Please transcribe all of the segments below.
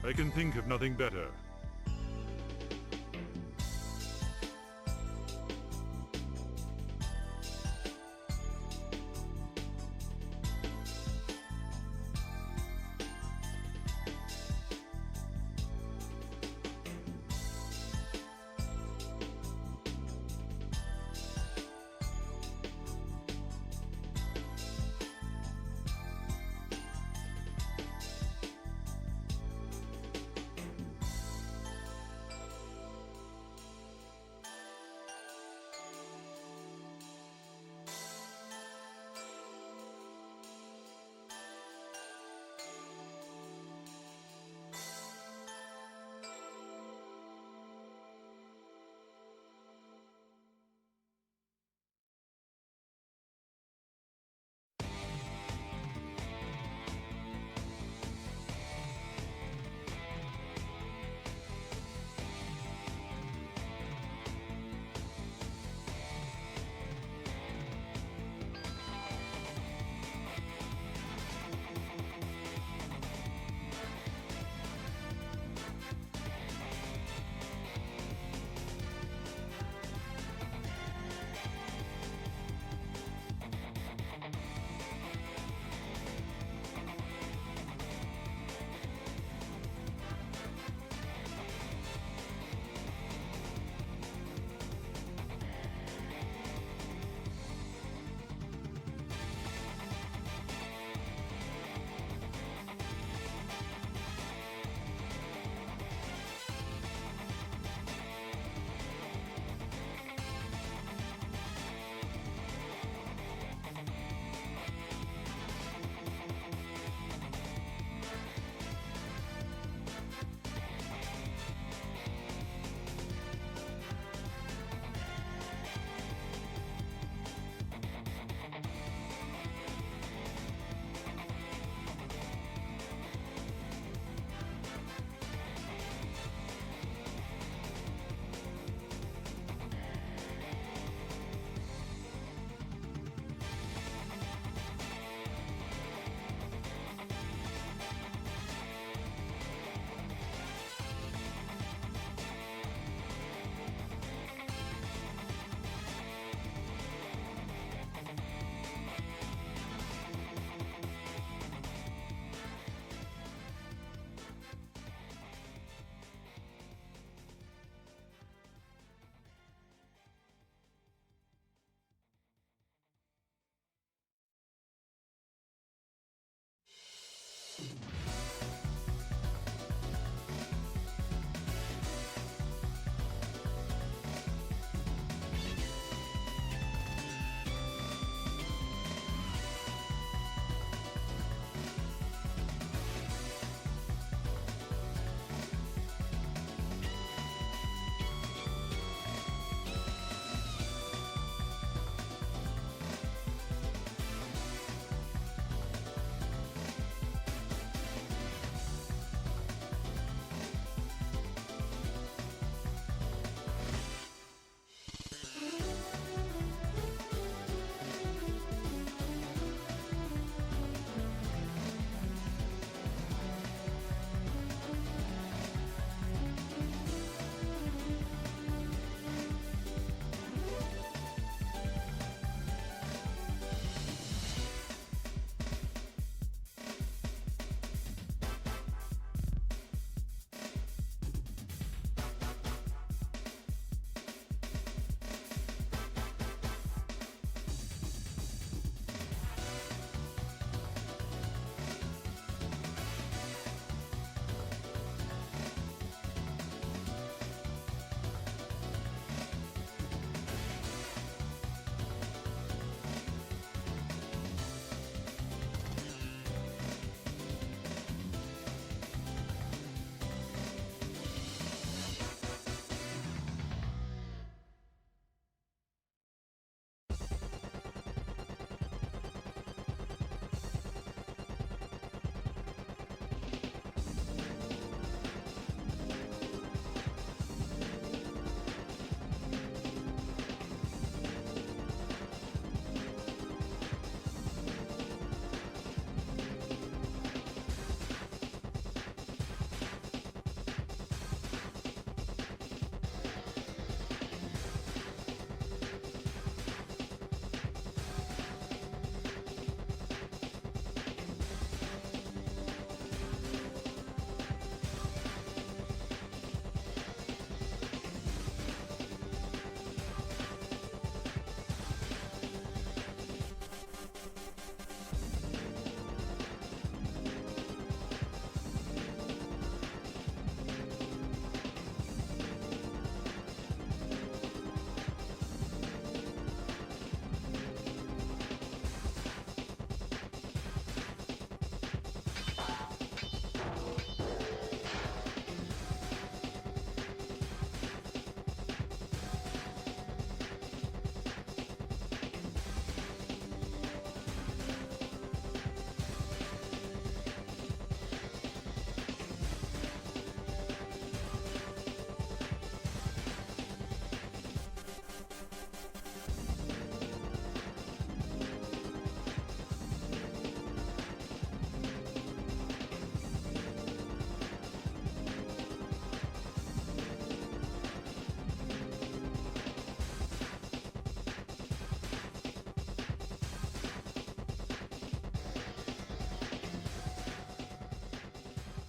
I can think of nothing better.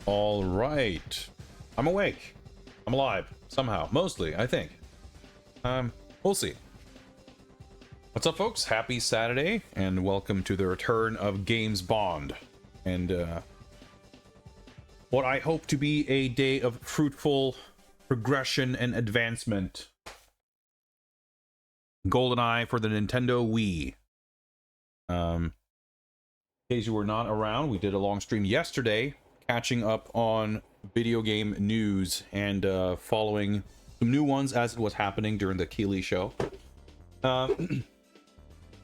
All right. I'm awake. I'm alive. Somehow. Mostly, I think. We'll see. What's up, folks? Happy Saturday, and welcome to the return of Games Bond. And, what I hope to be a day of fruitful progression and advancement. GoldenEye for the Nintendo Wii. In case you were not around, we did a long stream yesterday, catching up on video game news and following some new ones as it was happening during the Keighley show. That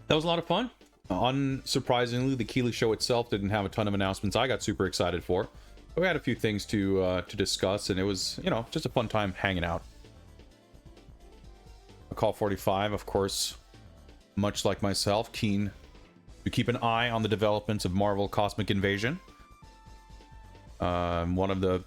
was a lot of fun. Unsurprisingly, the Keighley show itself didn't have a ton of announcements I got super excited for. But we had a few things to discuss, and it was, you know, just a fun time hanging out. Call 45, of course, much like myself, keen to keep an eye on the developments of Marvel Cosmic Invasion. One of the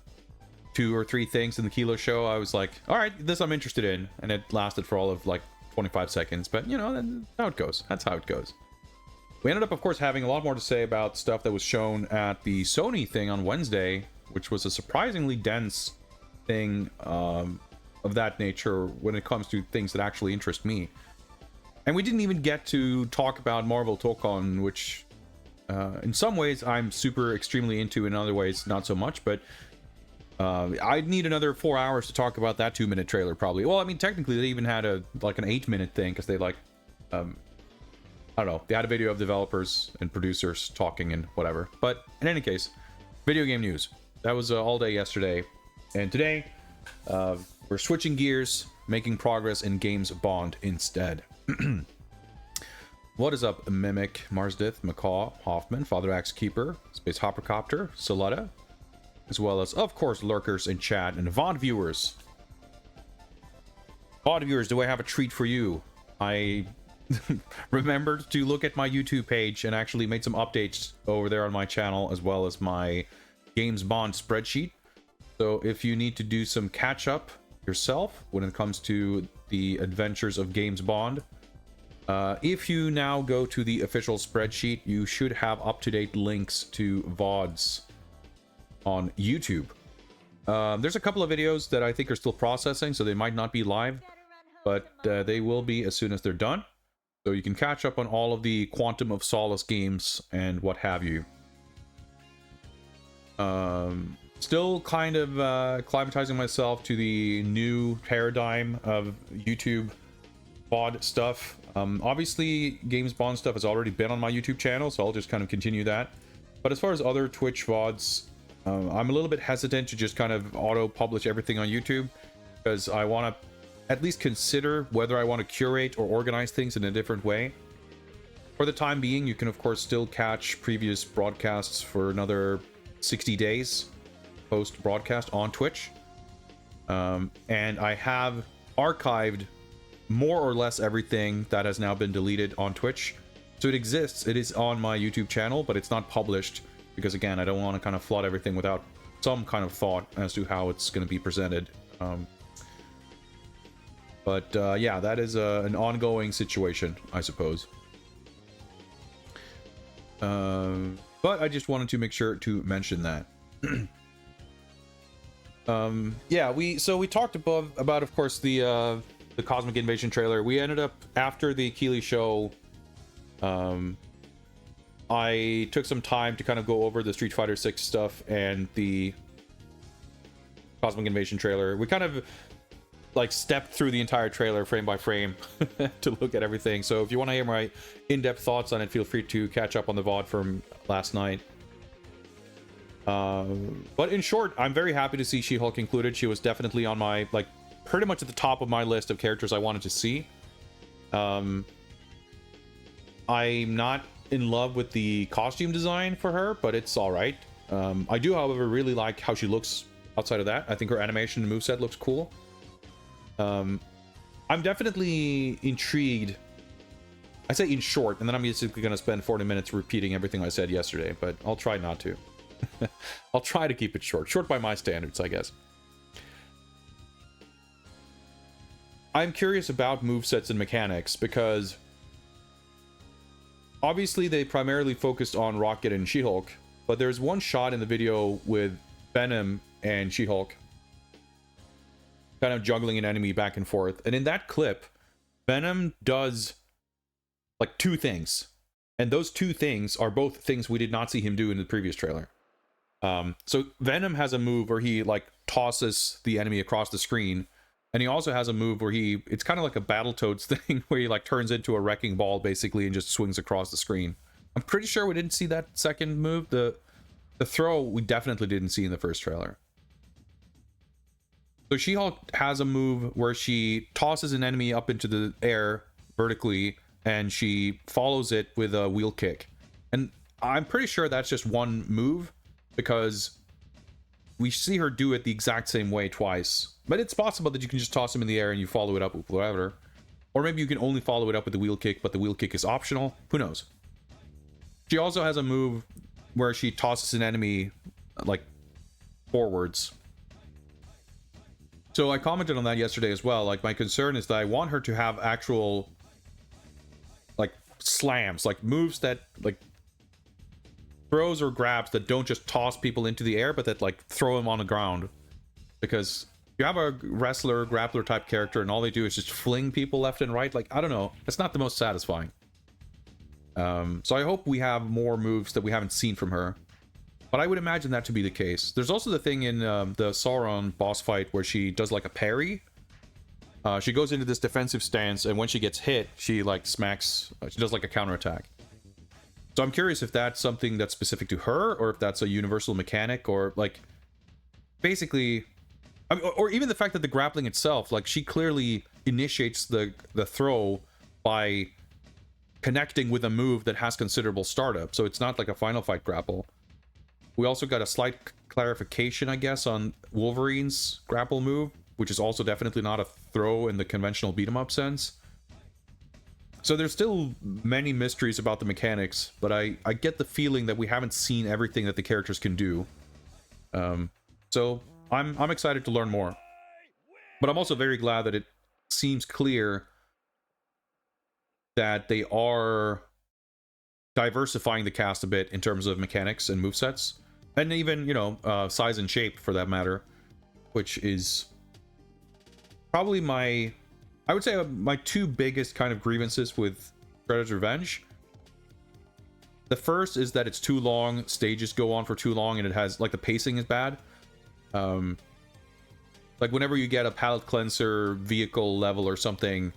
2 or 3 things in the Kilo show, I was like, all right, this I'm interested in, and it lasted for all of like 25 seconds, but you know, that's how it goes. That's how it goes. We ended up, of course, having a lot more to say about stuff that was shown at the Sony thing on Wednesday, which was a surprisingly dense thing of that nature when it comes to things that actually interest me. And we didn't even get to talk about Marvel Tokon, which in some ways I'm super extremely into, in other ways not so much, but I'd need another 4 hours to talk about that 2-minute trailer probably. Well, I mean, technically they even had an 8-minute thing, because they like I don't know, they had a video of developers and producers talking and whatever. But in any case, video game news, that was all day yesterday, and today we're switching gears, making progress in Games Bond instead. What is up, Mimic, Marsdith, Macaw, Hoffman, Father Axe Keeper, Space Hoppercopter, Soletta, as well as, of course, lurkers in chat and VOD viewers. VOD viewers, do I have a treat for you? I remembered to look at my YouTube page and actually made some updates over there on my channel, as well as my Games Bond spreadsheet. So if you need to do some catch up yourself when it comes to the adventures of Games Bond, if you now go to the official spreadsheet, you should have up-to-date links to VODs on YouTube. There's a couple of videos that I think are still processing, so they might not be live, but they will be as soon as they're done. So you can catch up on all of the Quantum of Solace games and what have you. Still kind of acclimatizing myself to the new paradigm of YouTube VOD stuff. Obviously, Games Bond stuff has already been on my YouTube channel, so I'll just kind of continue that. But as far as other Twitch VODs, I'm a little bit hesitant to just kind of auto-publish everything on YouTube, because I want to at least consider whether I want to curate or organize things in a different way. For the time being, you can of course still catch previous broadcasts for another 60 days post-broadcast on Twitch. And I have archived more or less everything that has now been deleted on Twitch. So it exists, it is on my YouTube channel, but it's not published, because again, I don't want to kind of flood everything without some kind of thought as to how it's going to be presented. Yeah, that is an ongoing situation, I suppose. But I just wanted to make sure to mention that. Yeah, we talked about of course the Cosmic Invasion trailer. We ended up, after the Keighley show, I took some time to kind of go over the Street Fighter 6 stuff and the Cosmic Invasion trailer. We kind of like stepped through the entire trailer frame by frame to look at everything. So if you want to hear my in-depth thoughts on it, feel free to catch up on the VOD from last night. But in short, I'm very happy to see She-Hulk included. She was definitely on my, like, pretty much at the top of my list of characters I wanted to see. I'm not in love with the costume design for her, but it's alright. I do, however, really like how she looks outside of that. I think her animation and moveset looks cool. I'm definitely intrigued. I say in short, and then I'm basically going to spend 40 minutes repeating everything I said yesterday, but I'll try not to. I'll try to keep it short. Short by my standards, I guess. I'm curious about movesets and mechanics, because obviously they primarily focused on Rocket and She-Hulk, but there's one shot in the video with Venom and She-Hulk kind of juggling an enemy back and forth. And in that clip, Venom does like two things. And those two things are both things we did not see him do in the previous trailer. So Venom has a move where he like tosses the enemy across the screen. And he also has a move where it's kind of like a Battletoads thing where he like turns into a wrecking ball basically and just swings across the screen. I'm pretty sure we didn't see that second move. The throw we definitely didn't see in the first trailer. So She-Hulk has a move where she tosses an enemy up into the air vertically and she follows it with a wheel kick. And I'm pretty sure that's just one move because we see her do it the exact same way twice. But it's possible that you can just toss him in the air and you follow it up with whatever. Or maybe you can only follow it up with the wheel kick, but the wheel kick is optional. Who knows? She also has a move where she tosses an enemy like forwards. So I commented on that yesterday as well. Like, my concern is that I want her to have actual like slams, like moves that like throws or grabs that don't just toss people into the air, but that like throw them on the ground. Because you have a wrestler, grappler type character, and all they do is just fling people left and right. Like, I don't know. It's not the most satisfying. So I hope we have more moves that we haven't seen from her. But I would imagine that to be the case. There's also the thing in the Sauron boss fight where she does like a parry. She goes into this defensive stance, and when she gets hit, she like smacks. She does like a counterattack. So I'm curious if that's something that's specific to her, or if that's a universal mechanic, or like basically, I mean, or even the fact that the grappling itself, like she clearly initiates the throw by connecting with a move that has considerable startup. So it's not like a final fight grapple. We also got a slight clarification, I guess, on Wolverine's grapple move, which is also definitely not a throw in the conventional beat 'em up sense. So there's still many mysteries about the mechanics, but I get the feeling that we haven't seen everything that the characters can do. So I'm excited to learn more. But I'm also very glad that it seems clear that they are diversifying the cast a bit in terms of mechanics and movesets. And even, you know, size and shape for that matter. Which is probably I would say my two biggest kind of grievances with Shredder's Revenge. The first is that it's too long, stages go on for too long, and it has, like, the pacing is bad. Like, whenever you get a palette cleanser vehicle level or something,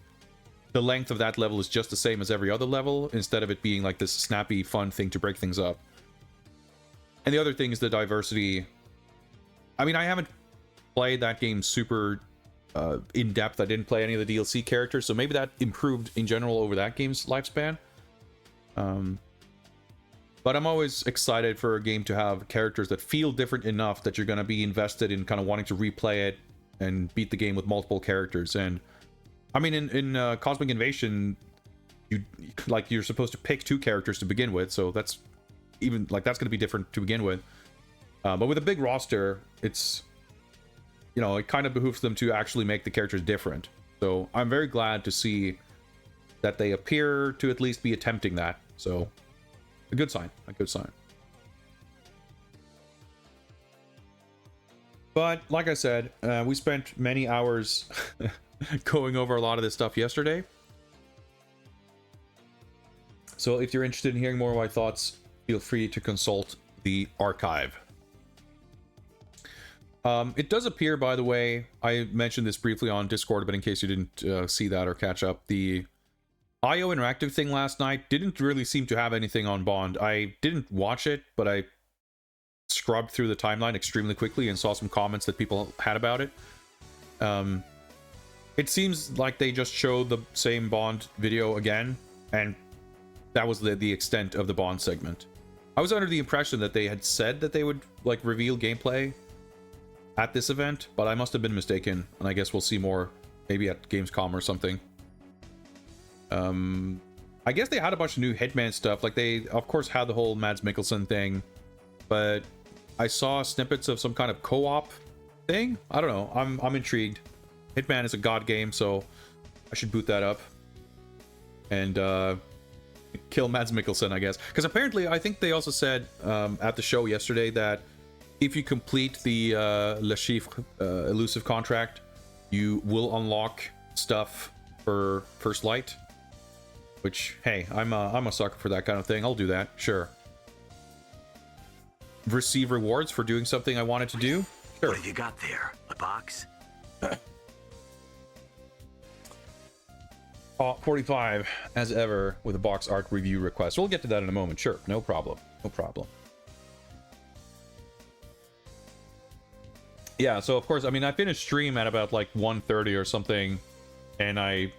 the length of that level is just the same as every other level, instead of it being like this snappy, fun thing to break things up. And the other thing is the diversity. I mean, I haven't played that game super in depth. I didn't play any of the DLC characters, so maybe that improved in general over that game's lifespan. But I'm always excited for a game to have characters that feel different enough that you're going to be invested in kind of wanting to replay it and beat the game with multiple characters. And I mean, in Cosmic Invasion, you're supposed to pick two characters to begin with, so that's even like that's going to be different to begin with. But with a big roster, it's, you know, it kind of behooves them to actually make the characters different. So I'm very glad to see that they appear to at least be attempting that. So a good sign, a good sign. But like I said, we spent many hours going over a lot of this stuff yesterday. So if you're interested in hearing more of my thoughts, feel free to consult the archive. It does appear, by the way, I mentioned this briefly on Discord, but in case you didn't see that or catch up, the IO Interactive thing last night didn't really seem to have anything on Bond. I didn't watch it, but I scrubbed through the timeline extremely quickly and saw some comments that people had about it. It seems like they just showed the same Bond video again, and that was the extent of the Bond segment. I was under the impression that they had said that they would like reveal gameplay at this event, but I must have been mistaken, and I guess we'll see more maybe at Gamescom or something. I guess they had a bunch of new Hitman stuff. Like, they of course had the whole Mads Mikkelsen thing, but I saw snippets of some kind of co-op thing. I don't know. I'm intrigued. Hitman is a god game, so I should boot that up and kill Mads Mikkelsen, I guess. Because apparently, I think they also said at the show yesterday that if you complete the Le Chiffre elusive contract, you will unlock stuff for First Light. Which, hey, I'm a sucker for that kind of thing. I'll do that, sure. Receive rewards for doing something I wanted to do? Sure. What have you got there? A box? 45, as ever, with a box art review request. We'll get to that in a moment. Sure, no problem. No problem. Yeah, so of course, I mean, I finished stream at about like 1:30 or something, and I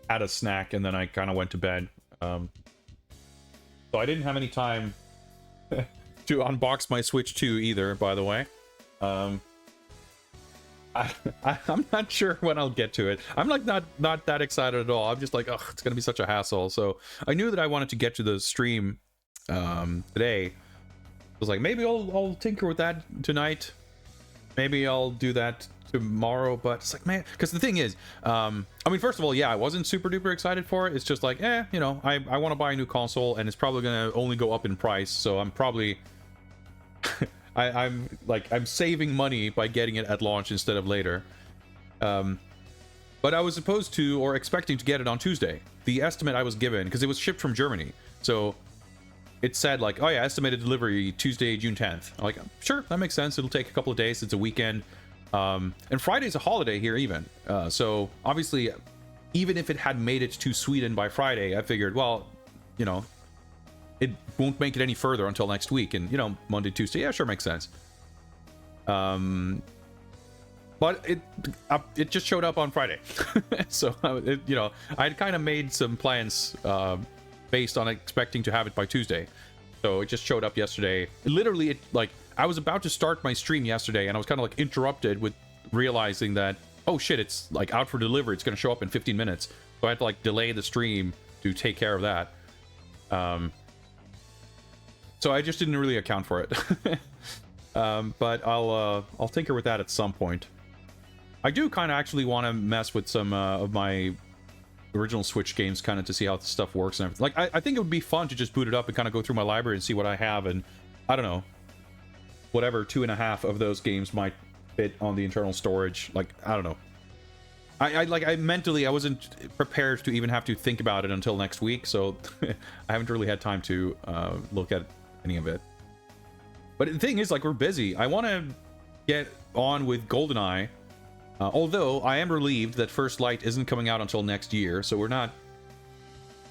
had a snack, and then I kind of went to bed. So I didn't have any time to unbox my Switch 2 either, by the way. I'm not sure when I'll get to it. I'm like not that excited at all. I'm just like, oh, it's gonna be such a hassle. So I knew that I wanted to get to the stream today. I was like, maybe I'll tinker with that tonight. Maybe I'll do that tomorrow. But it's like, man, because the thing is, I mean, first of all, yeah, I wasn't super duper excited for it. It's just like, you know, I want to buy a new console, and it's probably gonna only go up in price. So I'm probably I'm saving money by getting it at launch instead of later. But I was supposed to, or expecting to get it on Tuesday. The estimate I was given, because it was shipped from Germany, so it said like, oh yeah, estimated delivery Tuesday, June 10th. I'm like, sure, that makes sense. It'll take a couple of days. It's a weekend, and Friday's a holiday here even. So obviously, even if it had made it to Sweden by Friday, I figured, well, you know, it won't make it any further until next week, and you know, Monday, Tuesday, yeah, sure, makes sense. But it just showed up on Friday, so you know, I had kind of made some plans based on expecting to have it by Tuesday, so it just showed up yesterday. Literally, like I was about to start my stream yesterday, and I was kind of like interrupted with realizing that, oh shit, it's like out for delivery. It's going to show up in 15 minutes, so I had to like delay the stream to take care of that. So I just didn't really account for it. But I'll tinker with that at some point. I do kind of actually want to mess with some of my original Switch games, kind of to see how the stuff works and everything. Like, I think it would be fun to just boot it up and kind of go through my library and see what I have, and I don't know, whatever 2.5 of those games might fit on the internal storage. Like, I don't know. I mentally, I wasn't prepared to even have to think about it until next week, so I haven't really had time to look at any of it. But the thing is, like, we're busy. I want to get on with GoldenEye, although I am relieved that First Light isn't coming out until next year, so we're not,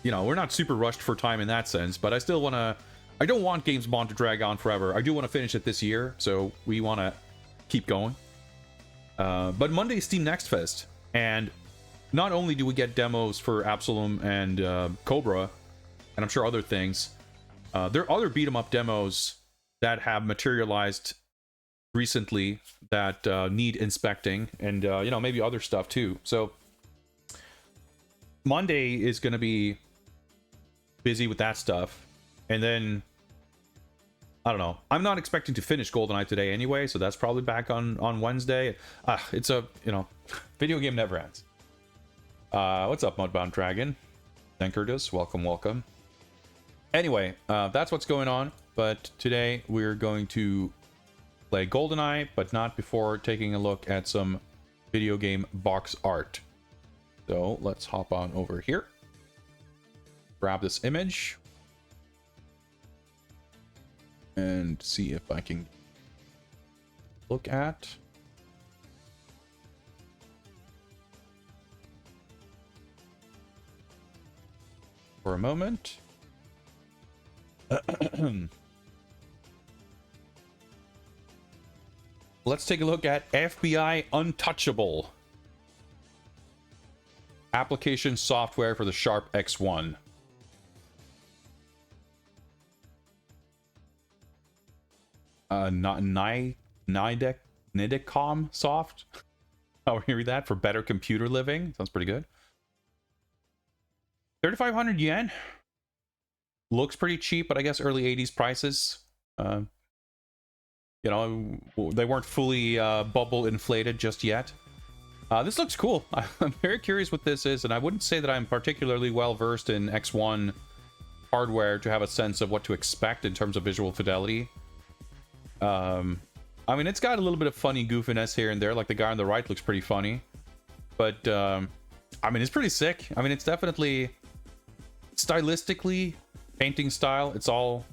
you know, we're not super rushed for time in that sense. But I still want to, I don't want Games Bond to drag on forever. I do want to finish it this year, so we want to keep going. But Monday is Steam Next Fest, and not only do we get demos for Absalom and Cobra, and I'm sure other things, there are other beat-em-up demos that have materialized recently that need inspecting, and you know, maybe other stuff too. So Monday is going to be busy with that stuff, and then I don't know, I'm not expecting to finish GoldenEye today anyway, so that's probably back on Wednesday. It's a, you know, video game never ends. What's up, Mudbound Dragon? Thankurtus, welcome. Anyway, that's what's going on. But today we're going to play GoldenEye, but not before taking a look at some video game box art. So let's hop on over here. Grab this image. And see if I can look at. For a moment. Let's take a look at FBI Untouchable. Application software for the Sharp X1. Not Nidicom soft. I'll read that for better computer living. Sounds pretty good. 3,500 yen. Looks pretty cheap, but I guess early 80s prices. You know, they weren't fully bubble inflated just yet. This looks cool. I'm very curious what this is, and I wouldn't say that I'm particularly well versed in X1 hardware to have a sense of what to expect in terms of visual fidelity. I mean, it's got a little bit of funny goofiness here and there. Like the guy on the right looks pretty funny, but I mean, it's pretty sick. I mean, it's definitely stylistically, painting style. It's all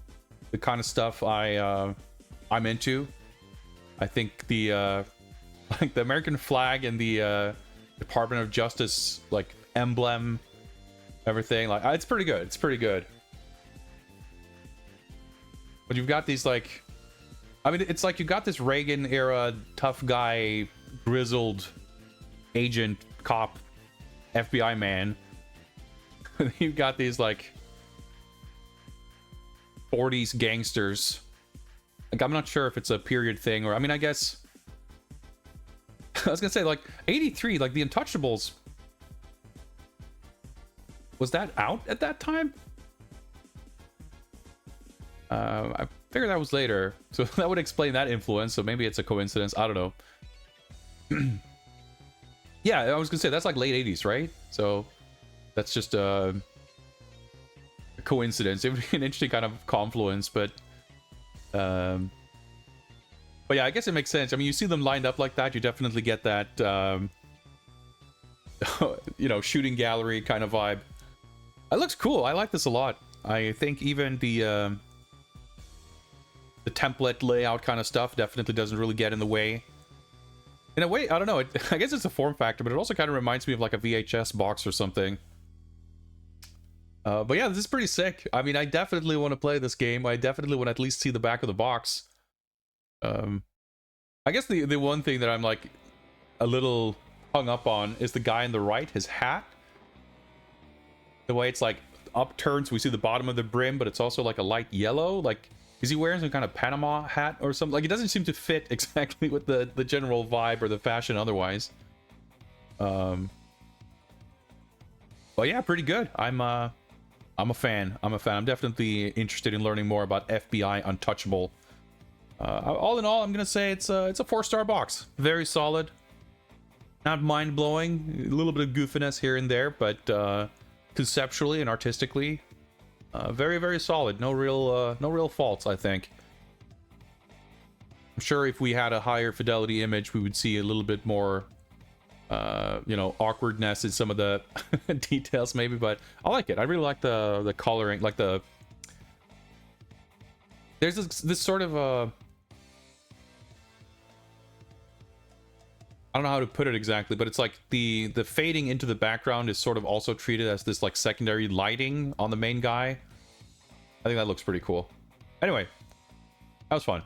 the kind of stuff I'm into. I think the like the American flag and the Department of Justice like emblem, everything, like it's pretty good. It's pretty good. But you've got these like, I mean, it's like you got this Reagan era tough guy, grizzled agent, cop, FBI man. You've got these like 40s gangsters. Like, I'm not sure if it's a period thing or, I mean, I guess I was gonna say like 83, like the Untouchables. Was that out at that time? I figured that was later, so that would explain that influence. So maybe it's a coincidence. I don't know. Yeah, I was gonna say that's like late 80s, right? So that's just a coincidence. It would be an interesting kind of confluence, but yeah, I guess it makes sense. I mean, you see them lined up like that, you definitely get that you know, shooting gallery kind of vibe. It looks cool. I like this a lot. I think even the template layout kind of stuff definitely doesn't really get in the way. In a way, I don't know, I guess it's a form factor, but it also kind of reminds me of like a VHS box or something. But yeah, this is pretty sick. I mean, I definitely want to play this game. I definitely want to at least see the back of the box. I guess the one thing that I'm like a little hung up on is the guy on the right, his hat. The way it's like upturned, so we see the bottom of the brim, but it's also like a light yellow. Like, is he wearing some kind of Panama hat or something? Like, it doesn't seem to fit exactly with the general vibe or the fashion otherwise. But yeah, pretty good. I'm a fan. I'm definitely interested in learning more about FBI Untouchable. All in all, I'm gonna say it's a 4-star box. Very solid. Not mind-blowing. A little bit of goofiness here and there, but conceptually and artistically, very, very solid. No real faults, I think. I'm sure if we had a higher fidelity image, we would see a little bit more, you know, awkwardness in some of the details, maybe. But I like it. I really like the coloring, like the. There's this sort of I don't know how to put it exactly, but it's like the fading into the background is sort of also treated as this like secondary lighting on the main guy. I think that looks pretty cool. Anyway, that was fun.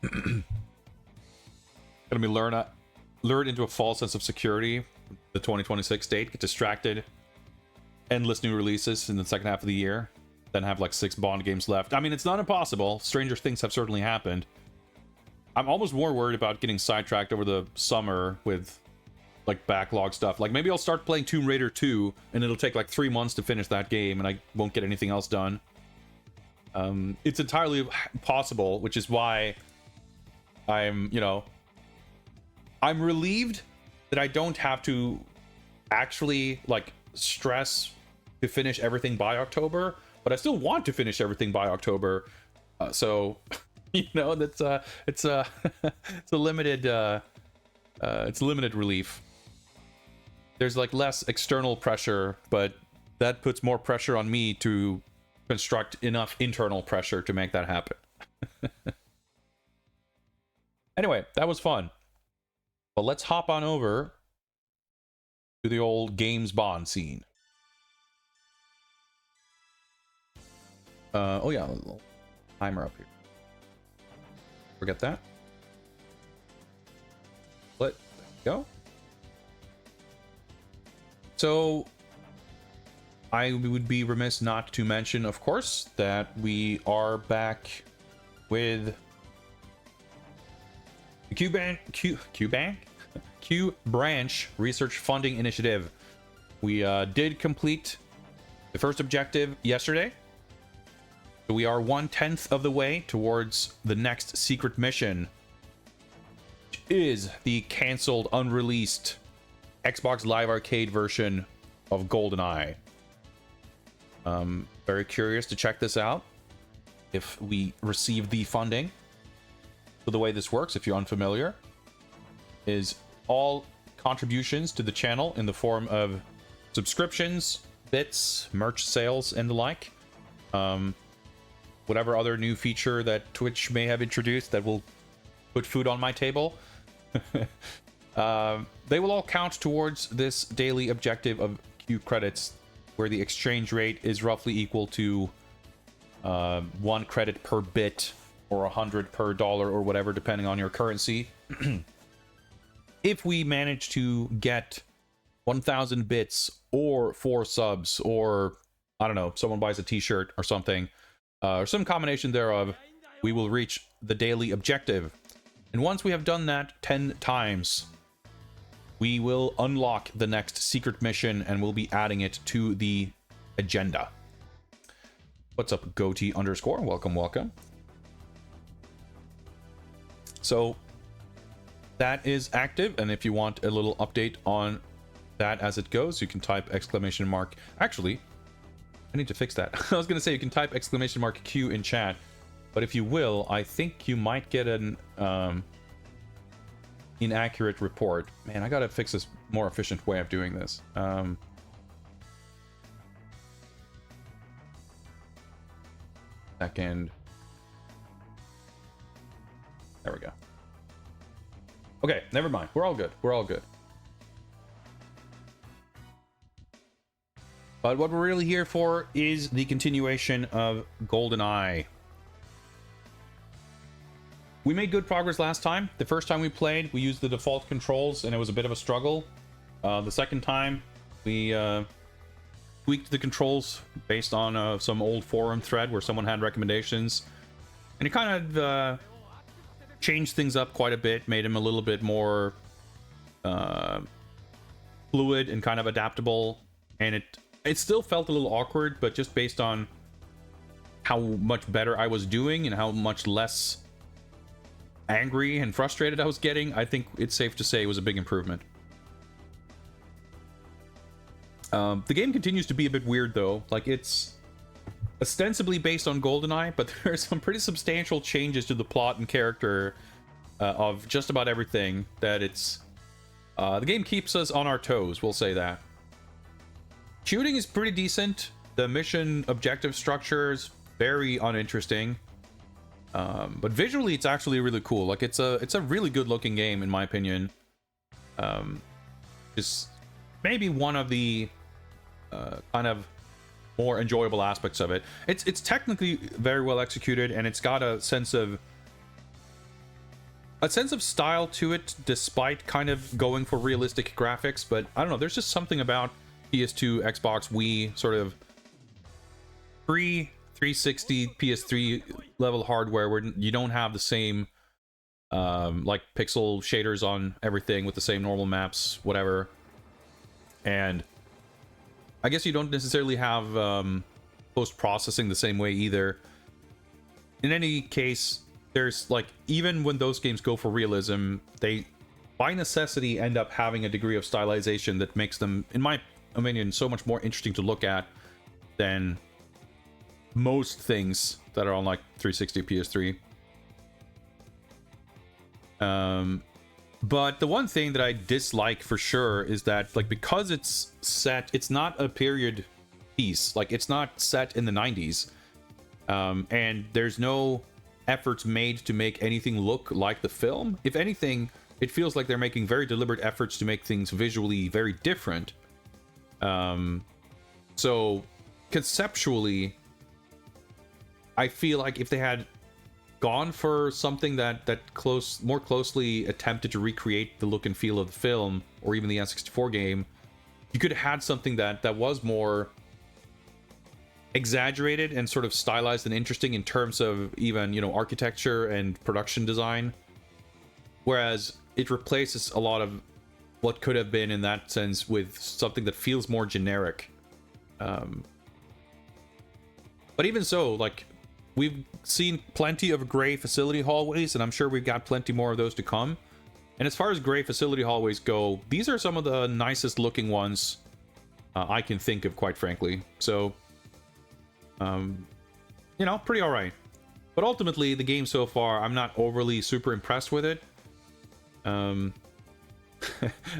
Gonna be lured into a false sense of security. The 2026 date, get distracted. Endless new releases in the second half of the year. Then have like 6 Bond games left. I mean, it's not impossible. Stranger things have certainly happened. I'm almost more worried about getting sidetracked over the summer with like backlog stuff. Like maybe I'll start playing Tomb Raider 2 and it'll take like 3 months to finish that game and I won't get anything else done. It's entirely possible, which is why I'm, you know, I'm relieved that I don't have to actually like stress to finish everything by October, but I still want to finish everything by October. So, you know, that's it's a limited it's limited relief. There's like less external pressure, but that puts more pressure on me to construct enough internal pressure to make that happen. Anyway, that was fun. But let's hop on over to the old Games Bond scene. Oh yeah, a little timer up here. Forget that. Let go. So I would be remiss not to mention, of course, that we are back with the Q Branch Research Funding Initiative. We did complete the first objective yesterday. So we are 1/10 of the way towards the next secret mission, which is the canceled, unreleased Xbox Live Arcade version of GoldenEye. Very curious to check this out if we receive the funding. So the way this works, if you're unfamiliar, is all contributions to the channel in the form of subscriptions, bits, merch sales, and the like. Whatever other new feature that Twitch may have introduced that will put food on my table. They will all count towards this daily objective of Q credits, where the exchange rate is roughly equal to 1 credit per bit, or 100 per dollar, or whatever, depending on your currency. If we manage to get 1,000 bits, or 4 subs, or I don't know, someone buys a t-shirt or something, or some combination thereof, we will reach the daily objective. And once we have done that 10 times, we will unlock the next secret mission, and we'll be adding it to the agenda. What's up, goatee underscore? Welcome, welcome. So that is active, and if you want a little update on that as it goes, you can type exclamation mark. Actually, I need to fix that. I was gonna say you can type exclamation mark Q in chat, but if you will, I think you might get an inaccurate report. Man, I gotta fix this more efficient way of doing this. Second. There we go. Okay, never mind. We're all good. We're all good. But what we're really here for is the continuation of GoldenEye. We made good progress last time. The first time we played, we used the default controls, and it was a bit of a struggle. The second time, we tweaked the controls based on some old forum thread where someone had recommendations. And it kind of changed things up quite a bit, made him a little bit more fluid and kind of adaptable. And it still felt a little awkward, but just based on how much better I was doing and how much less angry and frustrated I was getting, I think it's safe to say it was a big improvement. The game continues to be a bit weird though. Like, it's ostensibly based on GoldenEye, but there are some pretty substantial changes to the plot and character of just about everything that it's... the game keeps us on our toes, we'll say that. Shooting is pretty decent. The mission objective structure is very uninteresting. But visually, it's actually really cool. Like, it's a really good looking game, in my opinion. Just maybe one of the kind of more enjoyable aspects of it. It's technically very well executed, and it's got a sense of style to it, despite kind of going for realistic graphics. But I don't know, there's just something about PS2, Xbox, Wii, sort of pre-360 PS3 level hardware where you don't have the same like pixel shaders on everything with the same normal maps, whatever. And I guess you don't necessarily have post-processing the same way either. In any case, there's like, even when those games go for realism, they by necessity end up having a degree of stylization that makes them, in my opinion, so much more interesting to look at than most things that are on like 360 PS3. But the one thing that I dislike for sure is that, like, because it's set, it's not a period piece, like it's not set in the 90s, and there's no efforts made to make anything look like the film. If anything, it feels like they're making very deliberate efforts to make things visually very different. So conceptually, I feel like if they had gone for something that more closely attempted to recreate the look and feel of the film, or even the N64 game, you could have had something that was more exaggerated and sort of stylized and interesting in terms of even, you know, architecture and production design. Whereas it replaces a lot of what could have been in that sense with something that feels more generic. But even so, like, we've seen plenty of gray facility hallways, and I'm sure we've got plenty more of those to come. And as far as gray facility hallways go, these are some of the nicest looking ones I can think of, quite frankly. So You know, pretty all right. But ultimately, the game so far, I'm not overly super impressed with it. I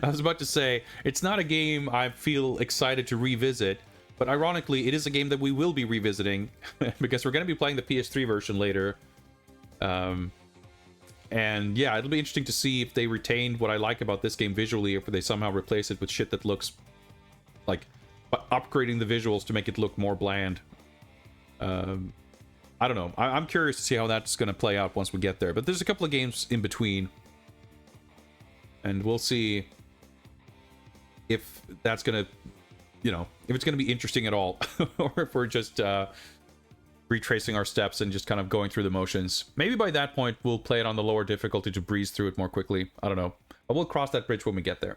was about to say, it's not a game I feel excited to revisit, but ironically, it is a game that we will be revisiting because we're going to be playing the PS3 version later. And yeah, it'll be interesting to see if they retained what I like about this game visually, or if they somehow replace it with shit that looks like upgrading the visuals to make it look more bland. I don't know. I'm curious to see how that's going to play out once we get there. But there's a couple of games in between, and we'll see if that's going to, you know, if it's going to be interesting at all, or if we're just retracing our steps and just kind of going through the motions. Maybe by that point we'll play it on the lower difficulty to breeze through it more quickly. I don't know, but we'll cross that bridge when we get there.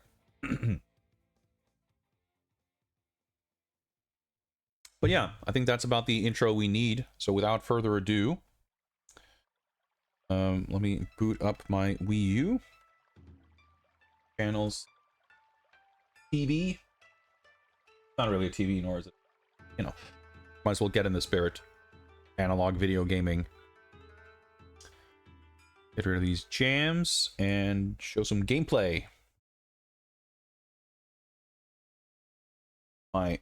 But yeah, I think that's about the intro we need. So without further ado, let me boot up my Wii U. Channels. TV. Not really a TV, nor is it, you know, might as well get in the spirit. Analog video gaming. Get rid of these jams and show some gameplay. My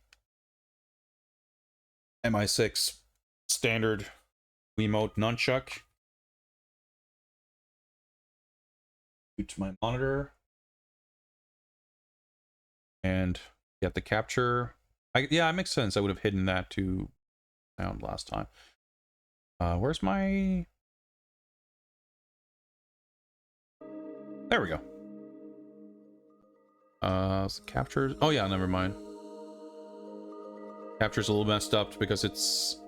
MI6 standard Wiimote nunchuck. To my monitor. And get the capture. Yeah, it makes sense. I would have hidden that to sound last time. Where's my... There we go. Captures... Oh yeah, never mind. Capture's a little messed up because it's...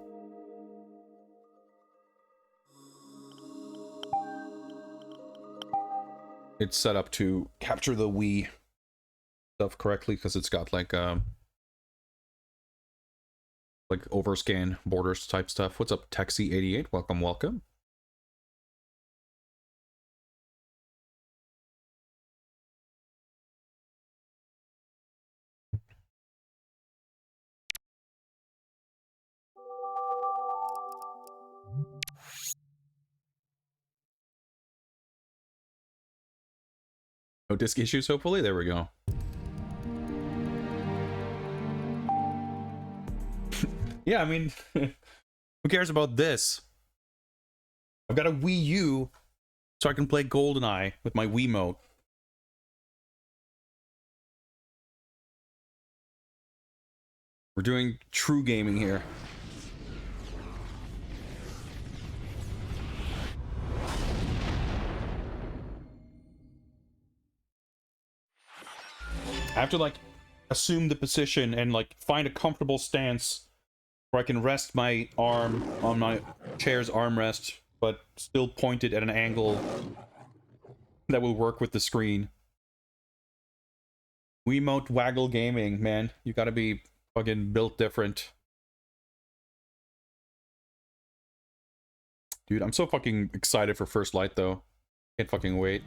It's set up to capture the Wii stuff correctly because it's got like overscan borders type stuff. What's up, Texie88? Welcome, welcome. No disk issues, hopefully. There we go. Yeah, I mean, who cares about this? I've got a Wii U, so I can play GoldenEye with my Wiimote. We're doing true gaming here. I have to like assume the position and like find a comfortable stance where I can rest my arm on my chair's armrest, but still point it at an angle that will work with the screen. Wiimote waggle gaming, man. You gotta be fucking built different. Dude, I'm so fucking excited for First Light, though. Can't fucking wait.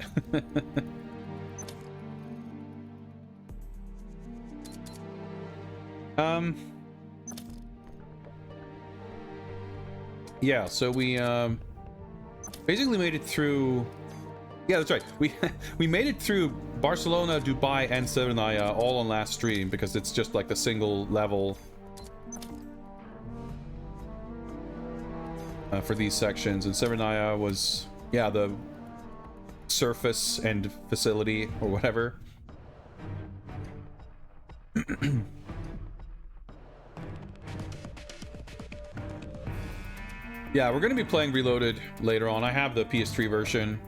Yeah, so we basically made it through. Yeah, that's right. We made it through Barcelona, Dubai, and Severnaya all on last stream because it's just like the single level for these sections. And Severnaya was, yeah, the surface and facility or whatever. Yeah, we're going to be playing Reloaded later on. I have the PS3 version.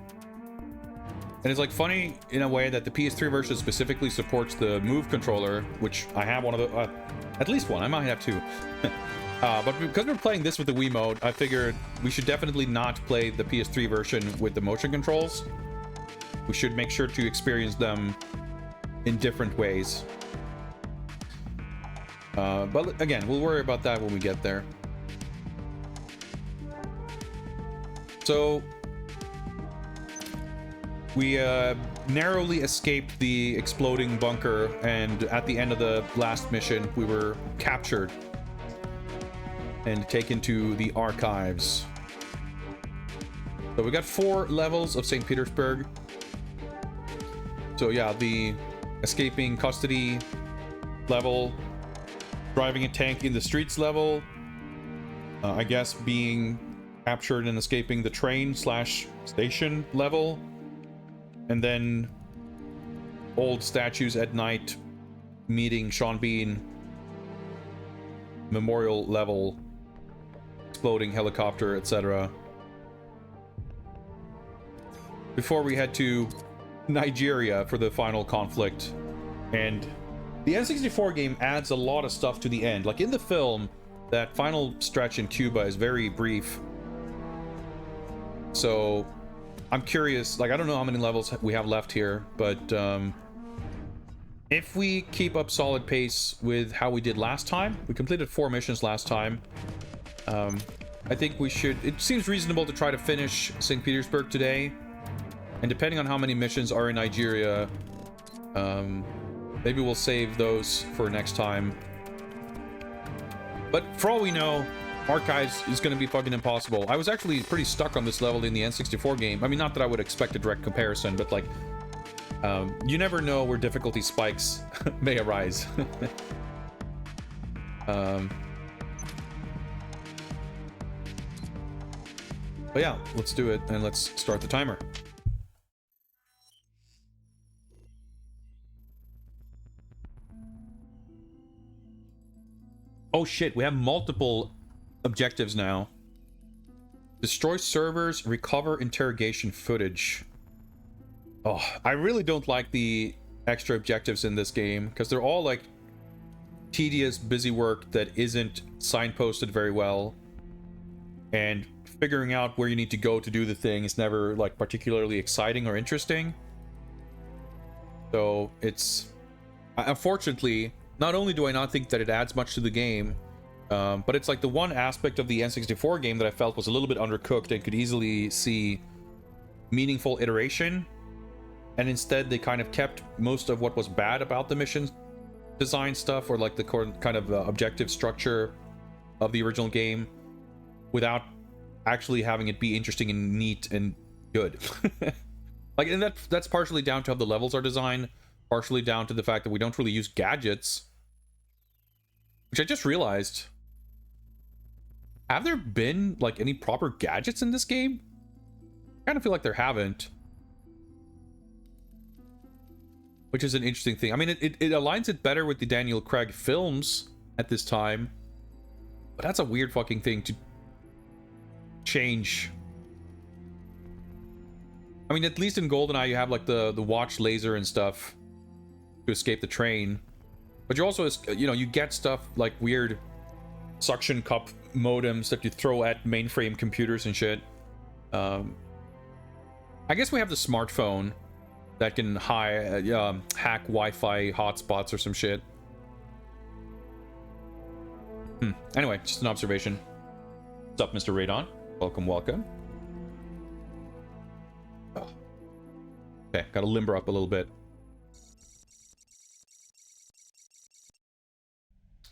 And it's like funny in a way that the PS3 version specifically supports the Move controller, which I have one of the, at least one. I might have two. But because we're playing this with the Wiimote, I figured we should definitely not play the PS3 version with the motion controls. We should make sure to experience them in different ways. But again, we'll worry about that when we get there. So we narrowly escaped the exploding bunker, and at the end of the last mission, we were captured. and taken to the archives. So we got 4 levels of St. Petersburg. So yeah, the escaping custody level, driving a tank in the streets level, I guess being captured and escaping the train / station level, and then old statues at night, meeting Sean Bean, memorial level, exploding helicopter, etc. Before we head to Nigeria for the final conflict. And the N64 game adds a lot of stuff to the end. Like in the film, that final stretch in Cuba is very brief. So I'm curious, like I don't know how many levels we have left here, but if we keep up solid pace with how we did last time, we completed 4 missions last time. I think we should, it seems reasonable to try to finish St. Petersburg today. And depending on how many missions are in Nigeria, maybe we'll save those for next time. But for all we know, Archives is going to be fucking impossible. I was actually pretty stuck on this level in the N64 game. I mean, not that I would expect a direct comparison, but like, you never know where difficulty spikes may arise. But yeah, let's do it, and let's start the timer. Oh shit, we have multiple objectives now. Destroy servers, recover interrogation footage. Oh, I really don't like the extra objectives in this game, because they're all like tedious, busy work that isn't signposted very well. And figuring out where you need to go to do the thing is never like particularly exciting or interesting. So it's, unfortunately, not only do I not think that it adds much to the game, but it's like the one aspect of the N64 game that I felt was a little bit undercooked and could easily see meaningful iteration. And instead they kind of kept most of what was bad about the mission design stuff, or like the kind of objective structure of the original game, without actually having it be interesting and neat and good. Like, and that's partially down to how the levels are designed, partially down to the fact that we don't really use gadgets. Which I just realized. Have there been, like, any proper gadgets in this game? I kind of feel like there haven't. Which is an interesting thing. I mean, it aligns it better with the Daniel Craig films at this time. But that's a weird fucking thing to change. I mean, at least in GoldenEye, you have, like, the watch laser and stuff to escape the train. But you also, you know, you get stuff like weird suction cup modems that you throw at mainframe computers and shit. I guess we have the smartphone that can hack Wi-Fi hotspots or some shit. Anyway, just an observation. What's up, Mr. Radon? Welcome, welcome. Oh. Okay, gotta limber up a little bit.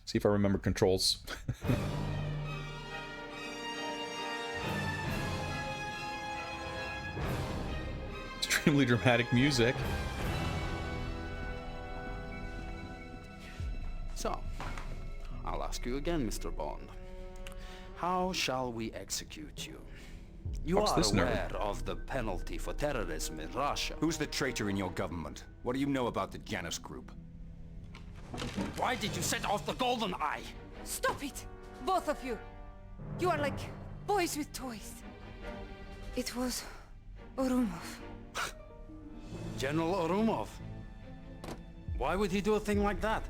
See if I remember controls. Extremely dramatic music. So, I'll ask you again, Mr. Bond. How shall we execute you? You are aware of the penalty for terrorism in Russia. Who's the traitor in your government? What do you know about the Janus Group? Why did you set off the GoldenEye? Stop it! Both of you! You are like boys with toys. It was Orumov. General Orumov? Why would he do a thing like that?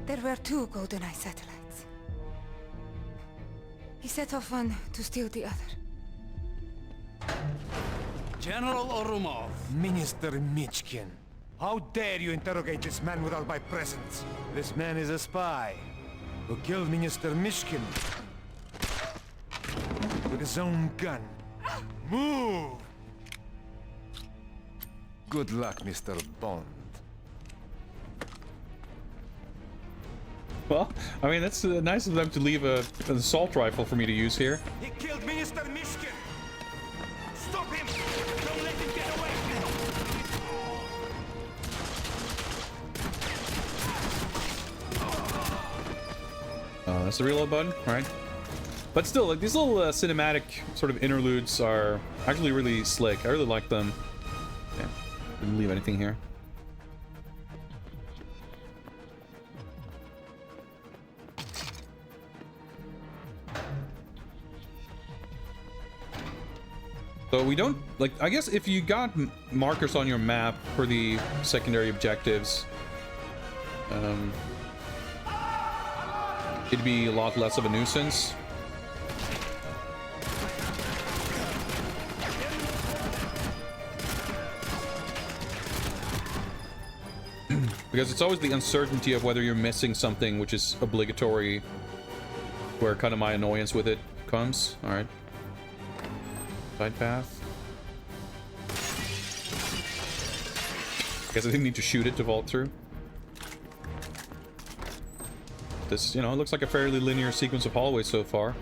There were 2 GoldenEye satellites. He set off one to steal the other. General Orumov! Minister Michkin, how dare you interrogate this man without my presence? This man is a spy who killed Minister Mishkin with his own gun. Move! Good luck, Mr. Bond. Well, I mean, that's nice of them to leave an assault rifle for me to use here. He killed Minister Mishkin! Stop him! Don't let him get away! That's the reload button, right? But still, like, these little cinematic sort of interludes are actually really slick. I really like them. Yeah, didn't leave anything here. So we don't, like, I guess if you got markers on your map for the secondary objectives, it'd be a lot less of a nuisance. Because it's always the uncertainty of whether you're missing something, which is obligatory, where kind of my annoyance with it comes. All right. Side path. Guess I didn't need to shoot it to vault through. This, you know, it looks like a fairly linear sequence of hallways so far.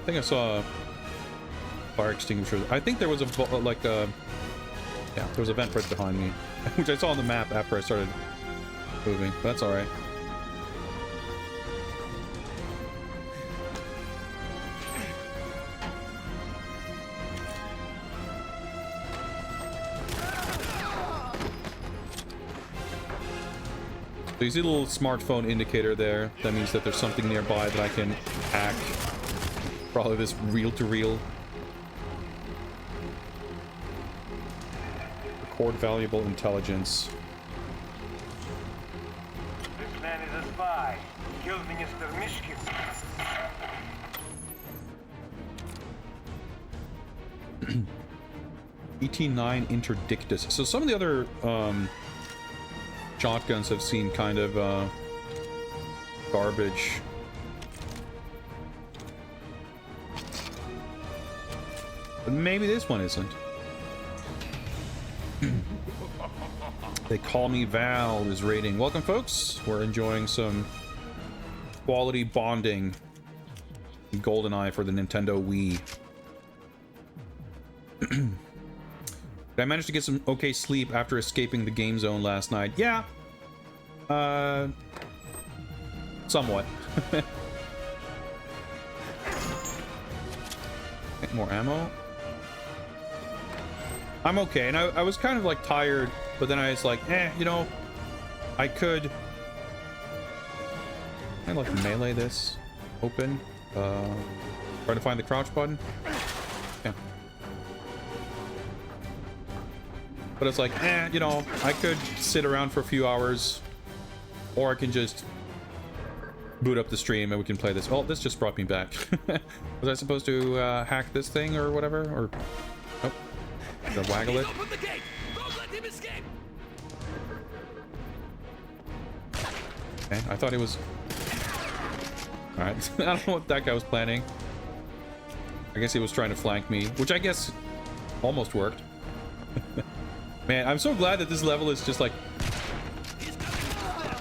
I think I saw a fire extinguisher. I think there was a yeah, there was a vent right behind me, which I saw on the map after I started moving. But that's all right. So you see the little smartphone indicator there. That means that there's something nearby that I can hack. Probably this reel-to-reel. Record valuable intelligence. This man is a spy. He killed Minister Mishkin. ET9 Interdictus. So some of the other shotguns have seen kind of garbage. But maybe this one isn't. They call me Val is rating. Welcome, folks. We're enjoying some quality bonding. GoldenEye for the Nintendo Wii. Did I manage to get some okay sleep after escaping the game zone last night? Yeah. Somewhat. Get more ammo. I'm okay, and I was kind of like tired, but then I was like, you know, I could like melee this open, try to find the crouch button. Yeah. But it's like, you know, I could sit around for a few hours, or I can just boot up the stream and we can play this. Oh, this just brought me back. Was I supposed to hack this thing or whatever? Or nope. Should I waggle it? Open the gate! Don't let him escape! Okay, I thought it was... Alright, I don't know what that guy was planning. I guess he was trying to flank me, which I guess almost worked. Man, I'm so glad that this level is just like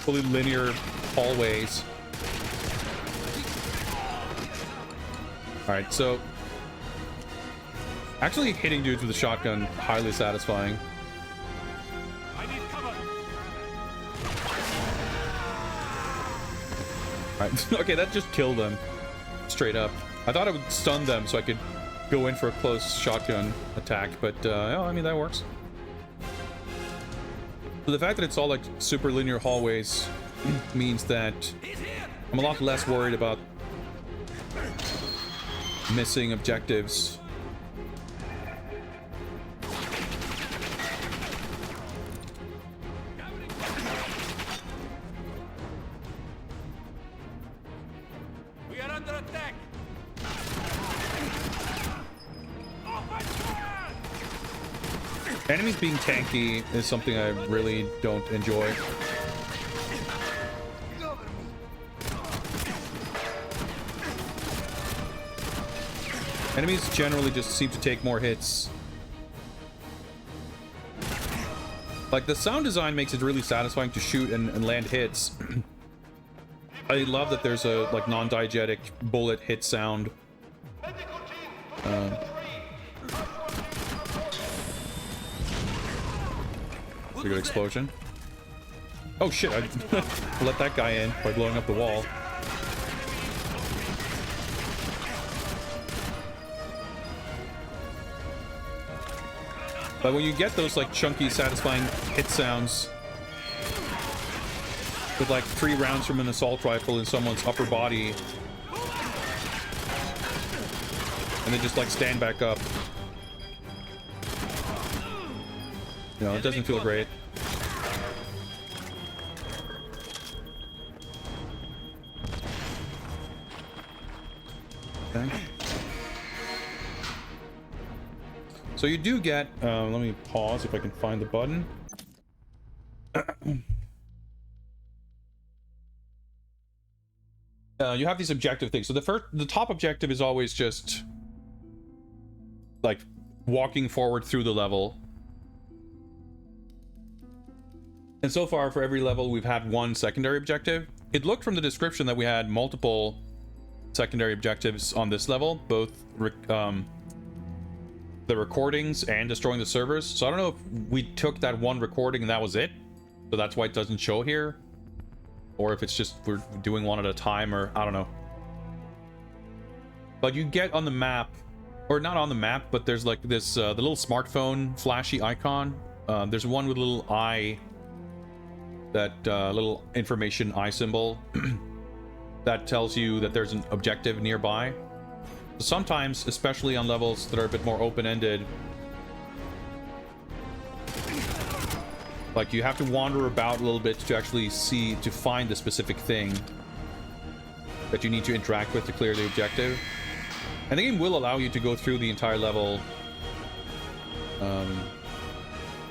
fully linear hallways. Alright, so actually hitting dudes with a shotgun, highly satisfying. I need cover. Alright, okay, that just killed them. Straight up. I thought I would stun them so I could go in for a close shotgun attack, but yeah, I mean, that works. So the fact that it's all like super linear hallways means that I'm a lot less worried about missing objectives. We are under attack. Enemies being tanky is something I really don't enjoy. Enemies generally just seem to take more hits. Like, the sound design makes it really satisfying to shoot and land hits. I love that there's a, like, non-diegetic bullet hit sound. It's a good explosion. Oh shit, I let that guy in by blowing up the wall. But when you get those like chunky, satisfying hit sounds with like 3 rounds from an assault rifle in someone's upper body, and then just like stand back up, you know, it doesn't feel great. Okay. So you do get, let me pause if I can find the button. You have these objective things. So the top objective is always just like walking forward through the level. And so far for every level, we've had 1 secondary objective. It looked from the description that we had multiple secondary objectives on this level, both the recordings and destroying the servers. So I don't know if we took that 1 recording and that was it, so that's why it doesn't show here, or if it's just we're doing 1 at a time, or I don't know. But you get on the map, or not on the map, but there's like this the little smartphone flashy icon. There's one with a little eye, that little information eye symbol that tells you that there's an objective nearby. Sometimes, especially on levels that are a bit more open-ended, like you have to wander about a little bit to actually find the specific thing that you need to interact with to clear the objective. And the game will allow you to go through the entire level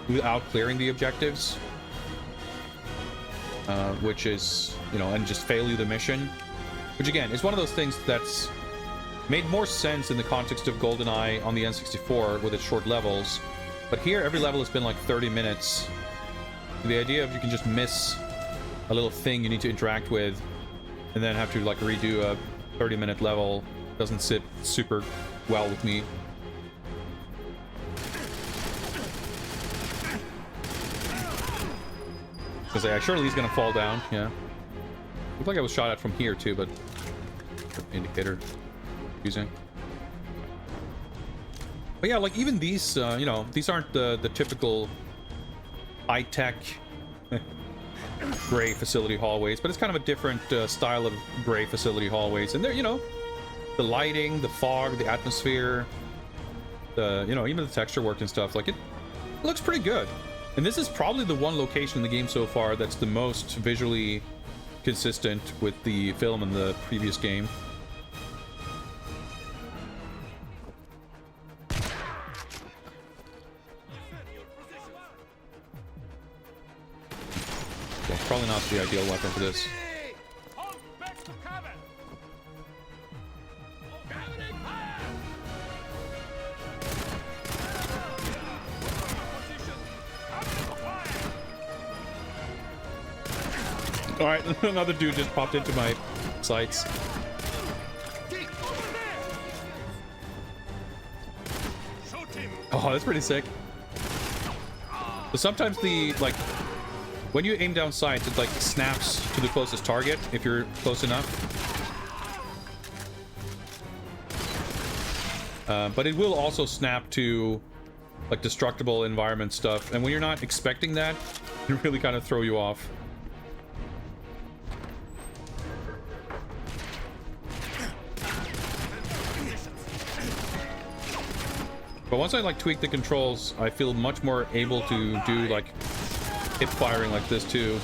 without clearing the objectives, which is, you know, and just fail you the mission, which again is one of those things that's made more sense in the context of GoldenEye on the N64 with its short levels. But here, every level has been like 30 minutes. The idea of you can just miss a little thing you need to interact with and then have to like redo a 30-minute level doesn't sit super well with me. Because surely he's gonna fall down, yeah. Looked like I was shot at from here too, but indicator. Using. But yeah, like even these, you know, these aren't the typical high-tech gray facility hallways, but it's kind of a different style of gray facility hallways. And they're, you know, the lighting, the fog, the atmosphere, the, you know, even the texture work and stuff, like it looks pretty good. And this is probably the one location in the game so far that's the most visually consistent with the film in the previous game. Probably not the ideal weapon for this. Alright, another dude just popped into my sights. Oh, that's pretty sick. But sometimes the, like, when you aim down sights, it like snaps to the closest target if you're close enough. But it will also snap to like destructible environment stuff, and when you're not expecting that, it really kind of throw you off. But once I like tweak the controls, I feel much more able to do like hip firing like this too,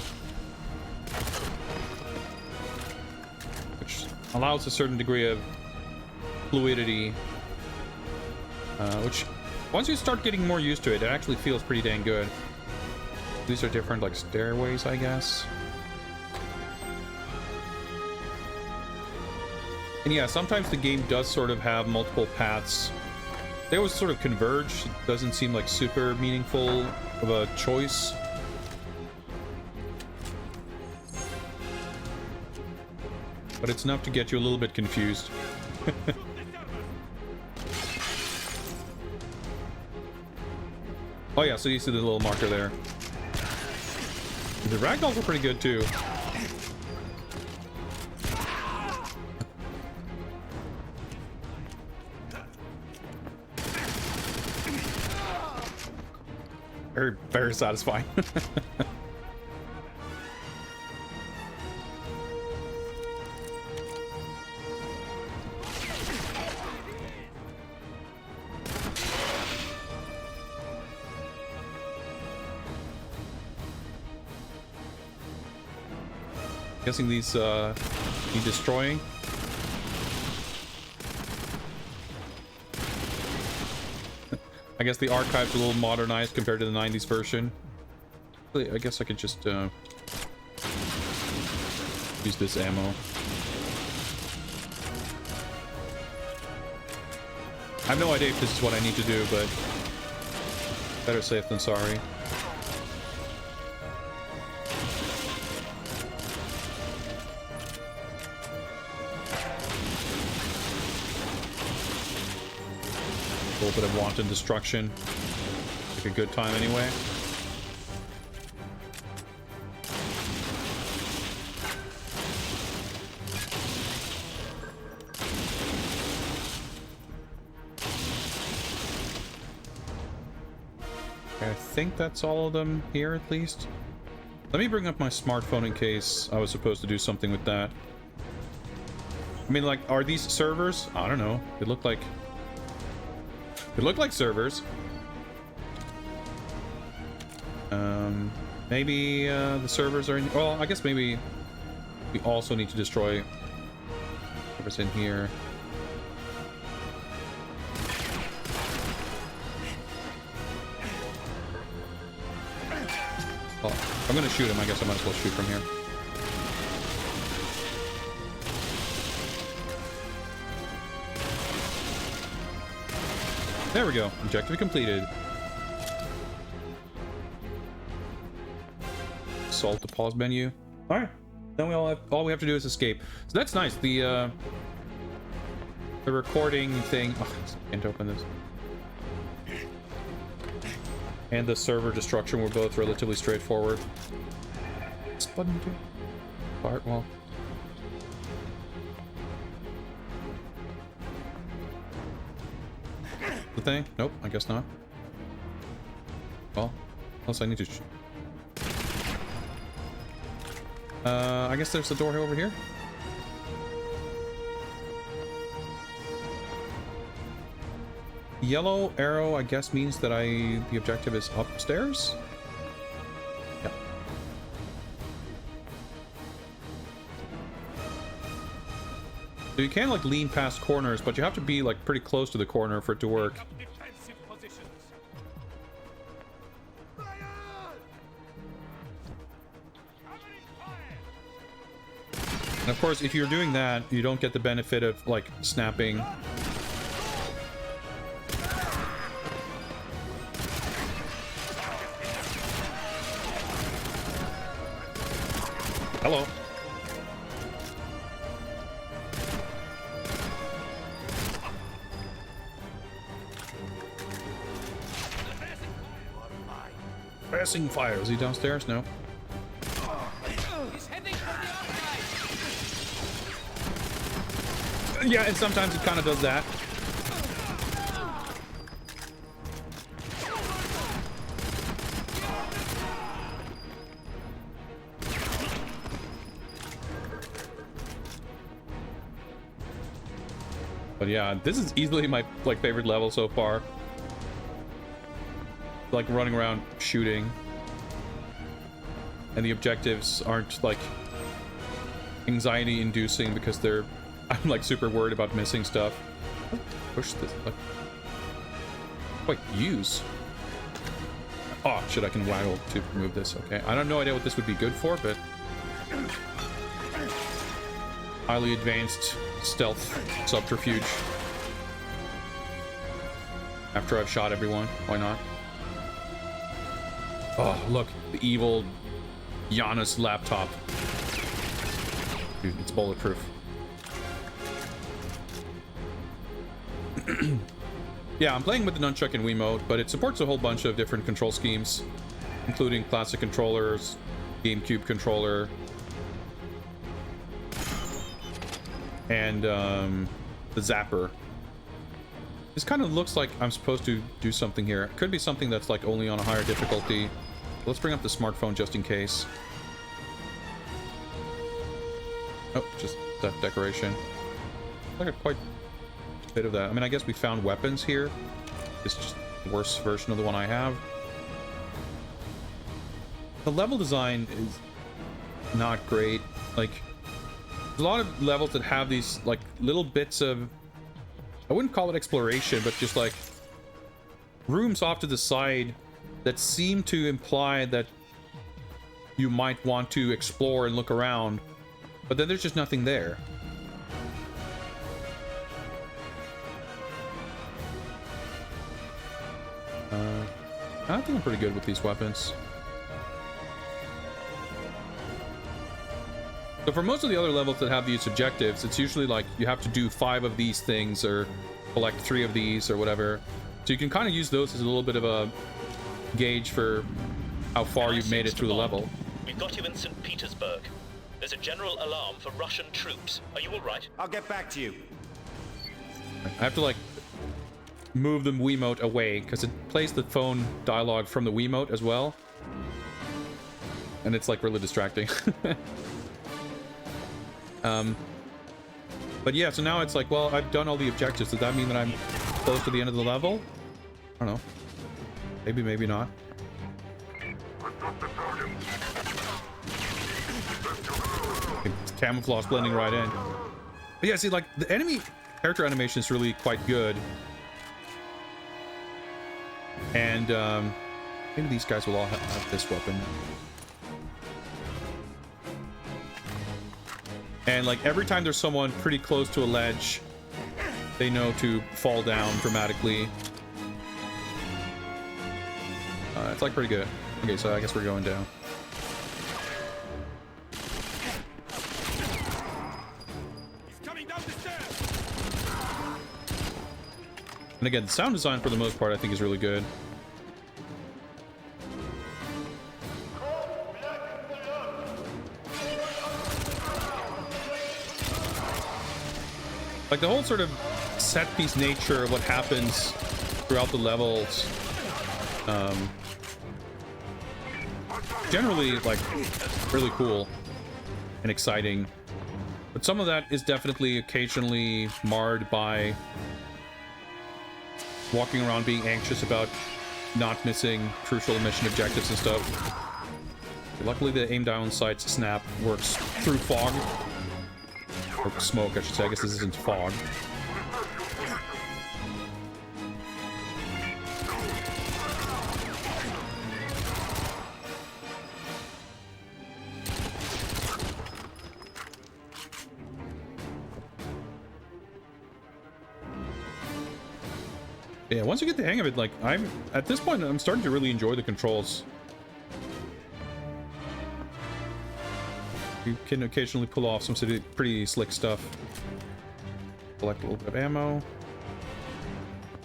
which allows a certain degree of fluidity, which Once you start getting more used to it, it actually feels pretty dang good. These are different, like, stairways, I guess. And yeah, sometimes the game does sort of have multiple paths. They always sort of converge. It doesn't seem like super meaningful of a choice. But it's enough to get you a little bit confused. Oh yeah, so you see the little marker there. The ragdolls are pretty good too. Very, very satisfying. Guessing these need destroying. I guess the archive's a little modernized compared to the 90s version. I guess I could just use this ammo. I have no idea if this is what I need to do, but better safe than sorry. A little bit of wanton destruction. Like a good time anyway. Okay, I think that's all of them here at least. Let me bring up my smartphone in case I was supposed to do something with that. I mean, like, are these servers? I don't know. They look like... They look like servers. Maybe the servers are in... Well, I guess maybe we also need to destroy whatever's in here. Well, I'm gonna shoot him. I guess I might as well shoot from here. There we go. Objective completed. Assault the pause menu. All right. Then all we have to do is escape. So that's nice. The recording thing. Oh, I can't open this. And the server destruction were both relatively straightforward. What's this button do? Part well. The thing? Nope, I guess not. Well, unless I need to... I guess there's the door over here. Yellow arrow, I guess, means that the objective is upstairs? Yeah. So you can, like, lean past corners, but you have to be, like, pretty close to the corner for it to work. And of course, if you're doing that, you don't get the benefit of, like, snapping. Hello. Passing fire. Is he downstairs? No. Yeah, and sometimes it kind of does that. But yeah, this is easily my favorite level so far. Like running around shooting, and the objectives aren't like anxiety inducing because I'm like super worried about missing stuff. Push this. quite use. Oh, shit, I can waggle to remove this. Okay, I have no idea what this would be good for, but... highly advanced stealth subterfuge. After I've shot everyone, why not? Oh, look, the evil Giannis laptop. Dude, it's bulletproof. Yeah, I'm playing with the nunchuck and Wiimote, but it supports a whole bunch of different control schemes, including classic controllers, GameCube controller, and the zapper. This kind of looks like I'm supposed to do something here. It could be something that's like only on a higher difficulty. Let's bring up the smartphone just in case. Oh, just that decoration. Like a quite bit of that. I mean, I guess we found weapons here. It's just the worst version of the one I have. The level design is not great. Like, there's a lot of levels that have these like little bits of, I wouldn't call it exploration, but just like rooms off to the side that seem to imply that you might want to explore and look around, but then there's just nothing there. I think I'm pretty good with these weapons. So for most of the other levels that have these objectives, it's usually like you have to do 5 of these things or collect 3 of these or whatever. So you can kind of use those as a little bit of a gauge for how far you've made it through the level. We've got you in St. Petersburg. There's a general alarm for Russian troops. Are you all right? I'll get back to you. I have to like move the Wiimote away because it plays the phone dialogue from the Wiimote as well. And it's like really distracting. But yeah, so now it's like, well, I've done all the objectives. Does that mean that I'm close to the end of the level? I don't know. Maybe, maybe not. Camouflage blending right in. But yeah, see, like, the enemy character animation is really quite good. And, maybe these guys will all have this weapon. And like every time there's someone pretty close to a ledge, they know to fall down dramatically. It's like pretty good. Okay, so I guess we're going down. He's coming down the stairs. And again, the sound design for the most part I think is really good. Like the whole sort of set piece nature of what happens throughout the levels, generally like really cool and exciting, but some of that is definitely occasionally marred by walking around being anxious about not missing crucial mission objectives and stuff. Luckily the aim down sights snap works through fog. Or smoke, I should say. I guess this isn't fog. Yeah, once you get the hang of it, like, at this point, I'm starting to really enjoy the controls. You can occasionally pull off some pretty slick stuff. Collect a little bit of ammo.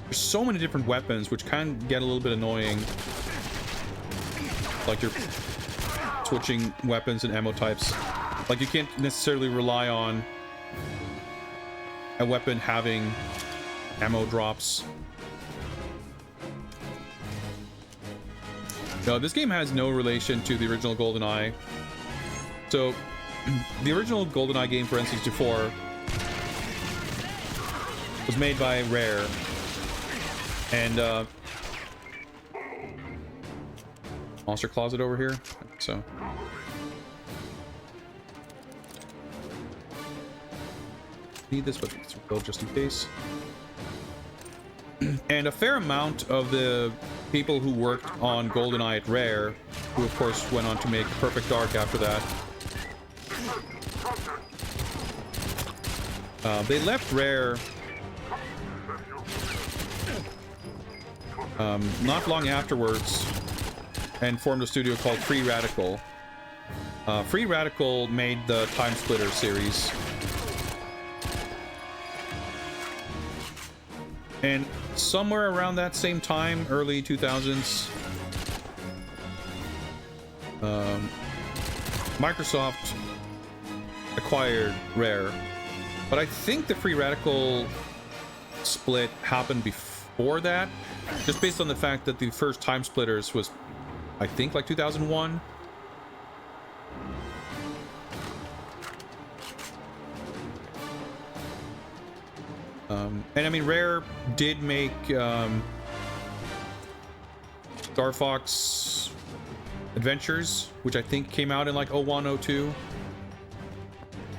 There's so many different weapons, which can get a little bit annoying. Like you're switching weapons and ammo types. Like you can't necessarily rely on a weapon having ammo drops. No, this game has no relation to the original GoldenEye. So, the original GoldenEye game for N64 was made by Rare, and monster closet over here. So, need this, but it's rebuild just in case. And a fair amount of the people who worked on GoldenEye at Rare, who of course went on to make Perfect Dark after that, they left Rare not long afterwards and formed a studio called Free Radical. Free Radical made the Time Splitter series. And somewhere around that same time, early 2000s, Microsoft acquired Rare. But I think the Free Radical split happened before that, just based on the fact that the first Time Splitters was, I think, like 2001. And I mean, Rare did make Star Fox Adventures, which I think came out in like 01, 02.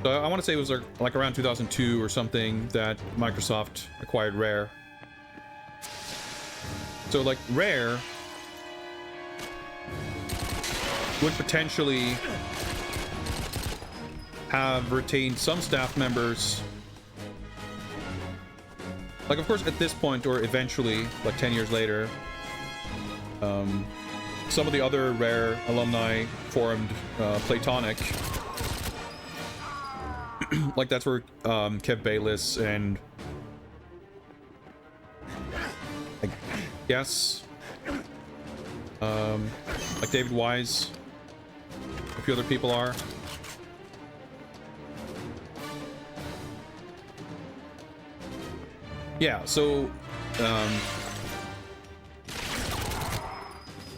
So I want to say it was like around 2002 or something that Microsoft acquired Rare. So like Rare would potentially have retained some staff members. Like, of course, at this point, or eventually, like 10 years later, some of the other Rare alumni formed Platonic. Like, that's where Kev Bayless and I guess like David Wise, a few other people are. Yeah, so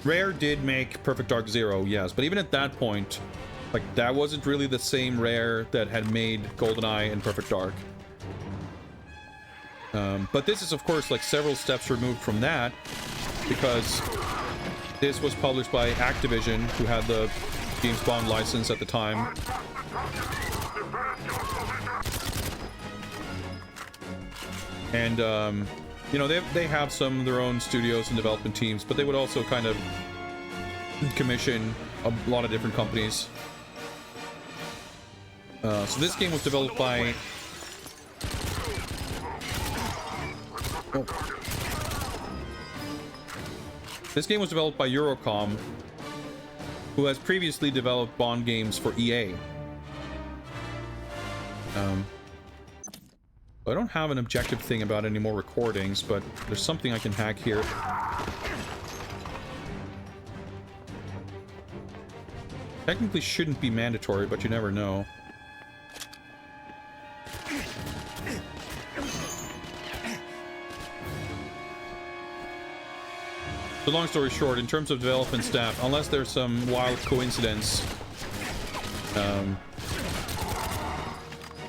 Rare did make Perfect Dark Zero, yes, but even at that point, like, that wasn't really the same Rare that had made GoldenEye and Perfect Dark. But this is, of course, like several steps removed from that, because this was published by Activision, who had the James Bond license at the time. And, you know, they have some of their own studios and development teams, but they would also kind of commission a lot of different companies. So this game was developed by... Oh. This game was developed by Eurocom, who has previously developed Bond games for EA. I don't have an objective thing about any more recordings, but there's something I can hack here. Technically shouldn't be mandatory, but you never know. So long story short, in terms of development staff, unless there's some wild coincidence,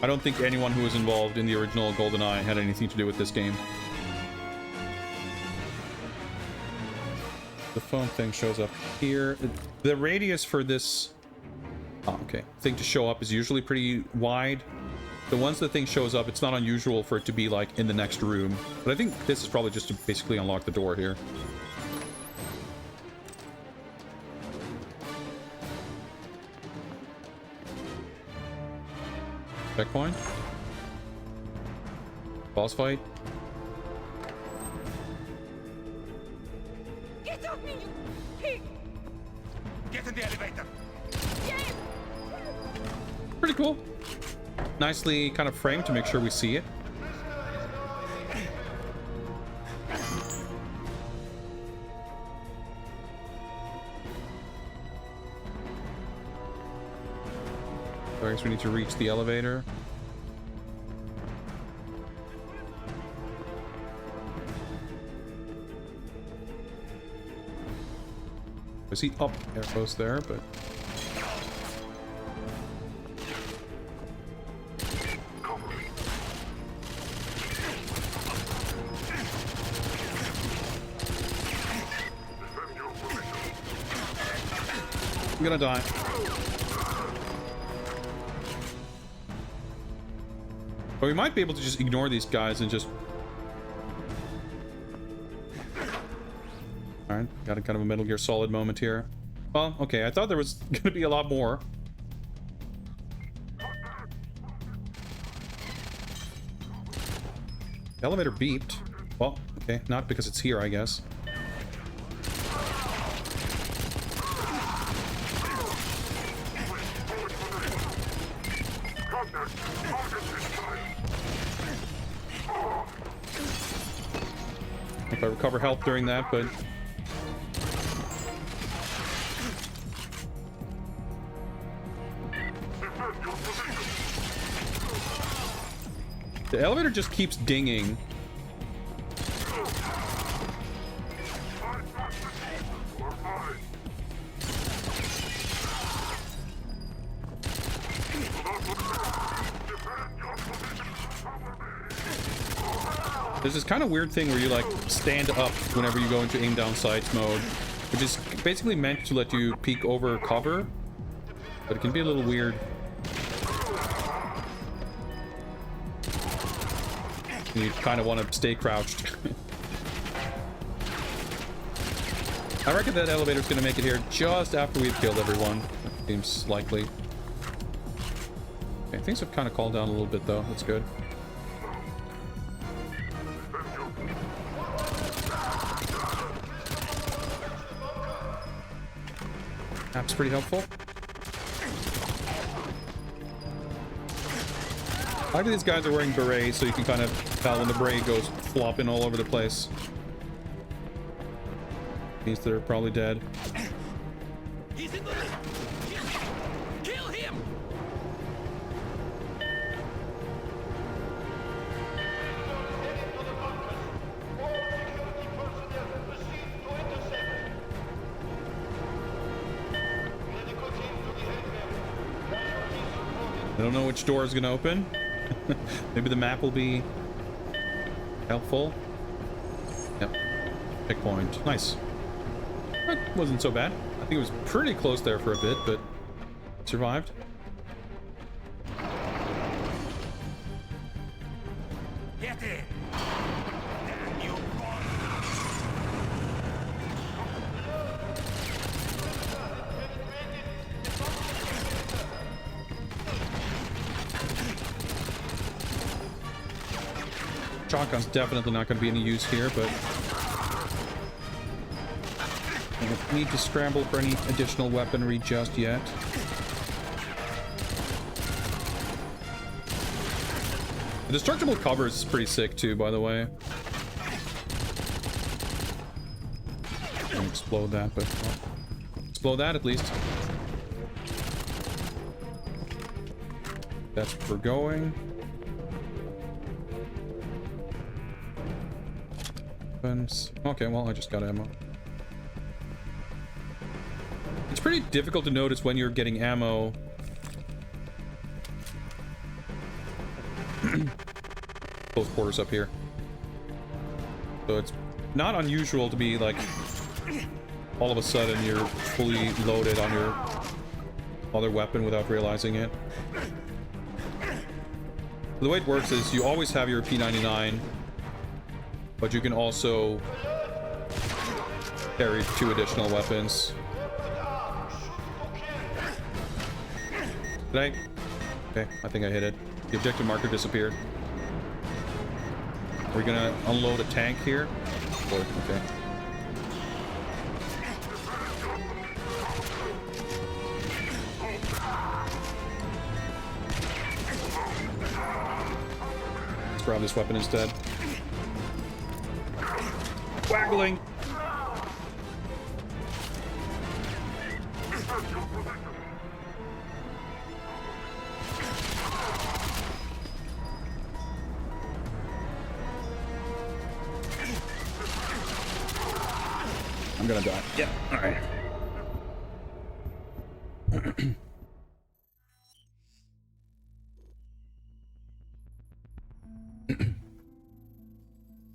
I don't think anyone who was involved in the original GoldenEye had anything to do with this game. The phone thing shows up here. The radius for this thing to show up is usually pretty wide. So once the thing shows up, it's not unusual for it to be like in the next room. But I think this is probably just to basically unlock the door here. Checkpoint. Boss fight. Get off me, you pig! Get in the elevator! Pretty cool. Nicely kind of framed to make sure we see it. So I guess we need to reach the elevator. I see up arrows there, but I'm gonna die. But we might be able to just ignore these guys and just Alright, got a kind of a Metal Gear Solid moment here. Well, okay, I thought there was gonna be a lot more. The elevator beeped. Well, okay, not because it's here, I guess. If I recover health during that, but... the elevator just keeps dinging. There's this kind of weird thing where you like stand up whenever you go into aim down sights mode, which is basically meant to let you peek over cover, but it can be a little weird. You kind of want to stay crouched. I reckon that elevator's going to make it here just after we've killed everyone. Seems likely. Okay, things have kind of calmed down a little bit though. That's good. Map's pretty helpful. I like these guys are wearing berets, so you can kind of tell when the beret goes flopping all over the place. Means they're probably dead. He's in the lead. Kill him. I don't know which door is going to open. Maybe the map will be helpful. Yep. Checkpoint. Nice. That wasn't so bad. I think it was pretty close there for a bit, but survived. Get in! Damn you, Bond! Shotgun's definitely not going to be any use here, but I don't need to scramble for any additional weaponry just yet. The destructible cover is pretty sick too, by the way. Don't explode that, but well, explode that at least. That's where we're going. Okay, well, I just got ammo. It's pretty difficult to notice when you're getting ammo. Close quarters up here. So it's not unusual to be like, all of a sudden you're fully loaded on your other weapon without realizing it. The way it works is you always have your P99, but you can also carry 2 additional weapons. Did I? Okay, I think I hit it. The objective marker disappeared. Are we gonna unload a tank here? Or, okay. Let's grab this weapon instead. Waggling. I'm gonna die. Yeah, all right.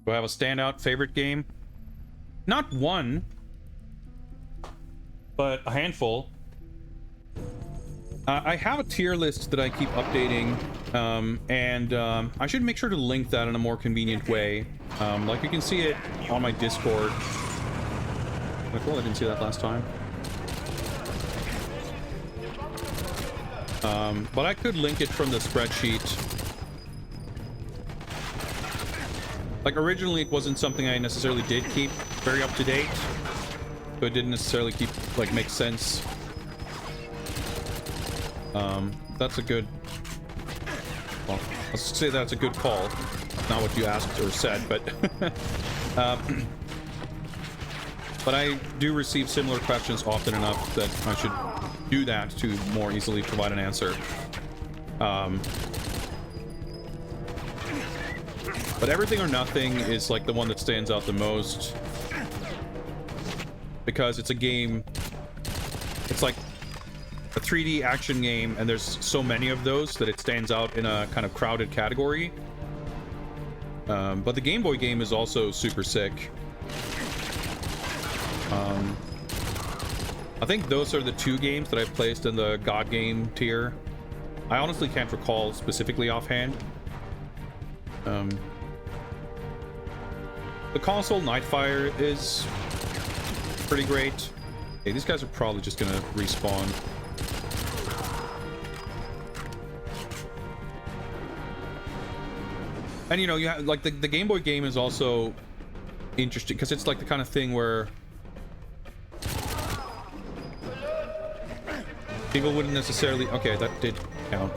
Do I have a standout favorite game? Not one, but a handful. I have a tier list that I keep updating, and I should make sure to link that in a more convenient way. Like you can see it on my Discord. technical. I didn't see that last time. But I could link it from the spreadsheet. Like, originally it wasn't something I necessarily did keep very up to date, so it didn't necessarily keep, like, make sense. That's a good... Well, let's say that's a good call. Not what you asked or said, but... but I do receive similar questions often enough that I should do that to more easily provide an answer. But Everything or Nothing is like the one that stands out the most, because it's a game, it's like a 3D action game, and there's so many of those that it stands out in a kind of crowded category. But the Game Boy game is also super sick. I think those are the two games that I placed in the God Game tier. I honestly can't recall specifically offhand. The console Nightfire is pretty great. Okay, these guys are probably just gonna respawn. And you know, you have like the Game Boy game is also interesting because it's like the kind of thing where people wouldn't necessarily... Okay, that did count.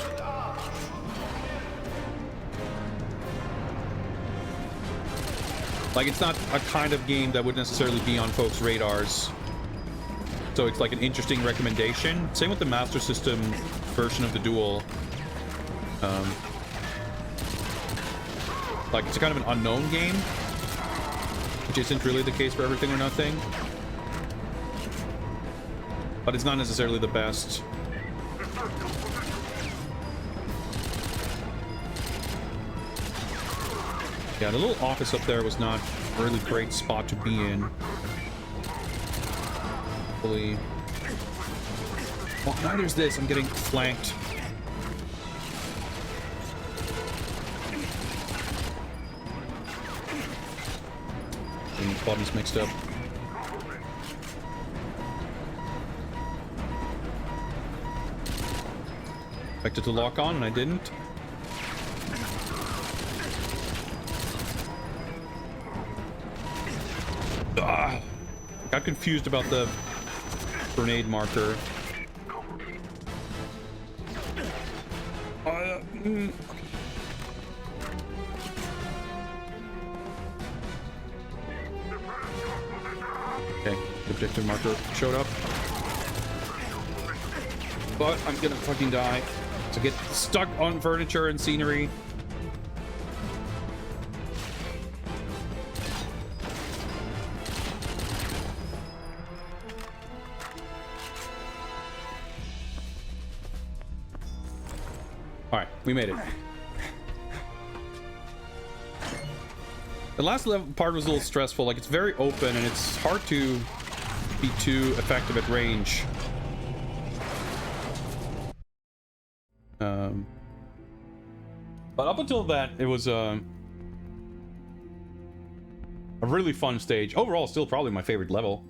Like, it's not a kind of game that would necessarily be on folks' radars. So it's like an interesting recommendation. Same with the Master System version of the Duel. Like, it's a kind of an unknown game, which isn't really the case for Everything or Nothing. But it's not necessarily the best. Yeah, the little office up there was not a really great spot to be in. Hopefully... Well, now there's this. I'm getting flanked. Getting the buttons mixed up. Expected to lock on, and I didn't. Ah, got confused about the grenade marker. Okay, the objective marker showed up. But I'm gonna fucking die. To get stuck on furniture and scenery. Alright, we made it. The last level part was a little stressful. Like, it's very open and it's hard to be too effective at range. But up until that, it was a really fun stage. Overall, still probably my favorite level.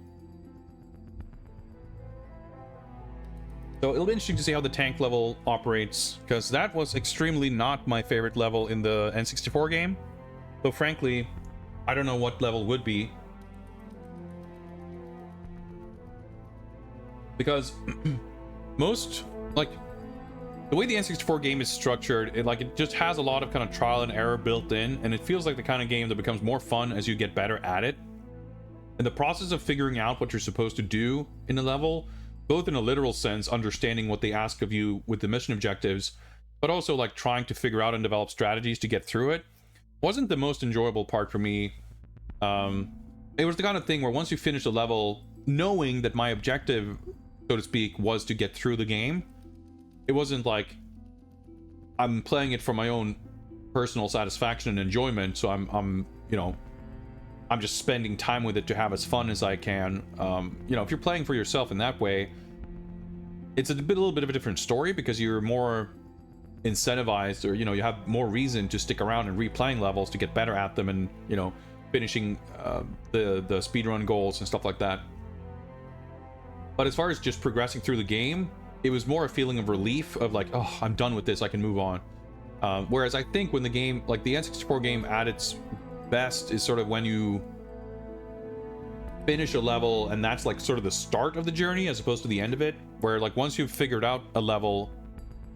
So it'll be interesting to see how the tank level operates, because that was extremely not my favorite level in the N64 game. So frankly, I don't know what level would be. Because most, like... The way the N64 game is structured, it just has a lot of kind of trial and error built in, and it feels like the kind of game that becomes more fun as you get better at it. And the process of figuring out what you're supposed to do in a level, both in a literal sense, understanding what they ask of you with the mission objectives, but also like trying to figure out and develop strategies to get through it, wasn't the most enjoyable part for me. It was the kind of thing where once you finish a level, knowing that my objective, so to speak, was to get through the game, it wasn't like I'm playing it for my own personal satisfaction and enjoyment, so I'm you know, I'm just spending time with it to have as fun as I can. You know, if you're playing for yourself in that way, it's a little bit of a different story, because you're more incentivized, or you know, you have more reason to stick around and replaying levels to get better at them, and you know, finishing the speedrun goals and stuff like that. But as far as just progressing through the game, it was more a feeling of relief of like, oh, I'm done with this, I can move on. Whereas I think when the game, like the N64 game at its best is sort of when you finish a level and that's like sort of the start of the journey as opposed to the end of it, where like once you've figured out a level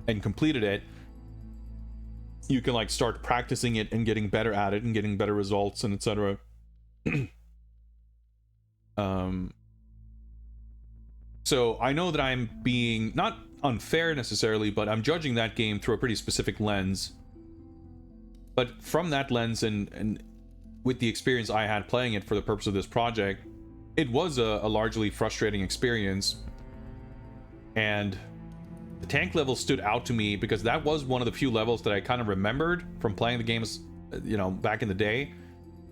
and completed it, you can like start practicing it and getting better at it and getting better results and etc. So I know that I'm being not unfair necessarily, but I'm judging that game through a pretty specific lens. But from that lens and with the experience I had playing it for the purpose of this project, it was a largely frustrating experience. And the tank level stood out to me because that was one of the few levels that I kind of remembered from playing the games, you know, back in the day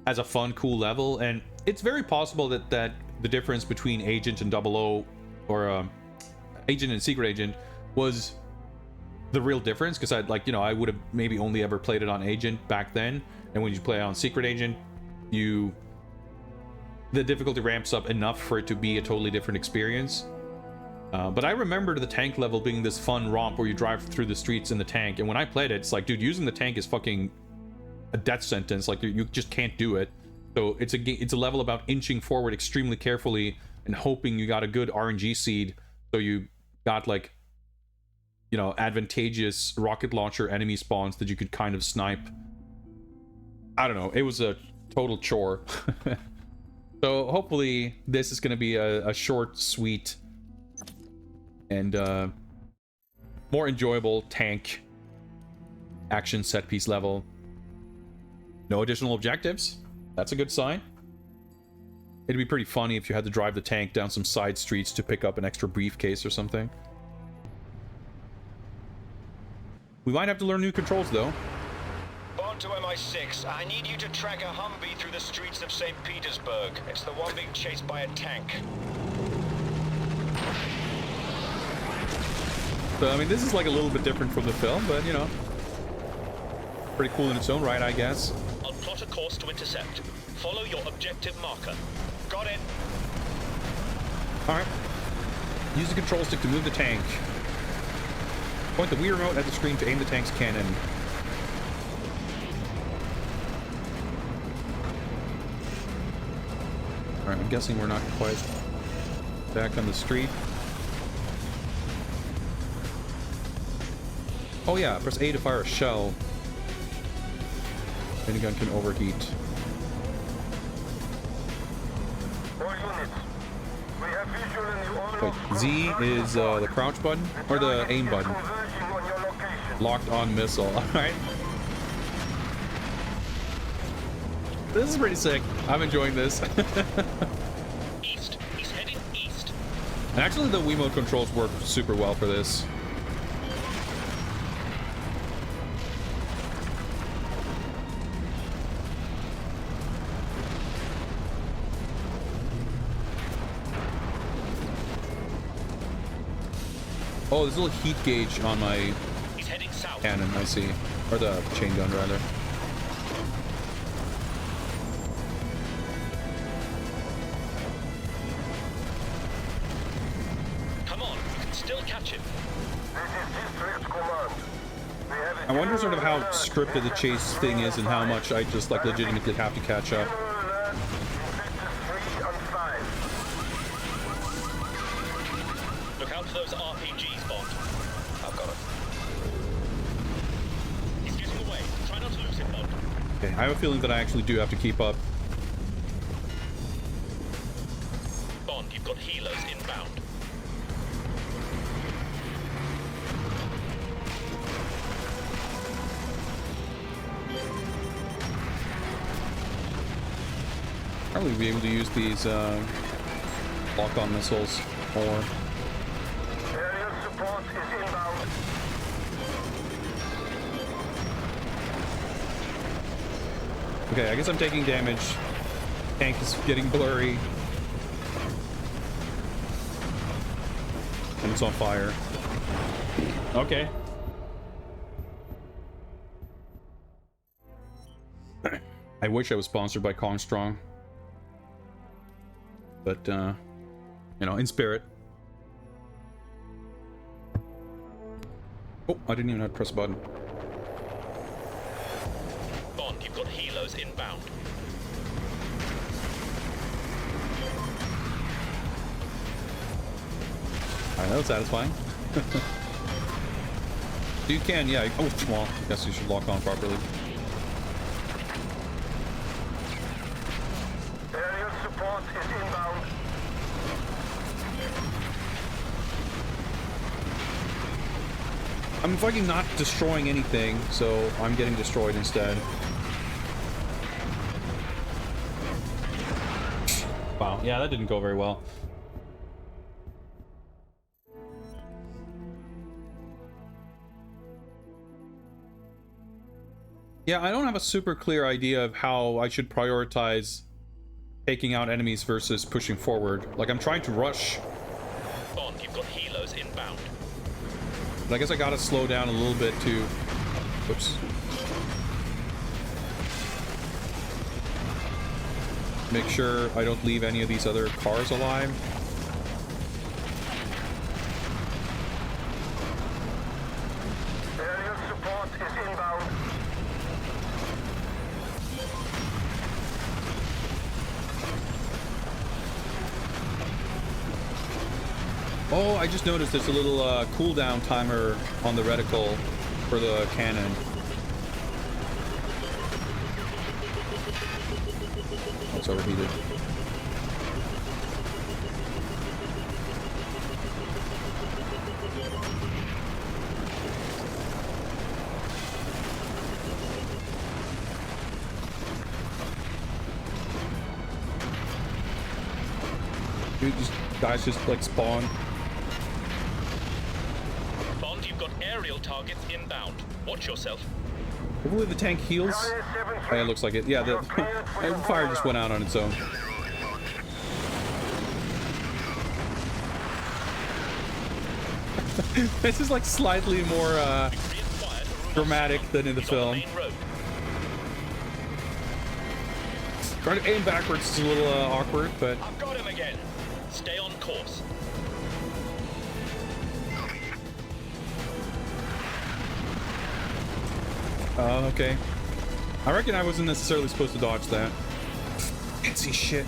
as a fun, cool level. And it's very possible that the difference between Agent and 00 or Agent and Secret Agent was the real difference, because I'd like, you know, I would have maybe only ever played it on Agent back then, and when you play it on Secret Agent, the difficulty ramps up enough for it to be a totally different experience. But I remember the tank level being this fun romp where you drive through the streets in the tank, and when I played it, it's like, dude, using the tank is fucking a death sentence. Like, you just can't do it. So it's a level about inching forward extremely carefully and hoping you got a good RNG seed, so you got like, you know, advantageous rocket launcher enemy spawns that you could kind of snipe. I don't know, it was a total chore. So hopefully this is going to be a short, sweet, and more enjoyable tank action set piece level. No additional objectives. That's a good sign. It'd be pretty funny if you had to drive the tank down some side streets to pick up an extra briefcase or something. We might have to learn new controls though. Bond to MI6, I need you to track a Humvee through the streets of St. Petersburg. It's the one being chased by a tank. So, I mean, this is like a little bit different from the film, but, you know, pretty cool in its own right, I guess. I'll plot a course to intercept. Follow your objective marker. Got it. Alright. Use the control stick to move the tank. Point the Wii remote at the screen to aim the tank's cannon. Alright, I'm guessing we're not quite back on the street. Oh yeah, press A to fire a shell. Minigun can overheat. Wait, Z is the crouch button or the aim button? Locked on missile. Alright. This is pretty sick. I'm enjoying this. East. He's heading east. And actually the Wiimote controls work super well for this. Oh, there's a little heat gauge on my He's heading south. cannon, I see. Or the chain gun, rather. Come on, you can still catch him. I wonder sort of how scripted the chase thing is and how much I just like legitimately have to catch up. Look out for those RPGs, Bond. I've got it. He's getting away. Try not to lose him, Bond. Okay, I have a feeling that I actually do have to keep up. Bond, you've got healers inbound. Probably be able to use these lock-on missiles more. Aerial support is inbound. Okay, I guess I'm taking damage. Tank is getting blurry. And it's on fire. Okay. I wish I was sponsored by Kong Strong. But, you know, in spirit. Oh, I didn't even have to press a button. Bond, you've got helos inbound. Alright, that was satisfying. You can, yeah. Oh, well, I guess you should lock on properly. Aerial support is inbound. I'm fucking not destroying anything, so I'm getting destroyed instead. Wow, yeah, that didn't go very well. Yeah, I don't have a super clear idea of how I should prioritize taking out enemies versus pushing forward. Like, I'm trying to rush. Bond, you've got helos inbound. But I guess I gotta slow down a little bit to... Whoops. Make sure I don't leave any of these other cars alive. Aerial support is inbound. Oh, I just noticed there's a little cooldown timer on the reticle for the cannon. It's overheated. Dude, these guys just like spawn. Bond, you've got aerial targets inbound. Watch yourself. Hopefully the tank heals. Oh, it looks like it. Yeah, the fire just went out on its own. This is like slightly more dramatic than in the film. Trying to aim backwards is a little awkward, but... I've got him again. Stay on course. Okay. I reckon I wasn't necessarily supposed to dodge that. Can't see shit.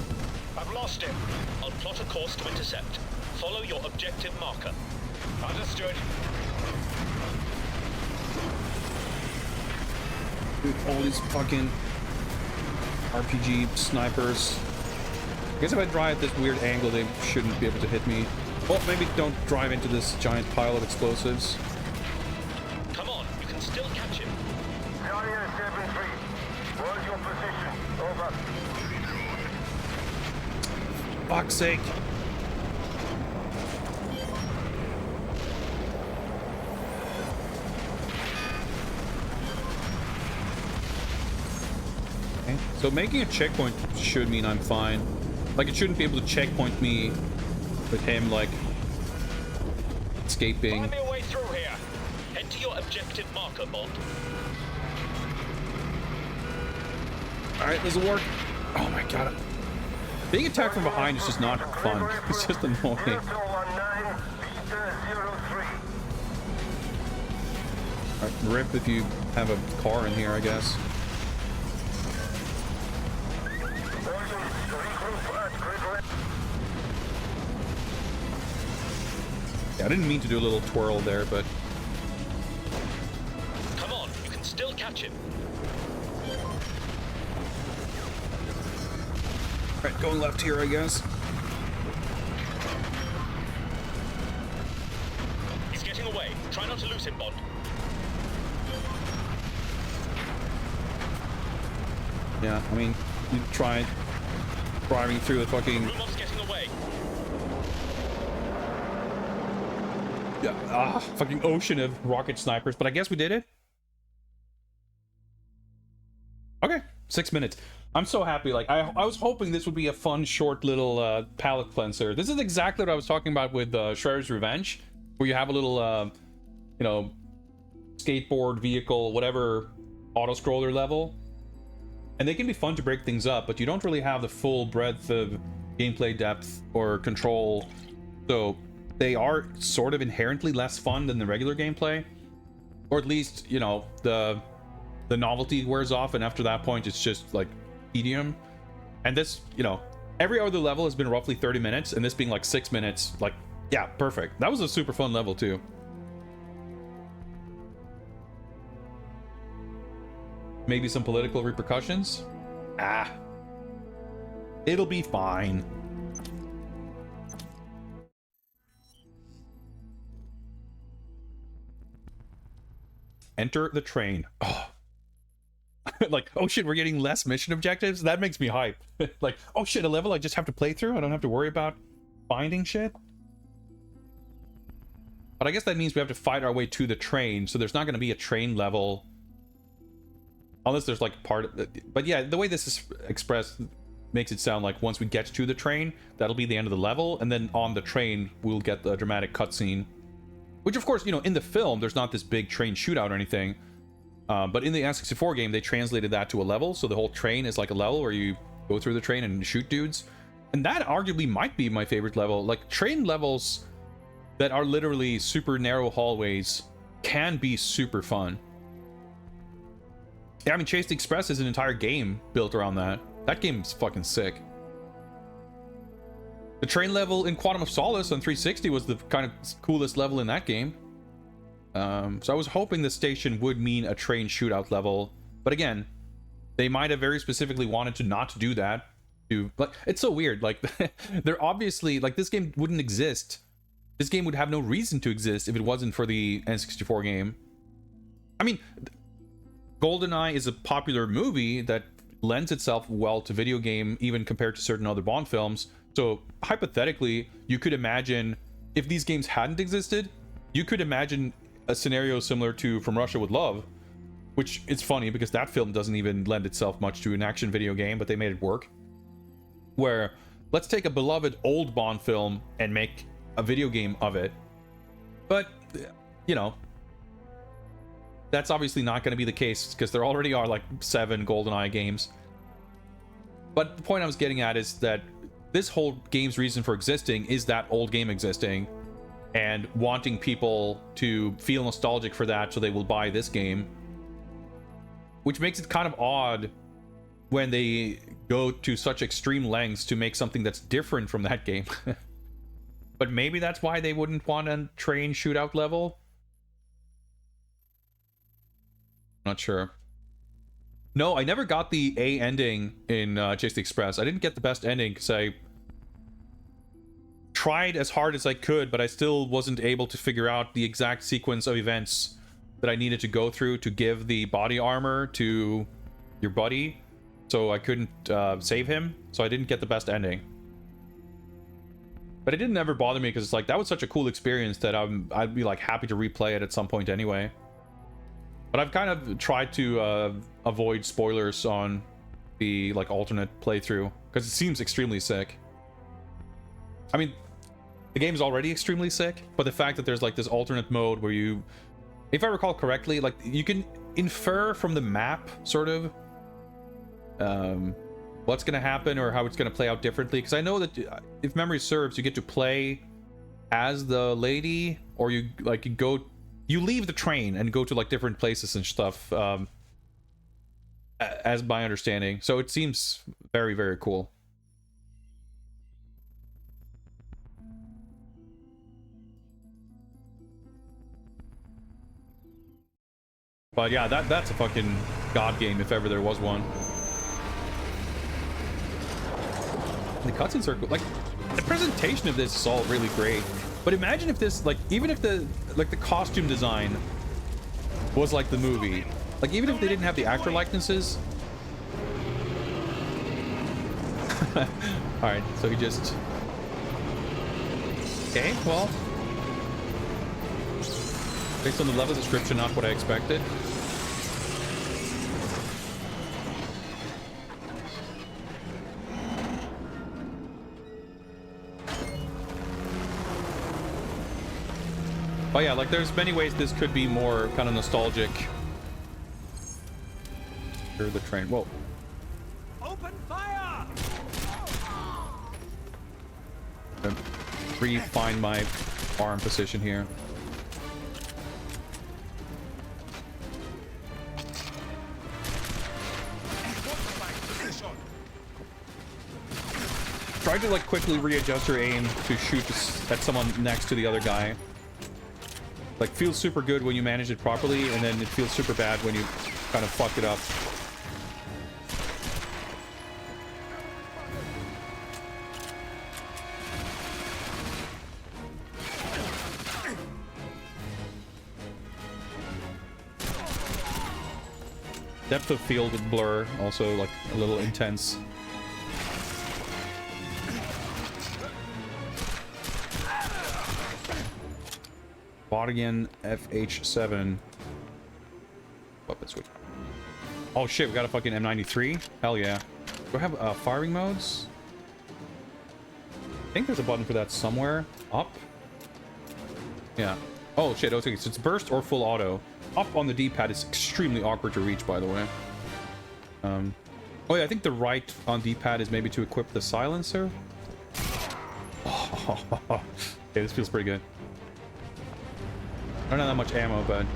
I've lost him. I'll plot a course to intercept. Follow your objective marker. Understood. Dude, all these fucking RPG snipers. I guess if I drive at this weird angle, they shouldn't be able to hit me. Well, maybe don't drive into this giant pile of explosives. Come on, you can still catch him. Carrier 7-3. What's your position? Over. Fuck's sake. Okay. So making a checkpoint should mean I'm fine. Like, it shouldn't be able to checkpoint me with him, like, escaping. Find me a way through here. Head to your objective marker, Bond. Alright, this will work. Oh my god. Being attacked from behind is just not fun. It's just annoying. 019, Peter 03. Alright, rip if you have a car in here, I guess. Yeah, I didn't mean to do a little twirl there, but... Come on, you can still catch him. Alright, going left here, I guess. He's getting away. Try not to lose him, Bond. Yeah, I mean, you try driving through the fucking... Rumov's getting away. Yeah, fucking ocean of rocket snipers, but I guess we did it. Okay, 6 minutes. I'm so happy. Like, I was hoping this would be a fun, short little palate cleanser. This is exactly what I was talking about with Shredder's Revenge, where you have a little, you know, skateboard, vehicle, whatever, auto-scroller level. And they can be fun to break things up, but you don't really have the full breadth of gameplay depth or control. So they are sort of inherently less fun than the regular gameplay. or at least, you know, the novelty wears off, and after that point it's just like tedium. And this, you know, every other level has been roughly 30 minutes, and this being like 6 minutes, like, yeah, perfect. That was a super fun level too. Maybe some political repercussions. It'll be fine. Enter the train. Oh. Like, oh shit, we're getting less mission objectives? That makes me hype. Like, oh shit, a level I just have to play through? I don't have to worry about finding shit? But I guess that means we have to fight our way to the train, so there's not going to be a train level. Unless there's like part of it. But yeah, the way this is expressed makes it sound like once we get to the train, that'll be the end of the level, and then on the train, we'll get the dramatic cutscene. Which, of course, you know, in the film, there's not this big train shootout or anything. But in the N64 game, they translated that to a level, so the whole train is like a level where you go through the train and shoot dudes. And that arguably might be my favorite level. Like, train levels that are literally super narrow hallways can be super fun. Yeah, I mean, Chase the Express is an entire game built around that. That game's fucking sick. The train level in Quantum of Solace on 360 was the kind of coolest level in that game. So I was hoping the station would mean a train shootout level, but again, they might have very specifically wanted to not do that. Like, it's so weird. Like, they're obviously like, this game wouldn't exist. This game would have no reason to exist if it wasn't for the N64 game. I mean, GoldenEye is a popular movie that lends itself well to video game, even compared to certain other Bond films. So hypothetically, you could imagine if these games hadn't existed, you could imagine a scenario similar to From Russia with Love, which is funny because that film doesn't even lend itself much to an action video game, but they made it work. Where let's take a beloved old Bond film and make a video game of it. But, you know, that's obviously not going to be the case because there already are like 7 GoldenEye games. But the point I was getting at is that this whole game's reason for existing is that old game existing and wanting people to feel nostalgic for that so they will buy this game. Which makes it kind of odd when they go to such extreme lengths to make something that's different from that game. But maybe that's why they wouldn't want a train shootout level. Not sure. No, I never got the A ending in Chase the Express. I didn't get the best ending because I tried as hard as I could, but I still wasn't able to figure out the exact sequence of events that I needed to go through to give the body armor to your buddy. So I couldn't save him, so I didn't get the best ending. But it didn't ever bother me because it's like, that was such a cool experience that I'd be like happy to replay it at some point anyway. But I've kind of tried to avoid spoilers on the like alternate playthrough because it seems extremely sick. I mean, the game's already extremely sick, but the fact that there's like this alternate mode where you, if I recall correctly, like you can infer from the map sort of what's going to happen or how it's going to play out differently. Because I know that if memory serves, you get to play as the lady, or you like you leave the train and go to like different places and stuff, as my understanding. So it seems very, very cool. But yeah, that's a fucking god game if ever there was one. The cutscenes are cool. Like, the presentation of this is all really great. But imagine if this, like, even if the costume design was like the movie. Like, even if they didn't have the actor likenesses. Alright, so he just... Okay, well... Based on the level description, not what I expected. But yeah, like there's many ways this could be more kind of nostalgic. Hear the train. Whoa. Open fire! Refine my arm position here. Try to like quickly readjust your aim to shoot at someone next to the other guy. Like, feels super good when you manage it properly, and then it feels super bad when you kind of fuck it up. Depth of field with blur, also like a little intense. Again, FH7. Weapon switch. Oh shit, we got a fucking M93? Hell yeah. Do I have firing modes? I think there's a button for that somewhere. Up? Yeah. Oh shit, okay, so it's burst or full auto. Up on the D-pad is extremely awkward to reach, by the way. Oh yeah, I think the right on D-pad is maybe to equip the silencer. Oh, okay, this feels pretty good. I don't have that much ammo, but...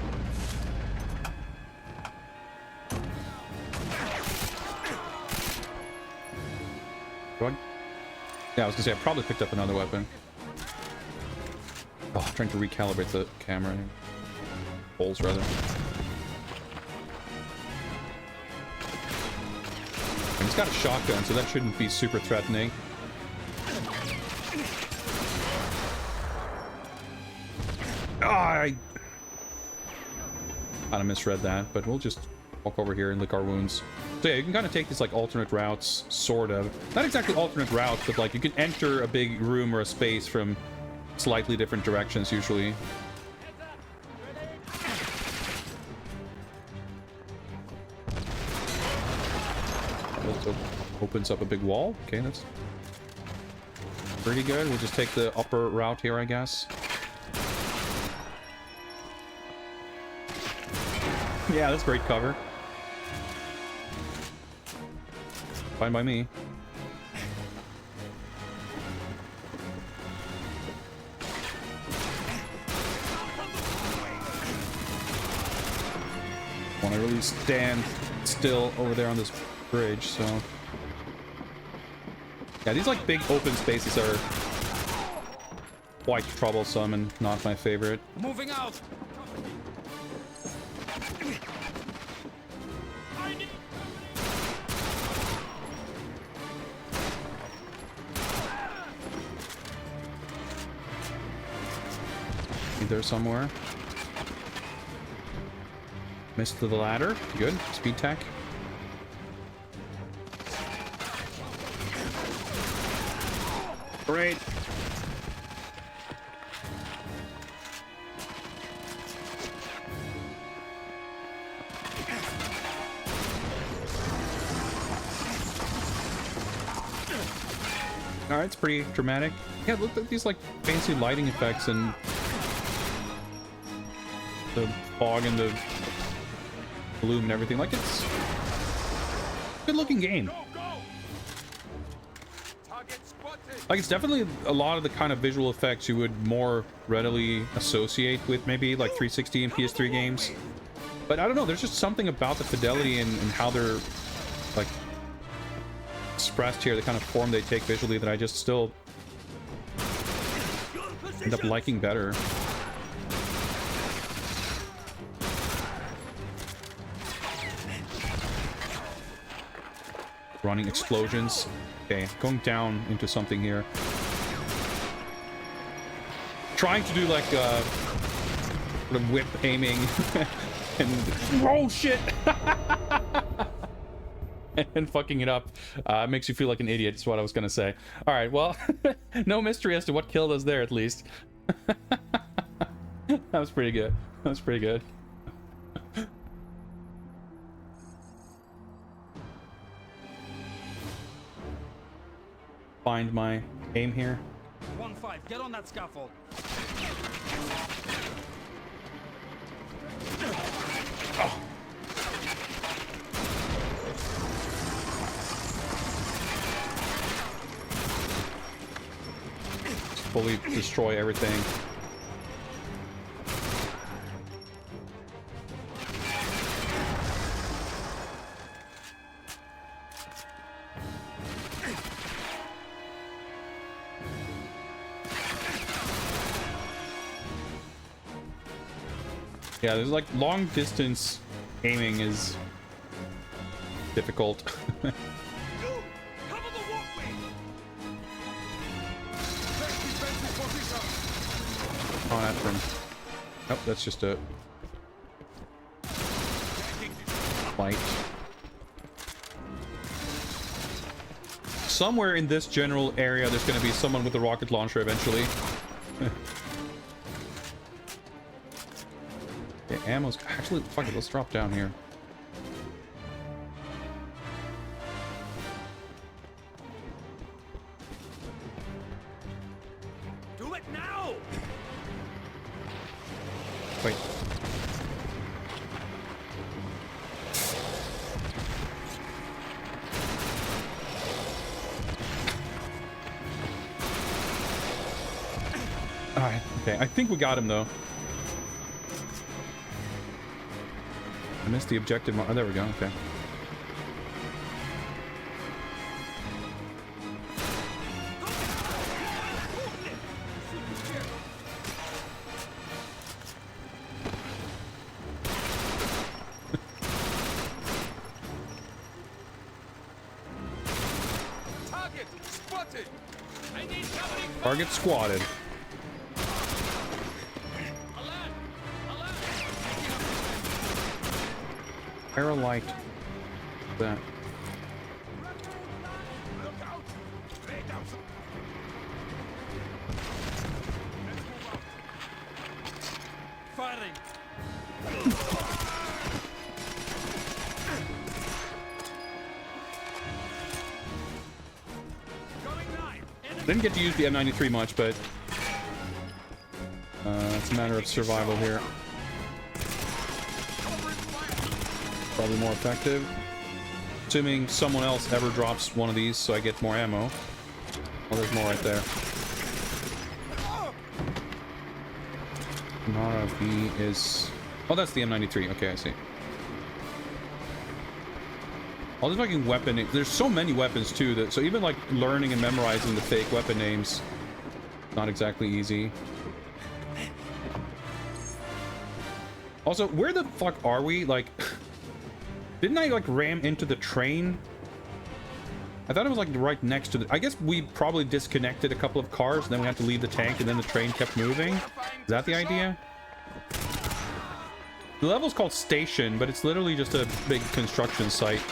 What? Yeah, I was gonna say, I probably picked up another weapon. Oh, I'm trying to recalibrate the camera. Holes, rather. And he's got a shotgun, so that shouldn't be super threatening. I kind of misread that, but we'll just walk over here and lick our wounds. So yeah, you can kind of take these like alternate routes, sort of. Not exactly alternate routes, but like you can enter a big room or a space from slightly different directions usually. Also opens up a big wall. Okay, that's pretty good. We'll just take the upper route here, I guess. Yeah, that's great cover. Fine by me. Want to really stand still over there on this bridge, so... Yeah, these like big open spaces are quite troublesome and not my favorite. Moving out. There somewhere. Missed to the ladder. Good. Speed tech. Great. Alright, it's pretty dramatic. Yeah, look at these like fancy lighting effects and the fog and the gloom and everything. Like, it's a good looking game. Like, it's definitely a lot of the kind of visual effects you would more readily associate with maybe like 360 and PS3 games. But I don't know, there's just something about the fidelity and how they're like expressed here, the kind of form they take visually, that I just still end up liking better. Running explosions. Okay, going down into something here. Trying to do like sort of whip aiming and oh shit and fucking it up makes you feel like an idiot, is what I was gonna say. All right, well, no mystery as to what killed us there, at least. That was pretty good. That was pretty good. Find my aim here. 1-5, get on that scaffold. Oh. Fully destroy everything. Yeah, there's like long distance aiming is difficult. Cover the walkway. On that from. Oh, that's just a light. Somewhere in this general area, there's going to be someone with a rocket launcher eventually. Yeah, ammo's actually. Fuck it, let's drop down here. Do it now. Wait. Alright, okay. I think we got him, though. I missed the objective. Oh, there we go. Okay. Target spotted. I need covering fire. Target squatted. Alert! Alert! Paralight. That. Look out! Lay down. Let's move out. Firing. Going live. Enemy. Didn't get to use the M93 much, but it's a matter of survival here. Probably more effective. Assuming someone else ever drops one of these, so I get more ammo. Oh, there's more right there. Nara V is... Oh, that's the M93. Okay, I see. All these fucking weapon names. There's so many weapons, too, that... So even, like, learning and memorizing the fake weapon names... Not exactly easy. Also, where the fuck are we? Like... Didn't I, like, ram into the train? I thought it was, like, right next to the... I guess we probably disconnected a couple of cars, and then we had to leave the tank, and then the train kept moving. Is that the idea? The level's called Station, but it's literally just a big construction site.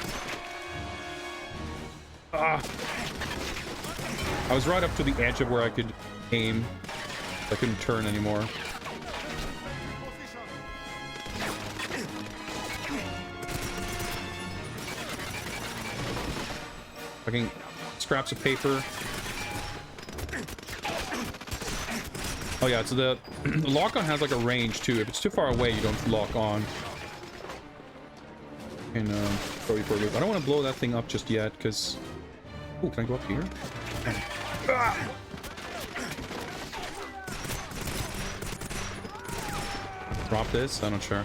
Ah! I was right up to the edge of where I could aim. I couldn't turn anymore. Fucking scraps of paper. Oh yeah, so the lock-on has like a range too. If it's too far away, you don't lock on. And throw you for a loop. I don't want to blow that thing up just yet, because... Oh, can I go up here? Ah! Drop this? I'm not sure.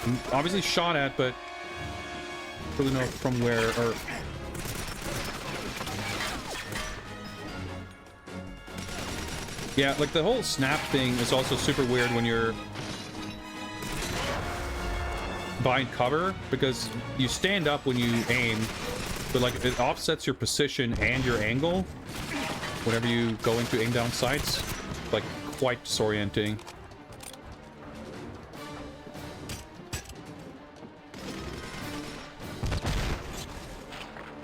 I'm obviously shot at, but really know from where, or... Yeah, like the whole snap thing is also super weird when you're behind cover, because you stand up when you aim, but like it offsets your position and your angle whenever you go into aim down sights. Like quite disorienting.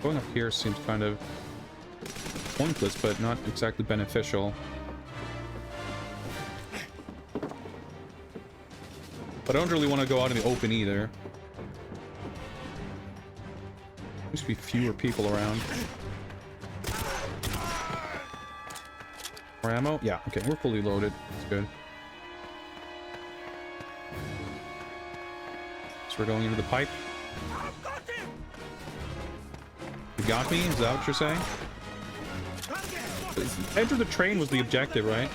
Going up here seems kind of pointless, but not exactly beneficial. But I don't really want to go out in the open either. Used to be fewer people around. More ammo? Yeah, okay, we're fully loaded. That's good. So we're going into the pipe. You got me? Is that what you're saying? Enter the train was the objective, right?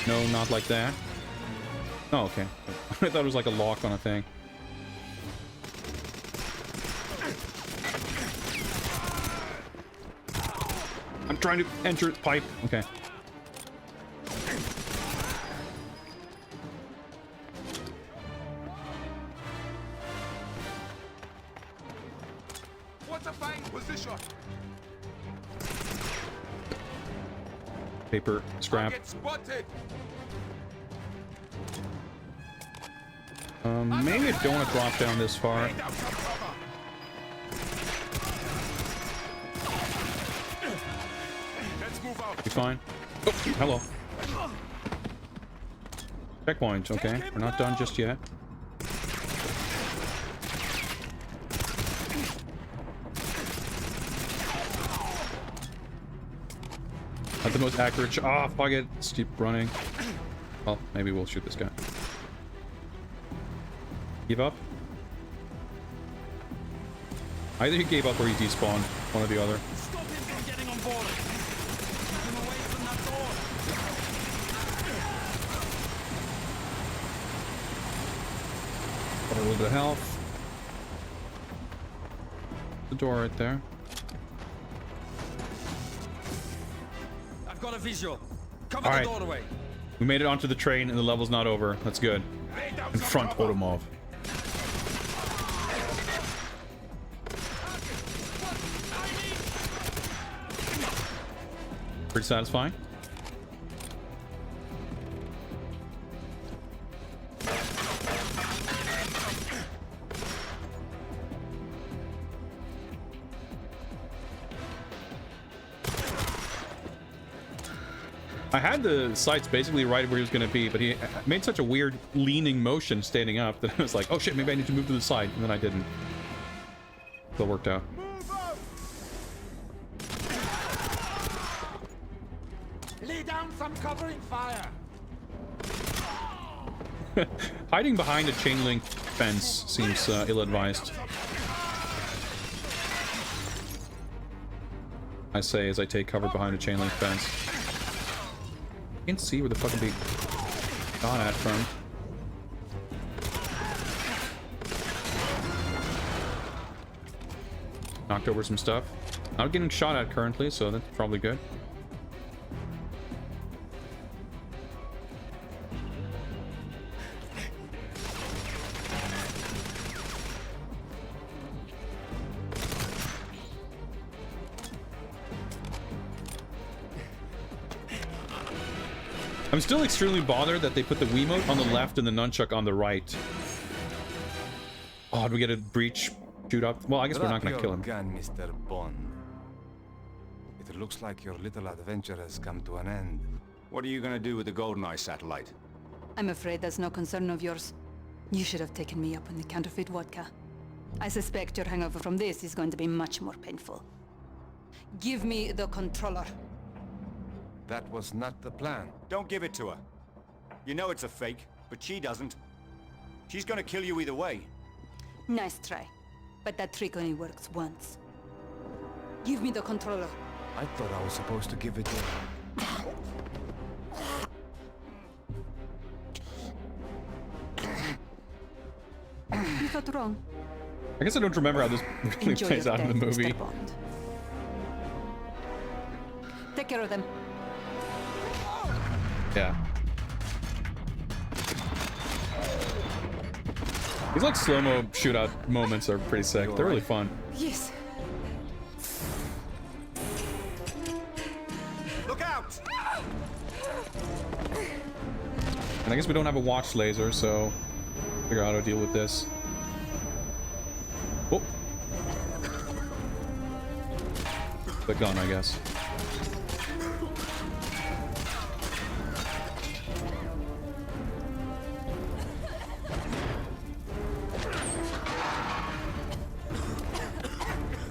No, not like that. Oh, okay. I thought it was like a lock on a thing. I'm trying to enter pipe. Okay. What's a bang position? Paper, scrap. Get spotted. Maybe I don't want to drop down this far. Lay down some cover. Let's move out. Be fine. Oh, hello. Checkpoint. Okay, we're not done just yet. Not the most accurate shot. Ah, fuck it. Let's keep running. Well, maybe we'll shoot this guy. Give up? Either he gave up or he despawned. One or the other. Stop him from getting on board. Keep him away from that door. Got a little bit of health. The door right there. I've got a visual. Cover All the right. doorway. We made it onto the train and the level's not over. That's good. Lay down In some front cover. Odomov. Pretty satisfying. I had the sights basically right where he was going to be, but he made such a weird leaning motion standing up that I was like, oh shit, maybe I need to move to the side, and then I didn't. Still worked out. Move out. Lay down some covering fire. Hiding behind a chain link fence seems ill-advised. I say as I take cover behind a chain link fence. I can't see where the fuck I'm being shot at from. Knocked over some stuff. Not getting shot at currently, so that's probably good. I'm still extremely bothered that they put the Wiimote on the left and the nunchuck on the right. Oh, do we get a breach shoot up? Well, I guess we're not going to kill him. Gun, Mr. Bond. It looks like your little adventure has come to an end. What are you gonna do with the GoldenEye satellite? I'm afraid that's no concern of yours. You should have taken me up on the counterfeit vodka. I suspect your hangover from this is going to be much more painful. Give me the controller. That was not the plan. Don't give it to her. You know it's a fake, but she doesn't. She's gonna kill you either way. Nice try. But that trick only works once. Give me the controller. I thought I was supposed to give it to You thought wrong. I guess I don't remember how this really Enjoy plays your out in the day, movie. Mr. Bond. Take care of them. Yeah. These like slow-mo shootout moments are pretty sick. They're really fun. Yes. Look out! And I guess we don't have a watch laser, so figure out how to deal with this. Oh. The gun, I guess.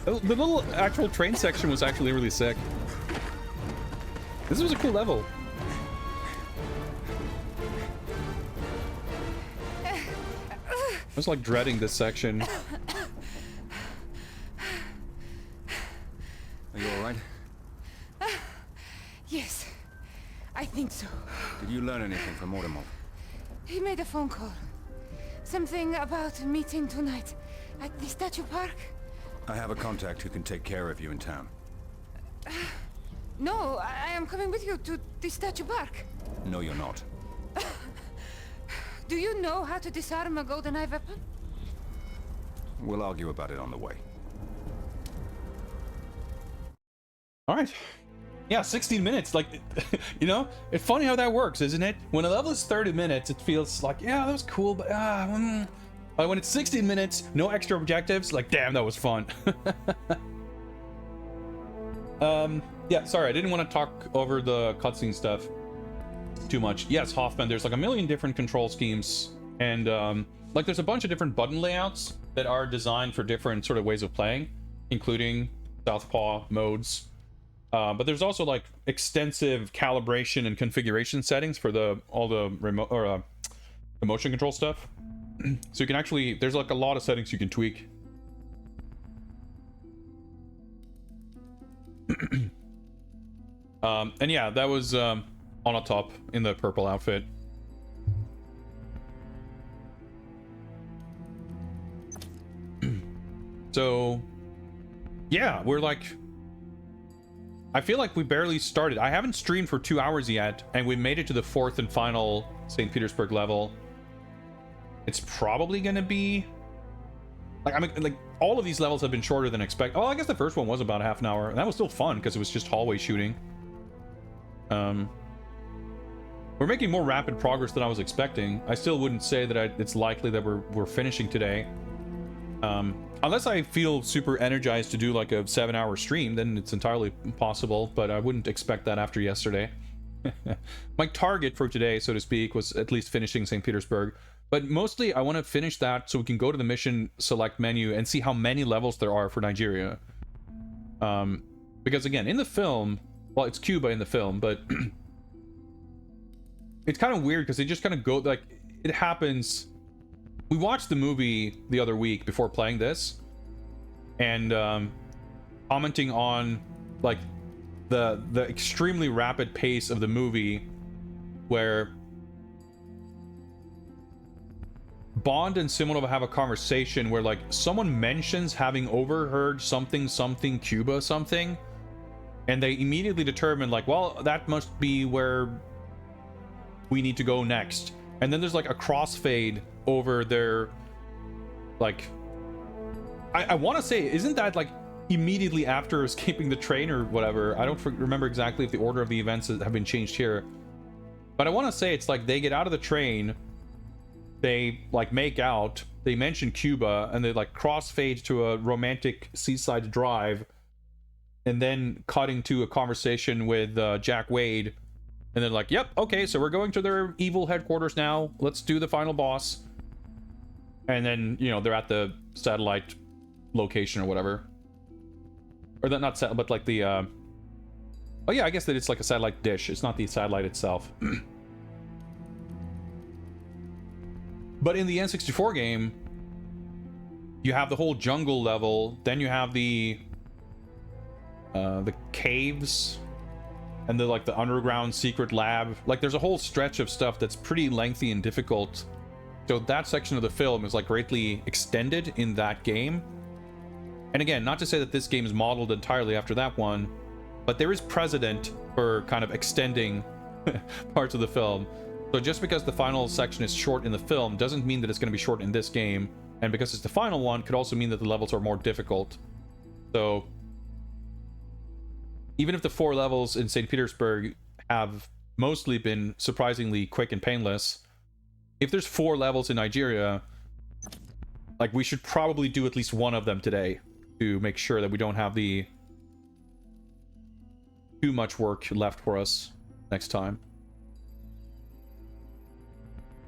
The little actual train section was actually really sick. This was a cool level. I was like dreading this section. Are you alright? Yes. I think so. Did you learn anything from Odomov? He made a phone call. Something about a meeting tonight at the statue park. I have a contact who can take care of you in town. No, I am coming with you to the statue park. No, you're not. Do you know how to disarm a GoldenEye weapon? We'll argue about it on the way. All right. Yeah, 16 minutes. Like, you know, it's funny how that works, isn't it? When a level is 30 minutes, it feels like, yeah, that was cool, but but when it's 16 minutes, no extra objectives, like, damn, that was fun. Yeah, sorry, I didn't want to talk over the cutscene stuff too much. Yes, Hoffman, there's like a million different control schemes, and like there's a bunch of different button layouts that are designed for different sort of ways of playing, including Southpaw modes. But there's also like extensive calibration and configuration settings for all the remote or the motion control stuff. So you can actually, there's like a lot of settings you can tweak. And yeah, that was on a top in the purple outfit. So yeah, we're like, I feel like we barely started. I haven't streamed for 2 hours yet, and we made it to the 4th and final St. Petersburg level. It's probably gonna be like, I mean, like all of these levels have been shorter than expected. Oh, I guess the first one was about half an hour, and that was still fun because it was just hallway shooting. We're making more rapid progress than I was expecting. I still wouldn't say that it's likely that we're finishing today. Unless I feel super energized to do like a 7-hour stream, then it's entirely possible, but I wouldn't expect that after yesterday. My target for today, so to speak, was at least finishing St. Petersburg, but mostly I want to finish that so we can go to the mission select menu and see how many levels there are for Nigeria. Because again, in the film, well, it's Cuba in the film, but it's kind of weird because they just kind of go, like, it happens. We watched the movie the other week before playing this, and commenting on like the extremely rapid pace of the movie, where Bond and Simonov have a conversation where like someone mentions having overheard something Cuba something, and they immediately determine like, well, that must be where we need to go next. And then there's like a crossfade over their, like, I want to say, isn't that like immediately after escaping the train or whatever? I don't remember exactly if the order of the events have been changed here, but I want to say it's like they get out of the train, they like make out, they mention Cuba, and they like crossfade to a romantic seaside drive, and then cutting to a conversation with Jack Wade. And they're like, yep, okay, so we're going to their evil headquarters now. Let's do the final boss. And then, you know, they're at the satellite location or whatever. Or not satellite, but like the... Oh yeah, I guess that it's like a satellite dish. It's not the satellite itself. But in the N64 game, you have the whole jungle level. Then you have the caves... and the like the underground secret lab. Like there's a whole stretch of stuff that's pretty lengthy and difficult. So that section of the film is like greatly extended in that game. And again, not to say that this game is modeled entirely after that one, but there is precedent for kind of extending parts of the film. So just because the final section is short in the film doesn't mean that it's going to be short in this game. And because it's the final one could also mean that the levels are more difficult. So even if the 4 levels in St. Petersburg have mostly been surprisingly quick and painless, if there's 4 levels in Nigeria, like we should probably do at least one of them today to make sure that we don't have the too much work left for us next time.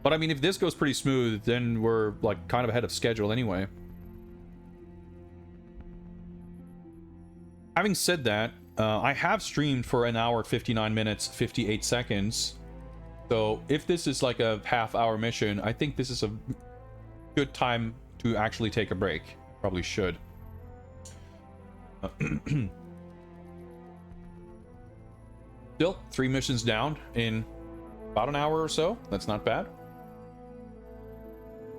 But I mean, if this goes pretty smooth, then we're like kind of ahead of schedule anyway. Having said that, I have streamed for 1 hour, 59 minutes, 58 seconds. So if this is like a half-hour mission, I think this is a good time to actually take a break. Probably should. Still, 3 missions down in about 1 hour or so. That's not bad.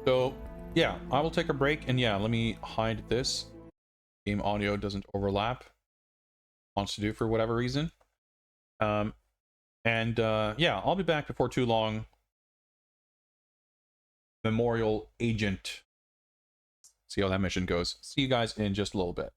So yeah, I will take a break, and yeah, let me hide this. Game audio doesn't overlap. Wants to do for whatever reason. Yeah, I'll be back before too long. Memorial Agent. See how that mission goes. See you guys in just a little bit.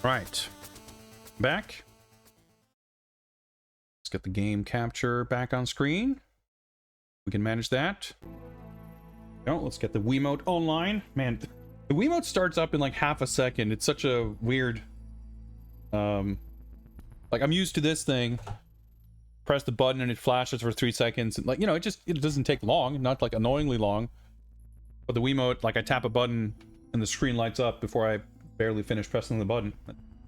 Right. Back. Let's get the game capture back on screen. We can manage that. No, let's get the Wiimote online. Man, the Wiimote starts up in like half a second. It's such a weird... like, I'm used to this thing. Press the button and it flashes for 3 seconds. And, like, you know, it doesn't take long. Not, like, annoyingly long. But the Wiimote, like, I tap a button and the screen lights up before I barely finish pressing the button.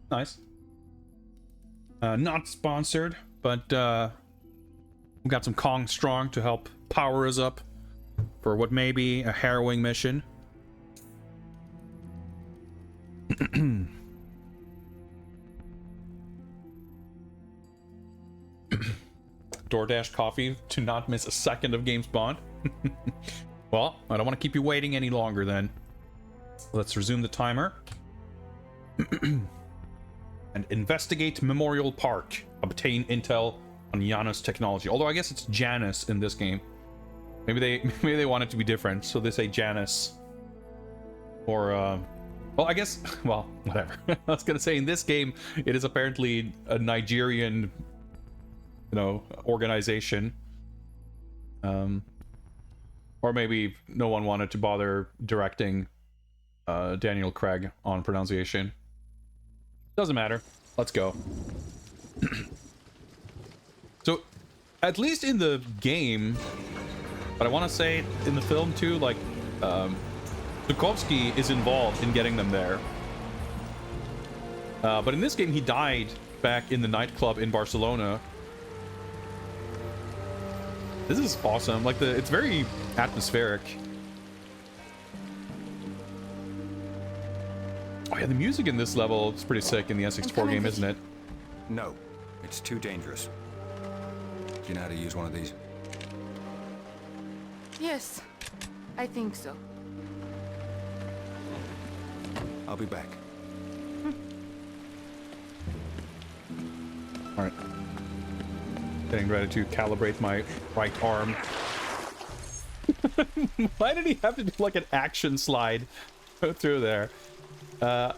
Nice. Not sponsored, but we got some Kong Strong to help power us up for what may be a harrowing mission. DoorDash coffee to not miss a second of James Bond. Well, I don't want to keep you waiting any longer then. Let's resume the timer. And investigate Memorial Park. Obtain intel on Janus technology. Although I guess it's Janus in this game. Maybe they want it to be different, so they say Janus. Or well, I guess, well, whatever. I was gonna say in this game it is apparently a Nigerian, you know, organization. Or maybe no one wanted to bother directing Daniel Craig on pronunciation. Doesn't matter. Let's go. So, at least in the game, but I want to say in the film too, like, Dukovsky is involved in getting them there. But in this game, he died back in the nightclub in Barcelona. This is awesome. Like, it's very atmospheric. Oh yeah, the music in this level is pretty sick in the SX4 game, isn't it? No, it's too dangerous. Do you know how to use one of these? Yes, I think so. I'll be back. All right. Getting ready to calibrate my right arm. Why did he have to do like an action slide go through there? I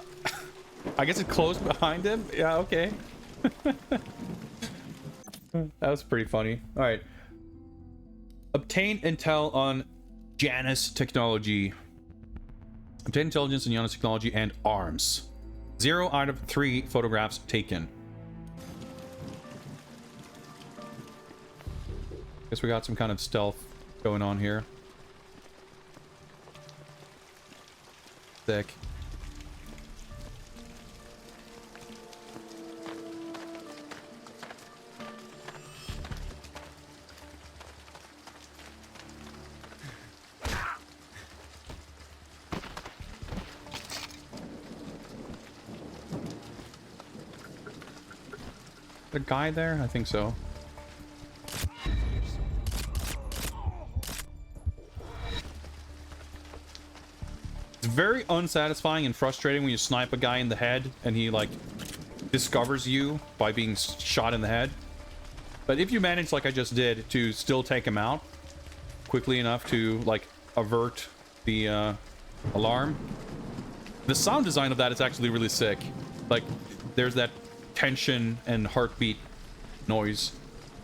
guess it closed behind him. Yeah, okay. That was pretty funny. All right. Obtain intel on Janus technology. Obtain intelligence on Janus technology and arms. 0 out of 3 photographs taken. Guess we got some kind of stealth going on here. Sick. A guy there? I think so. It's very unsatisfying and frustrating when you snipe a guy in the head and he like discovers you by being shot in the head. But if you manage, like I just did, to still take him out quickly enough to like avert the alarm, the sound design of that is actually really sick. Like there's that tension and heartbeat noise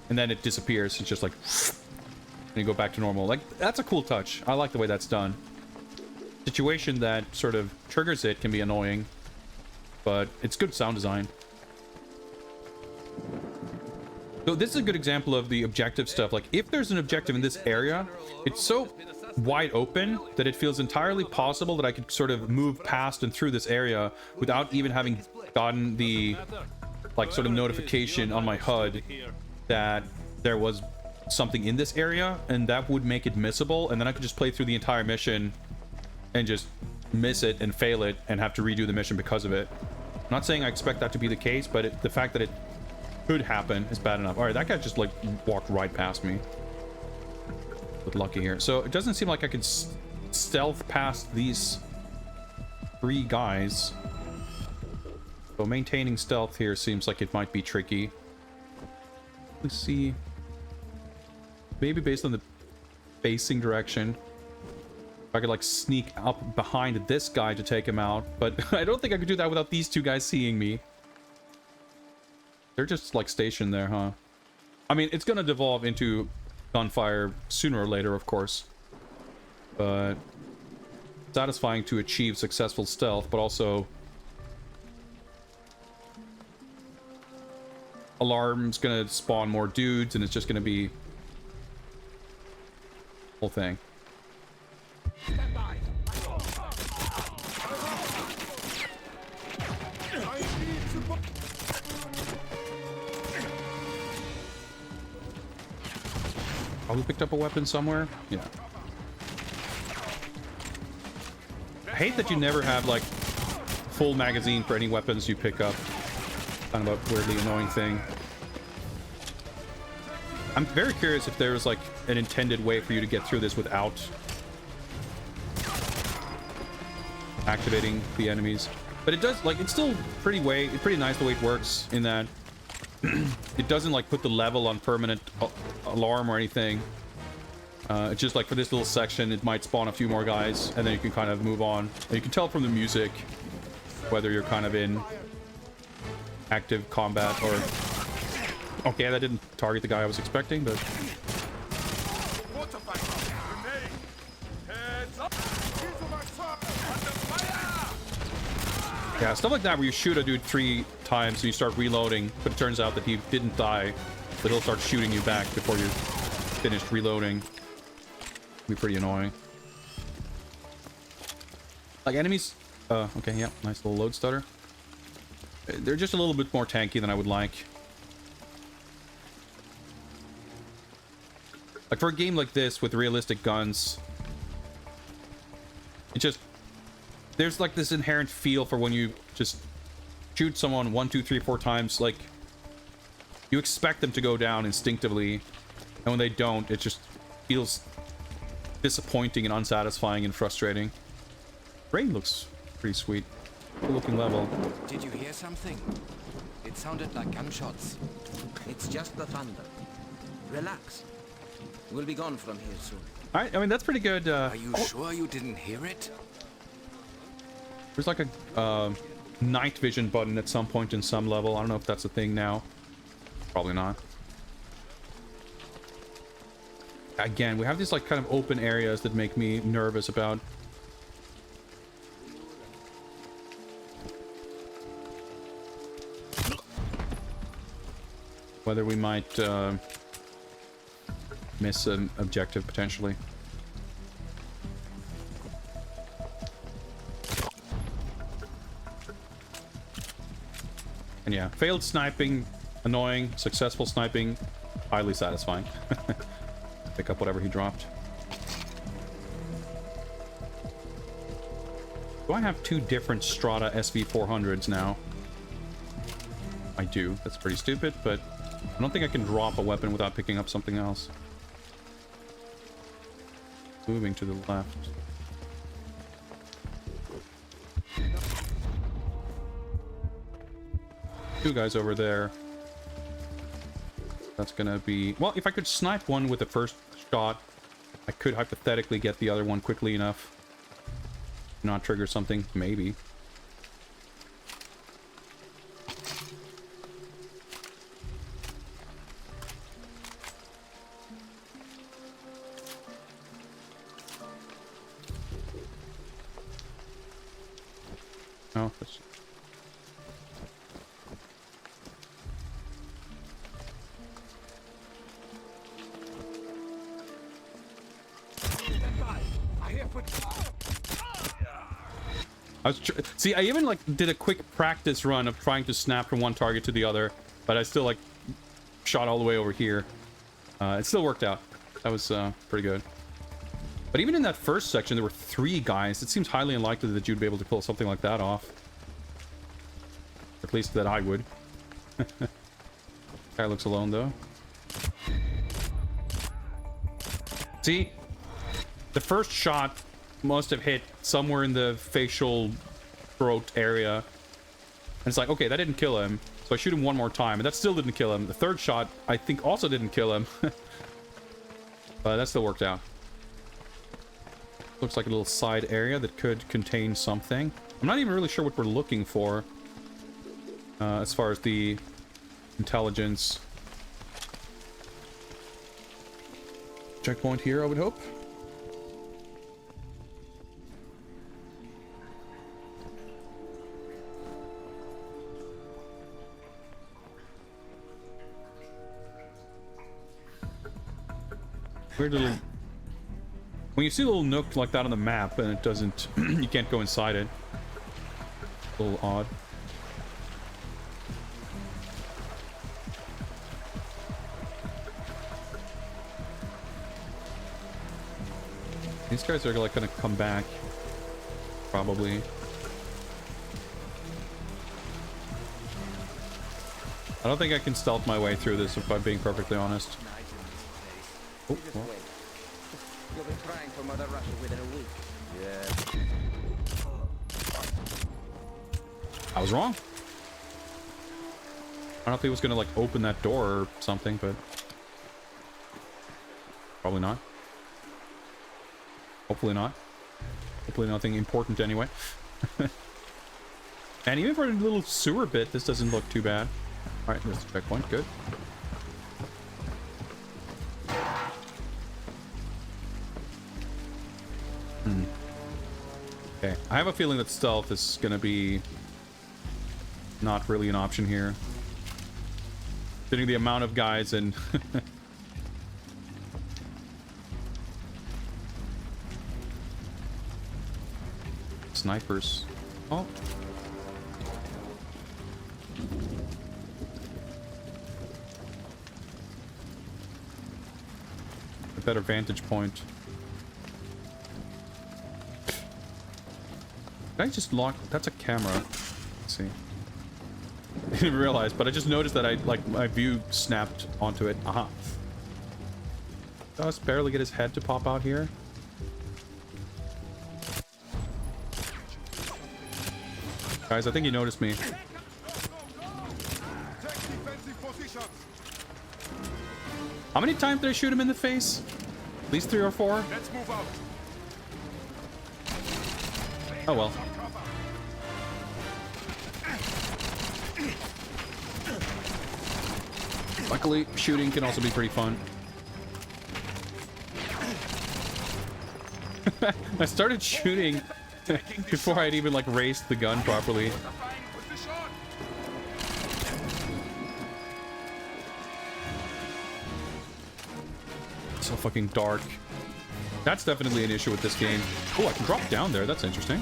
and then it disappears. It's just like and you go back to normal. Like that's a cool touch. I like the way that's done. Situation that sort of triggers it can be annoying, but it's good sound design. So this is a good example of the objective stuff. Like if there's an objective in this area, it's so wide open that it feels entirely possible that I could sort of move past and through this area without even having gotten the like sort of notification on my HUD that there was something in this area, and that would make it missable, and then I could just play through the entire mission and just miss it and fail it and have to redo the mission because of it. I'm not saying I expect that to be the case, but the fact that it could happen is bad enough. All right, that guy just like walked right past me. But lucky here. So it doesn't seem like I could stealth past these 3 guys. So maintaining stealth here seems like it might be tricky. Let's see. Maybe based on the facing direction. I could like sneak up behind this guy to take him out, but I don't think I could do that without these two guys seeing me. They're just like stationed there, huh? I mean, it's gonna devolve into gunfire sooner or later, of course. But satisfying to achieve successful stealth, but also alarm's gonna spawn more dudes, and it's just gonna be whole thing. Probably picked up a weapon somewhere. Yeah. I hate that you never have like full magazine for any weapons you pick up. Kind of a weirdly annoying thing. I'm very curious if there was like an intended way for you to get through this without activating the enemies. But it does, like, it's still pretty nice the way it works in that it doesn't like put the level on permanent alarm or anything. It's just like for this little section, it might spawn a few more guys, and then you can kind of move on. And you can tell from the music whether you're kind of in active combat or... Okay, that didn't target the guy I was expecting, but... Yeah, stuff like that where you shoot a dude 3 times and you start reloading, but it turns out that he didn't die, but he'll start shooting you back before you're finished reloading. Be pretty annoying. Like enemies... okay, yeah, nice little load stutter. They're just a little bit more tanky than I would like. Like for a game like this with realistic guns, it just... There's like this inherent feel for when you just shoot someone 1, 2, 3, 4 times, like you expect them to go down instinctively, and when they don't, it just feels disappointing and unsatisfying and frustrating. Rain looks pretty sweet. Cool looking level. Did you hear something? It sounded like gunshots. It's just the thunder. Relax. We'll be gone from here soon. Alright, I mean that's pretty good. Are you sure you didn't hear it? There's like a night vision button at some point in some level. I don't know if that's a thing now. Probably not. Again, we have these like kind of open areas that make me nervous about. Whether we might miss an objective potentially. And yeah, failed sniping, annoying. Successful sniping, highly satisfying. Pick up whatever he dropped. Do I have 2 different Strata SV400s now? I do. That's pretty stupid, but I don't think I can drop a weapon without picking up something else. Moving to the left. Two guys over there. That's gonna be... Well, if I could snipe one with the first shot, I could hypothetically get the other one quickly enough. Not trigger something, maybe. No, that's... See, I even like did a quick practice run of trying to snap from one target to the other, but I still like shot all the way over here. It still worked out. That was pretty good. But even in that first section, there were 3 guys. It seems highly unlikely that you'd be able to pull something like that off. At least that I would. Guy looks alone though. See, the first shot must have hit somewhere in the facial throat area. And it's like, okay, that didn't kill him. So I shoot him one more time, and that still didn't kill him. The third shot, I think, also didn't kill him. But that still worked out. Looks like a little side area that could contain something. I'm not even really sure what we're looking for as far as the intelligence. Checkpoint here, I would hope. Weird little... When you see a little nook like that on the map and it doesn't... you can't go inside it. A little odd. These guys are like gonna come back. Probably. I don't think I can stealth my way through this if I'm being perfectly honest. Oh, well. You'll be trying for Mother Russia within a week. Yeah. I was wrong. I don't know if he was gonna like open that door or something, but probably not. Hopefully not. Hopefully nothing important anyway. And even for a little sewer bit, this doesn't look too bad. All right, there's a checkpoint. Good. Okay, I have a feeling that stealth is gonna be not really an option here. Considering the amount of guys and snipers. Oh. A better vantage point. Did I just lock? That's a camera. Let's see. I didn't realize, but I just noticed that my view snapped onto it. Aha. Just barely get his head to pop out here. Guys, I think you noticed me. How many times did I shoot him in the face? At least 3 or 4? Let's move out. Oh well. Luckily, shooting can also be pretty fun. I started shooting before I'd even like raised the gun properly. So fucking dark. That's definitely an issue with this game. Oh, I can drop down there. That's interesting.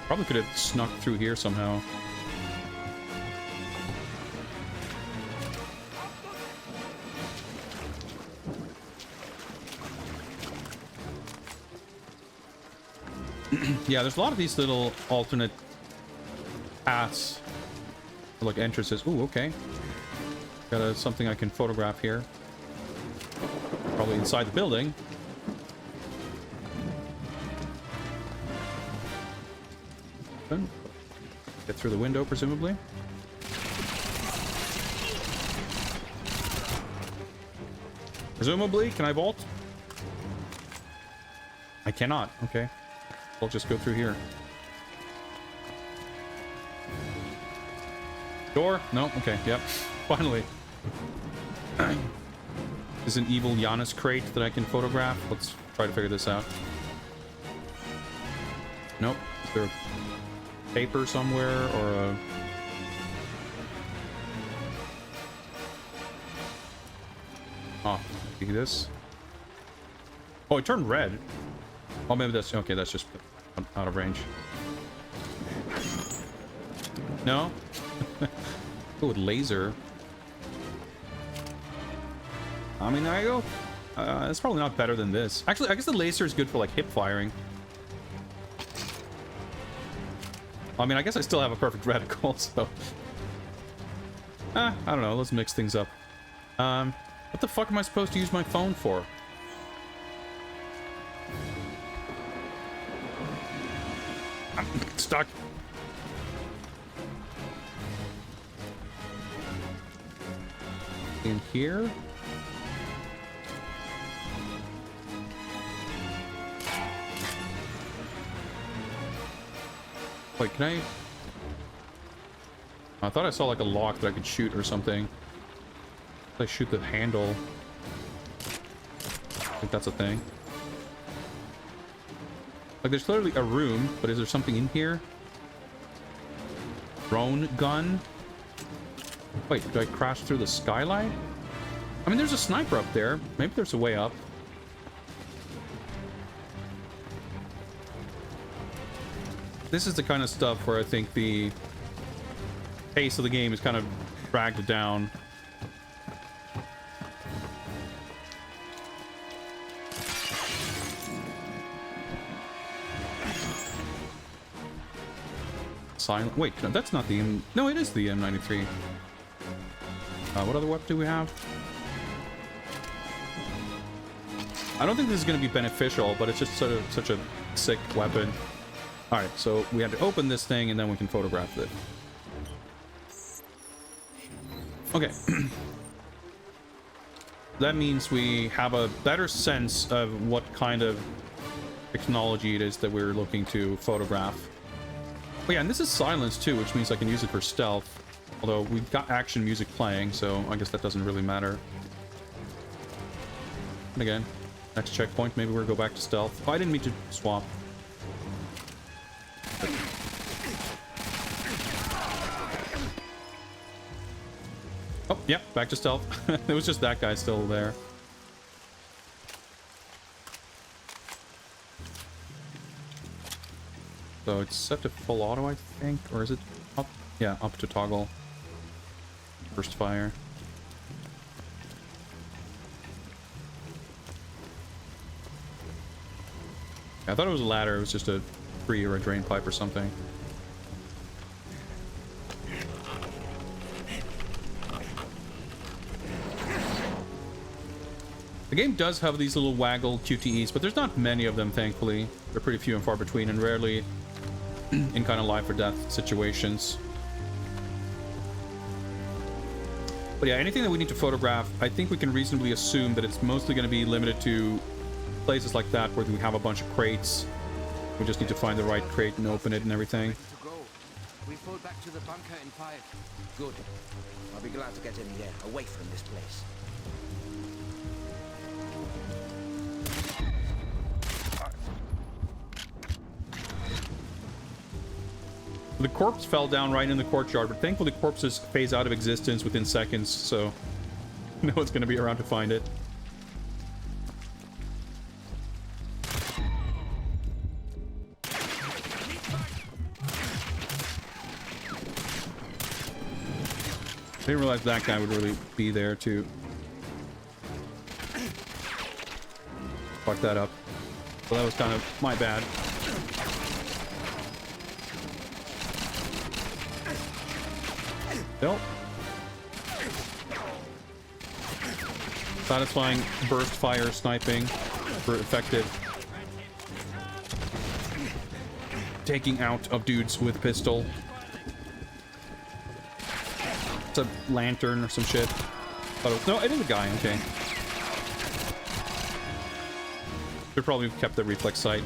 Probably could have snuck through here somehow. Yeah, there's a lot of these little alternate paths, like entrances. Ooh, okay. Got something I can photograph here. Probably inside the building. Get through the window, presumably. Presumably, can I vault? I cannot. Okay. I'll just go through here. Door? No? Okay, yep. Finally. There's an evil Giannis crate that I can photograph. Let's try to figure this out. Nope. Is there a paper somewhere or a... Oh, see this? Oh, it turned red. Oh, maybe that's... Okay, that's just out of range. No? Oh, laser. I mean, there you go. It's probably not better than this. Actually, I guess the laser is good for, like, hip firing. I mean, I guess I still have a perfect reticle, so... I don't know. Let's mix things up. What the fuck am I supposed to use my phone for? I'm stuck. In here? Wait, can I thought I saw like a lock that I could shoot or something. I shoot the handle. I think that's a thing. Like, there's clearly a room, but is there something in here? Drone gun? Wait, did I crash through the skylight? I mean, there's a sniper up there. Maybe there's a way up. This is the kind of stuff where I think the pace of the game is kind of dragged down. Silent. Wait, no, that's not the M. No, it is the M93. What other weapon do we have? I don't think this is going to be beneficial, but it's just sort of such a sick weapon. All right, so we have to open this thing and then we can photograph it. Okay. That means we have a better sense of what kind of technology it is that we're looking to photograph. Oh yeah, and this is silence too, which means I can use it for stealth. Although we've got action music playing, so I guess that doesn't really matter. And again, next checkpoint, maybe we'll go back to stealth. Oh, I didn't mean to swap. Oh, yeah, back to stealth. It was just that guy still there. So it's set to full auto, I think, or is it up? Yeah, up to toggle. First fire. I thought it was a ladder. It was just a tree or a drain pipe or something. The game does have these little waggle QTEs, but there's not many of them, thankfully. They're pretty few and far between, and rarely in kind of life or death situations. But yeah, anything that we need to photograph, I think we can reasonably assume that it's mostly going to be limited to places like that where we have a bunch of crates. We just need to find the right crate and open it and everything. We fall back to the bunker in 5. Good. I'll be glad to get in here, away from this place. The corpse fell down right in the courtyard, but thankfully corpses phase out of existence within seconds, so no one's going to be around to find it. I didn't realize that guy would really be there to fuck that up. So that was kind of my bad. Nope. Satisfying burst fire sniping for effective taking out of dudes with pistol. It's a lantern or some shit. Oh, no, it is a guy. Okay. Should probably have kept the reflex sight.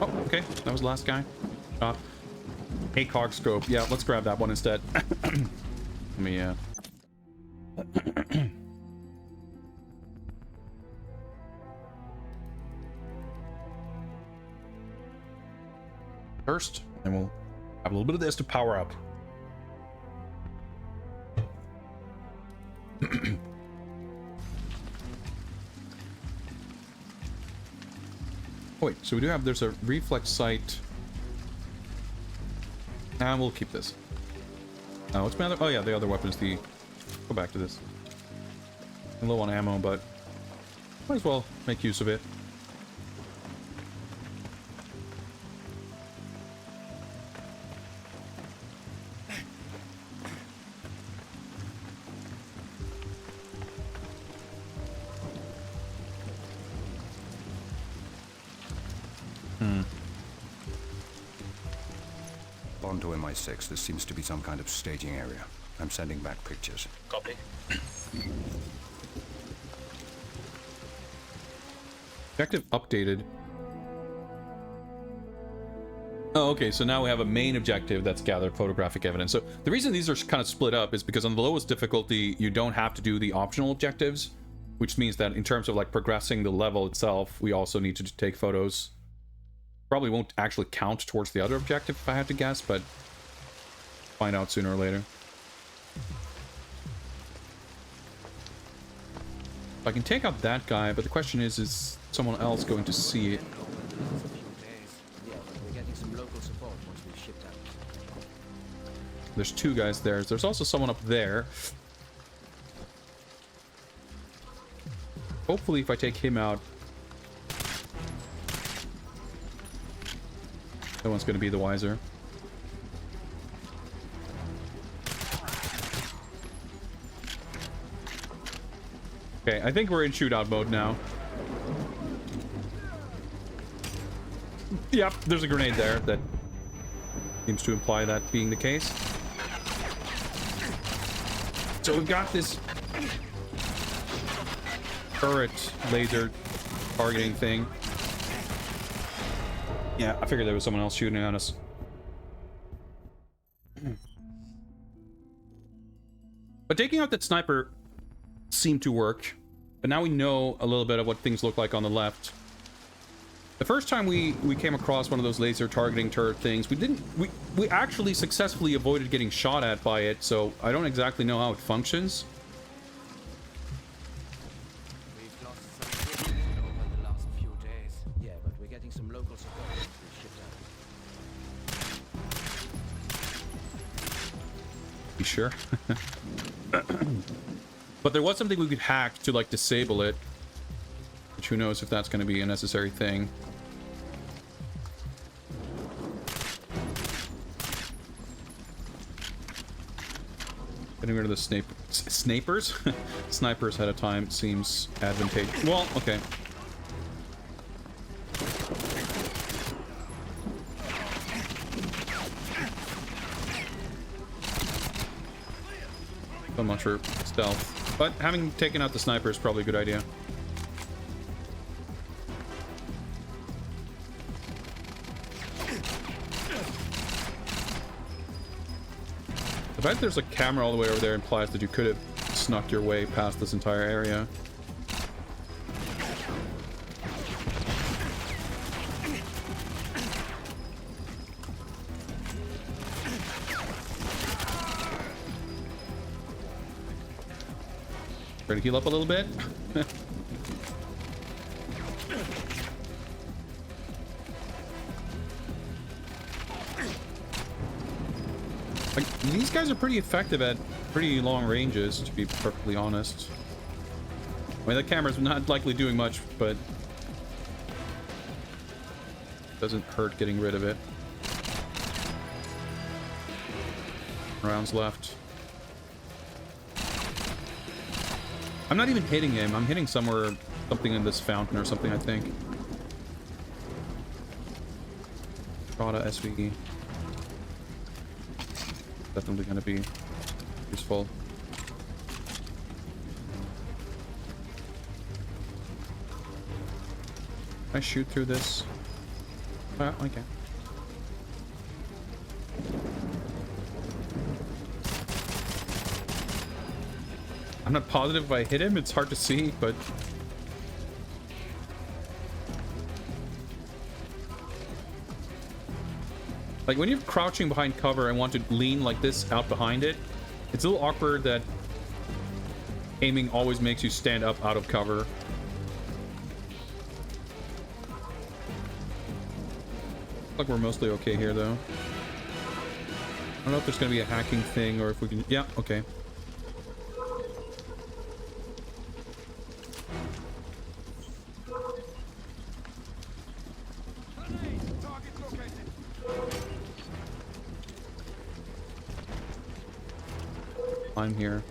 Oh, okay. That was the last guy. ACOG scope. Yeah, let's grab that one instead. Let me, first, and we'll have a little bit of this to power up. Oh, wait, so we do have, there's a reflex sight. And we'll keep this. What's my other, oh yeah, the other weapon is the, go back to this. I'm low on ammo, but might as well make use of it. On to MI6. This seems to be some kind of staging area. I'm sending back pictures. Copy. Objective updated. Oh, okay, so now we have a main objective that's gather photographic evidence. So the reason these are kind of split up is because on the lowest difficulty, you don't have to do the optional objectives, which means that in terms of like progressing the level itself, we also need to take photos. Probably won't actually count towards the other objective if I had to guess, but find out sooner or later. I can take out that guy, but the question is someone else going to see it? There's two guys there. There's also someone up there. Hopefully, if I take him out, no one's going to be the wiser. Okay, I think we're in shootout mode now. Yep, there's a grenade there that seems to imply that being the case. So we've got this turret laser targeting thing. Yeah, I figured there was someone else shooting at us. But taking out that sniper seemed to work. But now we know a little bit of what things look like on the left. The first time we came across one of those laser targeting turret things, we actually successfully avoided getting shot at by it, so I don't exactly know how it functions. We've lost some over the last few days. Yeah, but we're getting some local support. Be sure. But there was something we could hack to like disable it, which who knows if that's going to be a necessary thing. Getting rid of the snipers snipers at a time seems advantageous. Well, okay. So much for stealth, but having taken out the sniper is probably a good idea. The fact there's a camera all the way over there implies that you could have snuck your way past this entire area. Try to heal up a little bit. Like, these guys are pretty effective at pretty long ranges, to be perfectly honest. I mean, the camera's not likely doing much, but doesn't hurt getting rid of it. Rounds left. I'm not even hitting him. I'm hitting somewhere, something in this fountain or something, I think. Strata SVE. Definitely going to be useful. Can I shoot through this? Oh, okay. I'm not positive if I hit him. It's hard to see, but like when you're crouching behind cover and want to lean like this out behind it, it's a little awkward that aiming always makes you stand up out of cover. Looks like we're mostly okay here, though. I don't know if there's going to be a hacking thing or if we can... Yeah, okay. I'm here.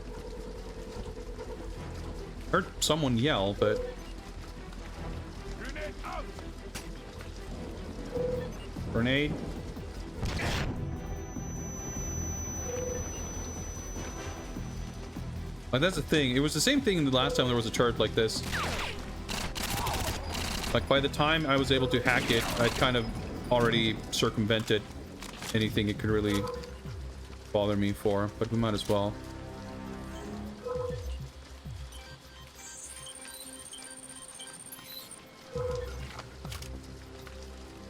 Heard someone yell, but grenade. Like, that's the thing. It was the same thing the last time there was a turret like this. Like, by the time I was able to hack it, I'd kind of already circumvented anything it could really bother me for, but we might as well.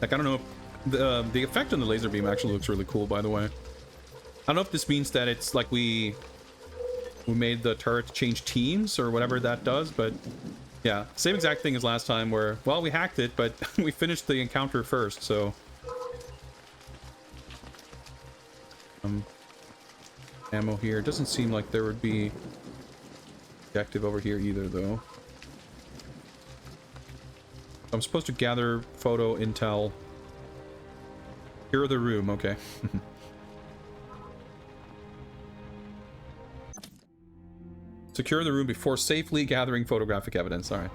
Like, I don't know, the effect on the laser beam actually looks really cool, by the way. I don't know if this means that it's like we made the turret change teams or whatever that does, but yeah, same exact thing as last time where, well, we hacked it, but we finished the encounter first, so... ammo here. It doesn't seem like there would be objective over here either, though. I'm supposed to gather photo intel. Secure the room, okay. Secure the room before safely gathering photographic evidence. Alright.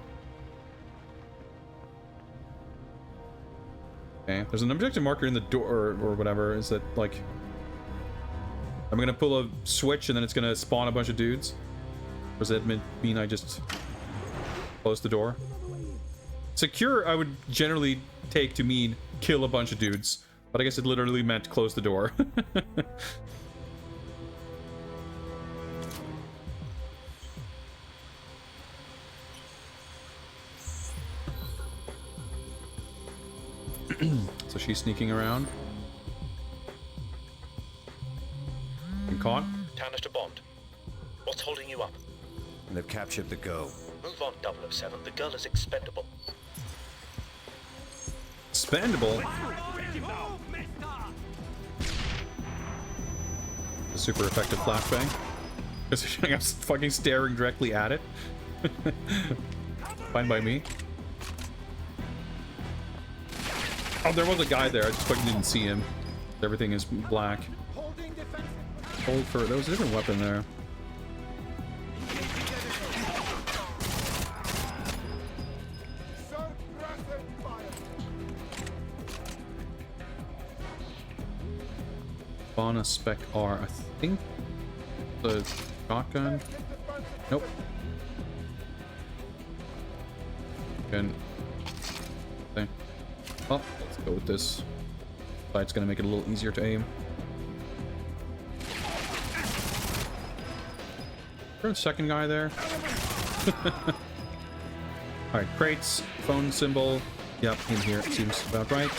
Okay, there's an objective marker in the door or whatever. Is that like... I'm gonna pull a switch and then it's gonna spawn a bunch of dudes? Or does that mean I just close the door? Secure, I would generally take to mean kill a bunch of dudes. But I guess it literally meant close the door. So she's sneaking around. Been caught? Tannister Bond, what's holding you up? They've captured the girl. Move on, 007. The girl is expendable. Expendable? A super effective flashbang. Because I'm fucking staring directly at it. Fine by me. Oh, there was a guy there. I just fucking didn't see him. Everything is black. Hold for... There was a different weapon there. Spawn a spec R. I think the shotgun. Nope. Again. Okay. Well, let's go with this. It's gonna make it a little easier to aim. There's a second guy there. Alright, crates, phone symbol. Yep, in here it seems about right.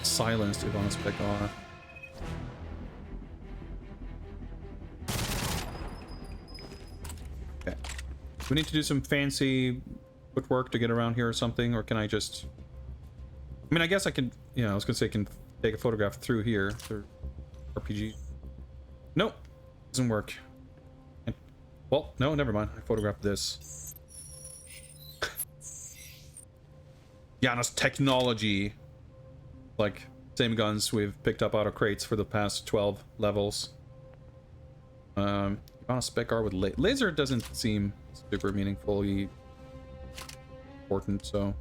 Silenced Ivana Spec R. Okay. Do we need to do some fancy footwork to get around here or something, or can I just... I mean, I guess I can... Yeah, I was gonna say I can take a photograph through here. Through RPG. Nope. Doesn't work. Well, no, never mind. I photographed this. Janus technology. Like, same guns we've picked up out of crates for the past 12 levels. On a spec R with laser doesn't seem super meaningfully important, so...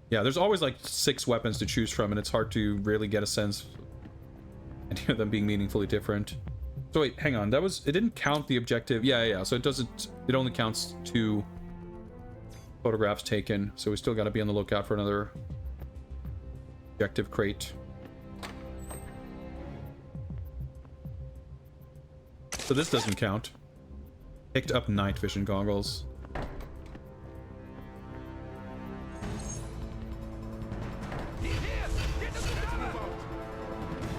Yeah, there's always like 6 weapons to choose from, and it's hard to really get a sense of any of them being meaningfully different. So wait, hang on, that was... It didn't count the objective... Yeah, so it doesn't... It only counts 2... photographs taken, so we still got to be on the lookout for another objective crate. So this doesn't count. Picked up night vision goggles.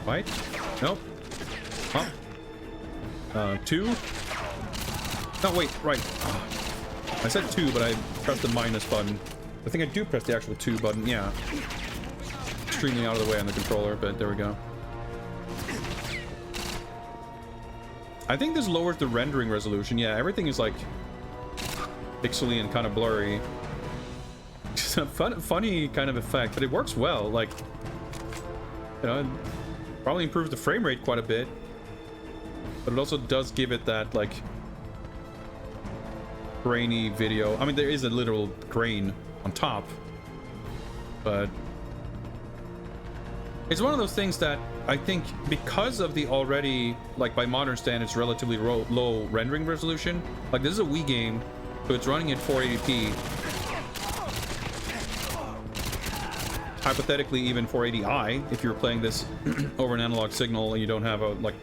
Right? Nope. Huh? 2? No, wait, right. I said 2, but I pressed the minus button. I think I do press the actual 2 button, yeah. Extremely out of the way on the controller, but there we go. I think this lowers the rendering resolution. Yeah, everything is like pixely and kind of blurry. It's a funny kind of effect, but it works well. Like, you know, it probably improves the frame rate quite a bit, but it also does give it that like grainy video. I mean, there is a literal grain on top, but It's one of those things that I think because of the already, like by modern standards, relatively low rendering resolution, like this is a Wii game, so it's running at 480p. Hypothetically, even 480i, if you're playing this over an analog signal and you don't have a, like,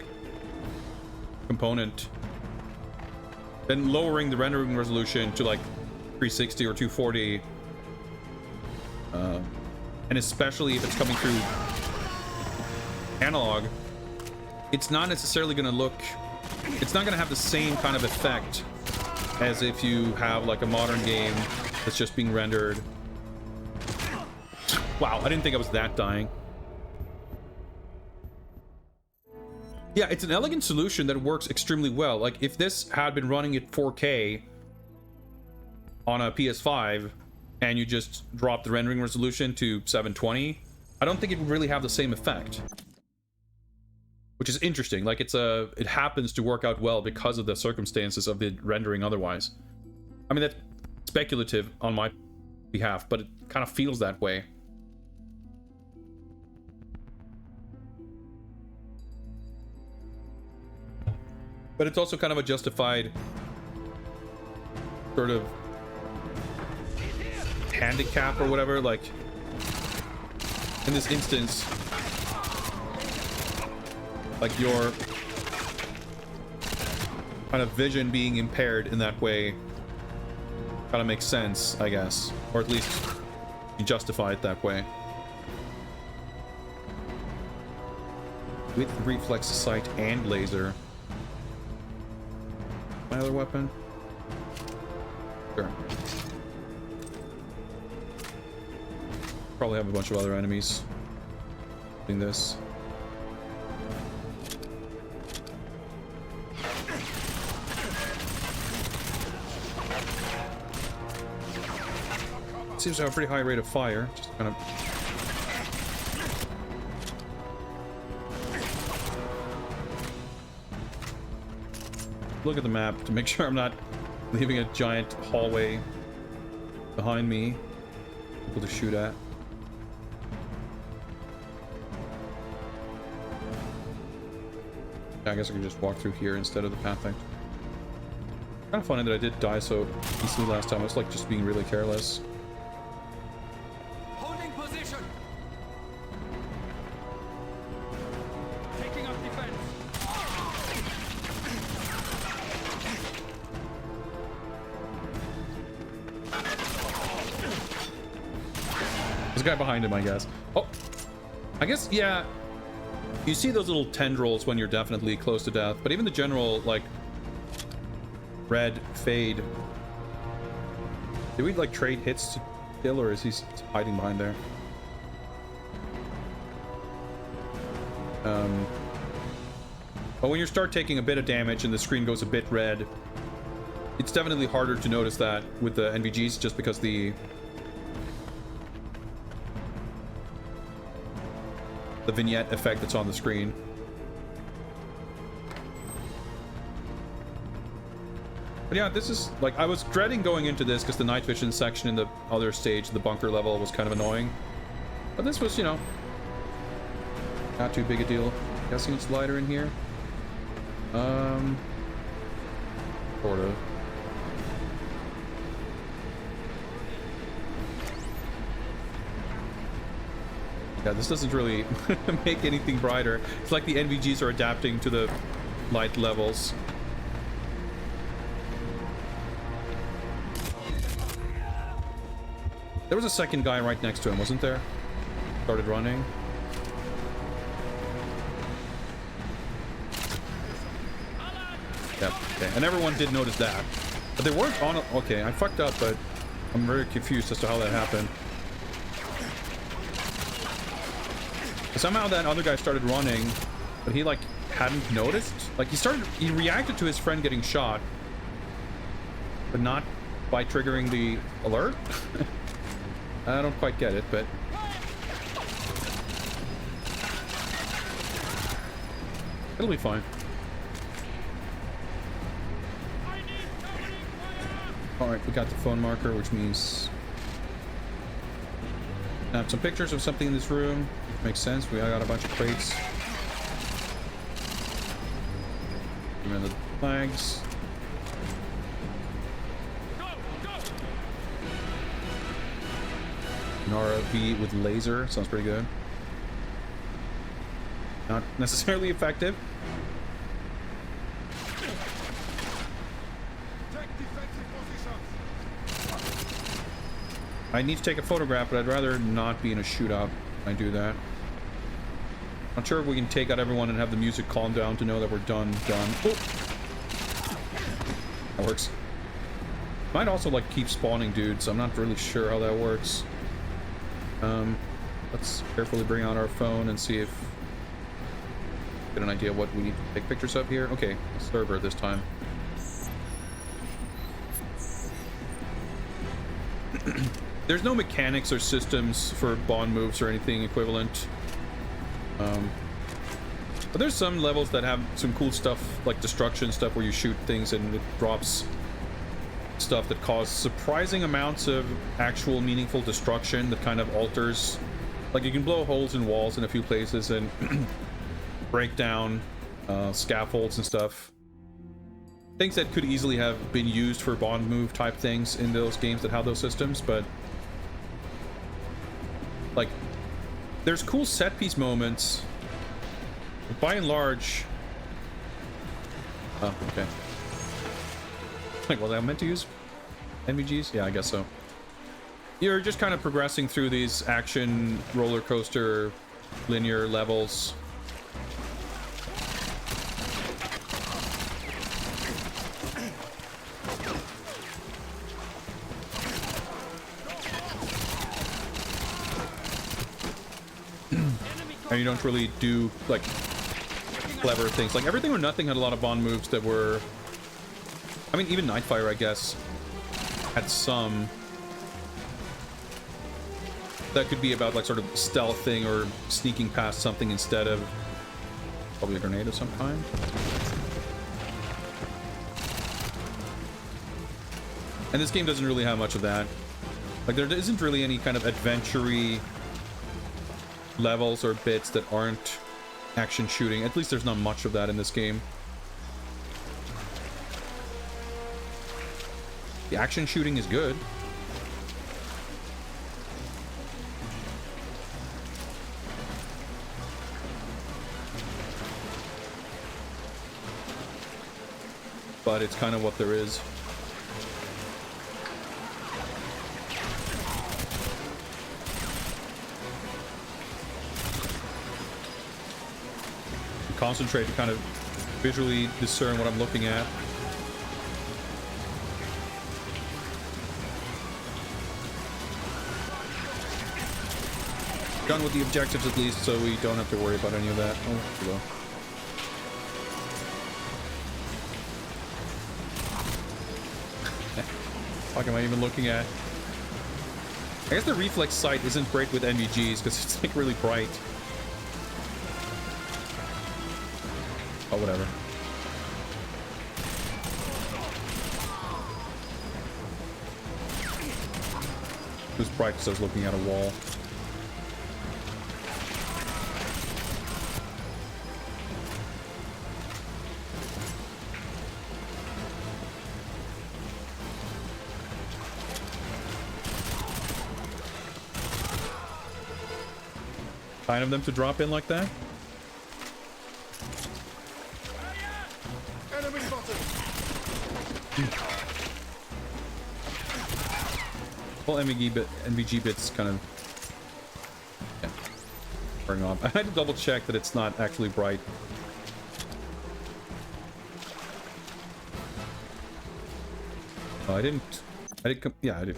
component, then lowering the rendering resolution to, like, 360 or 240, and especially if it's coming through analog, it's not necessarily going to look, it's not going to have the same kind of effect as if you have like a modern game that's just being rendered. Wow, I didn't think I was that dying. Yeah, it's an elegant solution that works extremely well. Like if this had been running at 4K on a PS5 and you just drop the rendering resolution to 720, I don't think it would really have the same effect. Which is interesting. Like it happens to work out well because of the circumstances of the rendering otherwise. I mean, that's speculative on my behalf, but it kind of feels that way. But it's also kind of a justified sort of handicap or whatever. Like in this instance, like your kind of vision being impaired in that way kind of makes sense, I guess, or at least you justify it that way. With reflex sight and laser. My other weapon? Sure. Probably have a bunch of other enemies doing this. Seems to have a pretty high rate of fire, just kind of. Look at the map to make sure I'm not leaving a giant hallway behind me, people to shoot at. I guess I can just walk through here instead of the path thing. Kind of funny that I did die so easily last time. I was like just being really careless. Holding position. Taking up defense. There's a guy behind him, I guess. Oh, I guess, yeah. You see those little tendrils when you're definitely close to death, but even the general, like, red fade. Did we, like, trade hits to kill, or is he hiding behind there? But when you start taking a bit of damage and the screen goes a bit red, it's definitely harder to notice that with the NVGs, just because the vignette effect that's on the screen. But yeah, this is like, I was dreading going into this because the night vision section in the other stage, the bunker level, was kind of annoying. But this was, you know, not too big a deal. Guessing it's lighter in here. Sort of. Yeah, this doesn't really make anything brighter. It's like the NVGs are adapting to the light levels. There was a second guy right next to him, wasn't there? Started running. Yep, okay. And everyone did notice that. But they weren't on... Okay, I fucked up, but I'm very confused as to how that happened. Somehow that other guy started running, but he, like, hadn't noticed. Like, he reacted to his friend getting shot, but not by triggering the alert. I don't quite get it, but... it'll be fine. Alright, we got the phone marker, which means... I have some pictures of something in this room. Makes sense. We got a bunch of crates. And the flags. An RFV with laser. Sounds pretty good. Not necessarily effective. I need to take a photograph, but I'd rather not be in a shootout when I do that. Not sure if we can take out everyone and have the music calm down to know that we're done. Oh. That works. Might also like keep spawning dudes. I'm not really sure how that works. Let's carefully bring out our phone and see if get an idea what we need to take pictures of here. Okay, server this time. There's no mechanics or systems for bond moves or anything equivalent. But there's some levels that have some cool stuff, like destruction stuff, where you shoot things and it drops stuff that cause surprising amounts of actual meaningful destruction that kind of alters. Like you can blow holes in walls in a few places and break down scaffolds and stuff. Things that could easily have been used for bond move type things in those games that have those systems, but like there's cool set piece moments, but by and large, oh okay, like was I meant to use NVGs? Yeah, I guess so. You're just kind of progressing through these action roller coaster linear levels. And you don't really do like clever things. Like Everything or Nothing had a lot of bond moves that were, I mean, even Nightfire I guess had some that could be about like sort of stealthing or sneaking past something instead of probably a grenade of some kind. And this game doesn't really have much of that. Like there isn't really any kind of adventure-y levels or bits that aren't action shooting. At least there's not much of that in this game. The action shooting is good. But it's kind of what there is. Concentrate to kind of visually discern what I'm looking at. Done with the objectives at least, so we don't have to worry about any of that. Oh, hello. What am I even looking at? I guess the reflex sight isn't great with NVGs because it's like really bright. Oh, whatever. It was bright because I was looking at a wall. Kind of them to drop in like that? Well, NVG bits kind of yeah, burning off. I had to double check that it's not actually bright. Oh, I did. Yeah, I did.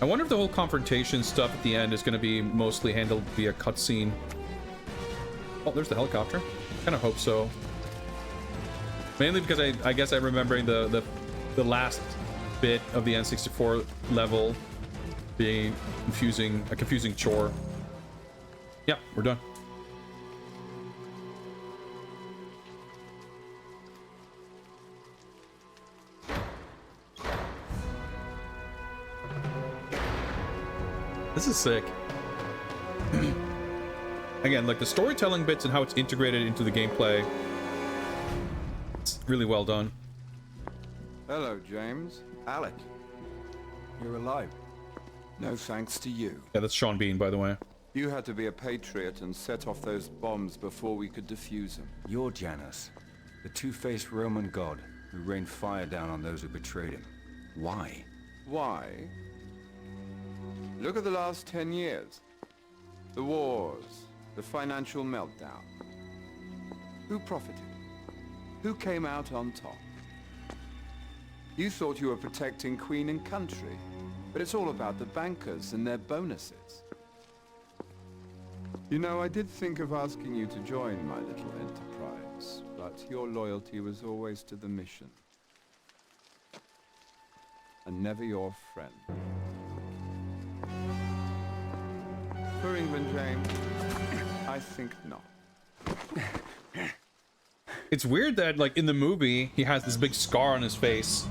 I wonder if the whole confrontation stuff at the end is going to be mostly handled via cutscene. Oh, there's the helicopter. Kind of hope so. Mainly because I guess I'm remembering the last bit of the N64 level being a confusing chore. Yeah, we're done. This is sick. Again, like the storytelling bits and how it's integrated into the gameplay, it's really well done. Hello, James. Alec. You're alive. No thanks to you. Yeah, that's Sean Bean, by the way. You had to be a patriot and set off those bombs before we could defuse them. You're Janus, the two-faced Roman god who rained fire down on those who betrayed him. Why? Why? Look at the last 10 years. The wars, the financial meltdown. Who profited? Who came out on top? You thought you were protecting Queen and country, but it's all about the bankers and their bonuses. You know, I did think of asking you to join my little enterprise, but your loyalty was always to the mission. And never your friend. For England, James, I think not. It's weird that, like, in the movie, he has this big scar on his face.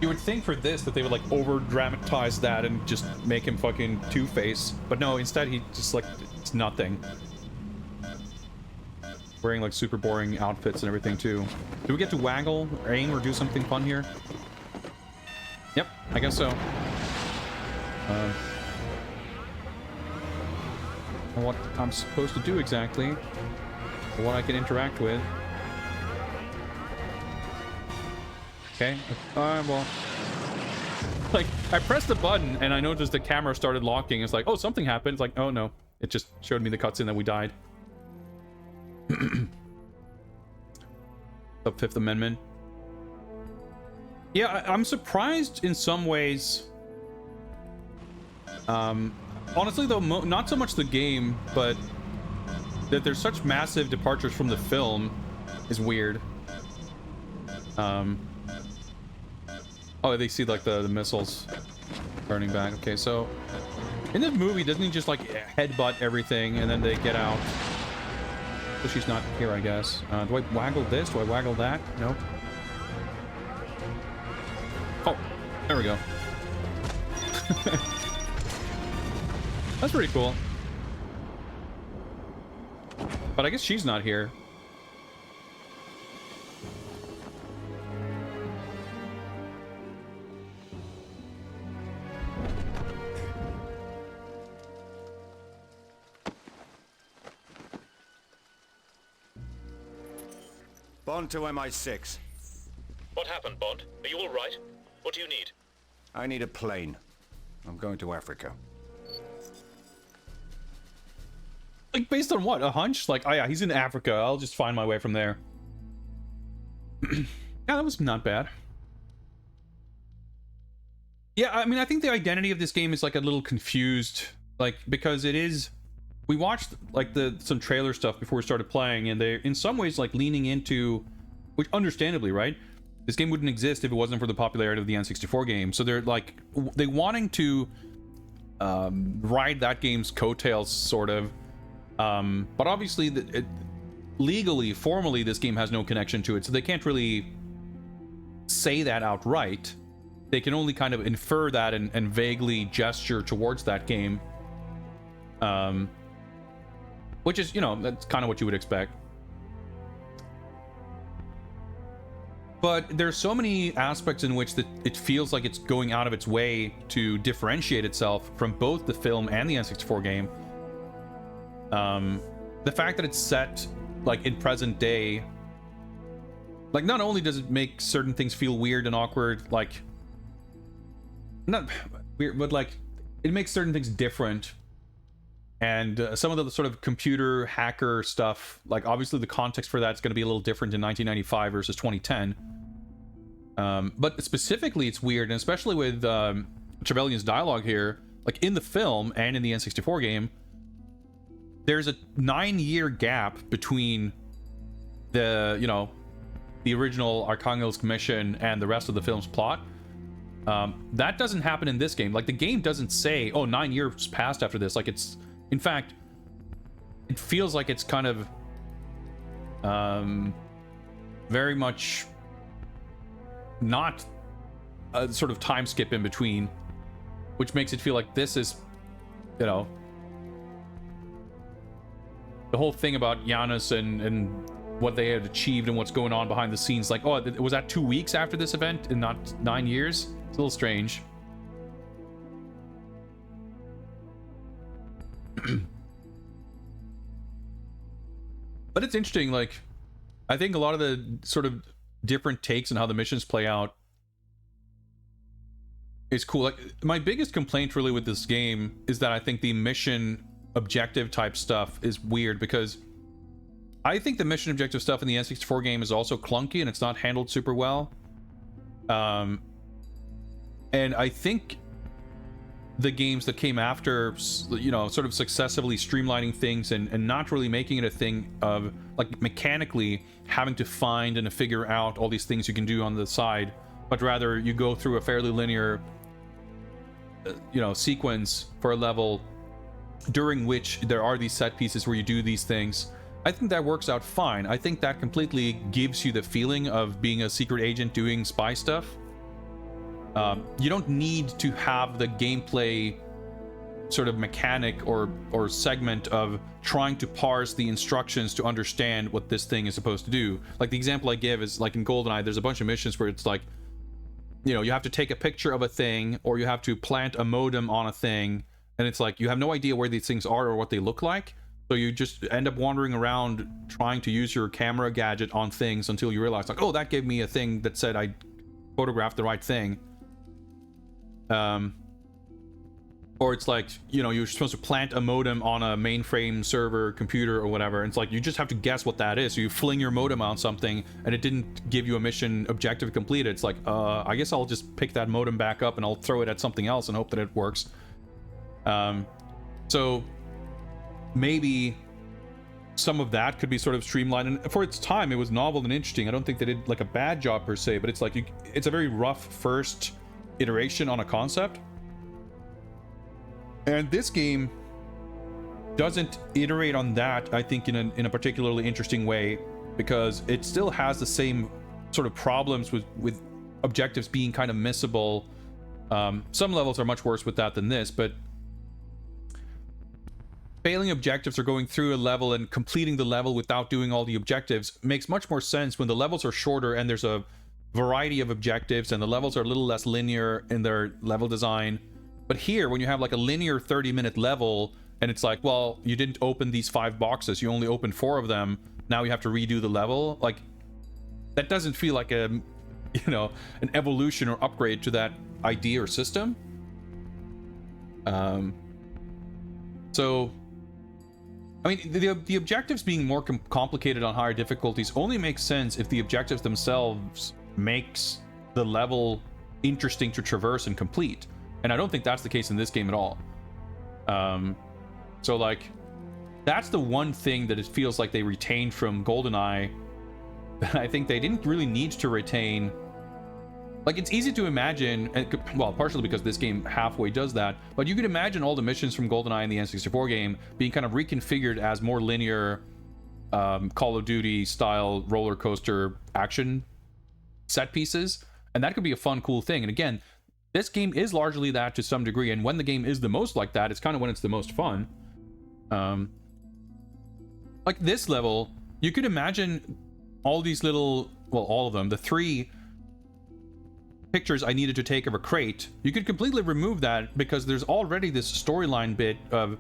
You would think for this that they would, like, over-dramatize that and just make him fucking Two-Face. But no, instead he just, like, it's nothing. Wearing, like, super boring outfits and everything, too. Do we get to waggle, or aim, or do something fun here? Yep, I guess so. What I'm supposed to do exactly, or what I can interact with. Okay, well, like, I pressed the button and I noticed the camera started locking. It's like, oh, something happened. It's like, oh no, it just showed me the cutscene that we died. The Fifth Amendment. Yeah, I'm surprised in some ways. Honestly, though, not so much the game, but that there's such massive departures from the film is weird. Oh, they see, like, the missiles burning back. Okay, so in the movie, doesn't he just, like, headbutt everything and then they get out? So she's not here, I guess. Do I waggle this? Do I waggle that? Nope. Oh, there we go. That's pretty cool. But I guess she's not here. Bond to MI6. What happened, Bond? Are you all right? What do you need? I need a plane. I'm going to Africa. Like, based on what? A hunch? Like, oh yeah, he's in Africa. I'll just find my way from there. Yeah, that was not bad. Yeah, I mean, I think the identity of this game is, like, a little confused. Like, because it is... We watched, like, some trailer stuff before we started playing, and they're, in some ways, like, leaning into... Which, understandably, right? This game wouldn't exist if it wasn't for the popularity of the N64 game. So they're, like... They wanting to... ride that game's coattails, sort of. But obviously, legally, formally, this game has no connection to it, so they can't really say that outright. They can only kind of infer that and vaguely gesture towards that game. Which is, you know, that's kind of what you would expect. But there's so many aspects in which it feels like it's going out of its way to differentiate itself from both the film and the N64 game. The fact that it's set, like, in present day, like, not only does it make certain things feel weird and awkward, like, not weird, but, like, it makes certain things different. And some of the sort of computer hacker stuff, like, obviously the context for that's going to be a little different in 1995 versus 2010. But specifically, it's weird, and especially with Trevelyan's dialogue here, like, in the film and in the N64 game, there's a 9-year gap between the, you know, the original Archangelsk mission and the rest of the film's plot. That doesn't happen in this game. Like, the game doesn't say, oh, 9 years passed after this. Like, it's, in fact, it feels like it's kind of very much not a sort of time skip in between, which makes it feel like this is you know, the whole thing about Giannis and what they had achieved and what's going on behind the scenes. Like, oh, was that 2 weeks after this event and not 9 years? It's a little strange. But it's interesting, like, I think a lot of the sort of different takes on how the missions play out is cool. Like, my biggest complaint really with this game is that I think the mission objective type stuff is weird, because I think the mission objective stuff in the N64 game is also clunky and it's not handled super well. And I think the games that came after, you know, sort of successively streamlining things and not really making it a thing of, like, mechanically having to find and to figure out all these things you can do on the side, but rather you go through a fairly linear, you know, sequence for a level during which there are these set pieces where you do these things. I think that works out fine. I think that completely gives you the feeling of being a secret agent doing spy stuff. You don't need to have the gameplay sort of mechanic or segment of trying to parse the instructions to understand what this thing is supposed to do. Like, the example I give is, like, in GoldenEye, there's a bunch of missions where it's like, you know, you have to take a picture of a thing, or you have to plant a modem on a thing, and it's like, you have no idea where these things are or what they look like, so you just end up wandering around trying to use your camera gadget on things until you realize, like, oh, that gave me a thing that said I photographed the right thing. Or it's like, you know, you're supposed to plant a modem on a mainframe server computer or whatever, and it's like, you just have to guess what that is. So you fling your modem on something and it didn't give you a mission objective completed. It's like, I guess I'll just pick that modem back up and I'll throw it at something else and hope that it works. So maybe some of that could be sort of streamlined, and for its time it was novel and interesting. I don't think they did like a bad job per se, but it's like, it's a very rough first iteration on a concept. And this game doesn't iterate on that, I think, in a particularly interesting way, because it still has the same sort of problems with objectives being kind of missable. Some levels are much worse with that than this, but failing objectives or going through a level and completing the level without doing all the objectives makes much more sense when the levels are shorter and there's a variety of objectives and the levels are a little less linear in their level design. But here, when you have like a linear 30-minute level and it's like, well, you didn't open these 5 boxes, you only opened 4 of them, now you have to redo the level, like, that doesn't feel like a, you know, an evolution or upgrade to that idea or system. So I mean, the objectives being more complicated on higher difficulties only makes sense if the objectives themselves makes the level interesting to traverse and complete. And I don't think that's the case in this game at all. So, like, that's the one thing that it feels like they retained from GoldenEye that I think they didn't really need to retain. Like, it's easy to imagine, well, partially because this game halfway does that, but you could imagine all the missions from GoldenEye in the N64 game being kind of reconfigured as more linear Call of Duty style roller coaster action set pieces, and that could be a fun, cool thing. And again, this game is largely that to some degree, and when the game is the most like that, it's kind of when it's the most fun. Like this level, you could imagine all these little, well, all of them, the 3 pictures I needed to take of a crate. You could completely remove that because there's already this storyline bit of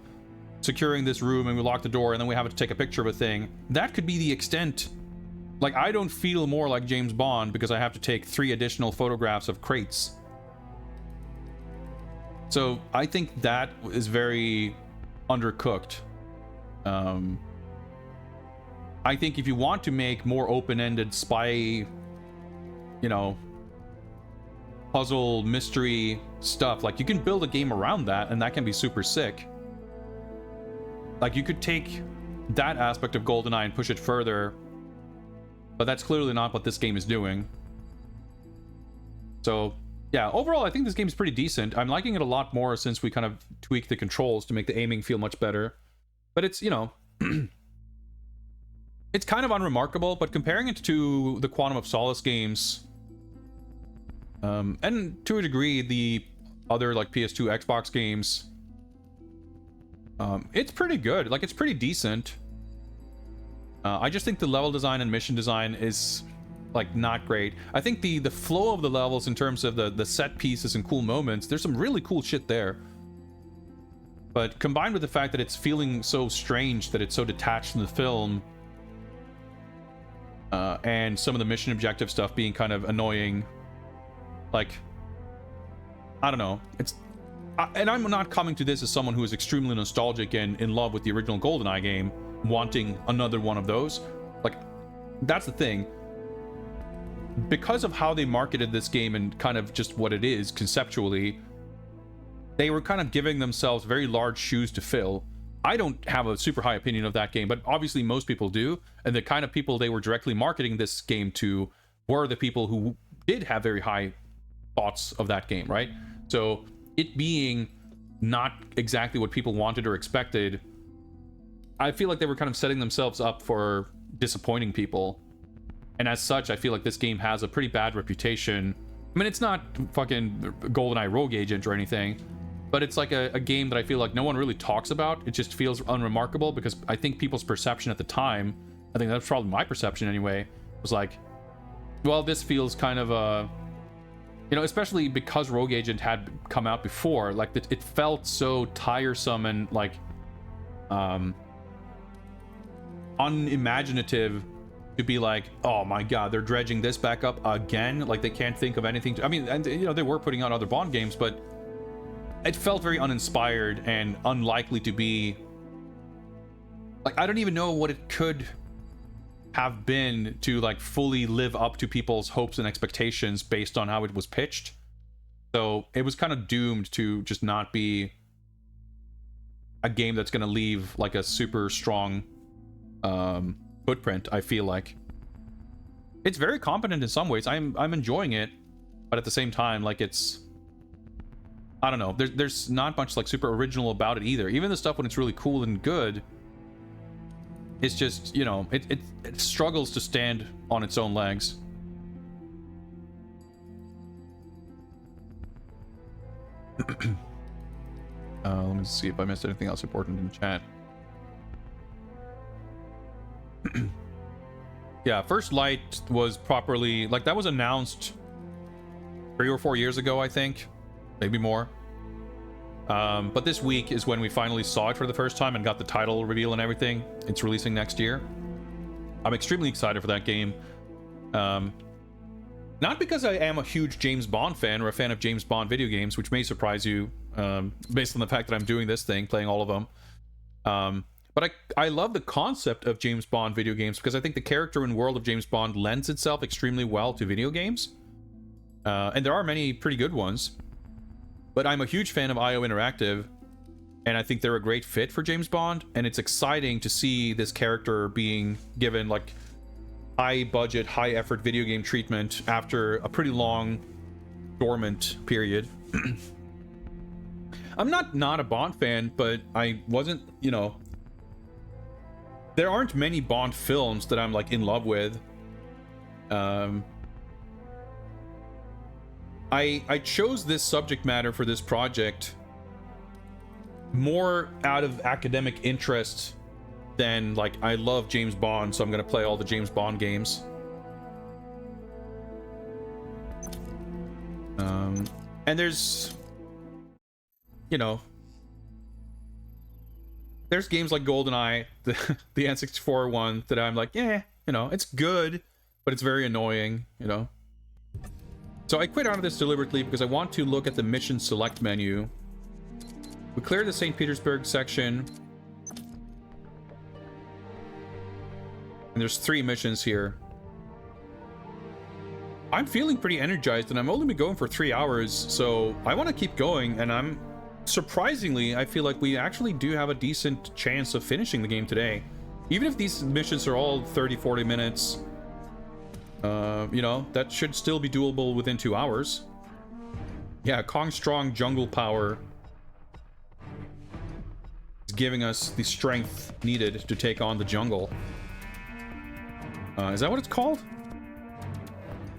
securing this room and we lock the door and then we have to take a picture of a thing. That could be the extent. Like, I don't feel more like James Bond because I have to take 3 additional photographs of crates. So I think that is very undercooked. I think if you want to make more open-ended spy, you know, puzzle mystery stuff, like, you can build a game around that and that can be super sick. Like, you could take that aspect of GoldenEye and push it further, but that's clearly not what this game is doing. So yeah, overall I think this game is pretty decent. I'm liking it a lot more since we kind of tweaked the controls to make the aiming feel much better. But it's, you know, it's kind of unremarkable, but comparing it to the Quantum of Solace games, and to a degree the other like PS2, Xbox games, It's pretty good. Like, it's pretty decent. I just think the level design and mission design is, like, not great. I think the flow of the levels in terms of the set pieces and cool moments, there's some really cool shit there. But combined with the fact that it's feeling so strange, that it's so detached from the film, and some of the mission objective stuff being kind of annoying, like, I don't know. And I'm not coming to this as someone who is extremely nostalgic and in love with the original GoldenEye game, wanting another one of those. Like, that's the thing. Because of how they marketed this game and kind of just what it is conceptually, they were kind of giving themselves very large shoes to fill. I don't have a super high opinion of that game, but obviously most people do. And the kind of people they were directly marketing this game to were the people who did have very high thoughts of that game, right? So it being not exactly what people wanted or expected, I feel like they were kind of setting themselves up for disappointing people. And as such, I feel like this game has a pretty bad reputation. I mean, it's not fucking GoldenEye Rogue Agent or anything, but it's like a game that I feel like no one really talks about. It just feels unremarkable because I think people's perception at the time, I think that's probably my perception anyway, was like, well, this feels kind of a, you know, especially because Rogue Agent had come out before, like it felt so tiresome and like unimaginative to be like, oh my god, they're dredging this back up again. Like they can't think of anything to, I mean, and you know, they were putting out other Bond games, but it felt very uninspired and unlikely to be, like, I don't even know what it could have been to like fully live up to people's hopes and expectations based on how it was pitched. So it was kind of doomed to just not be a game that's going to leave like a super strong footprint. I feel like it's very competent in some ways. I'm enjoying it, but at the same time, like, it's, I don't know, there's not much like super original about it either. Even the stuff when it's really cool and good, it's just, you know, it struggles to stand on its own legs. Let me see if I missed anything else important in the chat. Yeah, First Light was properly, like, that was announced 3 or 4 years ago, I think, maybe more. But this week is when we finally saw it for the first time and got the title reveal and everything. It's releasing next year. I'm extremely excited for that game. Not because I am a huge James Bond fan or a fan of James Bond video games, which may surprise you, based on the fact that I'm doing this thing, playing all of them. But I love the concept of James Bond video games because I think the character and world of James Bond lends itself extremely well to video games. And there are many pretty good ones. But I'm a huge fan of IO Interactive, and I think they're a great fit for James Bond, and it's exciting to see this character being given like high budget, high effort video game treatment after a pretty long dormant period. I'm not a Bond fan, but I wasn't, you know, there aren't many Bond films that I'm like in love with. I chose this subject matter for this project more out of academic interest than like I love James Bond, so I'm gonna play all the James Bond games. And there's, you know, there's games like GoldenEye, the N64 one, that I'm like, yeah, you know, it's good, but it's very annoying, you know. So I quit out of this deliberately because I want to look at the mission select menu. We cleared the St. Petersburg section. And there's 3 missions here. I'm feeling pretty energized, and I'm only been going for 3 hours, so I want to keep going, and I'm surprisingly, I feel like we actually do have a decent chance of finishing the game today. Even if these missions are all 30-40 minutes, you know, that should still be doable within 2 hours. Yeah, Kong Strong Jungle Power is giving us the strength needed to take on the jungle. Is that what it's called?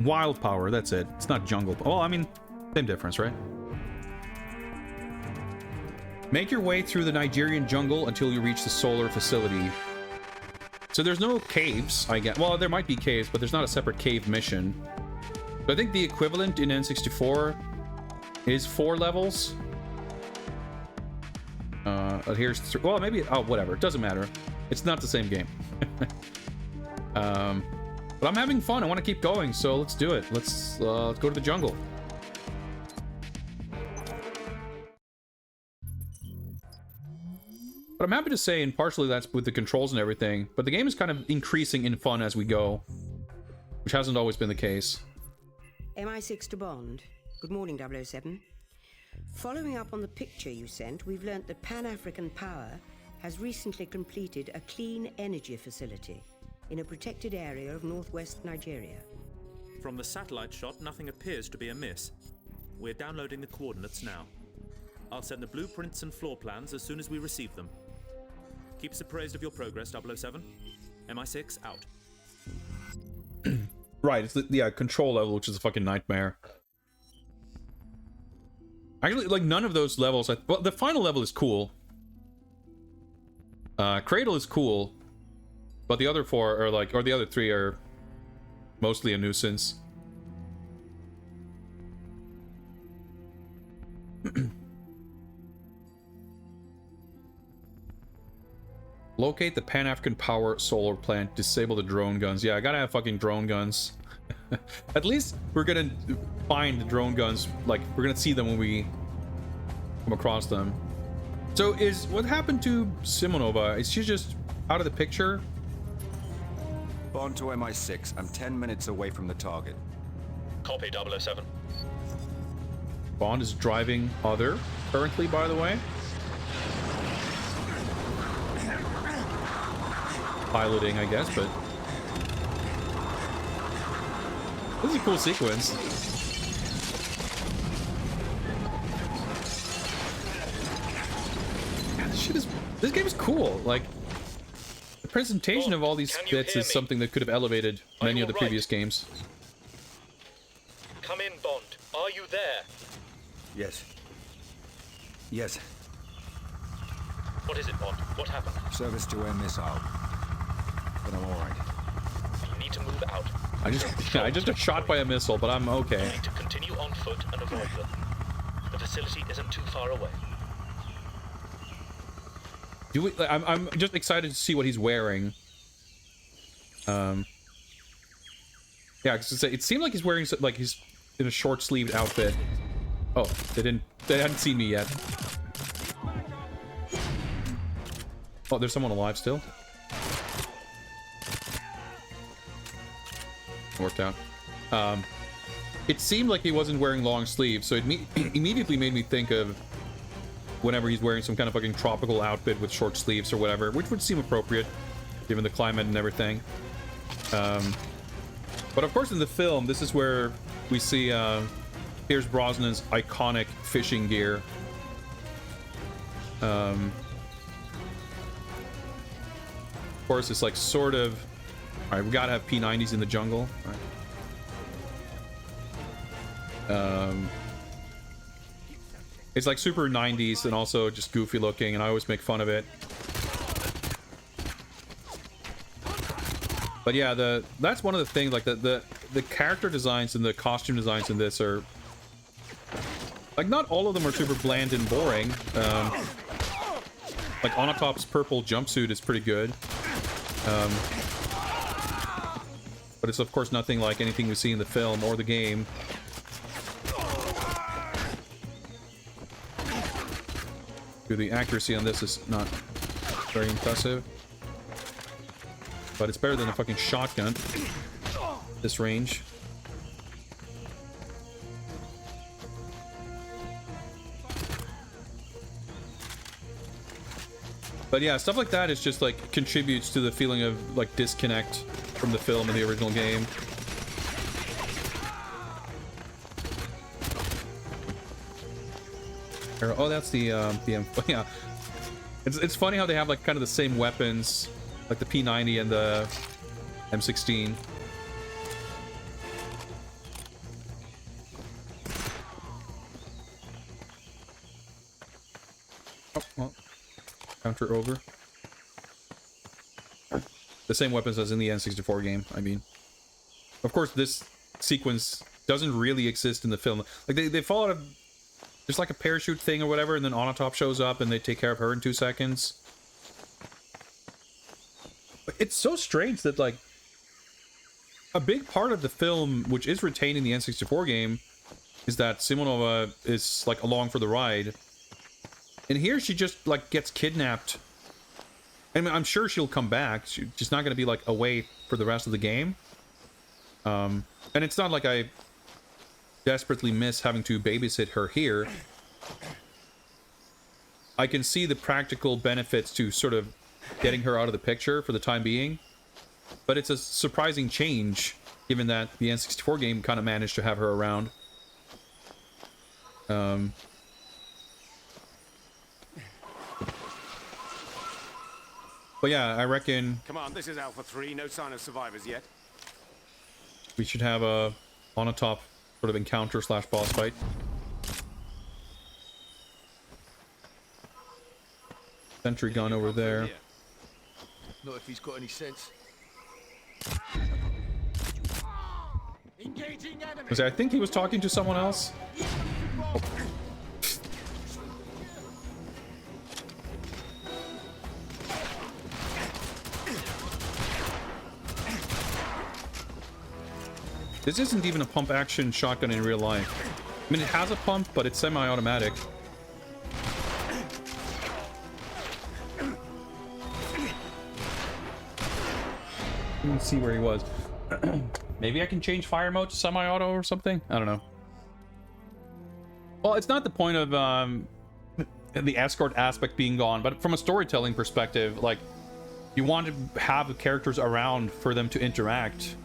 Wild Power, that's it. It's not Jungle. Well, I mean, same difference, right? Make your way through the Nigerian jungle until you reach the solar facility. So there's no caves, I guess. Well, there might be caves, but there's not a separate cave mission. So I think the equivalent in N64 is 4 levels. Here's well, maybe, oh, whatever, it doesn't matter. It's not the same game. But I'm having fun. I want to keep going, so let's do it. Let's go to the jungle. But I'm happy to say, and partially that's with the controls and everything, but the game is kind of increasing in fun as we go, which hasn't always been the case. MI6 to Bond. Good morning, 007. Following up on the picture you sent, we've learnt that Pan-African Power has recently completed a clean energy facility in a protected area of northwest Nigeria. From the satellite shot, nothing appears to be amiss. We're downloading the coordinates now. I'll send the blueprints and floor plans as soon as we receive them. Keep us appraised of your progress, 007. MI6 out. Right, it's the control level, which is a fucking nightmare. Actually, like, none of those levels... well, the final level is cool. Cradle is cool. But the other 4 are like... or the other 3 are mostly a nuisance. Locate the Pan-African Power solar plant. Disable the drone guns. Yeah, I gotta have fucking drone guns. At least we're gonna find the drone guns. Like, we're gonna see them when we come across them. So is... what happened to Simonova? Is she just out of the picture? Bond to MI6. I'm 10 minutes away from the target. Copy, 007. Bond is driving other currently, by the way. Piloting, I guess, but... this is a cool sequence. Man, this game is cool. Like, the presentation of all these bits is something that could have elevated many of the previous games. Come in, Bond. Are you there? Yes. Yes. What is it, Bond? What happened? Service to air missile. But I'm alright. You need to move out. I just got shot by a missile, but I'm okay. You need to continue on foot and avoid them. The facility isn't too far away. I'm just excited to see what he's wearing. Yeah, cause it seemed like he's wearing, like, he's in a short-sleeved outfit. Oh, they hadn't seen me yet. Oh, there's someone alive still. Worked out. It seemed like he wasn't wearing long sleeves, so it immediately made me think of whenever he's wearing some kind of fucking tropical outfit with short sleeves or whatever, which would seem appropriate given the climate and everything. But of course in the film, this is where we see Pierce Brosnan's iconic fishing gear. Of course, it's like sort of... alright, we gotta have P90s in the jungle. Right. It's like super 90s and also just goofy looking, and I always make fun of it. But yeah, that's one of the things, like the character designs and the costume designs in this are... like, not all of them are super bland and boring. Like, Onatop's purple jumpsuit is pretty good. But it's of course nothing like anything we see in the film or the game. The accuracy on this is not very impressive. But it's better than a fucking shotgun. This range. But yeah, stuff like that is just like contributes to the feeling of like disconnect from the film and the original game. Oh, that's the yeah. It's funny how they have like kind of the same weapons, like the P90 and the M16. Oh, encounter over. The same weapons as in the N64 game, I mean. Of course, this sequence doesn't really exist in the film. Like, they fall out of... There's like a parachute thing or whatever, and then Onatop shows up and they take care of her in 2 seconds. But it's so strange that, like, a big part of the film, which is retained in the N64 game, is that Simonova is, like, along for the ride. And here she just, like, gets kidnapped. I mean, I'm sure she'll come back. She's not going to be, like, away for the rest of the game. And it's not like I desperately miss having to babysit her here. I can see the practical benefits to sort of getting her out of the picture for the time being. But it's a surprising change, given that the N64 game kind of managed to have her around. But yeah, I reckon... Come on, this is Alpha 3. No sign of survivors yet. We should have a on-a-top sort of encounter slash boss fight. Sentry gun over there. Not if he's got any sense. Because I think he was talking to someone else. Oh. This isn't even a pump action shotgun in real life. I mean, it has a pump, but it's semi-automatic. Let's see where he was. Maybe I can change fire mode to semi-auto or something? I don't know. Well, it's not the point of the escort aspect being gone, but from a storytelling perspective, like, you want to have the characters around for them to interact.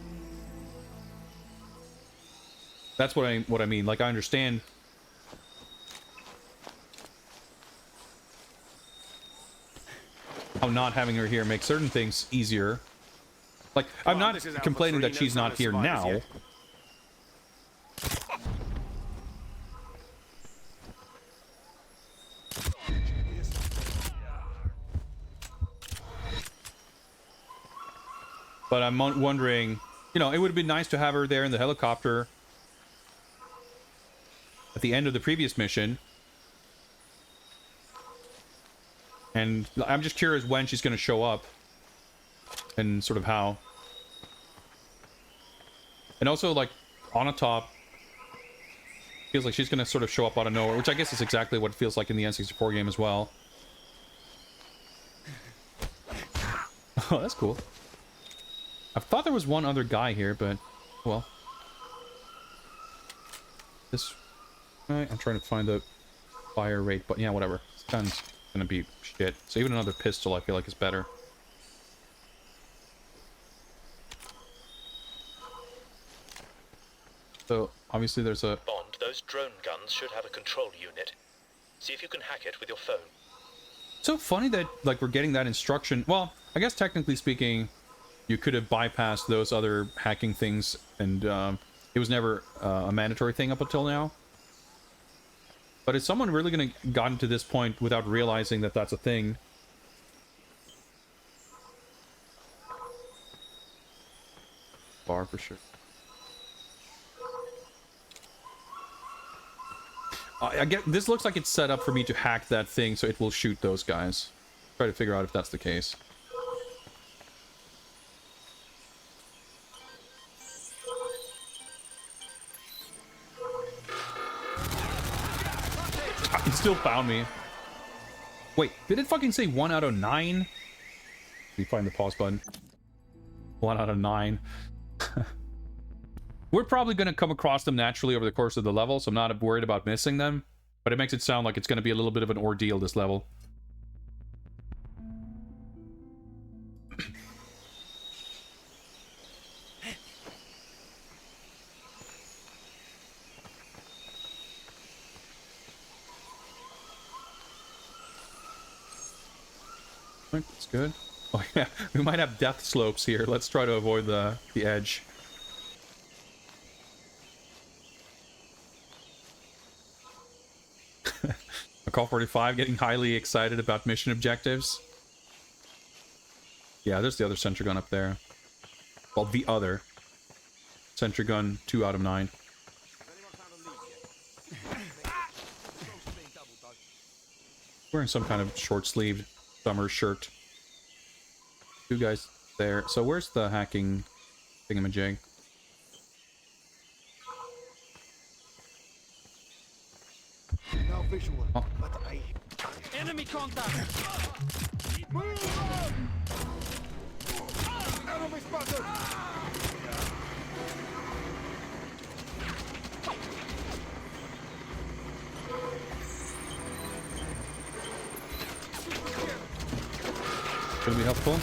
That's what I mean. Like, I understand. How not having her here makes certain things easier. Like, I'm not complaining that she's not here now. But I'm wondering, you know, it would have been nice to have her there in the helicopter at the end of the previous mission. And I'm just curious when she's going to show up. And sort of how. And also, like, Onatop feels like she's going to sort of show up out of nowhere, which I guess is exactly what it feels like in the N64 game as well. Oh, that's cool. I thought there was one other guy here, but, well. This... I'm trying to find the fire rate, but yeah, whatever. This gun's gonna be shit. So even another pistol I feel like is better. So, obviously there's a... Bond, those drone guns should have a control unit. See if you can hack it with your phone. So funny that, like, we're getting that instruction. Well, I guess technically speaking, you could have bypassed those other hacking things, and it was never a mandatory thing up until now. But is someone really going to gotten to this point without realizing that that's a thing? Bar for sure. I get this looks like it's set up for me to hack that thing so it will shoot those guys. Try to figure out if that's the case. It still found me. Wait, did it fucking say 1 out of 9? Let me find the pause button. 1 out of 9. We're probably going to come across them naturally over the course of the level, so I'm not worried about missing them. But it makes it sound like it's going to be a little bit of an ordeal, this level. That's good. Oh yeah, we might have death slopes here. Let's try to avoid the edge. A call 45 getting highly excited about mission objectives. Yeah, there's the other sentry gun up there. Well, the other sentry gun, 2 out of 9. Wearing some kind of short-sleeved summer shirt. 2 guys there. So where's the hacking thingamajig? No visual, Oh. but I... Enemy contact! Move on! Enemy spotted! Gonna be helpful.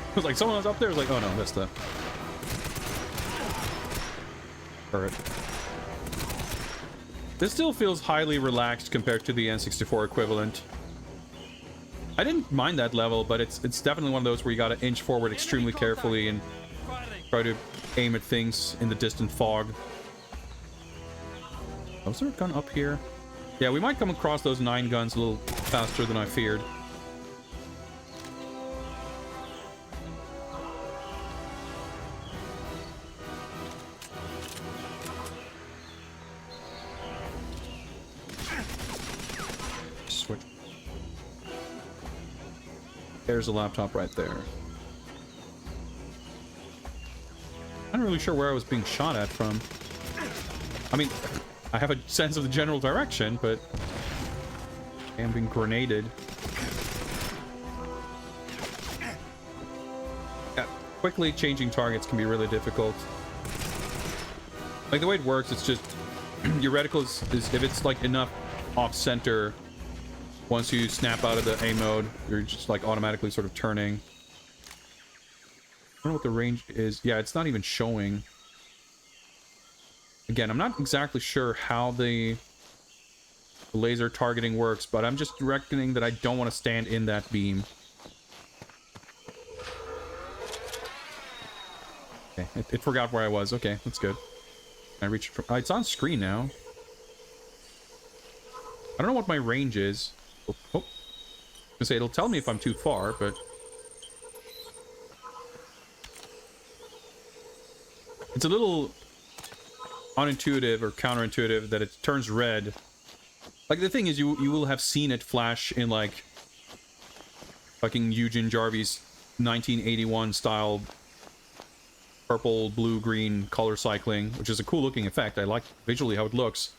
It was like someone was up there. It was like, oh no, that's the turret. This still feels highly relaxed compared to the N64 equivalent. I didn't mind that level, but it's definitely one of those where you gotta inch forward extremely carefully and try to aim at things in the distant fog. Oh, is there a gun up here? Yeah, we might come across those 9 guns a little faster than I feared. Switch. There's a laptop right there. I'm not really sure where I was being shot at from. I mean, I have a sense of the general direction, but I am being grenaded. Yeah, quickly changing targets can be really difficult. Like, the way it works, it's just your reticle is if it's like enough off center, once you snap out of the A mode, you're just like automatically sort of turning. I don't know what the range is. Yeah, it's not even showing. Again, I'm not exactly sure how the laser targeting works, but I'm just reckoning that I don't want to stand in that beam. Okay, it forgot where I was. Okay, that's good. Can I reach it from... it's on screen now. I don't know what my range is. Oh, I was gonna say, it'll tell me if I'm too far, but... it's a little unintuitive or counterintuitive that it turns red. Like, the thing is, you will have seen it flash in, like, fucking Eugene Jarvis 1981 style purple, blue, green color cycling, which is a cool looking effect. I like visually how it looks.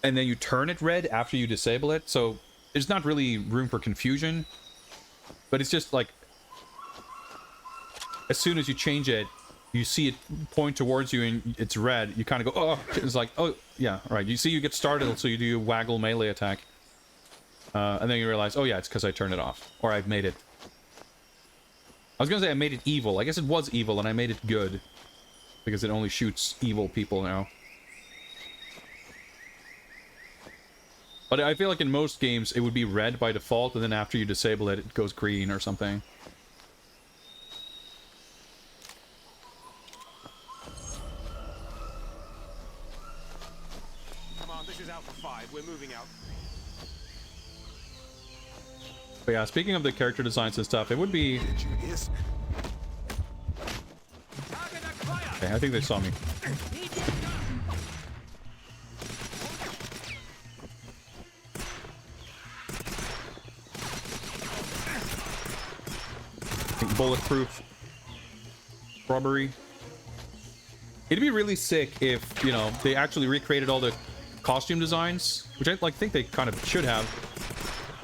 And then you turn it red after you disable it, so there's not really room for confusion. But it's just like, as soon as you change it, you see it point towards you and it's red, you kind of go, oh, it's like, oh, yeah, right. You see you get startled, so you do a waggle melee attack. And then you realize, oh yeah, it's because I turned it off. Or I've made it... I was gonna say I made it evil. I guess it was evil and I made it good. Because it only shoots evil people now. But I feel like in most games, it would be red by default, and then after you disable it, it goes green or something. Alpha 5, we're moving out. But yeah, speaking of the character designs and stuff, it would be... okay, I think they saw me. Bulletproof robbery. It'd be really sick if, you know, they actually recreated all the costume designs, which I think they kind of should have.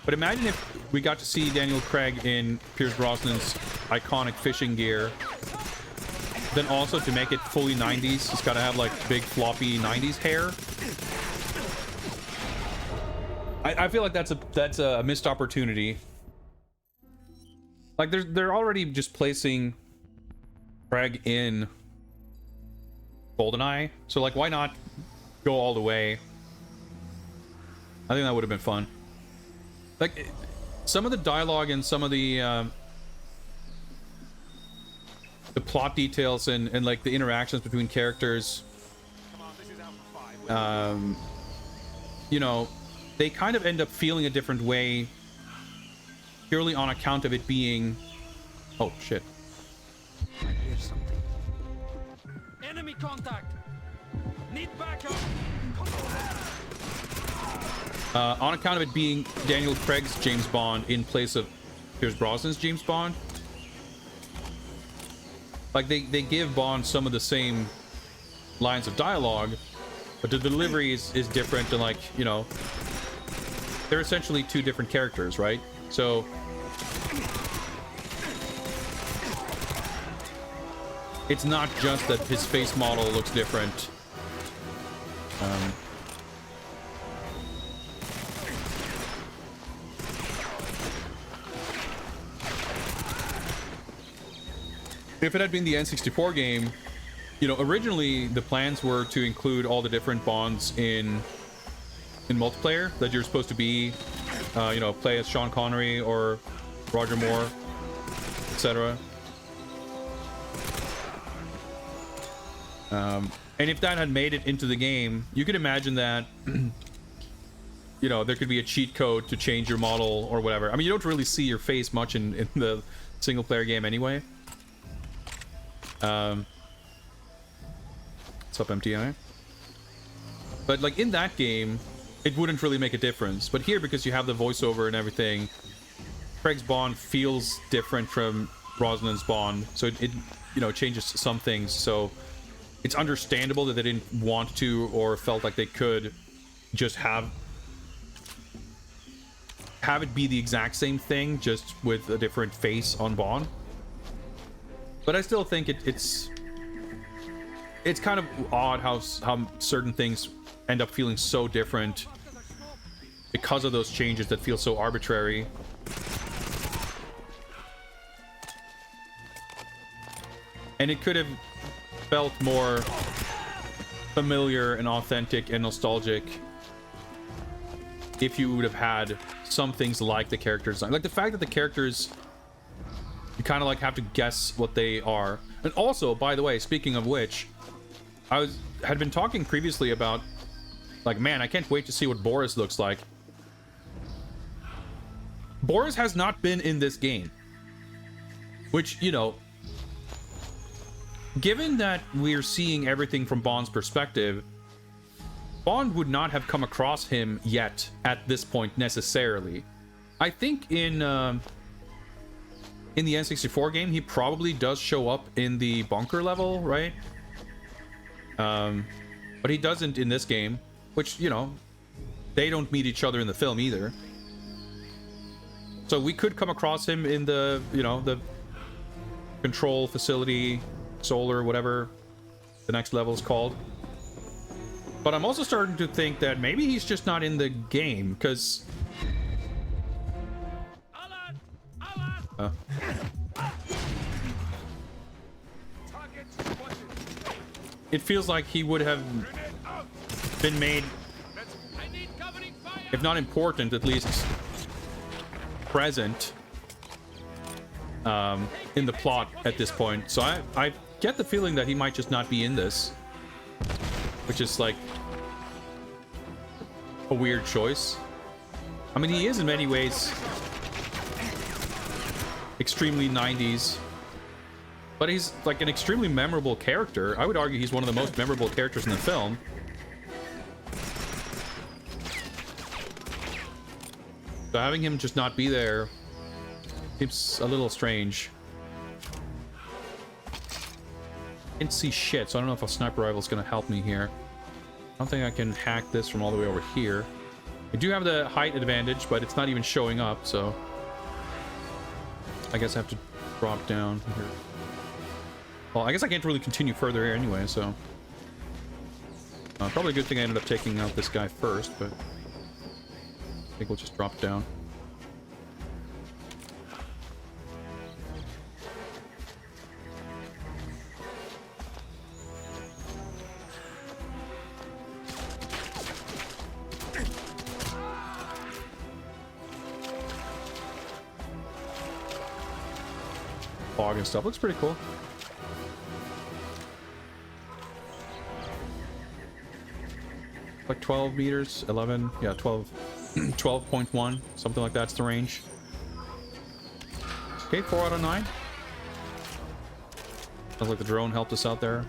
But imagine if we got to see Daniel Craig in Pierce Brosnan's iconic fishing gear. Then also to make it fully 90s, he's got to have like big floppy 90s hair. I feel like that's a missed opportunity. Like they're already just placing Craig in GoldenEye, so like why not go all the way? I think that would have been fun. Like some of the dialogue and some of the the plot details and like the interactions between characters, you know, they kind of end up feeling a different way purely on account of it being... Oh, shit. I hear something. Enemy contact! Need backup! On account of it being Daniel Craig's James Bond in place of Pierce Brosnan's James Bond. Like, they give Bond some of the same lines of dialogue, but the delivery is different, and like, you know, they're essentially two different characters, right? So it's not just that his face model looks different. If it had been the N64 game, you know, originally the plans were to include all the different Bonds in multiplayer, that you're supposed to be, you know, play as Sean Connery or Roger Moore, etc. And if that had made it into the game, you could imagine that, you know, there could be a cheat code to change your model or whatever. I mean, you don't really see your face much in the single player game anyway. What's up, MTI? But like in that game, it wouldn't really make a difference. But here, because you have the voiceover and everything, Craig's Bond feels different from Brosnan's Bond, so it you know, changes some things. So it's understandable that they didn't want to or felt like they could just have it be the exact same thing, just with a different face on Bond. But I still think it's kind of odd how certain things end up feeling so different because of those changes that feel so arbitrary. And it could have felt more familiar and authentic and nostalgic if you would have had some things like the character design. Like the fact that the characters, you kind of like have to guess what they are. And also, by the way, speaking of which, I had been talking previously about, like, man, I can't wait to see what Boris looks like. Boris has not been in this game, which, you know, given that we're seeing everything from Bond's perspective, Bond would not have come across him yet at this point necessarily. I think in the N64 game, he probably does show up in the bunker level, right? But he doesn't in this game, which, you know, they don't meet each other in the film either. So we could come across him in the, you know, the control facility, solar, whatever the next level is called. But I'm also starting to think that maybe he's just not in the game, because... It feels like he would have been made, if not important, at least present in the plot at this point. So I get the feeling that he might just not be in this, which is like a weird choice. I mean, he is in many ways extremely 90s, but he's like an extremely memorable character. I would argue he's one of the most memorable characters in the film. So having him just not be there seems a little strange. Can't see shit, so I don't know if a sniper rifle is going to help me here. I don't think I can hack this from all the way over here. I do have the height advantage, but it's not even showing up, so I guess I have to drop down here. Well, I guess I can't really continue further here anyway, so probably a good thing I ended up taking out this guy first, but I think we'll just drop down. Fog and stuff looks pretty cool. like 12 meters, 11, yeah, 12, 12.1, something like that's the range. Okay, 4 out of 9. Sounds like the drone helped us out there.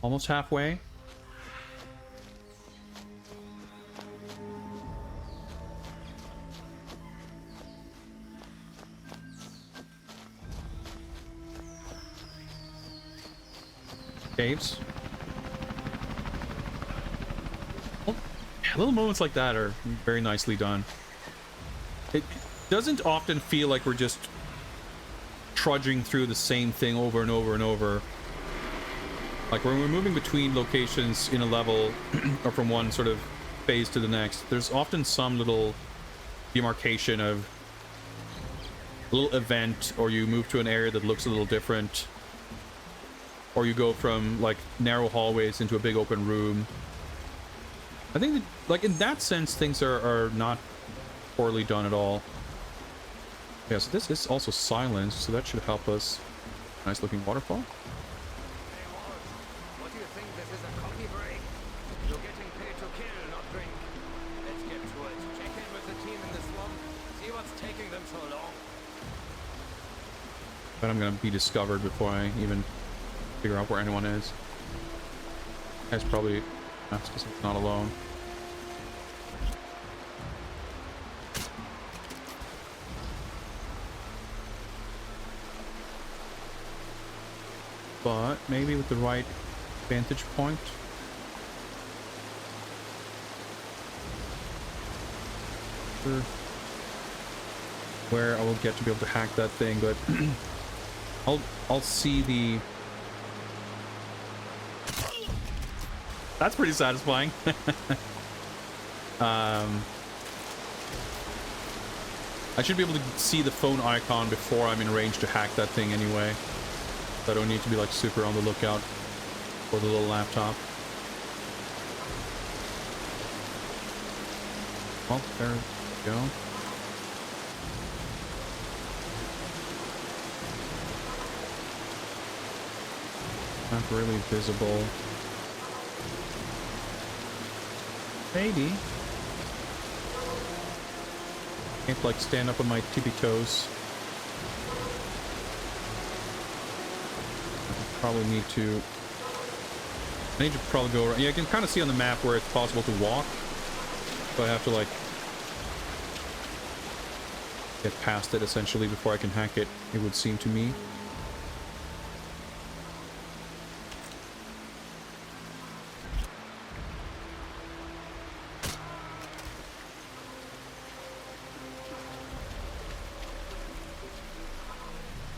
Almost halfway. Caves. Well, little moments like that are very nicely done. It doesn't often feel like we're just trudging through the same thing over and over and over. Like when we're moving between locations in a level or from one sort of phase to the next, there's often some little demarcation of a little event, or you move to an area that looks a little different, or you go from like narrow hallways into a big open room. I think that, like, in that sense, things are not poorly done at all. Yeah, so this is also silenced, so that should help us. Nice looking waterfall. What do you think this is, a coffee break? You're getting paid to kill, not drink. Let's get to it. Check in with the team in the swamp. See what's taking them so long. But I'm gonna be discovered before I even figure out where anyone is. That's probably, that's because I'm not alone. But maybe with the right vantage point. Sure. Where I will get to be able to hack that thing, but I'll see the. That's pretty satisfying. I should be able to see the phone icon before I'm in range to hack that thing anyway. So I don't need to be like super on the lookout for the little laptop. Well, there we go. Not really visible. Maybe. Can't like stand up on my tippy toes. Probably need to. I need to probably go around. Yeah, I can kind of see on the map where it's possible to walk, but I have to like get past it essentially before I can hack it. It would seem to me.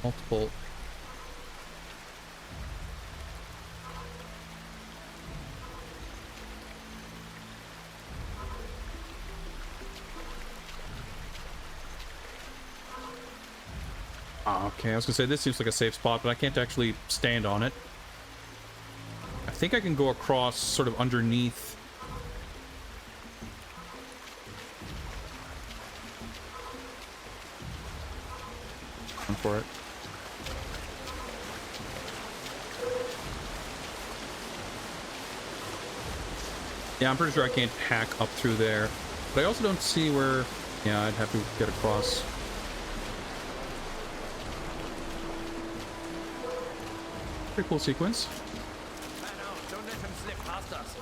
Multiple. Okay, I was gonna say this seems like a safe spot, but I can't actually stand on it. I think I can go across sort of underneath. Run for it. Yeah, I'm pretty sure I can't hack up through there. But I also don't see where... Yeah, I'd have to get across. Pretty cool sequence. Don't let him slip past us.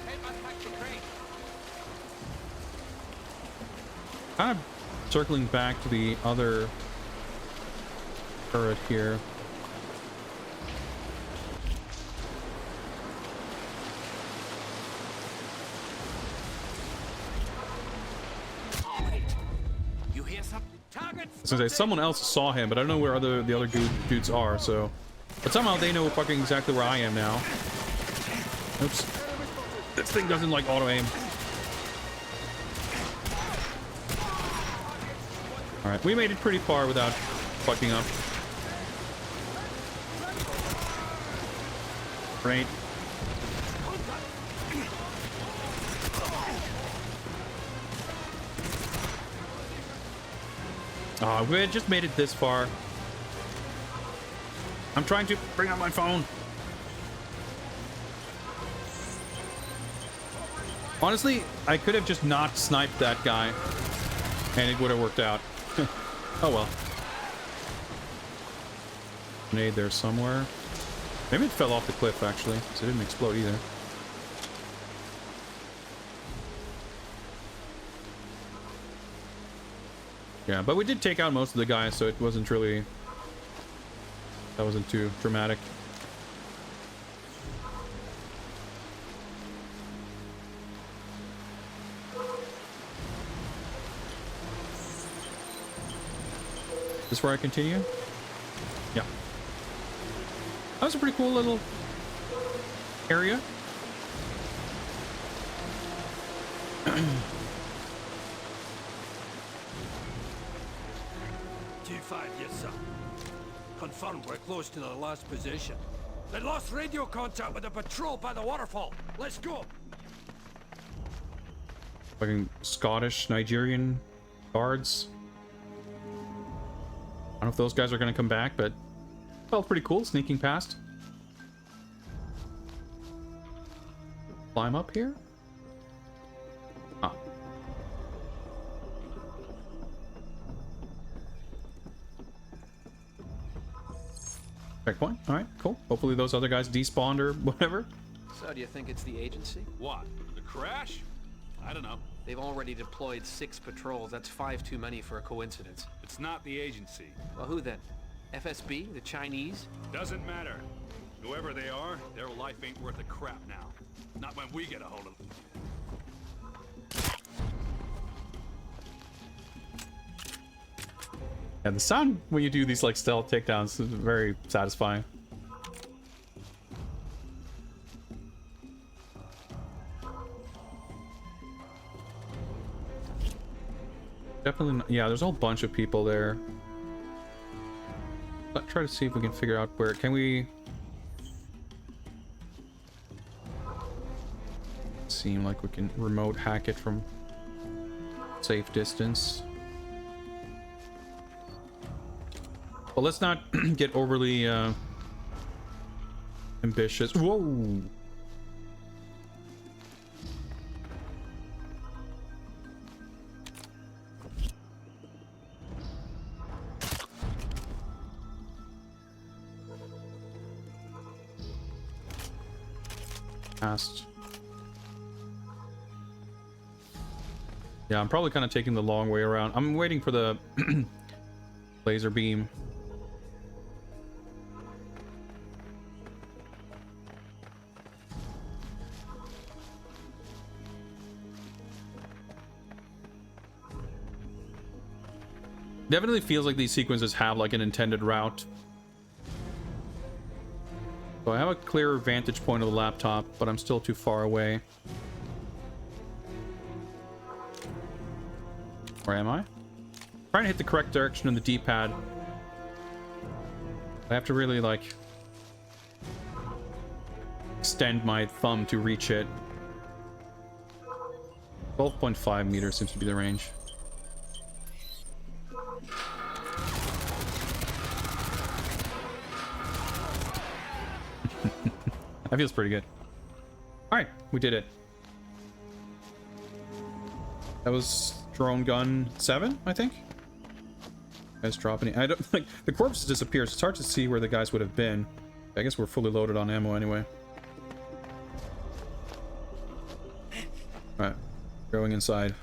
Help us hack the crane. Kind of circling back to the other turret here. You hear some targets? I was gonna say someone else saw him, but I don't know where the other dudes are. So, but somehow they know fucking exactly where I am now. Oops, this thing doesn't like auto aim. All right, we made it pretty far without fucking up. Great. Oh, we had just made it this far. I'm trying to bring out my phone. Honestly, I could have just not sniped that guy, and it would have worked out. Oh well. Grenade there somewhere. Maybe it fell off the cliff, actually, so it didn't explode either. Yeah, but we did take out most of the guys, so it wasn't really... That wasn't too dramatic. Is this where I continue? Yeah. That was a pretty cool little area. G5, yes, sir. Confirmed we're close to the last position. They lost radio contact with the patrol by the waterfall. Let's go. Fucking Scottish, Nigerian guards. I don't know if those guys are going to come back, but felt pretty cool sneaking past. Climb up here? Ah. Checkpoint. All right, cool. Hopefully those other guys despawned or whatever. So, do you think it's the agency? What? The crash? I don't know. They've already deployed 6 patrols. That's 5 too many for a coincidence. It's not the agency. Well, who then? FSB? The Chinese? Doesn't matter. Whoever they are, their life ain't worth a crap now. Not when we get a hold of them. Yeah, the sound when you do these like stealth takedowns is very satisfying. Definitely not, yeah, there's a whole bunch of people there. Let's try to see if we can figure out where. Can we... Seem like we can remote hack it from safe distance. Well, let's not get overly ambitious. Whoa! Past. Yeah, I'm probably kind of taking the long way around. I'm waiting for the laser beam. Definitely feels like these sequences have like an intended route. So I have a clearer vantage point of the laptop, but I'm still too far away. Where am I? Trying to hit the correct direction in the D-pad. I have to really like extend my thumb to reach it. 12.5 meters seems to be the range. That feels pretty good. Alright, we did it. That was drone gun 7, I think. Guys dropping. I don't like the corpse disappears. It's hard to see where the guys would have been. I guess we're fully loaded on ammo anyway. Alright, going inside.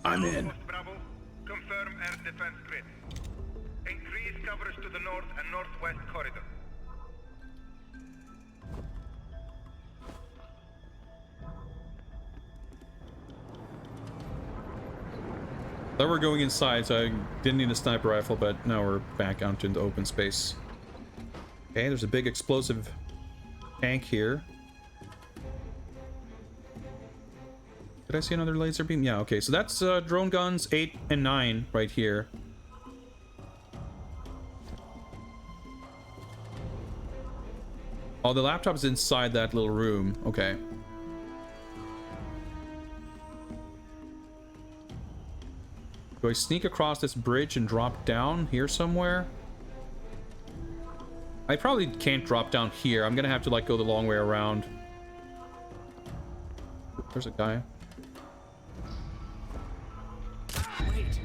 I'm in. Bravo, confirm air defense grid. Increase coverage to the north and northwest corridor. Thought we're going inside, so I didn't need a sniper rifle, but now we're back out into open space. Okay, there's a big explosive tank here. Did I see another laser beam? Yeah, okay, so that's drone guns 8 and 9 right here. Oh, the laptop's inside that little room. Okay. Do I sneak across this bridge and drop down here somewhere? I probably can't drop down here. I'm gonna have to like go the long way around. There's a guy. Wait.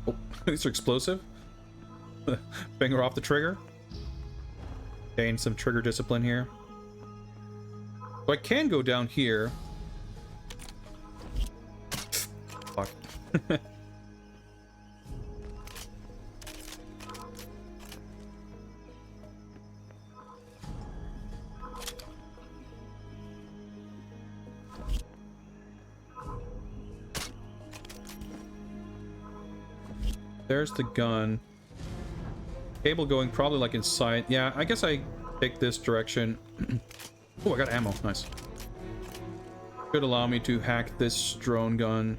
Oh, these are explosive. Finger off the trigger. Gain some trigger discipline here. So I can go down here. Fuck. There's the gun. Cable going probably like inside. Yeah, I guess I take this direction. Oh, I got ammo. Nice. Could allow me to hack this drone gun.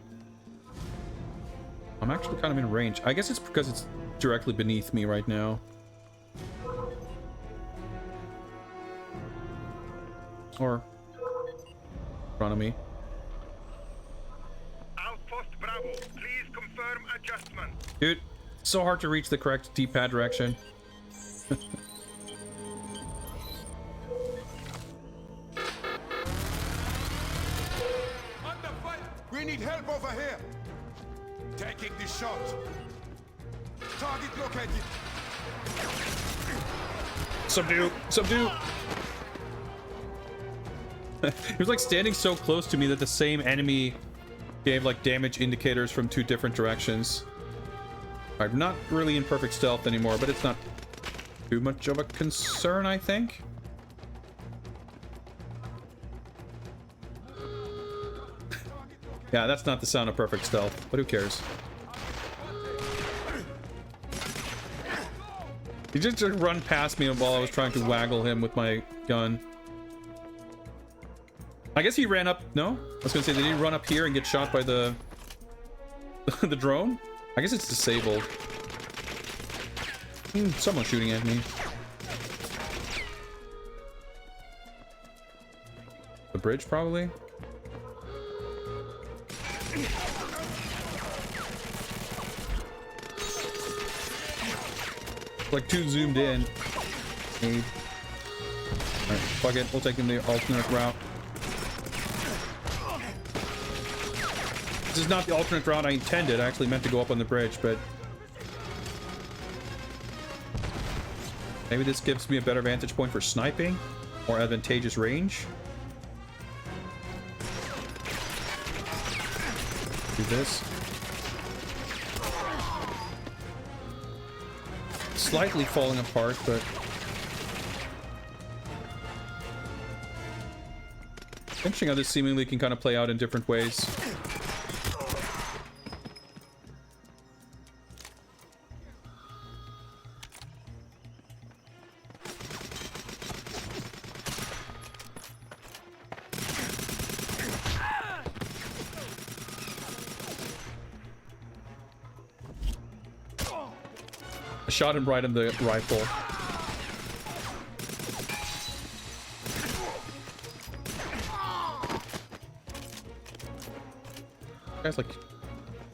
I'm actually kind of in range. I guess it's because it's directly beneath me right now. Or in front of me. Outpost Bravo, please confirm adjustment. Dude, so hard to reach the correct D-pad direction. Under fire! We need help over here! Taking the shot. Target located. Subdue! Subdue! He was like standing so close to me that the same enemy gave like damage indicators from two different directions. I'm not really in perfect stealth anymore, but it's not too much of a concern, I think. Yeah, that's not the sound of perfect stealth, but who cares? He just run past me while I was trying to waggle him with my gun. I guess he ran up. No? I was gonna say, did he run up here and get shot by the the drone? I guess it's disabled. Someone's shooting at me. The bridge, probably? Like too zoomed in. Alright, fuck it. We'll take him the alternate route. This is not the alternate route I intended. I actually meant to go up on the bridge, but maybe this gives me a better vantage point for sniping, more advantageous range. Do this. Slightly falling apart, but interesting how this seemingly can kind of play out in different ways. I shot him right in the rifle. Guy's like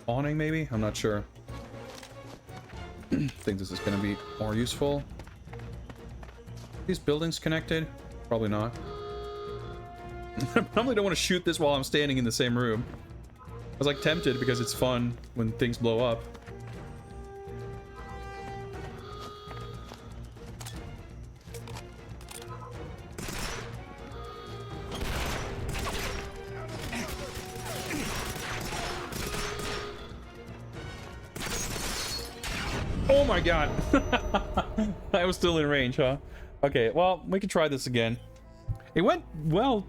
spawning, maybe? I'm not sure. I think this is going to be more useful. Are these buildings connected? Probably not. I probably don't want to shoot this while I'm standing in the same room. I was like tempted because it's fun when things blow up. Oh my god. I was still in range, huh? Okay, well, we can try this again. It went well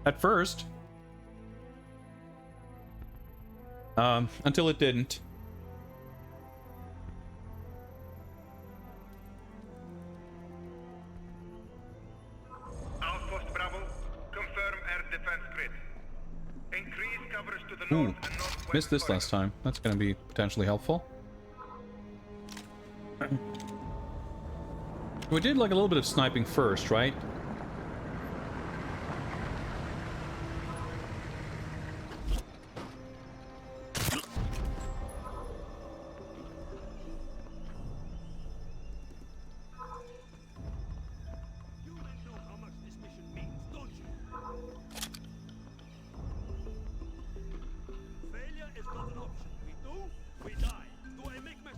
at first. Until it didn't. Outpost Bravo, confirm air defense grid. Increase coverage to the north and northwest. Missed this last time. That's going to be potentially helpful. We did like a little bit of sniping first, right?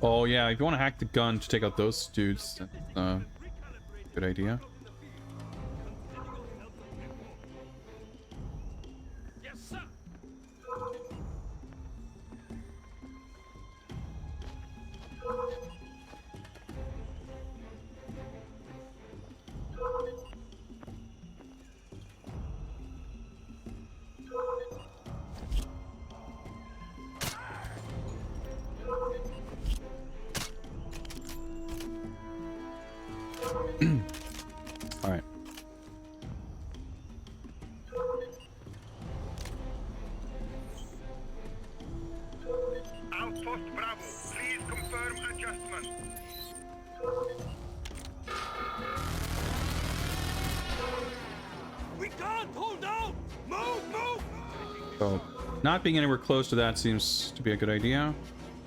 Oh yeah, if you want to hack the gun to take out those dudes, that's good idea. Yes, sir. All right. Outpost Bravo, please confirm adjustment. We can't hold out. Move, move. So, not being anywhere close to that seems to be a good idea.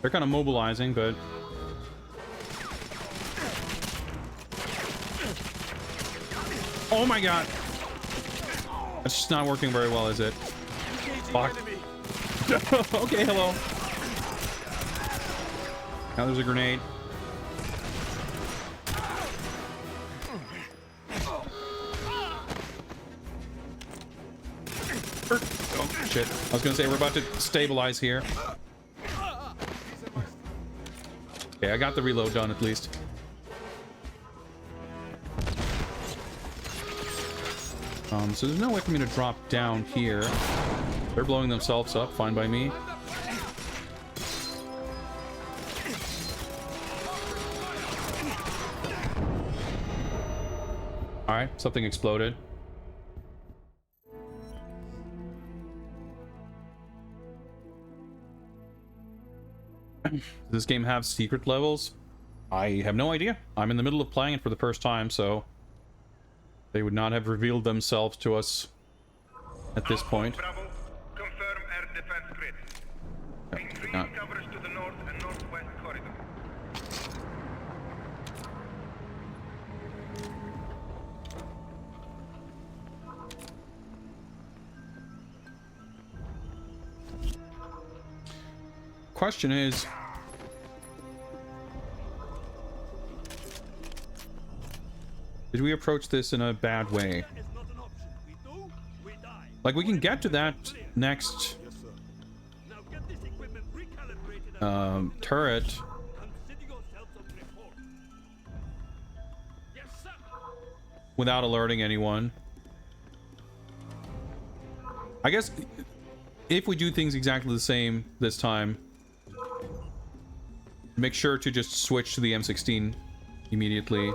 They're kind of mobilizing, but... Oh my god! That's just not working very well, is it? Fuck. Okay, hello. Now there's a grenade. Oh, shit. I was gonna say, we're about to stabilize here. Okay, I got the reload done at least. So there's no way for me to drop down here. They're blowing themselves up, fine by me. Alright, something exploded. Does this game have secret levels? I have no idea. I'm in the middle of playing it for the first time, so they would not have revealed themselves to us at this point. Bravo, confirm air defense grid. Increase coverage to the north and northwest corridor. Question is, did we approach this in a bad way? Like, we can get to that next turret without alerting anyone. I guess if we do things exactly the same this time, make sure to just switch to the M16 immediately.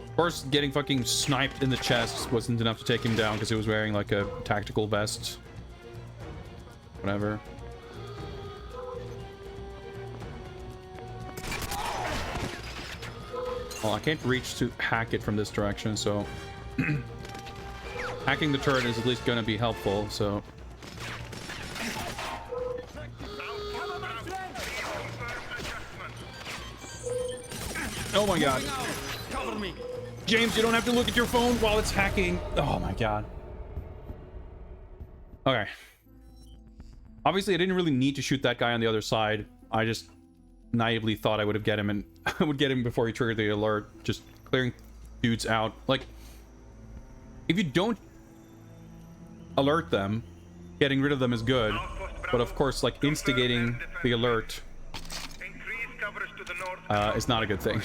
Of course, getting fucking sniped in the chest wasn't enough to take him down because he was wearing like a tactical vest. Whatever. Well, I can't reach to hack it from this direction, so hacking the turret is at least going to be helpful, so... Oh my god. Cover me. James, you don't have to look at your phone while it's hacking. Oh my god. Okay. Obviously, I didn't really need to shoot that guy on the other side. I just naively thought I would have get him, and I would get him before he triggered the alert. Just clearing dudes out. Like, if you don't alert them, getting rid of them is good. But of course, like, instigating the alert is not a good thing.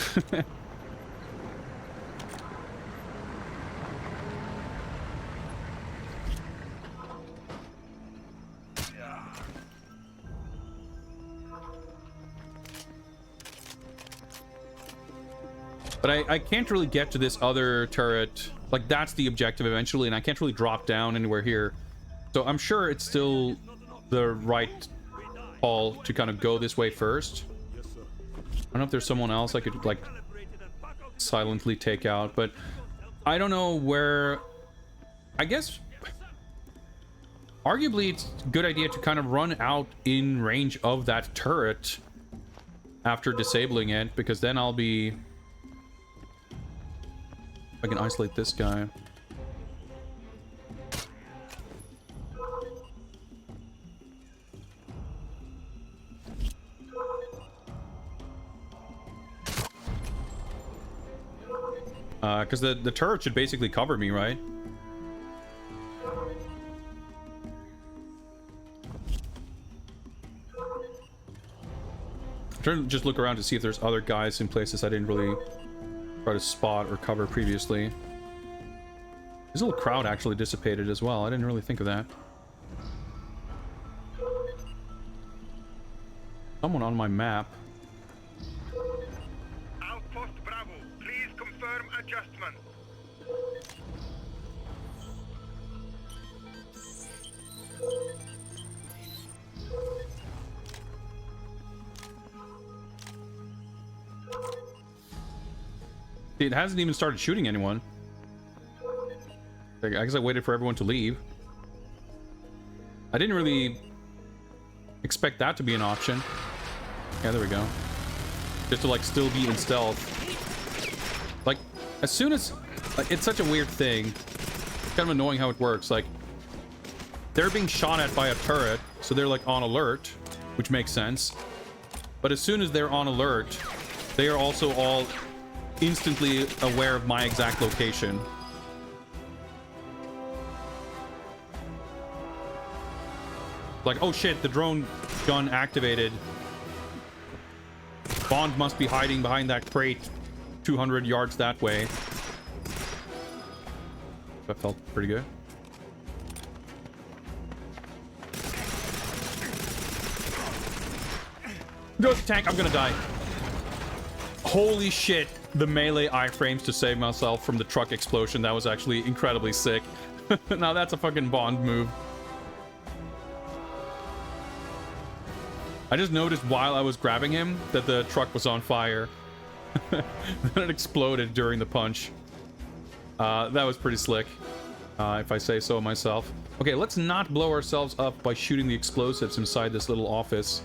But I can't really get to this other turret Like, that's the objective eventually, and I can't really drop down anywhere here. So I'm sure it's still the right call to kind of go this way first. I don't know if there's someone else I could, like, silently take out, but I don't know where... I guess... Arguably, it's a good idea to kind of run out in range of that turret after disabling it, because then I'll be... I can isolate this guy. Because the turret should basically cover me, right? I'm trying to just look around to see if there's other guys in places I didn't really try to spot or cover previously. This little crowd actually dissipated as well. I didn't really think of that. Someone on my map. Outpost Bravo, please confirm adjustment. It hasn't even started shooting anyone. I guess I waited for everyone to leave. I didn't really expect that to be an option. Yeah, there we go. Just to, like, still be in stealth. Like, as soon as... Like, it's such a weird thing. It's kind of annoying how it works. Like, they're being shot at by a turret, so they're, like, on alert, which makes sense. But as soon as they're on alert, they are also all instantly aware of my exact location. Like, oh shit, the drone gun activated. Bond must be hiding behind that crate 200 yards that way. That felt pretty good. Go to the tank, I'm gonna die. Holy shit, the melee iframes to save myself from the truck explosion. That was actually incredibly sick. Now that's a fucking Bond move. I just noticed while I was grabbing him that the truck was on fire. Then it exploded during the punch. That was pretty slick, if I say so myself. Okay, let's not blow ourselves up by shooting the explosives inside this little office.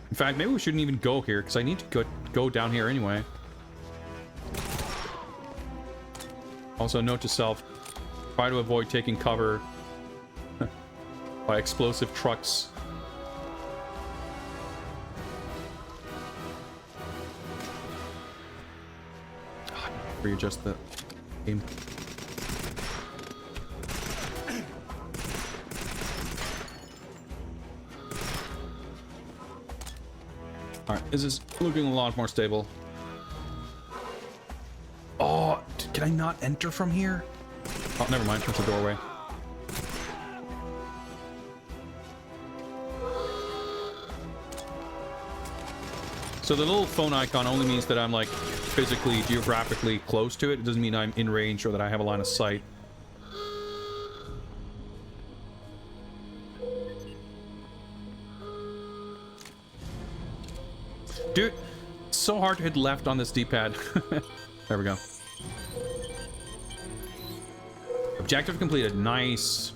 In fact, maybe we shouldn't even go here, because I need to go down here anyway. Also, note to self, try to avoid taking cover by explosive trucks. Readjust the aim. Alright, this is looking a lot more stable. Oh, can I not enter from here? Oh, never mind, that's a doorway. So the little phone icon only means that I'm, like, physically, geographically close to it. It doesn't mean I'm in range or that I have a line of sight. Dude, it's so hard to hit left on this D-pad. There we go. Objective completed. Nice.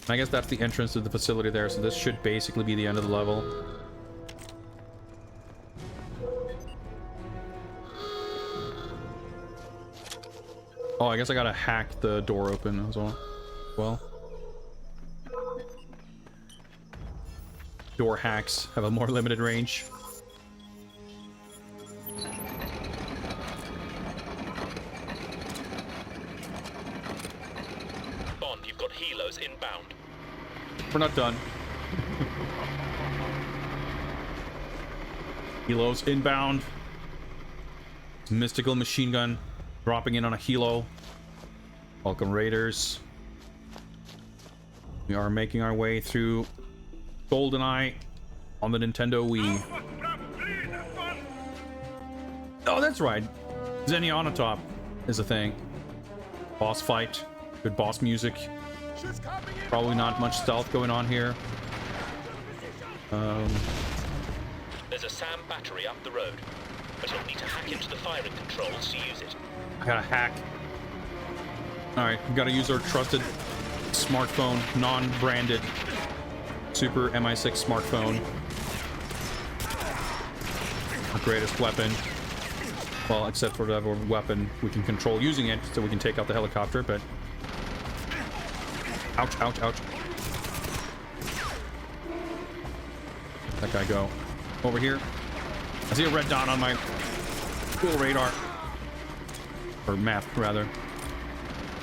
I guess that's the entrance to the facility there, so this should basically be the end of the level. Oh, I guess I gotta hack the door open as well. Door hacks have a more limited range. Bond, you've got helos inbound. We're not done. Helos inbound. Mystical machine gun dropping in on a helo. Welcome, Raiders. We are making our way through GoldenEye on the Nintendo Wii. Oh, that's right. Zenyatta top is a thing. Boss fight. Good boss music. Probably not much stealth going on here. There's a SAM battery up the road, but you'll need to hack into the firing controls to use it. I gotta hack. Alright, we gotta use our trusted smartphone, non-branded Super MI6 smartphone. Our greatest weapon. Well, except for whatever weapon we can control using it, so we can take out the helicopter, but... Ouch, ouch, ouch. That guy go. Over here. I see a red dot on my cool radar. Or map, rather.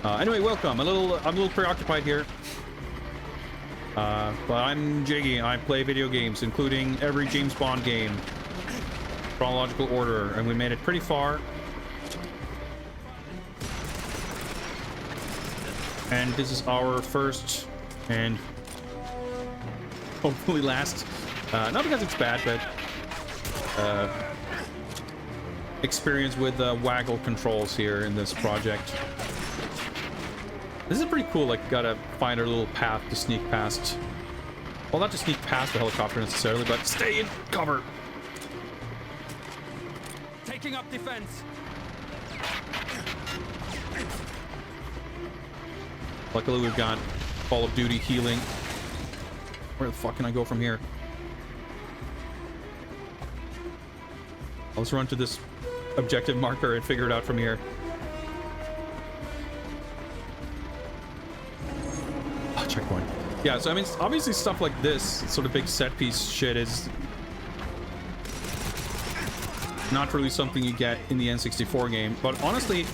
Anyway, welcome. I'm a little preoccupied here. But I'm Jiggy. I play video games, including every James Bond game. Chronological order, and we made it pretty far. And this is our first and hopefully last, not because it's bad, but experience with waggle controls here in this project. This is pretty cool. Like, gotta find a little path to sneak past. Well, not to sneak past the helicopter necessarily, but stay in cover. Taking up defense. Luckily, we've got Call of Duty healing. Where the fuck can I go from here? Let's run to this objective marker and figure it out from here. Oh, checkpoint. Yeah, so I mean, obviously stuff like this, sort of big set piece shit, is not really something you get in the N64 game. But honestly,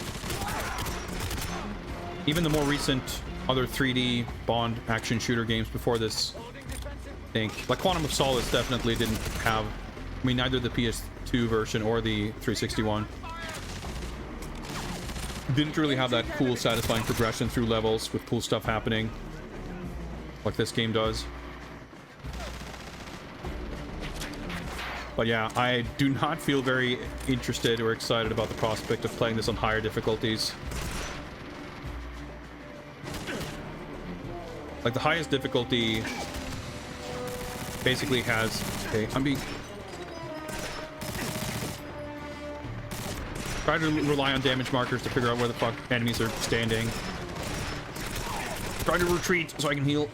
even the more recent other 3D Bond action shooter games before this, I think, like Quantum of Solace definitely didn't have, I mean, neither the PS2 version or the 360 one didn't really have that cool, satisfying progression through levels with cool stuff happening like this game does. But yeah, I do not feel very interested or excited about the prospect of playing this on higher difficulties. Like, the highest difficulty basically has... Okay, I'm being... Try to rely on damage markers to figure out where the fuck enemies are standing. Try to retreat so I can heal.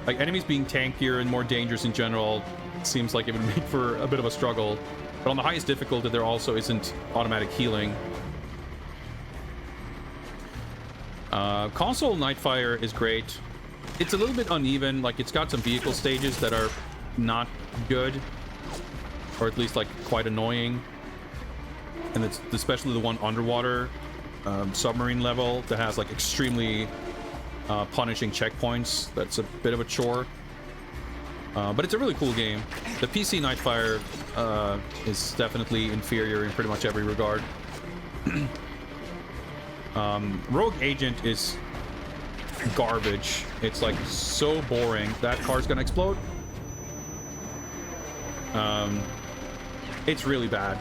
Like, enemies being tankier and more dangerous in general seems like it would make for a bit of a struggle. But on the highest difficulty, there also isn't automatic healing. Console Nightfire is great. It's a little bit uneven. Like, it's got some vehicle stages that are not good, or at least like quite annoying. And it's especially the one underwater submarine level that has like extremely punishing checkpoints. That's a bit of a chore. But it's a really cool game. The PC Nightfire is definitely inferior in pretty much every regard. Rogue Agent is garbage. It's like so boring. That car's gonna explode. It's really bad.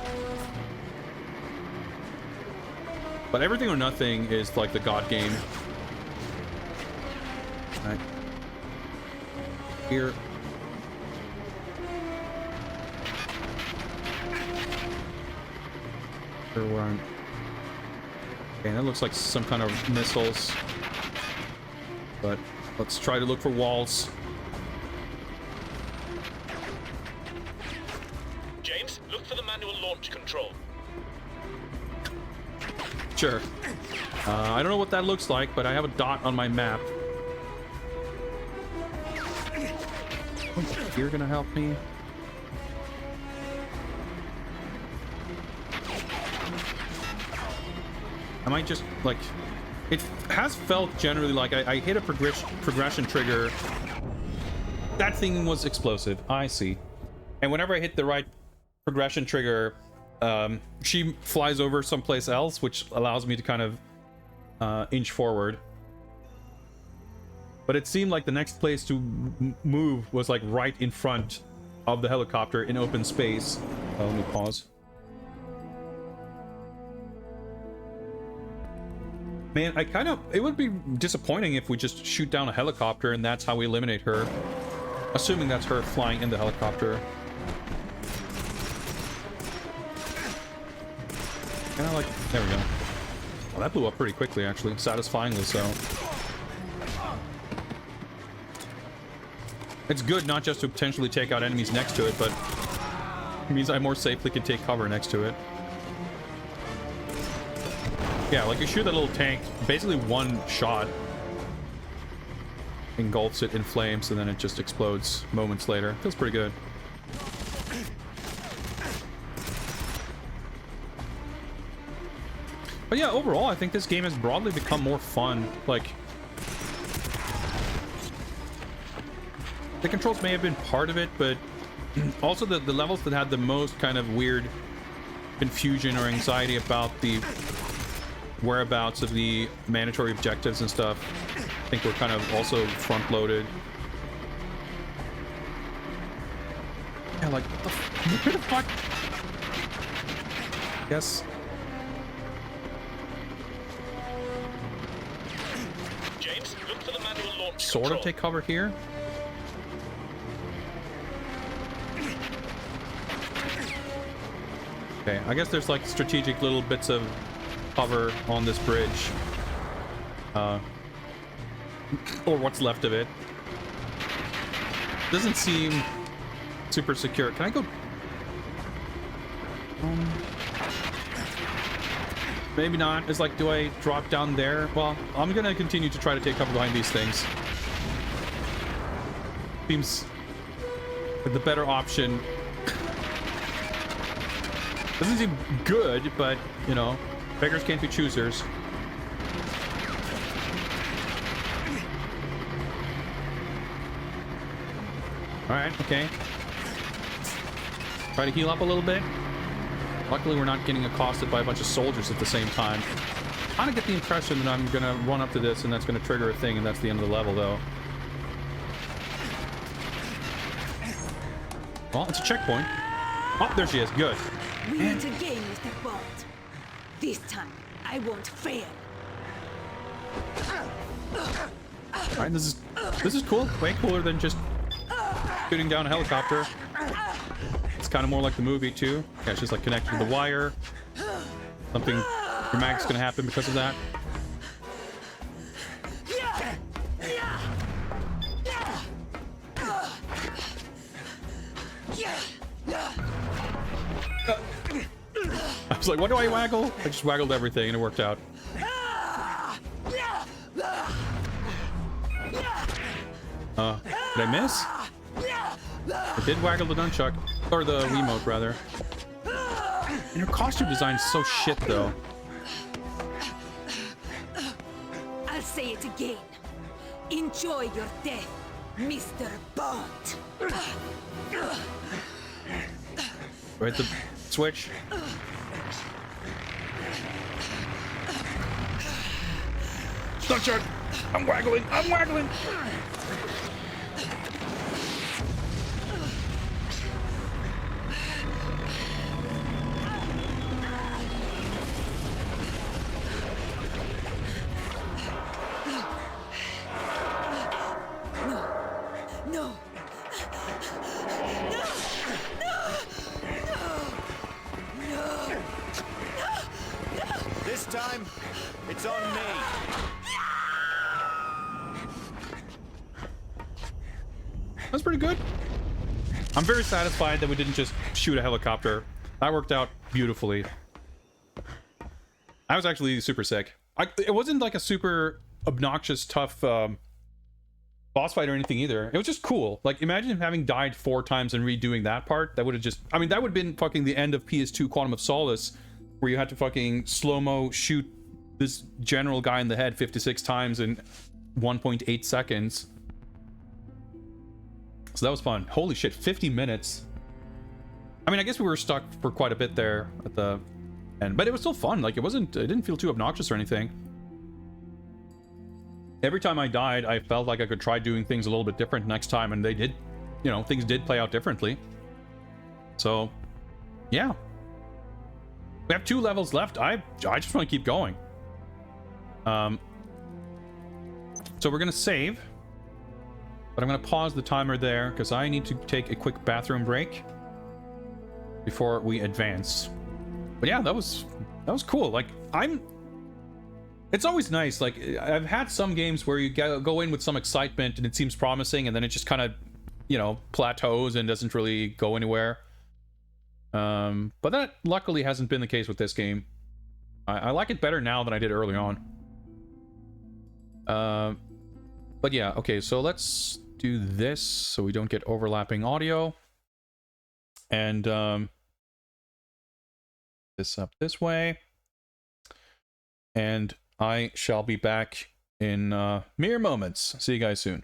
But Everything or Nothing is like the god game. Right here. Sure where I'm... Okay, that looks like some kind of missiles. But let's try to look for walls. James, look for the manual launch control. Sure. I don't know what that looks like, but I have a dot on my map. You're gonna help me? I might just, like... It has felt generally like I hit a progression trigger. That thing was explosive. I see. And whenever I hit the right progression trigger, she flies over someplace else, which allows me to kind of inch forward. But it seemed like the next place to move was like right in front of the helicopter in open space. Let me pause. Man, it would be disappointing if we just shoot down a helicopter and that's how we eliminate her. Assuming that's her flying in the helicopter. Kind of like, there we go. Well, that blew up pretty quickly, actually. Satisfyingly so. It's good not just to potentially take out enemies next to it, but it means I more safely can take cover next to it. Yeah, like you shoot that little tank, basically one shot engulfs it in flames and then it just explodes moments later. Feels pretty good. But yeah, overall, I think this game has broadly become more fun. Like, the controls may have been part of it, but also the levels that had the most kind of weird confusion or anxiety about the whereabouts of the mandatory objectives and stuff, I think we're kind of also front-loaded. Yeah, like, what the fuck? Yes. James, look for the manual launch Sort of take cover here. Okay, I guess there's like strategic little bits of cover on this bridge. Or what's left of it. Doesn't seem super secure. Can I go? Maybe not. It's like, do I drop down there? Well, I'm gonna continue to try to take cover behind these things. Seems like the better option. Doesn't seem good, but, you know, beggars can't be choosers. Alright, okay. Try to heal up a little bit. Luckily, we're not getting accosted by a bunch of soldiers at the same time. I kind of get the impression that I'm gonna run up to this and that's gonna trigger a thing, and that's the end of the level, though. Well, it's a checkpoint. Oh, there she is. Good. We meet again, Mr. Bond. This time, I won't fail. Alright, this is cool. Way cooler than just shooting down a helicopter. It's kind of more like the movie, too. Yeah, it's just like connected to the wire. Something dramatic's gonna happen because of that. I was like, what do I waggle? I just waggled everything and it worked out. Did I miss? I did waggle the nunchuck. Or the Wiimote, rather. And her costume design is so shit, though. I'll say it again. Enjoy your death, Mr. Bond. Right, the switch. Nunchuck! I'm waggling! I'm waggling! This time, it's on me. That's pretty good. I'm very satisfied that we didn't just shoot a helicopter. That worked out beautifully. I was actually super sick. It wasn't like a super obnoxious, tough boss fight or anything either. It was just cool. Like, imagine having died 4 times and redoing that part. That would have just... I mean, that would have been fucking the end of PS2 Quantum of Solace, where you had to fucking slow-mo shoot this general guy in the head 56 times in 1.8 seconds. So that was fun. Holy shit, 50 minutes. I mean, I guess we were stuck for quite a bit there at the end, but it was still fun. Like, it didn't feel too obnoxious or anything. Every time I died, I felt like I could try doing things a little bit different next time, and they did, you know, things did play out differently. So, yeah. We have 2 levels left. I just want to keep going. So we're gonna save, but I'm gonna pause the timer there because I need to take a quick bathroom break before we advance. But yeah, that was cool. Like, it's always nice. Like, I've had some games where you go in with some excitement and it seems promising, and then it just kind of, you know, plateaus and doesn't really go anywhere. But that luckily hasn't been the case with this game. I like it better now than I did early on. But yeah, okay, so let's do this so we don't get overlapping audio. And this up this way. And I shall be back in mere moments. See you guys soon.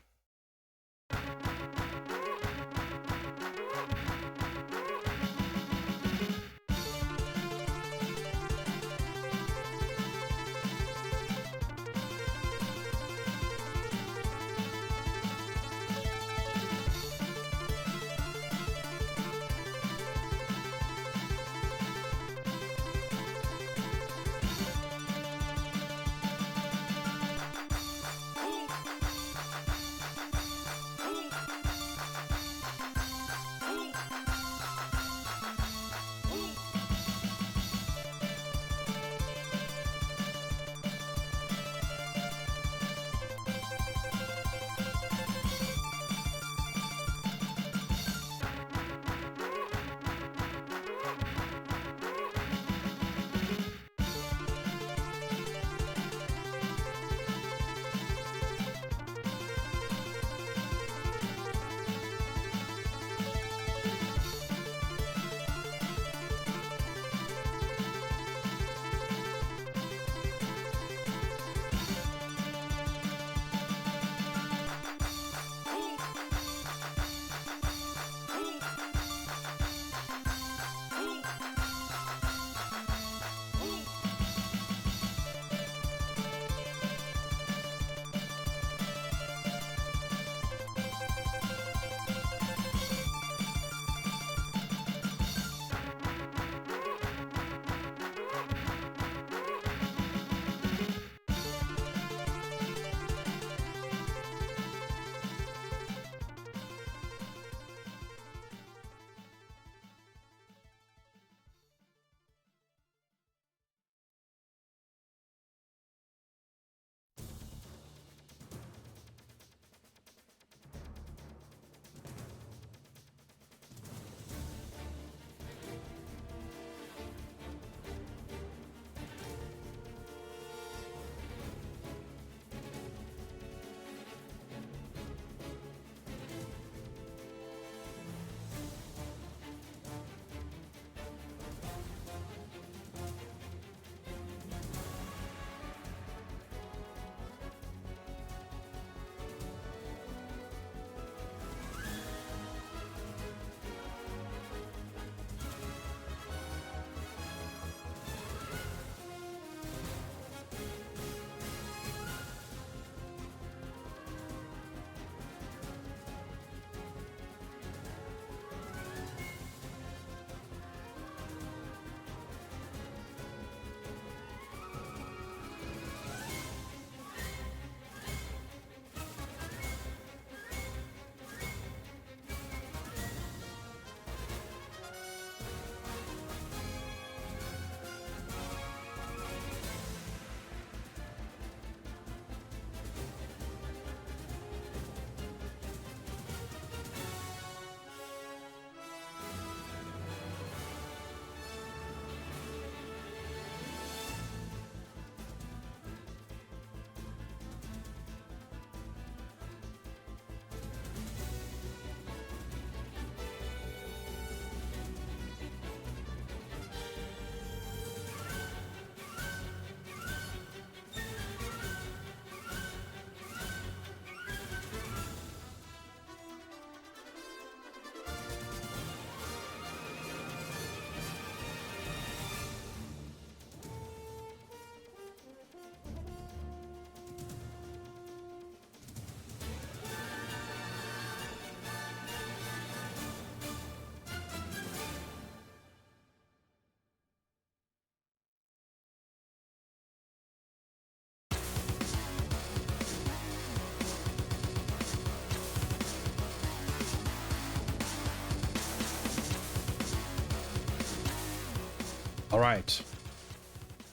All right.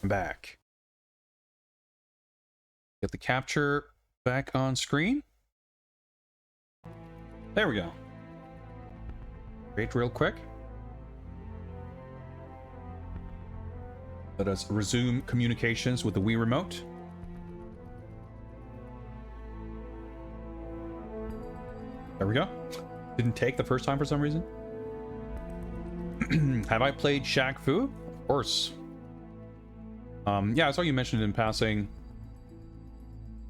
I'm back. Get the capture back on screen. There we go. Wait real quick. Let us resume communications with the Wii Remote. There we go. Didn't take the first time for some reason. Have I played Shaq Fu? Of course. Yeah, I saw you mentioned it in passing.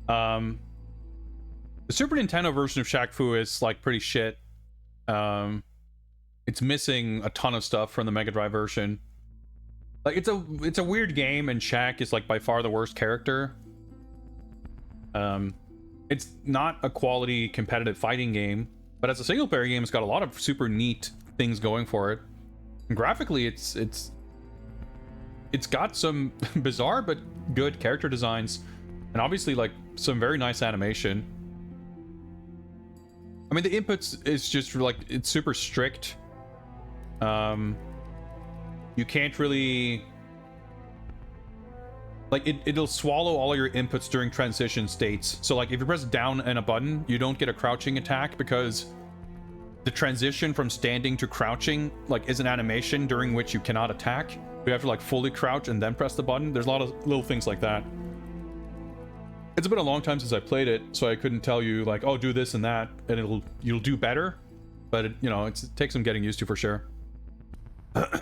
The Super Nintendo version of Shaq Fu is like pretty shit. It's missing a ton of stuff from the Mega Drive version. Like it's a weird game, and Shaq is like by far the worst character. It's not a quality competitive fighting game, but as a single player game, it's got a lot of super neat things going for it. And graphically, it's got some bizarre but good character designs, and obviously like some very nice animation. I mean, the inputs is just like, it's super strict. You can't really like it'll swallow all your inputs during transition states. So like if you press down and a button, you don't get a crouching attack because the transition from standing to crouching like is an animation during which you cannot attack. You have to like fully crouch and then press the button. There's a lot of little things like that. It's been a long time since I played it, so I couldn't tell you like, oh, do this and that, and you'll do better. But it, you know, it takes some getting used to for sure. What's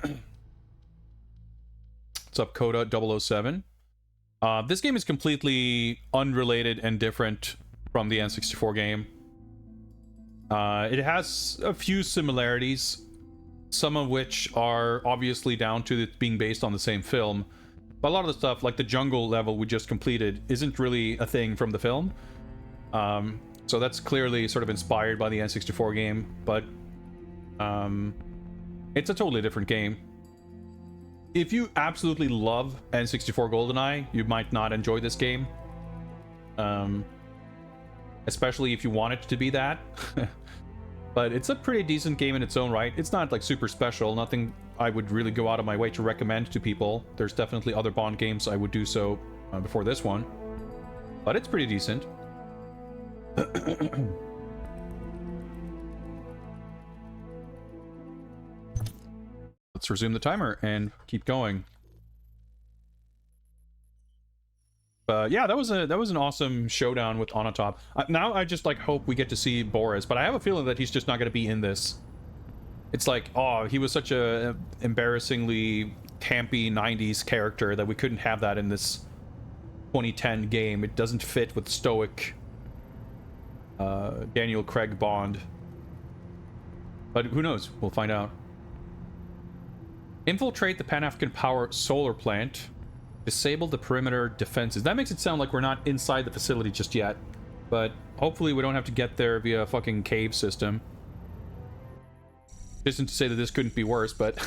up, Coda 007? This game is completely unrelated and different from the N64 game. It has a few similarities, some of which are obviously down to it being based on the same film. But a lot of the stuff, like the jungle level we just completed, isn't really a thing from the film. So that's clearly sort of inspired by the N64 game, but it's a totally different game. If you absolutely love N64 GoldenEye, you might not enjoy this game. Especially if you want it to be that. But it's a pretty decent game in its own right. It's not like super special, nothing I would really go out of my way to recommend to people. There's definitely other Bond games I would do so before this one. But it's pretty decent. Let's resume the timer and keep going. Yeah, that was an awesome showdown with Onatop. Now I just like hope we get to see Boris, but I have a feeling that he's just not going to be in this. It's like, oh, he was such a embarrassingly campy 90s character that we couldn't have that in this 2010 game. It doesn't fit with stoic Daniel Craig Bond. But who knows? We'll find out. Infiltrate the Pan-African Power solar plant. Disable the perimeter defenses. That makes it sound like we're not inside the facility just yet. But hopefully we don't have to get there via a fucking cave system. Isn't to say that this couldn't be worse, but...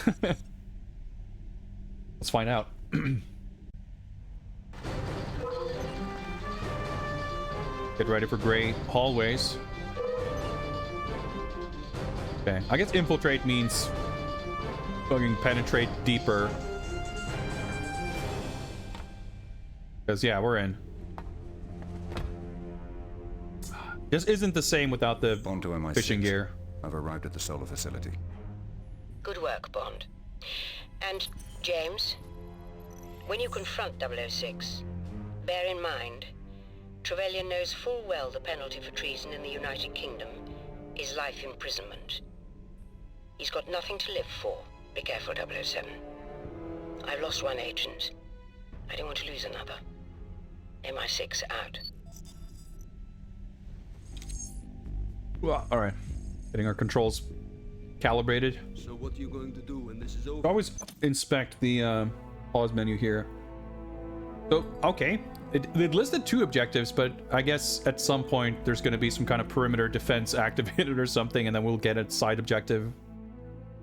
Let's find out. Get ready for gray hallways. Okay, I guess infiltrate means fucking penetrate deeper. Because, yeah, we're in. This isn't the same without the fishing gear. I've arrived at the solar facility. Good work, Bond. And, James, when you confront 006, bear in mind, Trevelyan knows full well the penalty for treason in the United Kingdom is life imprisonment. He's got nothing to live for. Be careful, 007. I've lost one agent. I don't want to lose another. MI6 out. Well, all right. Getting our controls calibrated. So what are you going to do when this is over? Always inspect the pause menu here. So, okay. It listed 2 objectives, but I guess at some point there's going to be some kind of perimeter defense activated or something, and then we'll get a side objective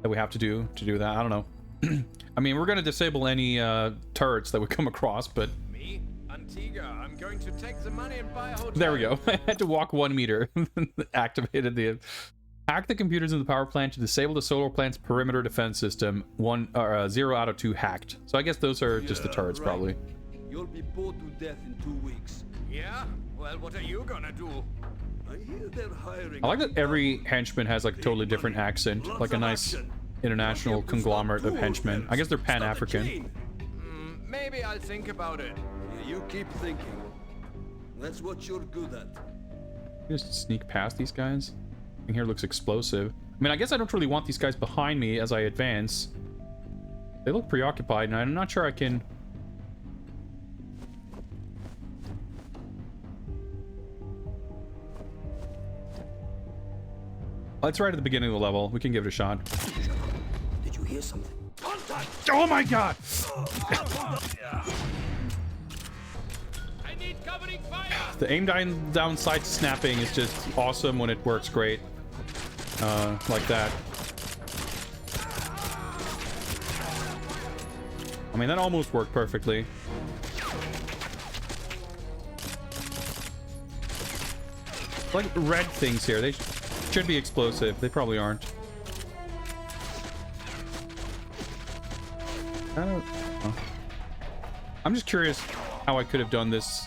that we have to do that. I don't know. I mean, we're going to disable any turrets that we come across, but... Me? Antigua, I'm going to take the money and buy a hotel. There we go. I had to walk 1 meter. Activated the Hack the computers in the power plant to disable the solar plant's perimeter defense system. 0 out of 2 hacked. So I guess those are just the turrets, probably. You'll be bored to death in 2 weeks. Yeah? Well, what are you gonna do? I hear they're hiring. I like that every henchman has like a totally different accent, like a nice international conglomerate of henchmen. I guess they're Pan-African. Maybe I'll think about it. Yeah, you keep thinking. That's what you're good at. Just sneak past these guys. Everything here looks explosive. I mean, I guess I don't really want these guys behind me as I advance. They look preoccupied, and I'm not sure I can... Let's right at the beginning of the level. We can give it a shot. Did you hear something? Oh my god! I need covering fire. The aim down sight snapping is just awesome when it works great. Like that. I mean, that almost worked perfectly. Like red things here. They should be explosive. They probably aren't. I don't know. I'm just curious how I could have done this.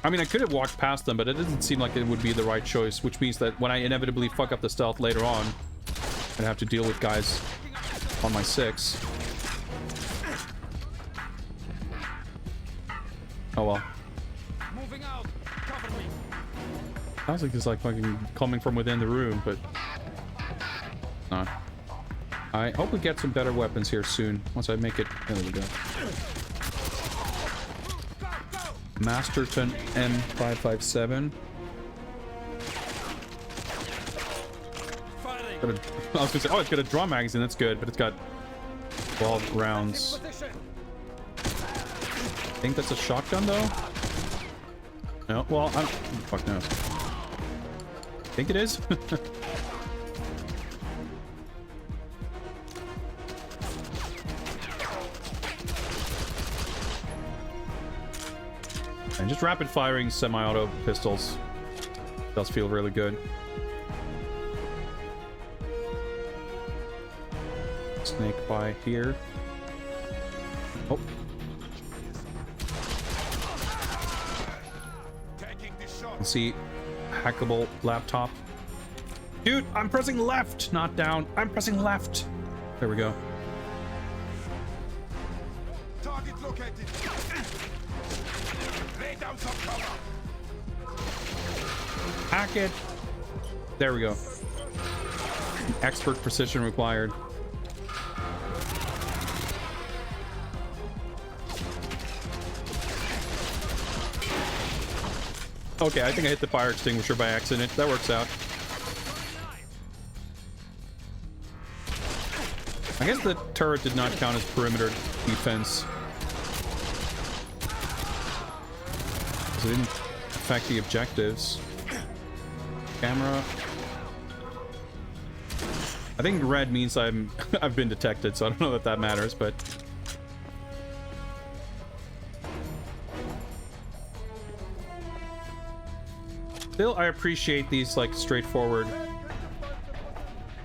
I mean, I could have walked past them, but it doesn't seem like it would be the right choice, which means that when I inevitably fuck up the stealth later on, I'd have to deal with guys on my 6. Oh well. Moving out. Cover me. Sounds like it's like fucking coming from within the room, but not. I hope we get some better weapons here soon. Once I make it. There we go. Masterton M557. I was gonna say, oh, it's got a draw magazine. That's good, but it's got 12 rounds. I think that's a shotgun, though. No, well, I'm. Fuck knows. I think it is. And just rapid firing semi-auto pistols does feel really good. Snake by here. Oh. Let's see. Hackable laptop. Dude, I'm pressing left, not down. I'm pressing left. There we go. Target located. Lay down some cover. Hack it. There we go. Expert precision required. Okay, I think I hit the fire extinguisher by accident. That works out. I guess the turret did not count as perimeter defense. Because it didn't affect the objectives. Camera. I think red means I've been detected, so I don't know that matters, but... Still, I appreciate these, like, straightforward...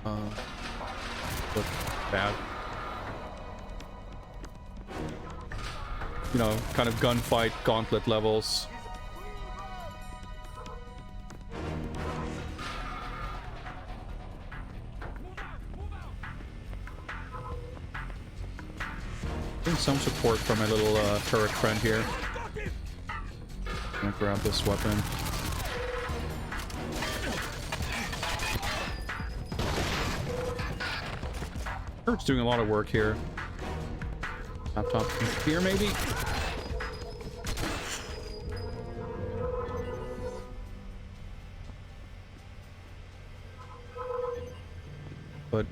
look bad. You know, kind of gunfight, gauntlet levels. Getting some support from my little turret friend here. I'm gonna grab this weapon. Turret's doing a lot of work here. Laptop here, maybe? But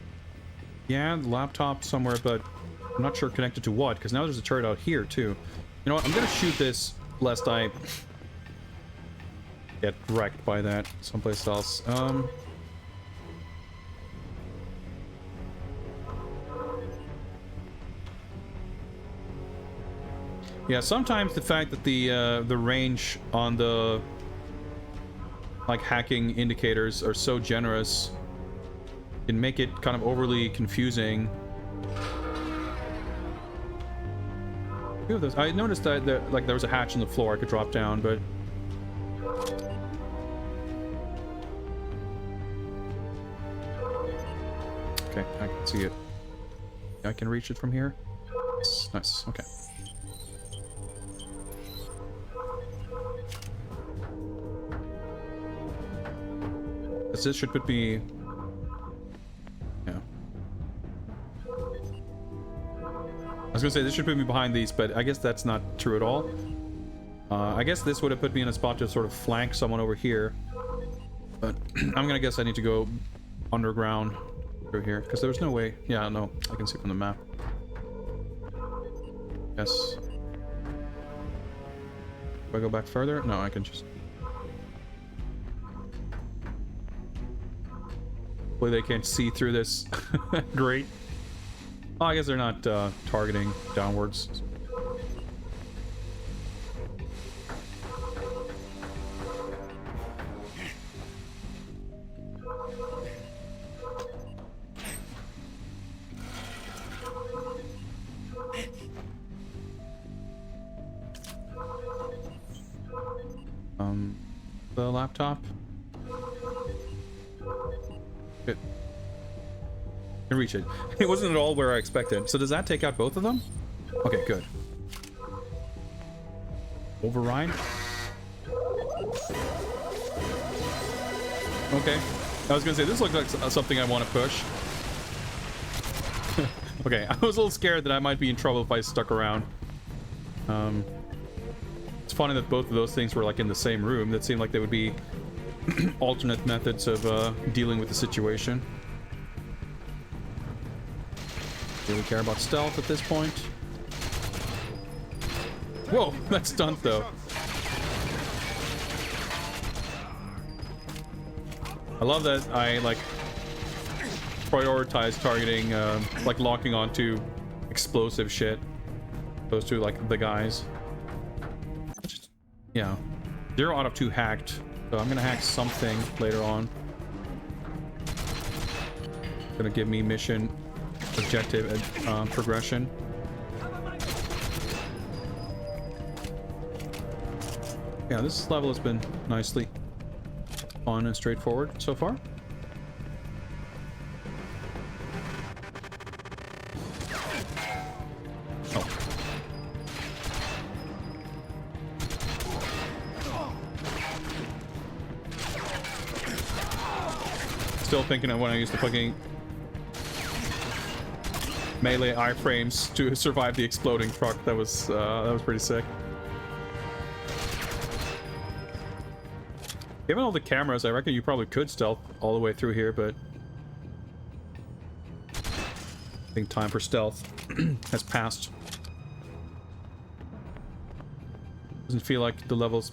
yeah, the laptop somewhere, but I'm not sure connected to what, because now there's a turret out here too. You know what? I'm gonna shoot this lest I get wrecked by that someplace else. Yeah, sometimes the fact that the range on the like hacking indicators are so generous can make it kind of overly confusing. I noticed that like there was a hatch in the floor I could drop down, but okay, I can see it. I can reach it from here. Nice. Okay. This should put me... Yeah. I was gonna say this should put me behind these, but I guess that's not true at all. I guess this would have put me in a spot to sort of flank someone over here. But I'm gonna guess I need to go underground through here, because there's no way... Yeah, no, I can see from the map. Yes. Do I go back further? No, I can just... Hopefully they can't see through this. Great. Oh, I guess they're not targeting downwards. The laptop. Good. Can reach it. It wasn't at all where I expected. So does that take out both of them? Okay, good. Override. Okay. I was gonna say this looks like something I want to push. Okay, I was a little scared that I might be in trouble if I stuck around. It's funny that both of those things were like in the same room. That seemed like they would be alternate methods of dealing with the situation. Really care about stealth at this point. Whoa, that's stunt though. I love that I like prioritize targeting like locking onto explosive shit opposed to like the guys. Just, yeah, 0 out of 2 hacked. So I'm gonna hack something later on. Gonna give me mission objective progression. Yeah, this level has been nicely fun and straightforward so far. Still thinking of when I used to fucking melee iframes to survive the exploding truck. That was pretty sick. Given all the cameras, I reckon you probably could stealth all the way through here, but I think time for stealth has passed. Doesn't feel like the level's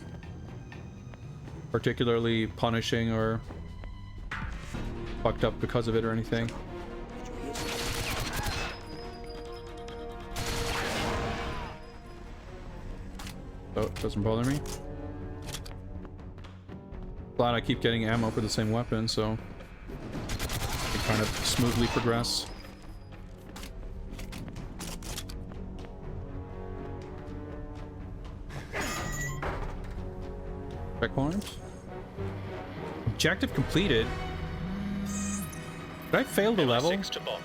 particularly punishing or fucked up because of it or anything. So it doesn't bother me. Glad I keep getting ammo for the same weapon, so I can kind of smoothly progress. Checkpoint. Objective completed. Did I fail the level? 6 to Bond.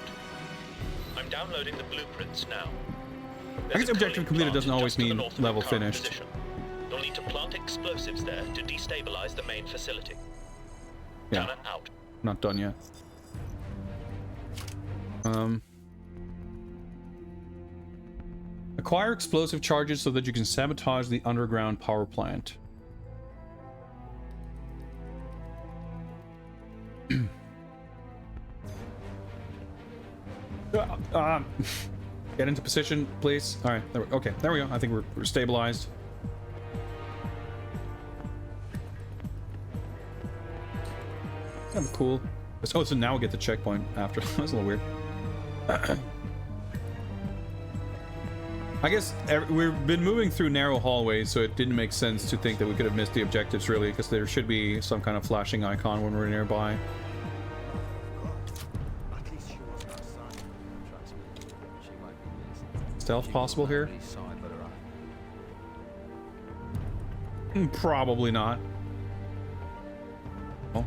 I'm downloading the blueprints now. I guess objective completed doesn't always mean level finished. Position. You'll need to plant explosives there to destabilize the main facility. Yeah. Tanner out. Not done yet. Acquire explosive charges so that you can sabotage the underground power plant. Get into position, please. All right. Okay, there we go. I think we're stabilized. Kind of cool. Oh, so now we get the checkpoint after. That's a little weird. I guess we've been moving through narrow hallways, so it didn't make sense to think that we could have missed the objectives, really, because there should be some kind of flashing icon when we're nearby. Stealth possible here? Probably not. Oh.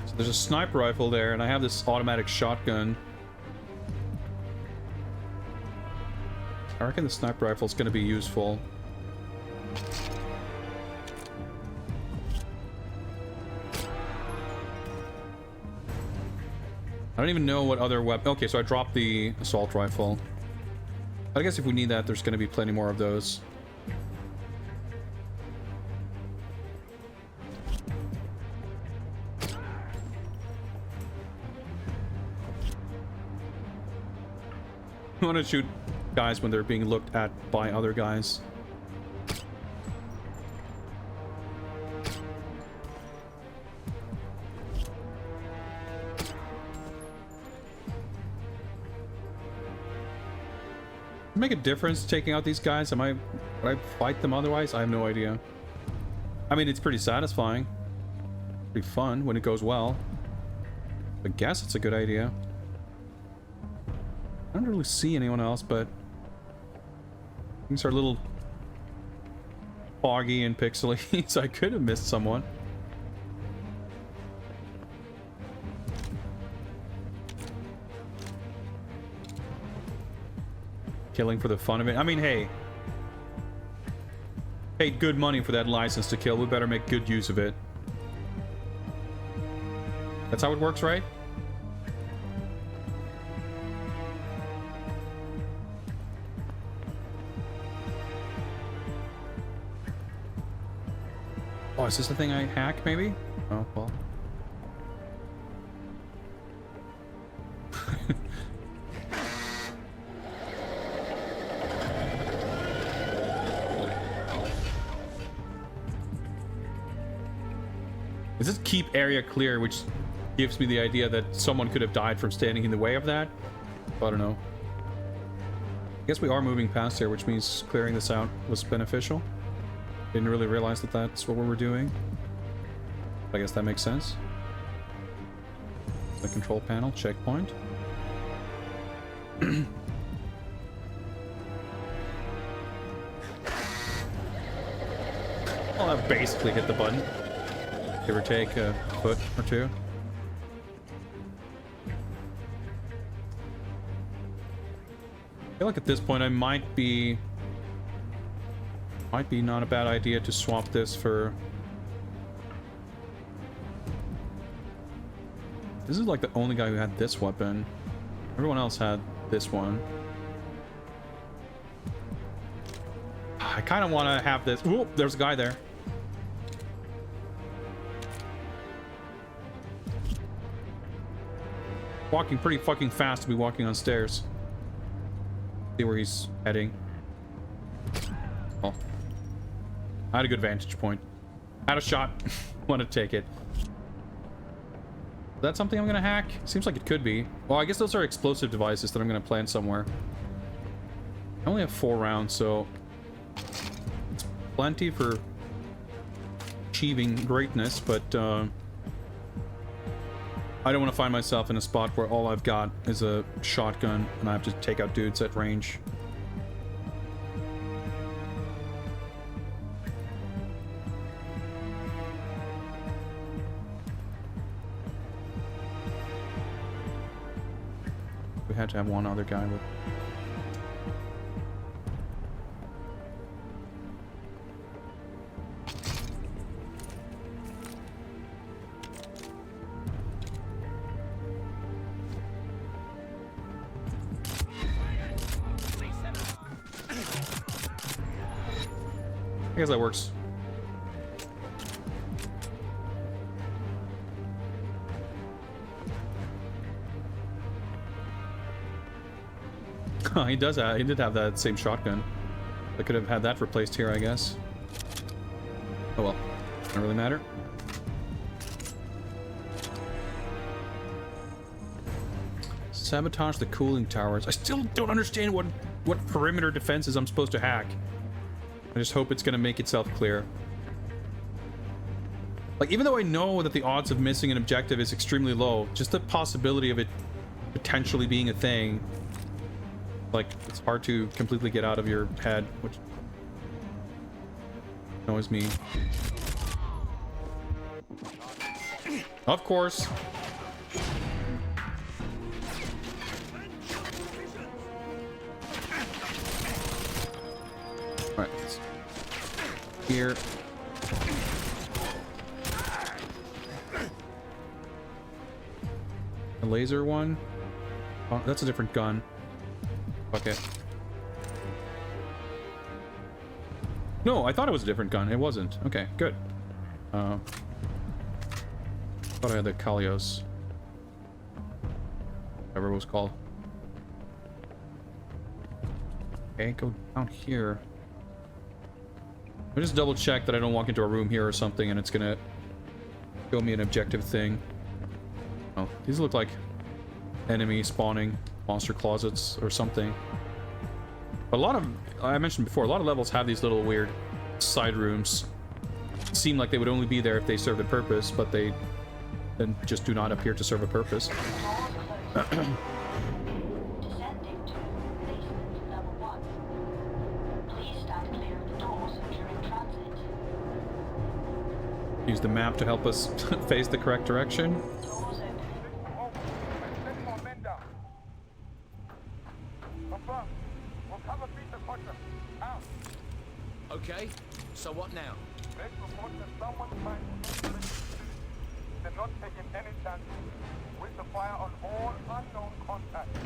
So there's a sniper rifle there, and I have this automatic shotgun. I reckon the sniper rifle is going to be useful. I don't even know what other weapon... Okay, so I dropped the assault rifle. I guess if we need that, there's going to be plenty more of those. I want to shoot guys when they're being looked at by other guys. Make a difference taking out these guys? Would I fight them otherwise? I have no idea. I mean, it's pretty satisfying. Pretty fun when it goes well. I guess it's a good idea. I don't really see anyone else, but things are a little foggy and pixely, so I could have missed someone. Killing for the fun of it. I mean, hey. Paid good money for that license to kill. We better make good use of it. That's how it works, right? Oh, is this the thing I hack, maybe? Oh, well. Does this keep area clear, which gives me the idea that someone could have died from standing in the way of that? I don't know. I guess we are moving past here, which means clearing this out was beneficial. Didn't really realize that that's what we were doing. I guess that makes sense. The control panel, checkpoint. Well, I've basically hit the button. Give or take a foot or two. I feel like at this point I might be not a bad idea to swap this for... This is like the only guy who had this weapon. Everyone else had this one. I kind of want to have this... Ooh, there's a guy there. Walking pretty fucking fast to be walking on stairs. See where he's heading. Oh. I had a good vantage point. Had a shot. Want to take it. Is that something I'm gonna hack? Seems like it could be. Well, I guess those are explosive devices that I'm gonna plant somewhere. I only have 4 rounds, so it's plenty for achieving greatness, but I don't want to find myself in a spot where all I've got is a shotgun and I have to take out dudes at range. We had to have one other guy with... I guess that works. He does have, he did have that same shotgun. I could have had that replaced here, I guess. Oh well, doesn't really matter. Sabotage the cooling towers. I still don't understand what perimeter defenses I'm supposed to hack. I just hope it's gonna make itself clear. Like, even though I know that the odds of missing an objective is extremely low, just the possibility of it potentially being a thing, like, it's hard to completely get out of your head, which annoys me. Of course. Alright. Here. A laser one? Oh, that's a different gun. Fuck it. No, I thought it was a different gun. It wasn't. Okay, good. Thought I had the Kalios. Whatever it was called. Okay, go down here. Let me just double check that I don't walk into a room here or something and it's gonna show me an objective thing. Oh, these look like enemy spawning monster closets or something. But a lot of, I mentioned before, a lot of levels have these little weird side rooms. Seem like they would only be there if they served a purpose, but they then just do not appear to serve a purpose. Use the map to help us face the correct direction. Okay, so what now? Let's report that someone's trying to they're not taking any chances. With the fire on all unknown contacts.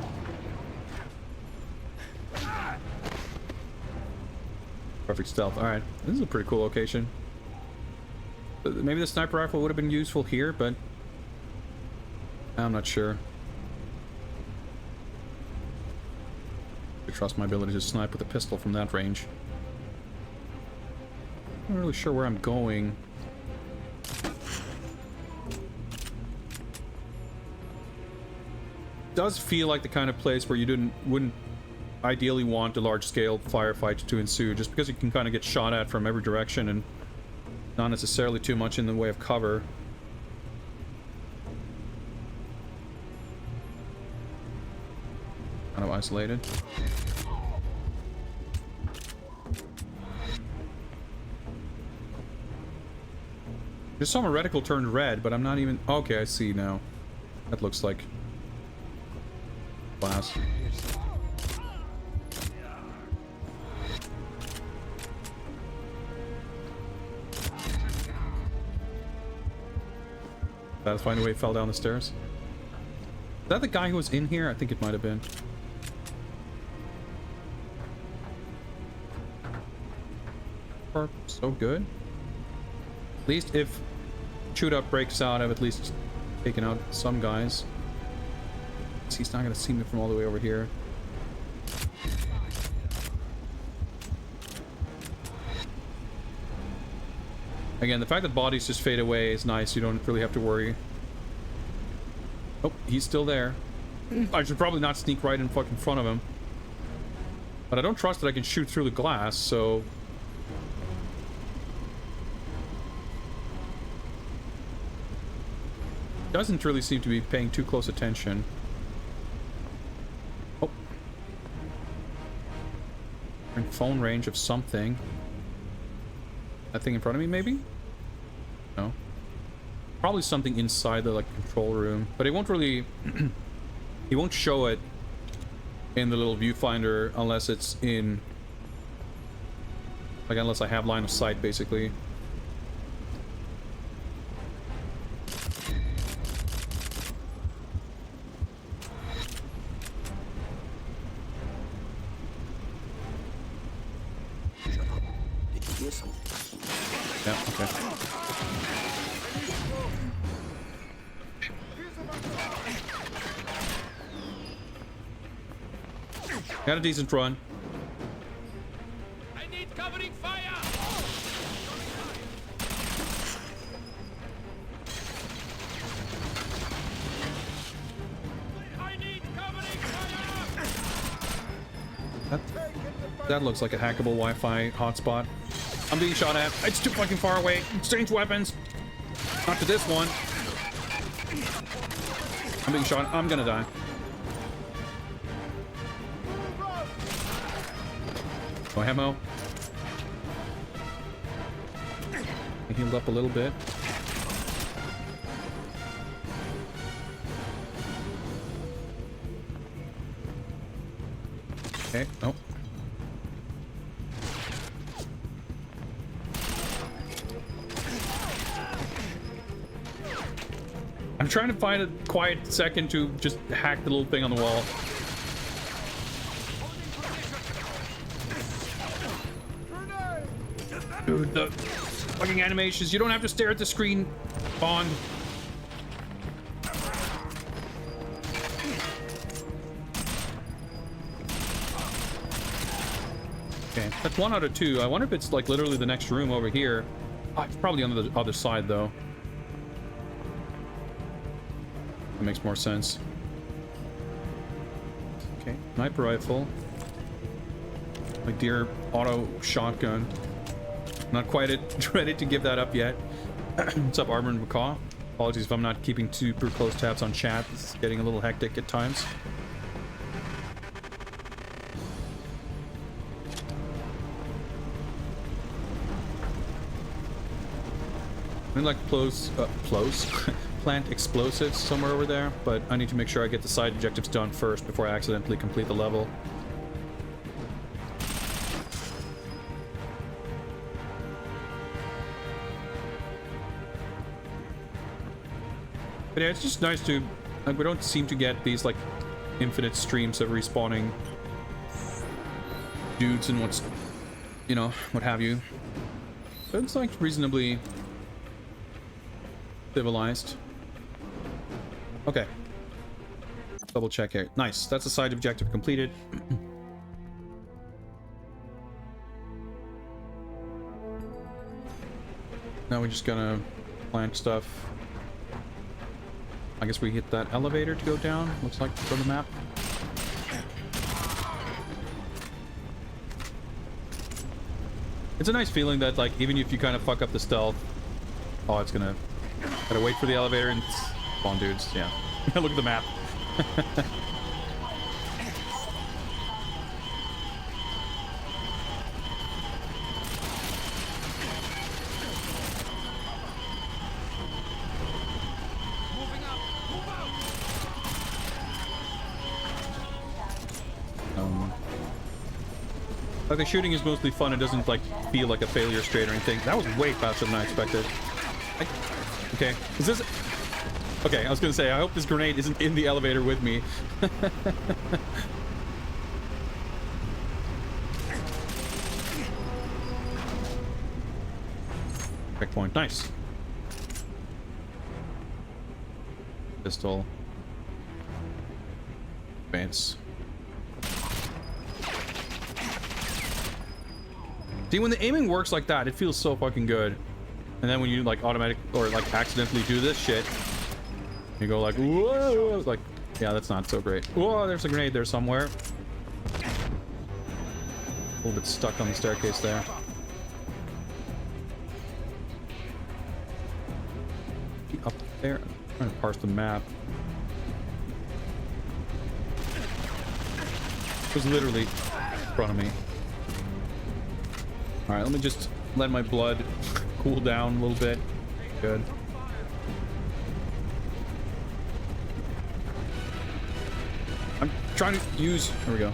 Perfect stealth. Alright, this is a pretty cool location. Maybe the sniper rifle would have been useful here, but I'm not sure. I trust my ability to snipe with a pistol from that range. I'm not really sure where I'm going. Does feel like the kind of place where you wouldn't ideally want a large-scale firefight to ensue, just because you can kind of get shot at from every direction and not necessarily too much in the way of cover. Kind of isolated. Just saw my reticle turned red, but I'm not even... Okay, I see now. That looks like glass. That's fine the way it fell down the stairs. Is that the guy who was in here? I think it might have been. So good. At least if shoot up breaks out, I've at least taken out some guys. He's not gonna see me from all the way over here. Again, the fact that bodies just fade away is nice. You don't really have to worry. Oh, he's still there. I should probably not sneak right in fucking front of him. But I don't trust that I can shoot through the glass, so... Doesn't really seem to be paying too close attention. Oh. In phone range of something. That thing in front of me, maybe? No. Probably something inside the, like, control room. But it won't really... he won't show it in the little viewfinder unless it's in... Like, unless I have line of sight, basically. Yeah, okay. Got a decent run. I need covering fire. That looks like a hackable Wi-Fi hotspot. I'm being shot at. It's too fucking far away. Exchange weapons. Not to this one. I'm being shot. I'm gonna die. No ammo. I healed up a little bit. Okay. Oh. I'm trying to find a quiet second to just hack the little thing on the wall. Dude, the fucking animations. You don't have to stare at the screen, Bond. Okay, that's 1 out of 2. I wonder if it's like literally the next room over here. Oh, it's probably on the other side though. That makes more sense. Okay, sniper rifle. My dear auto shotgun. Not quite ready to give that up yet. What's up, Armor and Macaw? Apologies if I'm not keeping super close tabs on chat. It's getting a little hectic at times. I like plant explosives somewhere over there, but I need to make sure I get the side objectives done first before I accidentally complete the level. But yeah, it's just nice to, like, we don't seem to get these like infinite streams of respawning dudes and what's, you know, what have you. But it's like reasonably civilized. Okay. Double check here. Nice. That's a side objective completed. Now we're just gonna plant stuff. I guess we hit that elevator to go down. Looks like from the map. It's a nice feeling that, like, even if you kind of fuck up the stealth, oh, it's gonna gotta wait for the elevator and spawn dudes. Yeah. Look at the map. Like, the shooting is mostly fun. It doesn't, like, feel like a failure straight or anything. That was way faster than I expected. Okay, is this... Okay, I was gonna say, I hope this grenade isn't in the elevator with me. Checkpoint, nice. Pistol. Advance. See, when the aiming works like that, it feels so fucking good. And then when you, like, automatic or, like, accidentally do this shit, you go like, whoa, like, yeah, that's not so great. Whoa, there's a grenade there somewhere. A little bit stuck on the staircase there. Up there. I'm trying to parse the map. It was literally in front of me. Alright, let me just let my blood cool down a little bit. Good. I'm trying to use... There we go.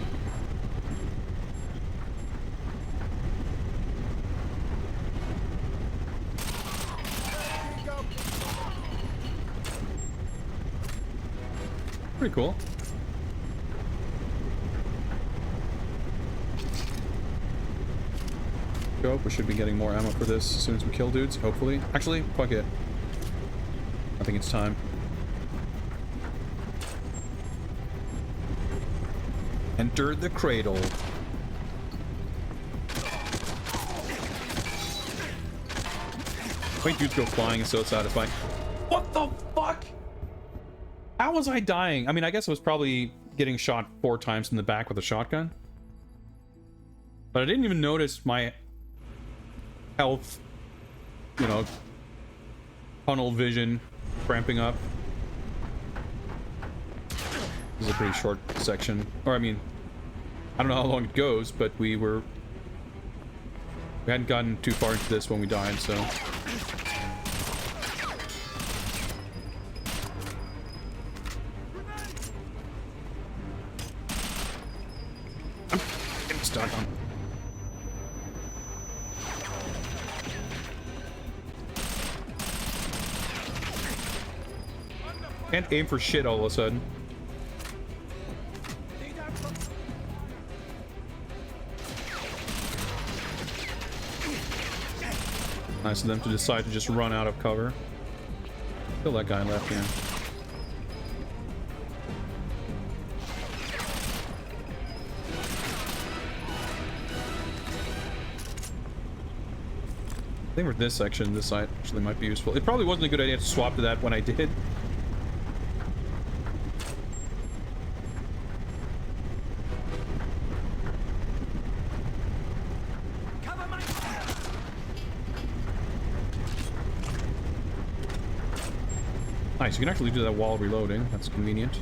Pretty cool. We should be getting more ammo for this as soon as we kill dudes, hopefully. Actually, fuck it. I think it's time. Enter the cradle. Wait, dudes go flying is so satisfying. What the fuck? How was I dying? I mean, I guess it was probably getting shot 4 times in the back with a shotgun. But I didn't even notice my health, you know, tunnel vision cramping up. This is a pretty short section. Or, I mean, I don't know how long it goes, but we hadn't gotten too far into this when we died, so... I'm getting stuck on... Can't aim for shit all of a sudden. Nice of them to decide to just run out of cover. Kill that guy left hand. I think for this section, this side actually might be useful. It probably wasn't a good idea to swap to that when I did. Nice, you can actually do that while reloading. That's convenient.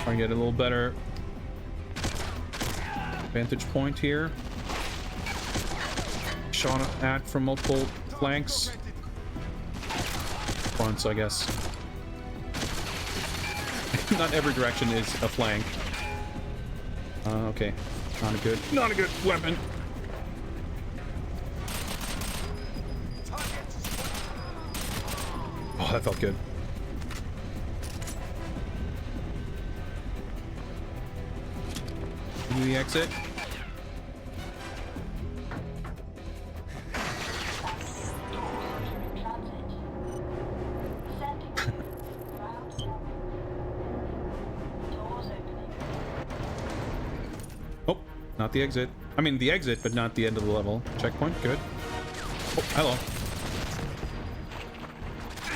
Try and get a little better vantage point here. Shot at from multiple flanks. Fronts, I guess. Not every direction is a flank. Okay. Not a good weapon. Oh, that felt good. Do the exit. Oh, not the exit. I mean, the exit, but not the end of the level. Checkpoint, good. Oh, hello.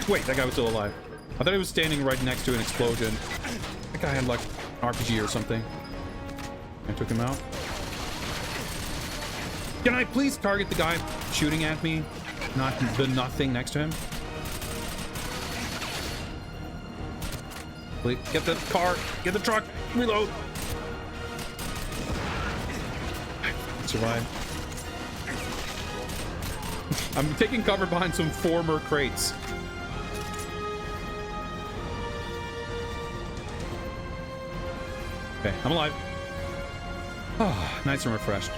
Wait, that guy was still alive. I thought he was standing right next to an explosion. That guy had, like, an RPG or something. I took him out. Can I please target the guy shooting at me? Not the nothing next to him? Please, get the car, get the truck, reload. Survive. I'm taking cover behind some former crates. Okay, I'm alive. Oh, nice and refreshed.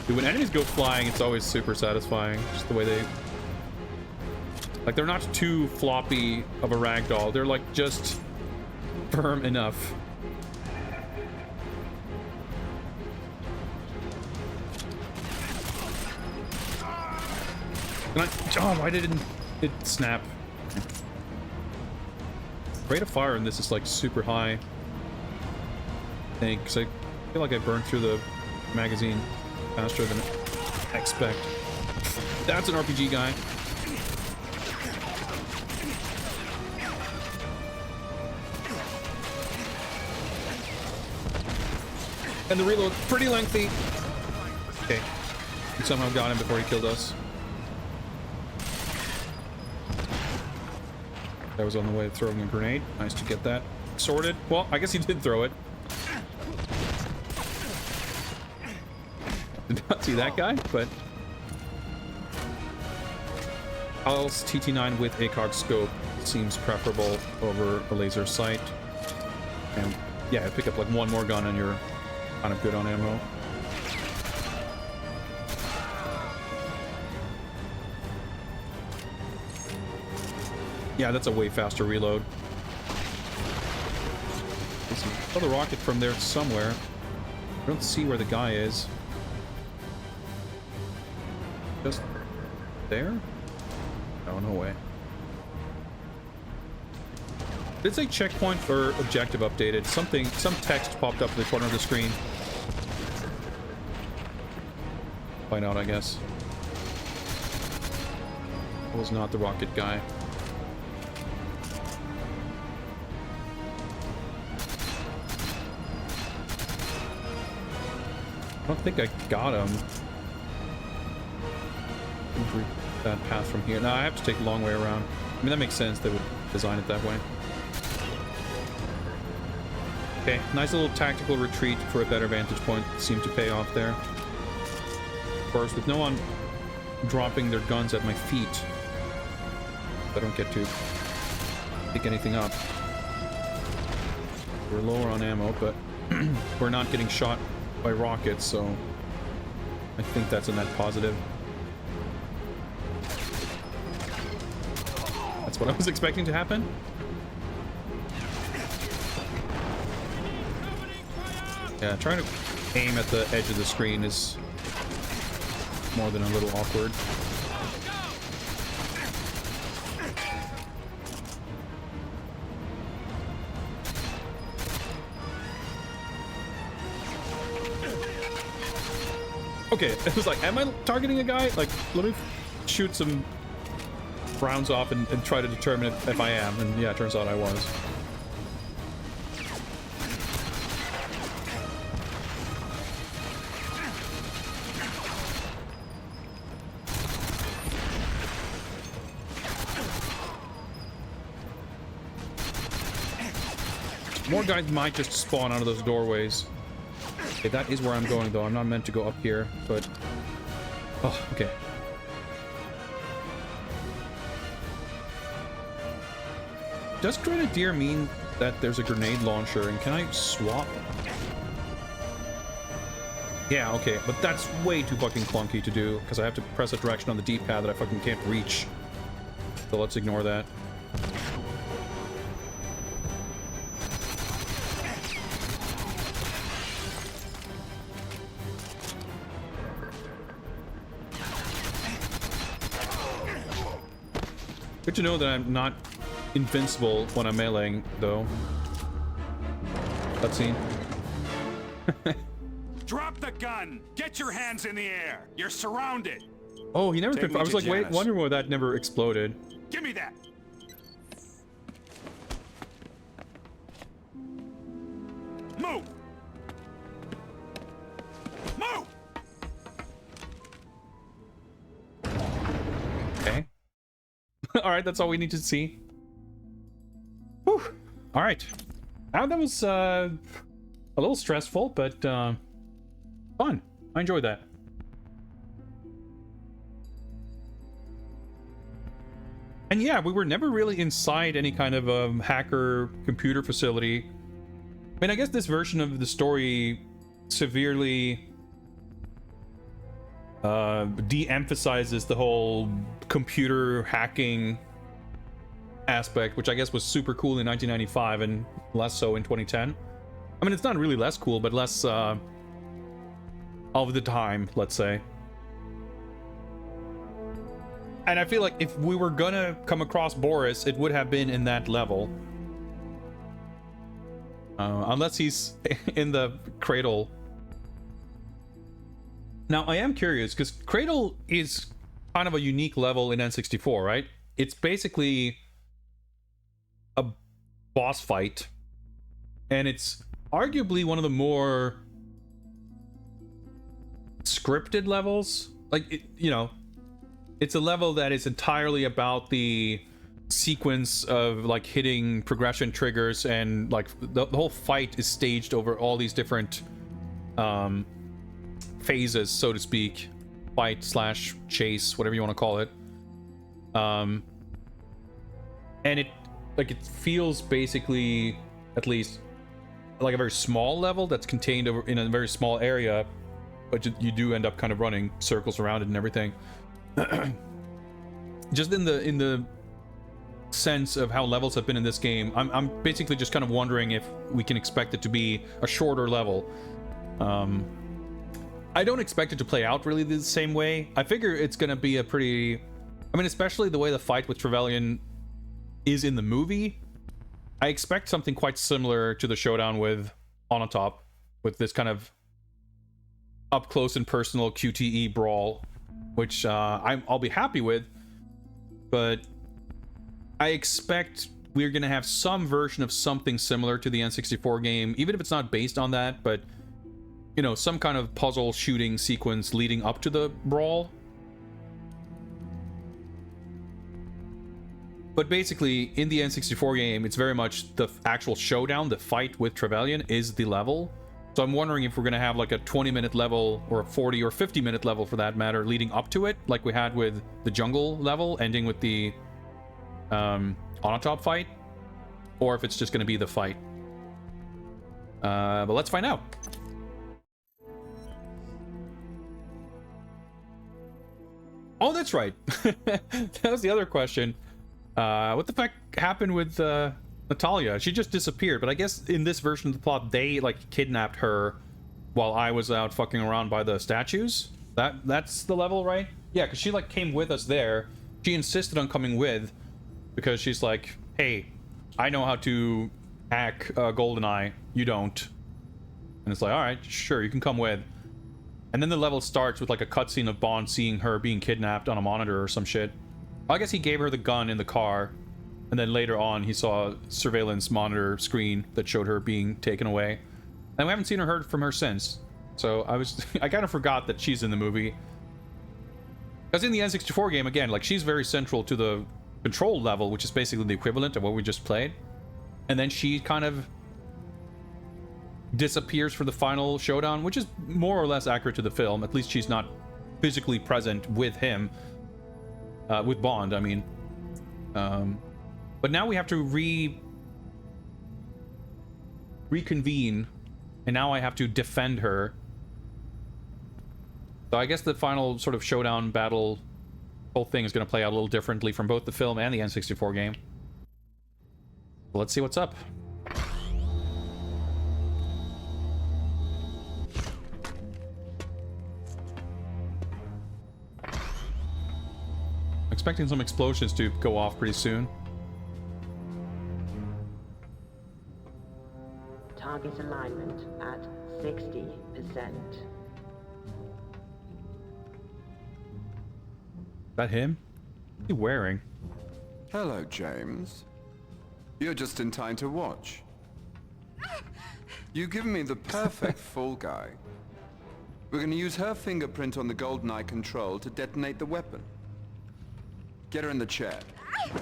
Dude, when enemies go flying, it's always super satisfying. Just the way they... Like, they're not too floppy of a ragdoll. They're, like, just firm enough. Can I... Oh, why didn't it snap? Rate of fire in this is like super high. I think, because I feel like I burned through the magazine faster than I expect. That's an RPG guy. And the reload pretty lengthy. Okay, we somehow got him before he killed us. That was on the way to throwing a grenade. Nice to get that sorted. Well, I guess he did throw it. Did not see that guy, but... Pulse TT9 with ACOG scope seems preferable over a laser sight. And yeah, pick up like one more gun and you're kind of good on ammo. Yeah, that's a way faster reload. There's another rocket from there somewhere. I don't see where the guy is. Just there? Oh, no way. Did it say checkpoint or objective updated? Something, some text popped up in the corner of the screen. Find out, I guess. I was not the rocket guy. I don't think I got him. That path from here. No, I have to take the long way around. I mean, that makes sense. They would design it that way. Okay, nice little tactical retreat for a better vantage point. Seemed to pay off there. Of course, with no one dropping their guns at my feet, I don't get to pick anything up. We're lower on ammo, but we're not getting shot by rockets, so I think that's a net positive. That's what I was expecting to happen. Yeah, trying to aim at the edge of the screen is more than a little awkward. Okay, it was like, am I targeting a guy? Like, let me shoot some rounds off and try to determine if I am. And yeah, it turns out I was. More guys might just spawn out of those doorways. Okay, that is where I'm going, though. I'm not meant to go up here, but... Oh, okay. Does Grenadier mean that there's a grenade launcher, and can I swap? Yeah, okay, but that's way too fucking clunky to do, because I have to press a direction on the D-pad that I fucking can't reach. So let's ignore that. Good to know that I'm not invincible when I'm meleeing, though. Cutscene. Drop the gun! Get your hands in the air! You're surrounded! Oh, he never confirmed. I was like, wait, wondering why that never exploded. Give me that! Move! Move! Okay. Alright, that's all we need to see. Whew. Alright. Now that was a little stressful, but fun. I enjoyed that. And yeah, we were never really inside any kind of hacker computer facility. I mean, I guess this version of the story severely de-emphasizes the whole computer hacking aspect, which I guess was super cool in 1995 and less so in 2010. I mean, it's not really less cool, but less of the time, let's say. And I feel like if we were gonna come across Boris, it would have been in that level. Unless he's in the Cradle. Now, I am curious, because Cradle is kind of a unique level in N64, right? It's basically a boss fight, and it's arguably one of the more scripted levels. Like, you know, it's a level that is entirely about the sequence of like hitting progression triggers, and like the whole fight is staged over all these different phases, so to speak. Fight slash chase, whatever you want to call it. And it feels basically, at least, like a very small level that's contained over in a very small area, but you do end up kind of running circles around it and everything. Just in the sense of how levels have been in this game, I'm basically just kind of wondering if we can expect it to be a shorter level. I don't expect it to play out really the same way. I figure it's gonna be a pretty... I mean, especially the way the fight with Trevelyan is in the movie. I expect something quite similar to the showdown with Onatop, with this kind of up close and personal QTE brawl, which I'll be happy with, but I expect we're gonna have some version of something similar to the N64 game, even if it's not based on that, but you know, some kind of puzzle shooting sequence leading up to the brawl. But basically, in the N64 game, it's very much the actual showdown, the fight with Trevelyan is the level. So I'm wondering if we're going to have like a 20-minute level, or a 40 or 50-minute level for that matter, leading up to it, like we had with the jungle level, ending with the on-top fight, or if it's just going to be the fight. But let's find out. Oh, that's right. That was the other question. What the fuck happened with Natalia? She just disappeared, but I guess in this version of the plot, they like kidnapped her while I was out fucking around by the statues. That's the level, right? Yeah, because she like came with us there. She insisted on coming with because she's like, hey, I know how to hack GoldenEye. You don't. And it's like, all right, sure, you can come with. And then the level starts with like a cutscene of Bond seeing her being kidnapped on a monitor or some shit. I guess he gave her the gun in the car, and then later on he saw a surveillance monitor screen that showed her being taken away. And we haven't seen or heard from her since. So I kind of forgot that she's in the movie. Because in the N64 game, again, like she's very central to the control level, which is basically the equivalent of what we just played. And then she kind of disappears for the final showdown, which is more or less accurate to the film. At least she's not physically present with him. With Bond, I mean. But now we have to reconvene, and now I have to defend her. So I guess the final sort of showdown battle whole thing is going to play out a little differently from both the film and the N64 game. Let's see what's up. Expecting some explosions to go off pretty soon. Target alignment at 60%. Is that him? What's he wearing? Hello, James. You're just in time to watch. You've given me the perfect fall guy. We're going to use her fingerprint on the GoldenEye control to detonate the weapon. Get her in the chair.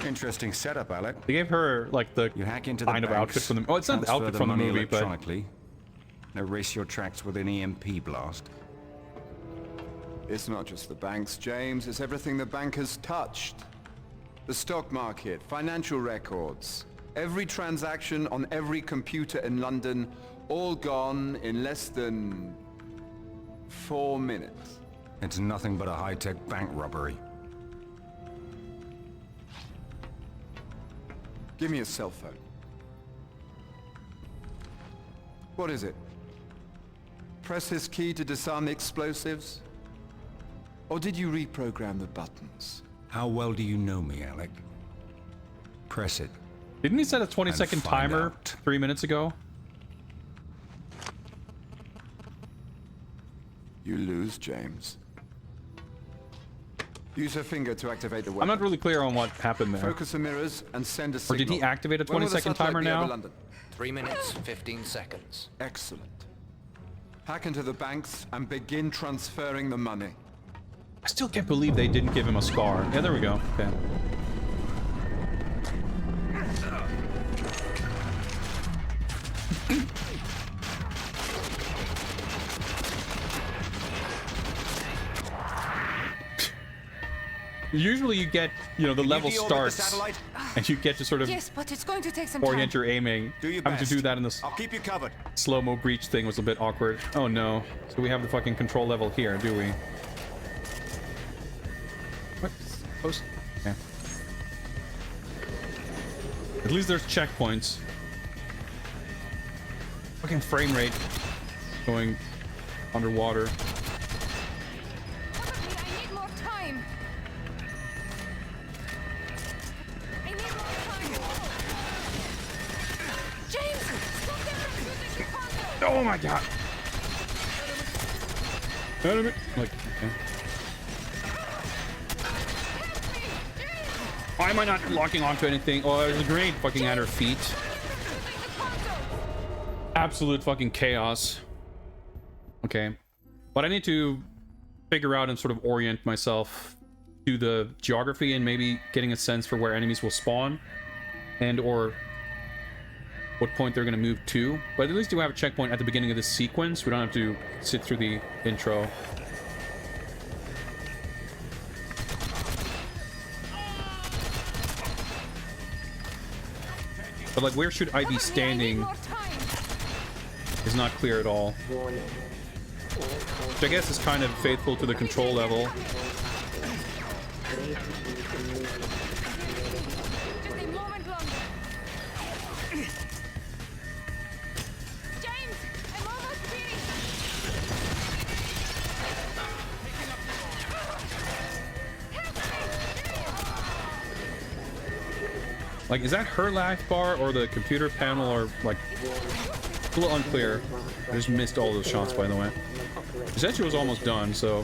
Interesting setup, Alec. They gave her like the you hack into the kind of banks, outfit from the. Oh, it's not the outfit from the movie, but electronically, erase your tracks with an EMP blast. It's not just the banks, James. It's everything the bank has touched. The stock market, financial records, every transaction on every computer in London, all gone in less than 4 minutes. It's nothing but a high-tech bank robbery. Give me a cell phone. What is it? Press his key to disarm the explosives? Or did you reprogram the buttons? How well do you know me, Alec? Press it. Didn't he set a 20-second timer 3 minutes ago? You lose, James. Use her finger to activate the weapon. I'm not really clear on what happened there. Focus the mirrors and send a signal. Or did he activate a 20-second timer now? 3 minutes, 15 seconds. Excellent. Hack into the banks and begin transferring the money. I still can't believe they didn't give him a scar. Yeah, there we go. Okay. Usually you get, you know, the level starts and you get to sort of Yes, but it's going to take some orient time. your aiming. Having to do that in the I'll keep you covered. Slow-mo breach thing was a bit awkward. Oh no. So we have the fucking control level here, do we? What? Post? Yeah. At least there's checkpoints. Fucking frame rate going underwater. I need more time. I need more time. James, stop them from using your console. Oh my god. Enemy! Like, okay. Why am I not locking onto anything? Oh, there's a grenade fucking at her feet. Absolute fucking chaos. Okay. But I need to figure out and sort of orient myself to the geography and maybe getting a sense for where enemies will spawn and or what point they're going to move to. But at least do have a checkpoint at the beginning of this sequence. We don't have to sit through the intro. But like, where should I be standing is not clear at all. Which I guess is kind of faithful to the control level. Like, is that her life bar or the computer panel, or like, it's a little unclear. I just missed all those shots, by the way. She said she was almost done, so.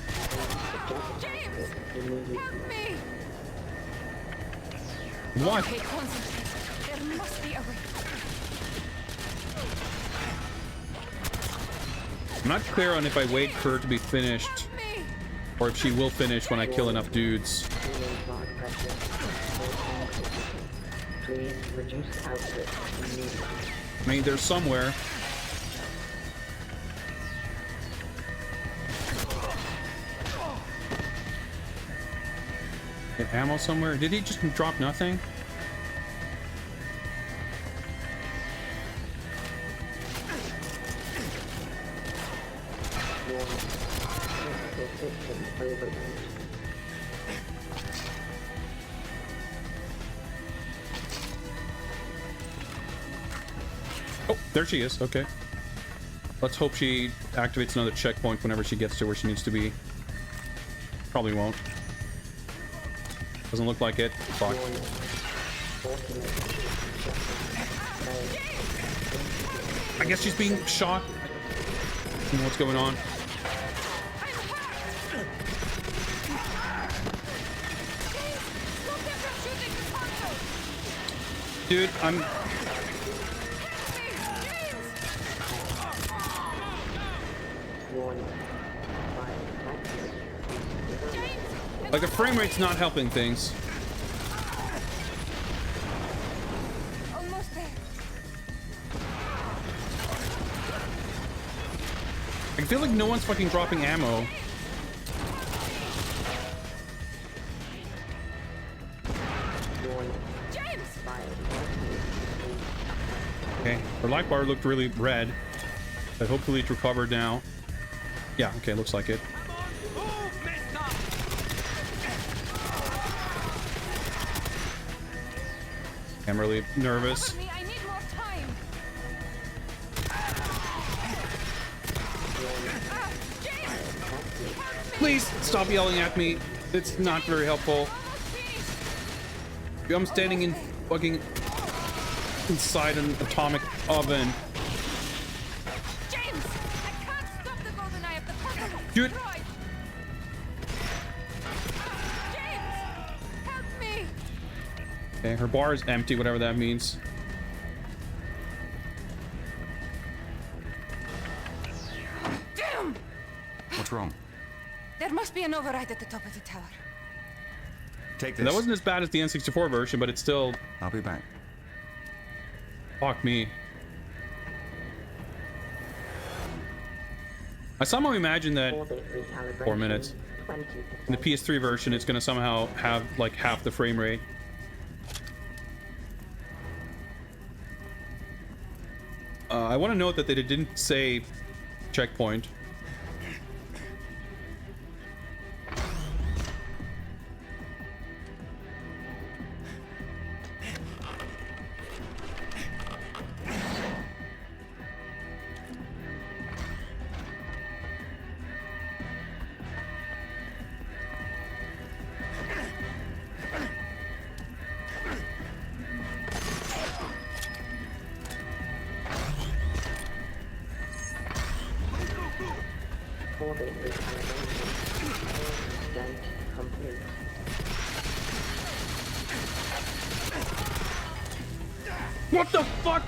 What? Okay, concentrate. There must be a way. I'm not clear on if I wait for her to be finished or if she will finish when I kill enough dudes. Please reduce output immediately. I mean, there's somewhere. Get ammo somewhere? Did he just drop nothing? Oh, there she is. Okay. Let's hope she activates another checkpoint whenever she gets to where she needs to be. Probably won't. Doesn't look like it. Fuck. I guess she's being shot. I don't know what's going on. Dude, I'm... Like, the frame rate's not helping things. Almost there. I feel like no one's fucking dropping ammo. Okay, her life bar looked really red, but hopefully it's recovered now. Yeah, okay, looks like it. I'm really nervous. I need more time. Please stop yelling at me. It's not very helpful. I'm standing in fucking inside an atomic oven. James, I can't stop the GoldenEye of the portal. Dude. James, help me. Okay, her bar is empty, whatever that means. Damn! What's wrong? There must be an override at the top of the tower. Take this. That wasn't as bad as the N64 version, but it's still... I'll be back. Fuck me. I somehow imagine that 4 minutes. In the PS3 version, it's gonna somehow have like half the frame rate. I want to note that they didn't say checkpoint. Orbit recalibration. 100% complete. What the fuck?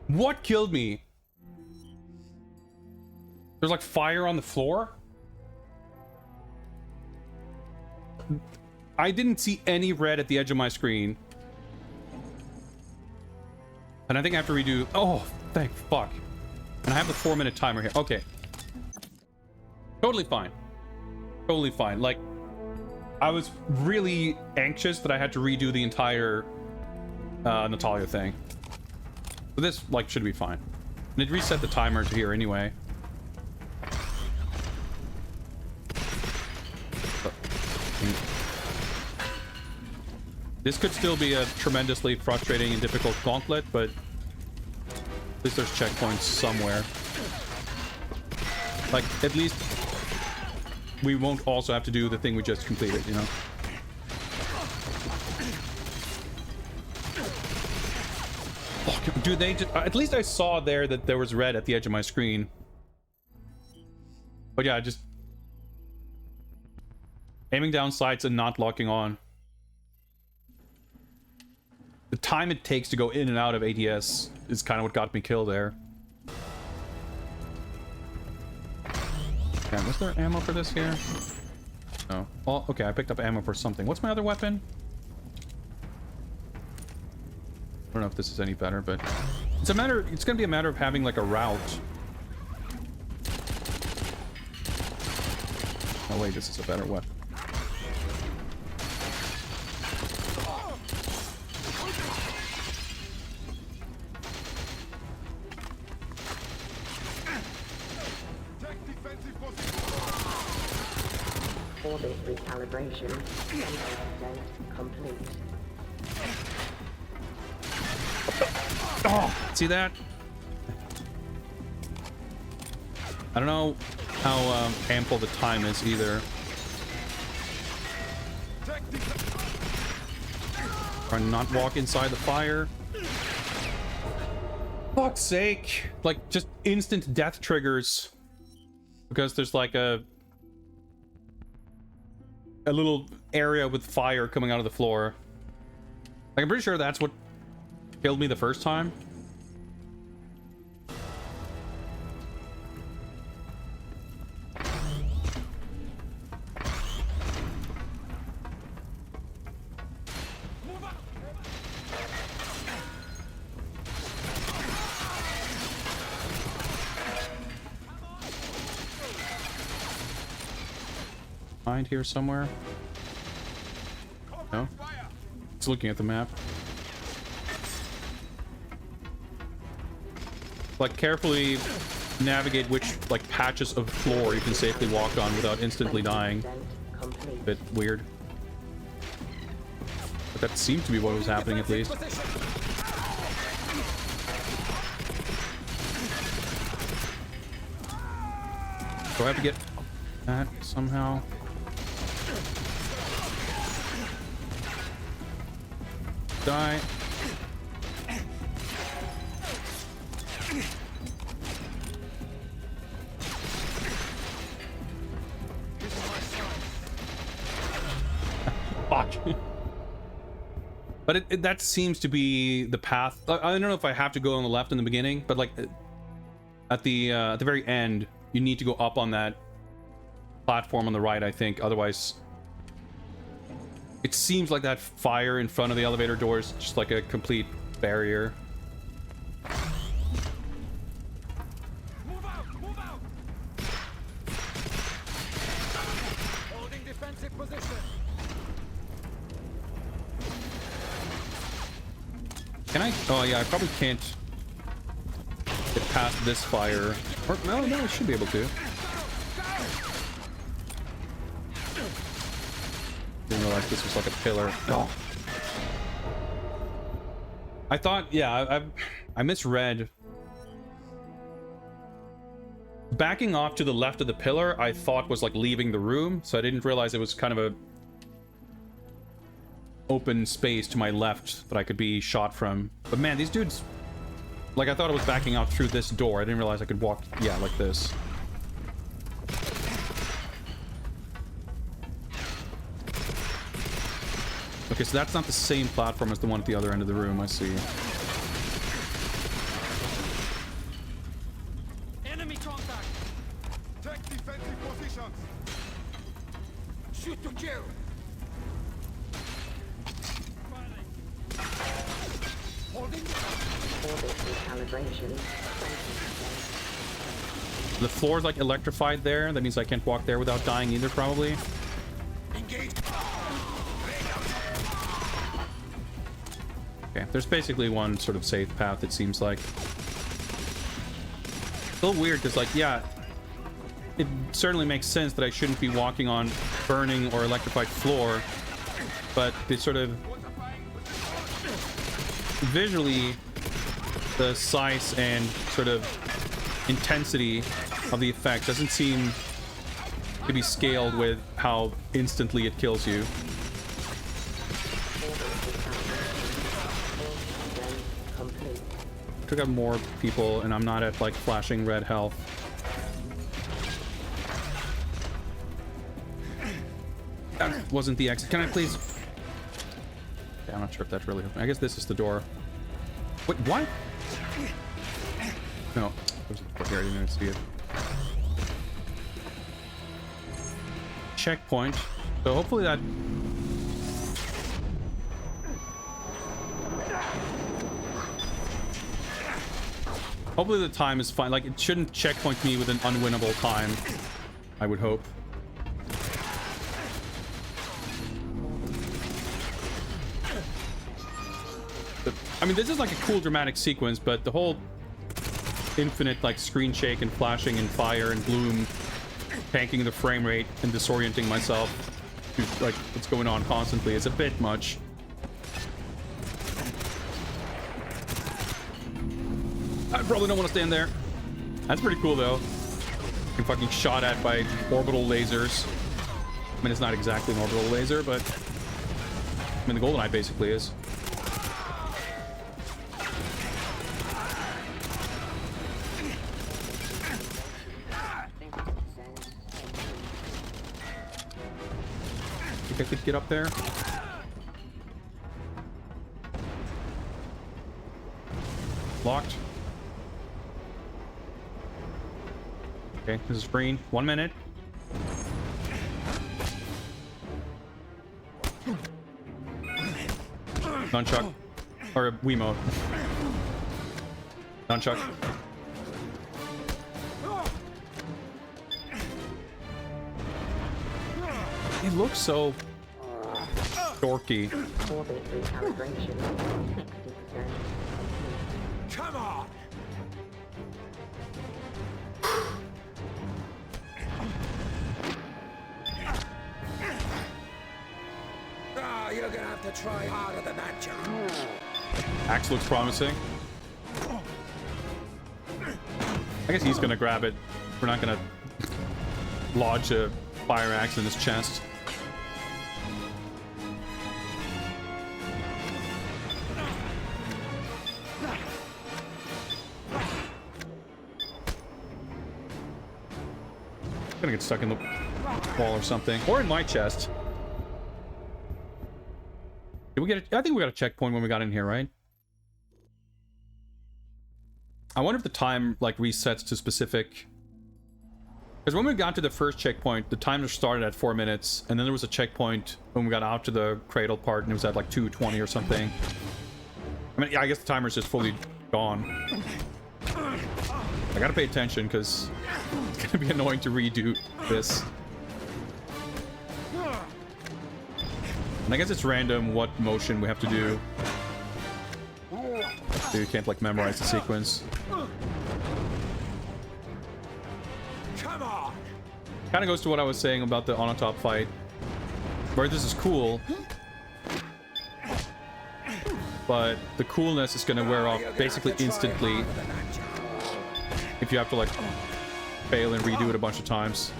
What killed me? There's like fire on the floor? I didn't see any red at the edge of my screen. And I think I have to redo... Oh, thank fuck. And I have the 4-minute timer here. Okay. Totally fine. Totally fine. Like, I was really anxious that I had to redo the entire Natalia thing. But this, like, should be fine. And it reset the timer to here anyway. This could still be a tremendously frustrating and difficult gauntlet, but at least there's checkpoints somewhere. Like, at least we won't also have to do the thing we just completed, you know? Oh, dude, they just, at least I saw there that there was red at the edge of my screen. But yeah, just aiming down sights and not locking on. The time it takes to go in and out of ADS is kind of what got me killed there. Yeah, was there ammo for this here? No. Oh, okay, I picked up ammo for something. What's my other weapon? I don't know if this is any better, but it's gonna be a matter of having like a route. Oh wait, this is a better weapon. Orbit recalibration 100% complete. Oh, see that? I don't know how ample the time is either. Try and not walk inside the fire. Fuck's sake. Like, just instant death triggers. Because there's like a little area with fire coming out of the floor. Like, I'm pretty sure that's what killed me the first time. Behind here somewhere? No? It's looking at the map. Like, carefully navigate which, like, patches of floor you can safely walk on without instantly dying. A bit weird. But that seemed to be what was happening, at least. Do I have to get that somehow? Die. Fuck. But that seems to be the path. I don't know if I have to go on the left in the beginning, but like at the very end, you need to go up on that platform on the right, I think. Otherwise, it seems like that fire in front of the elevator door is just like a complete barrier. Move out! Move out! Holding defensive position. Can I? Oh yeah, I probably can't get past this fire. Or no, I should be able to. Didn't realize this was like a pillar. Oh. I thought, yeah, I misread. Backing off to the left of the pillar, I thought was like leaving the room, so I didn't realize it was kind of a open space to my left that I could be shot from. But man, these dudes Like, I thought I was backing out through this door. I didn't realize I could walk, yeah, like this. Okay, so that's not the same platform as the one at the other end of the room, I see. Enemy contact! Take defensive positions! Shoot to kill! Holding Orbit recalibration. The floor is like electrified there. That means I can't walk there without dying either, probably. Engage! Okay, there's basically one sort of safe path, it seems like. Still weird, because, like, yeah, it certainly makes sense that I shouldn't be walking on burning or electrified floor, but the sort of visually, the size and sort of intensity of the effect doesn't seem to be scaled with how instantly it kills you. Took out more people and I'm not at like flashing red health. That wasn't the exit. Can I please? Okay, I'm not sure if that's really open. I guess this is the door. Wait, what? No, there's a door here. I didn't even see it. Checkpoint. So hopefully that. Hopefully the time is fine. Like, it shouldn't checkpoint me with an unwinnable time, I would hope. But, I mean, this is like a cool dramatic sequence, but the whole infinite, like, screen shake and flashing and fire and bloom, tanking the frame rate and disorienting myself to, like, what's going on constantly is a bit much. I probably don't want to stand there. That's pretty cool, though. Getting fucking shot at by orbital lasers. I mean, it's not exactly an orbital laser, but... I mean, the GoldenEye basically is. Think I could get up there? Locked. Okay, this is green. 1 minute. Nunchuck. Or Wiimote. Nunchuck. It looks so dorky. Orbit recalibration. 60%. Come on! Oh, you're gonna have to try harder than that, John. Axe looks promising. I guess he's gonna grab it. We're not gonna lodge a fire axe in his chest. I'm gonna get stuck in the wall or something, or in my chest. Did we get I think we got a checkpoint when we got in here, right? I wonder if the time like resets to specific, because when we got to the first checkpoint, the timer started at 4 minutes, and then there was a checkpoint when we got out to the cradle part, and it was at like 2:20 or something. I mean, yeah, I guess the timer's just fully gone. I gotta pay attention because it's gonna be annoying to redo this. And I guess it's random what motion we have to do. So you can't like memorize the sequence. Come on! Kind of goes to what I was saying about the on top fight, where this is cool, but the coolness is gonna wear off basically instantly if you have to like fail and redo it a bunch of times.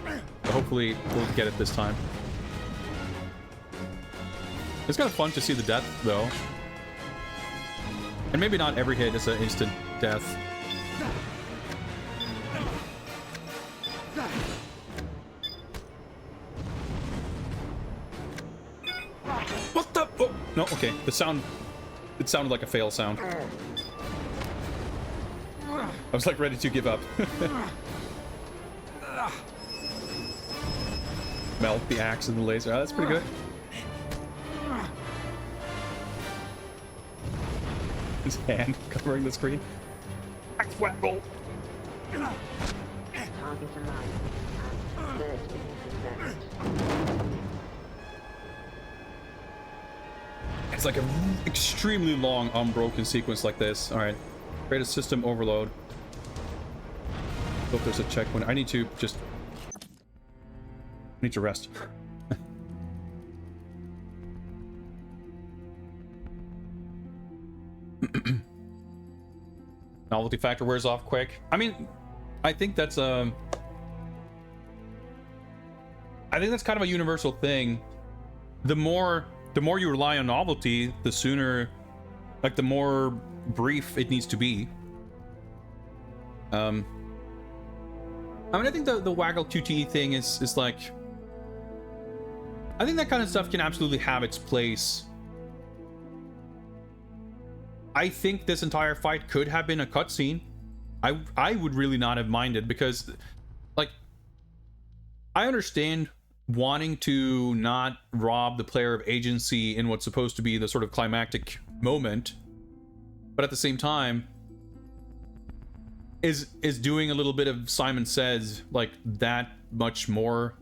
But hopefully we'll get it this time. It's kind of fun to see the death though. And maybe not every hit is an instant death. What the? Oh, no, okay. The sound, it sounded like a fail sound. I was like ready to give up. Melt the axe and the laser. Oh, that's pretty good. His hand covering the screen. Axe waggle. Target alive. And 30 seconds. It's like an extremely long, unbroken sequence like this. All right, create a system overload. Hope there's a checkpoint. I need to just rest. Novelty factor wears off quick. I mean, I think that's kind of a universal thing. The more you rely on novelty, the sooner, like, the more brief it needs to be. I mean, I think the waggle QTE thing is like, I think that kind of stuff can absolutely have its place. I think this entire fight could have been a cutscene. I would really not have minded, because, like, I understand wanting to not rob the player of agency in what's supposed to be the sort of climactic moment, but at the same time, is doing a little bit of Simon Says, like, that much more?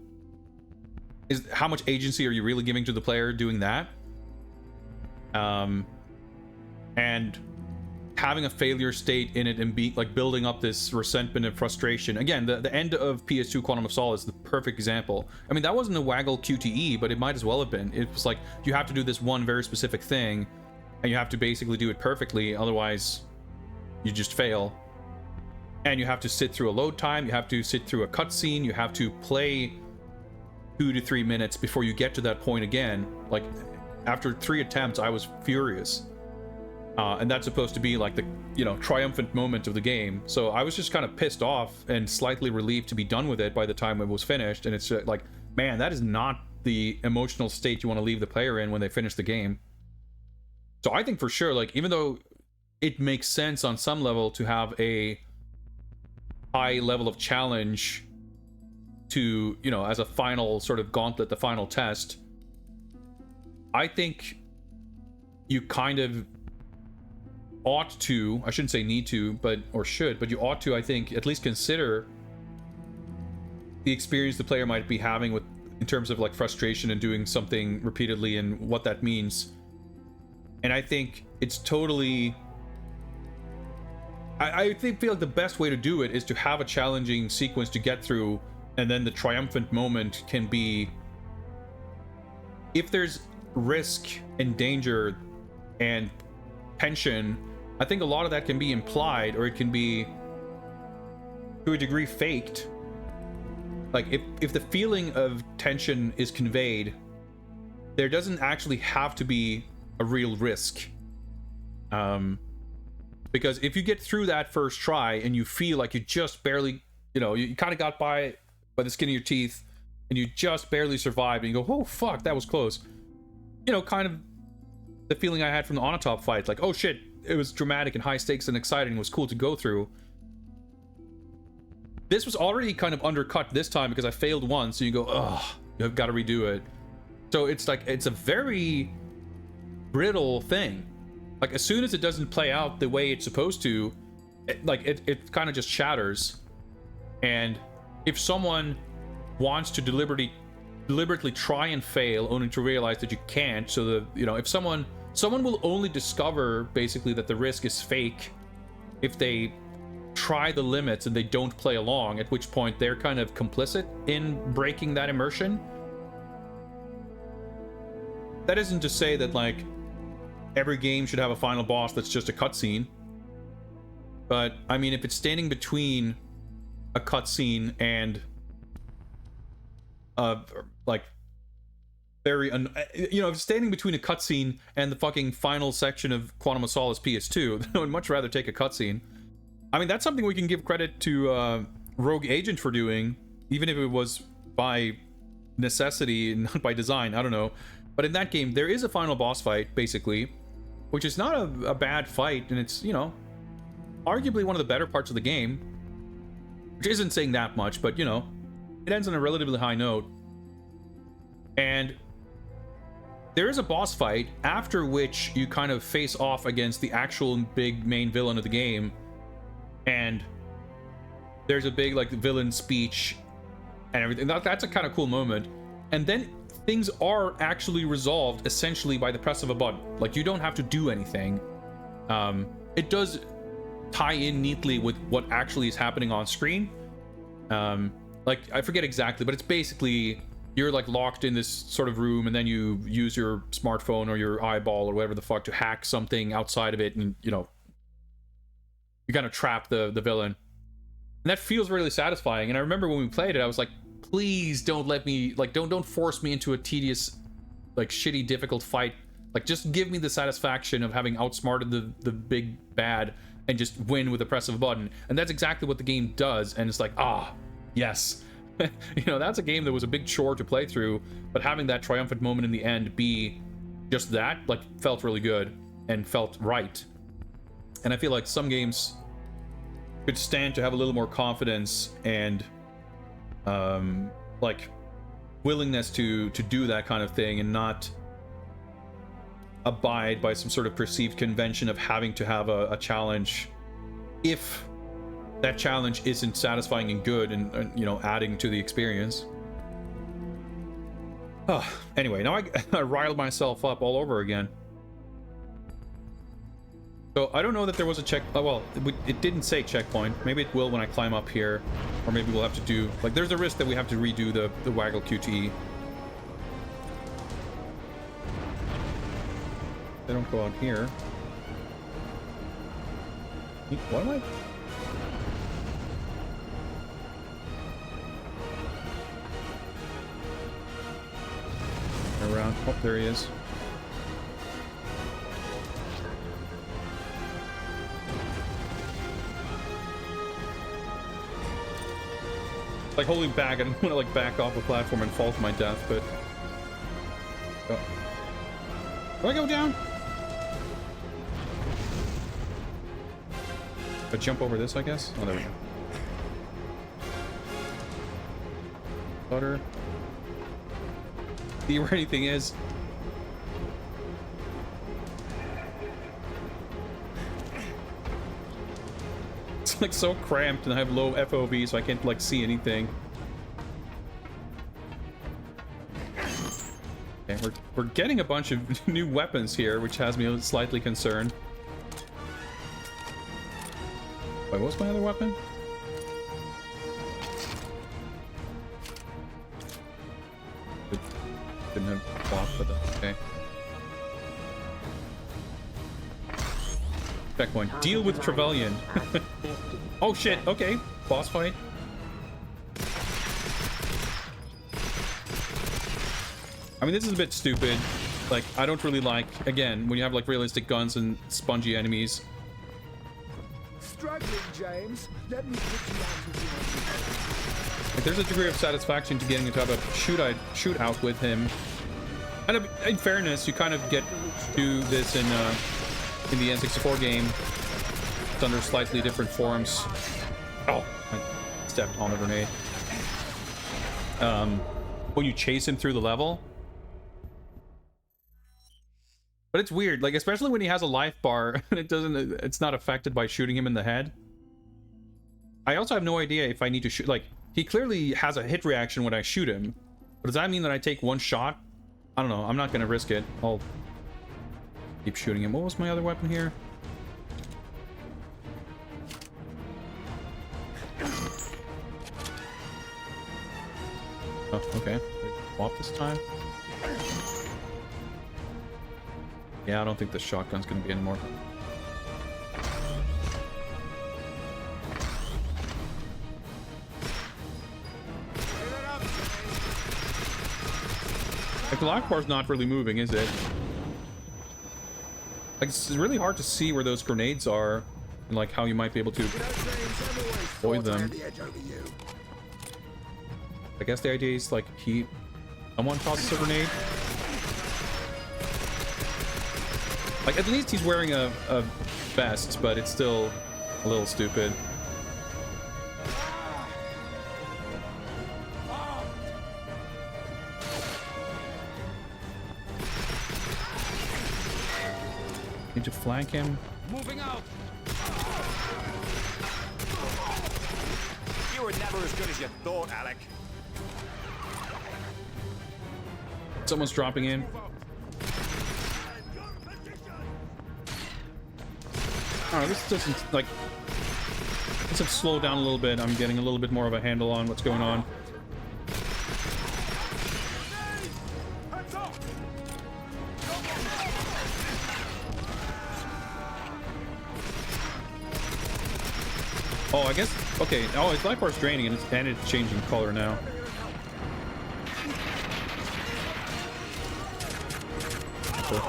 Is how much agency are you really giving to the player doing that? And having a failure state in it and be like building up this resentment and frustration. Again, the end of PS2 Quantum of Solace is the perfect example. I mean, that wasn't a waggle QTE, but it might as well have been. It was like, you have to do this one very specific thing, and you have to basically do it perfectly, otherwise you just fail. And you have to sit through a load time, you have to sit through a cutscene, you have to play 2 to 3 minutes before you get to that point again. Like, after 3 attempts, I was furious. And that's supposed to be like the, you know, triumphant moment of the game. So I was just kind of pissed off and slightly relieved to be done with it by the time it was finished. And it's like, man, that is not the emotional state you want to leave the player in when they finish the game. So I think for sure, like, even though it makes sense on some level to have a high level of challenge to, you know, as a final sort of gauntlet, the final test, I think you kind of ought to, I shouldn't say need to, but, or should, but you ought to, I think, at least consider the experience the player might be having with, in terms of like frustration and doing something repeatedly and what that means. And I think it's totally, I feel like the best way to do it is to have a challenging sequence to get through, and then the triumphant moment can be, if there's risk and danger and tension, I think a lot of that can be implied, or it can be to a degree faked. Like, if the feeling of tension is conveyed, there doesn't actually have to be a real risk. Because if you get through that first try and you feel like you just barely, you know, you kind of got by the skin of your teeth and you just barely survived, and you go, oh fuck, that was close. You know, kind of the feeling I had from the Onatop fight, like, oh shit, it was dramatic and high stakes and exciting, it was cool to go through. This was already kind of undercut this time because I failed once, so you go, ugh, you've got to redo it. So it's like, it's a very brittle thing. Like, as soon as it doesn't play out the way it's supposed to, it kind of just shatters. And if someone wants to deliberately try and fail only to realize that you can't, so that, you know, if someone will only discover basically that the risk is fake if they try the limits and they don't play along, at which point they're kind of complicit in breaking that immersion. That isn't to say that, like, every game should have a final boss that's just a cutscene, but I mean, if it's standing between a cutscene and like very, you know, if standing between a cutscene and the fucking final section of Quantum of Solace PS2, I would much rather take a cutscene. I mean, that's something we can give credit to Rogue Agent for doing, even if it was by necessity and not by design, I don't know. But in that game, there is a final boss fight, basically, which is not a bad fight, and it's, you know, arguably one of the better parts of the game, which isn't saying that much, but, you know, it ends on a relatively high note. And there is a boss fight, after which you kind of face off against the actual big main villain of the game, and there's a big, like, villain speech and everything. That's a kind of cool moment. And then things are actually resolved essentially by the press of a button. Like, you don't have to do anything. It does tie in neatly with what actually is happening on screen. Like, I forget exactly, but it's basically you're like locked in this sort of room, and then you use your smartphone or your eyeball or whatever the fuck to hack something outside of it, and, you know, you kind of trap the villain. And that feels really satisfying. And I remember when we played it, I was like, please don't let me, like, don't force me into a tedious, like, shitty, difficult fight. Like, just give me the satisfaction of having outsmarted the big bad and just win with the press of a button. And that's exactly what the game does. And it's like, ah, yes. You know, that's a game that was a big chore to play through, but having that triumphant moment in the end be just that, like, felt really good and felt right. And I feel like some games could stand to have a little more confidence and like willingness to do that kind of thing, and not abide by some sort of perceived convention of having to have a challenge if that challenge isn't satisfying and good and you know, adding to the experience. Anyway, now I riled myself up all over again. So I don't know that there was a check. Oh, well, it didn't say checkpoint. Maybe it will when I climb up here, or maybe we'll have to do, like, there's a risk that we have to redo the Waggle QTE. They don't go out here. What am I? Around. Oh, there he is. Like, holding back, I didn't want to, like, back off the platform and fall to my death, but... Oh. Do I go down? I jump over this, I guess? Oh, there we go. Butter. See where anything is. It's like so cramped, and I have low FOV, so I can't, like, see anything. Okay, we're getting a bunch of new weapons here, which has me slightly concerned. Wait, what was my other weapon? Didn't have cloth, but that's okay. Checkpoint. Deal with Trevelyan. Oh shit, okay. Boss fight. I mean, this is a bit stupid. Like, I don't really like, again, when you have, like, realistic guns and spongy enemies. Struggling, James. Let me put you out of your... Like, there's a degree of satisfaction to getting into a shootout with him. And in fairness, you kind of get to this in the N64 game. It's under slightly different forms. Oh, I stepped on the grenade. When you chase him through the level. But it's weird, like, especially when he has a life bar and it's not affected by shooting him in the head. I also have no idea if I need to shoot, like, he clearly has a hit reaction when I shoot him. But does that mean that I take one shot? I don't know, I'm not gonna risk it. I'll keep shooting him. What was my other weapon here? Oh, okay. Swap this time. Yeah, I don't think the shotgun's gonna be anymore. I Like, the life bar's not really moving, is it? Like, it's really hard to see where those grenades are and, like, how you might be able to avoid them. I guess the idea is, like, someone tosses a grenade. Like, at least he's wearing a vest, but it's still a little stupid. Need to flank him. Moving out. You were never as good as you thought, Alec. Someone's dropping in. Oh, this doesn't, like... Let's have slowed down a little bit. I'm getting a little bit more of a handle on what's going on. Oh, I guess... Okay. Oh, his life bar's draining and it's changing color now. Cool.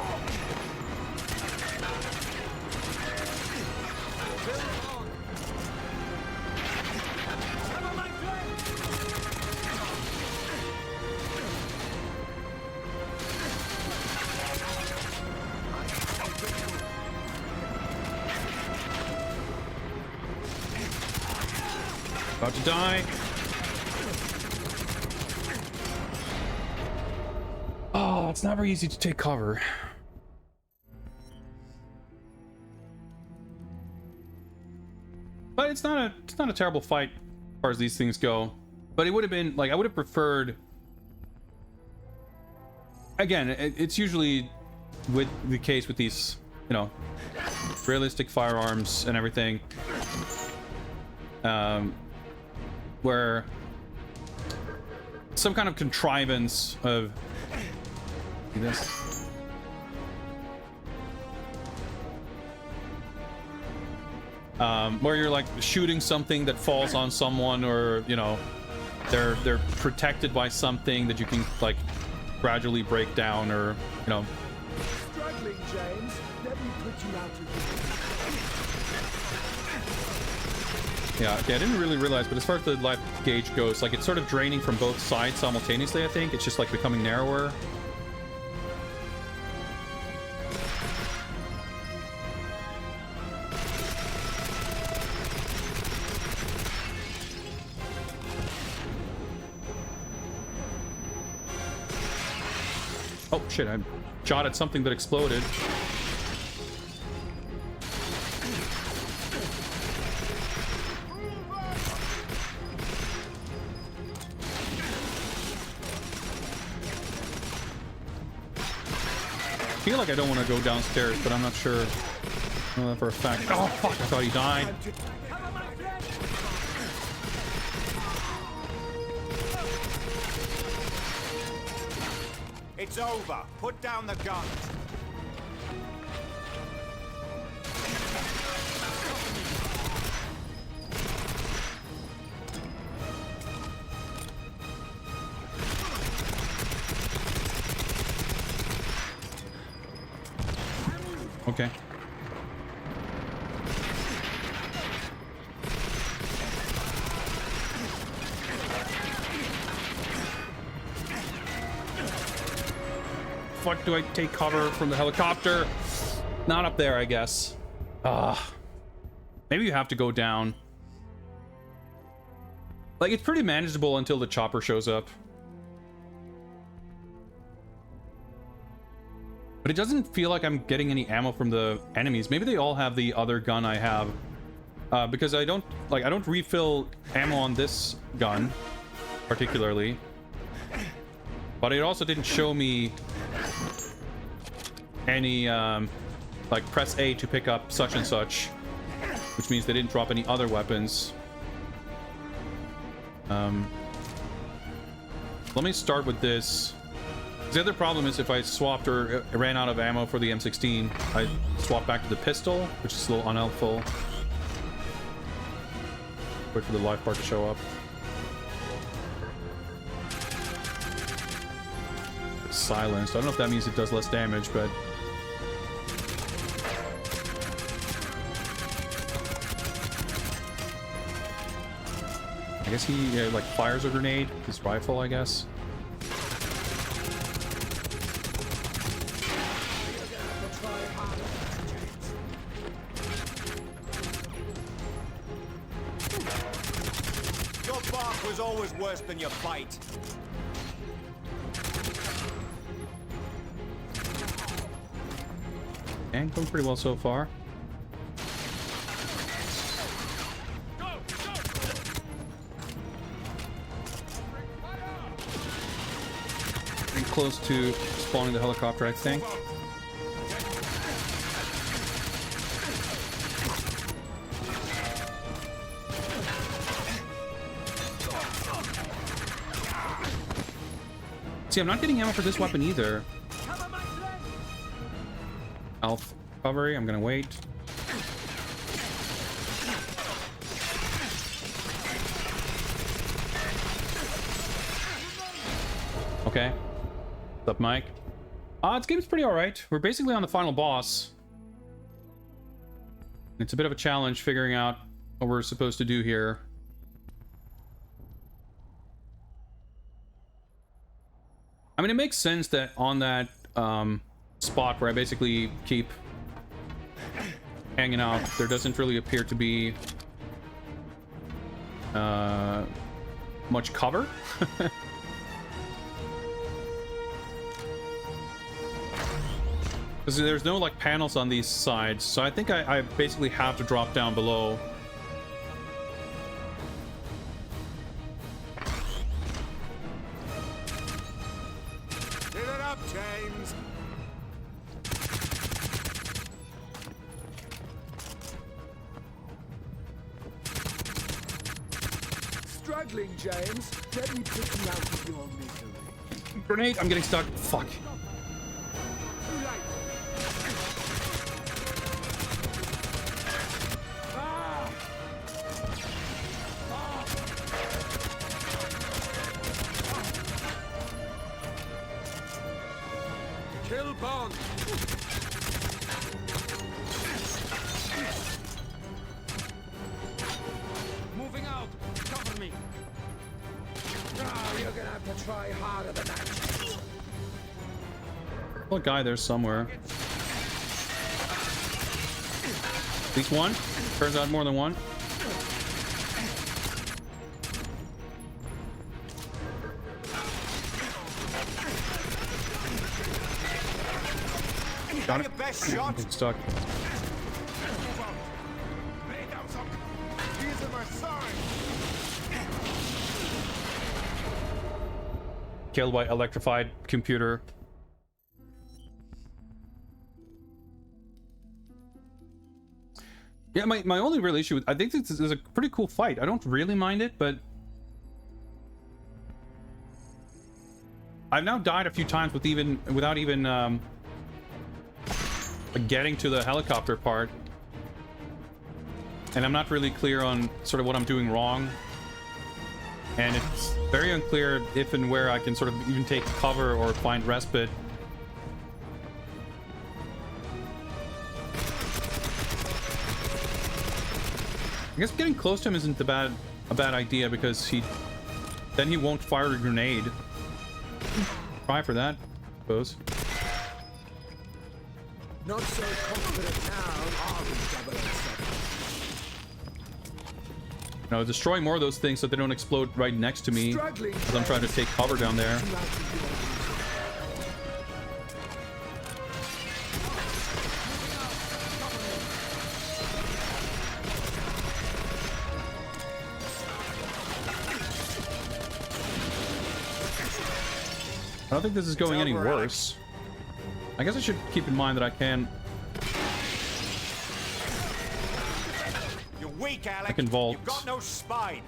About to die. Oh, it's not very easy to take cover. But it's not a terrible fight as far as these things go. But it would have been like, I would have preferred, again, it's usually with the case with these, you know, realistic firearms and everything. Where some kind of contrivance of this. Where you're like shooting something that falls on someone, or you know, they're protected by something that you can like gradually break down, or you know. Struggling, James. Let me put you out of Yeah, okay, I didn't really realize, but as far as the life gauge goes, like it's sort of draining from both sides simultaneously, I think. It's just like becoming narrower. Oh shit, I shot at something that exploded. I feel like I don't want to go downstairs, but I'm not sure for a fact. Oh fuck, I thought he died. It's over. Put down the guns. Okay. Fuck, do I take cover from the helicopter? Not up there, I guess. Maybe you have to go down. Like, it's pretty manageable until the chopper shows up. But it doesn't feel like I'm getting any ammo from the enemies. Maybe they all have the other gun I have. Because I don't refill ammo on this gun, particularly. But it also didn't show me any, like, press A to pick up such and such. Which means they didn't drop any other weapons. Let me start with this. The other problem is if I swapped or ran out of ammo for the M16, I swap back to the pistol, which is a little unhelpful. Wait for the life bar to show up. silenced. I don't know if that means it does less damage, but... I guess he, like, fires a grenade. His rifle, I guess. Your bark was always worse than your bite. And going pretty well so far. Pretty close to spawning the helicopter, I think. See, I'm not getting ammo for this weapon either. Health recovery, I'm gonna wait. Okay. What's up, Mike? This game's pretty alright. We're basically on the final boss. It's a bit of a challenge figuring out what we're supposed to do here. I mean, it makes sense that on that spot where I basically keep hanging out, there doesn't really appear to be much cover. Because there's no like panels on these sides, so I think I basically have to drop down below. Fill it up, James. Struggling, James. Let me put you out of your misery. Grenade! I'm getting stuck. Fuck. Kill Bond! Moving out! Cover me! Oh, you're gonna have to try harder than that. A guy there somewhere. At least one? Turns out more than one. Got it. Your best shot. Get stuck. These are my signs. Killed by electrified computer. Yeah, my only real issue with, I think this is a pretty cool fight. I don't really mind it, but I've now died a few times without even getting to the helicopter part, and I'm not really clear on sort of what I'm doing wrong, and it's very unclear if and where I can sort of even take cover or find respite. I guess getting close to him isn't a bad idea, because then he won't fire a grenade. Try for that, I suppose. Not so confident now, are we, 007? No, destroy more of those things so they don't explode right next to me as I'm trying to take cover down there. I don't think this is going any worse. I guess I should keep in mind that I can... You're weak, Alec. I can vault. You've got no spine.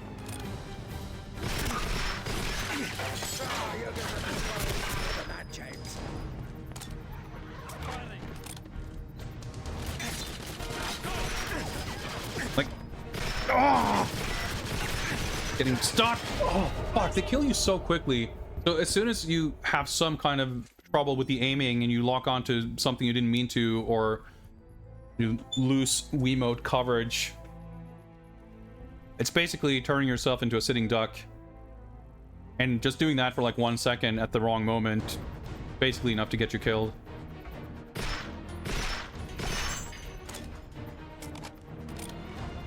Like... Oh! Getting stuck! Oh, fuck, they kill you so quickly. So as soon as you have some kind of trouble with the aiming and you lock onto something you didn't mean to, or you lose Wiimote coverage, it's basically turning yourself into a sitting duck. And just doing that for like 1 second at the wrong moment, basically enough to get you killed.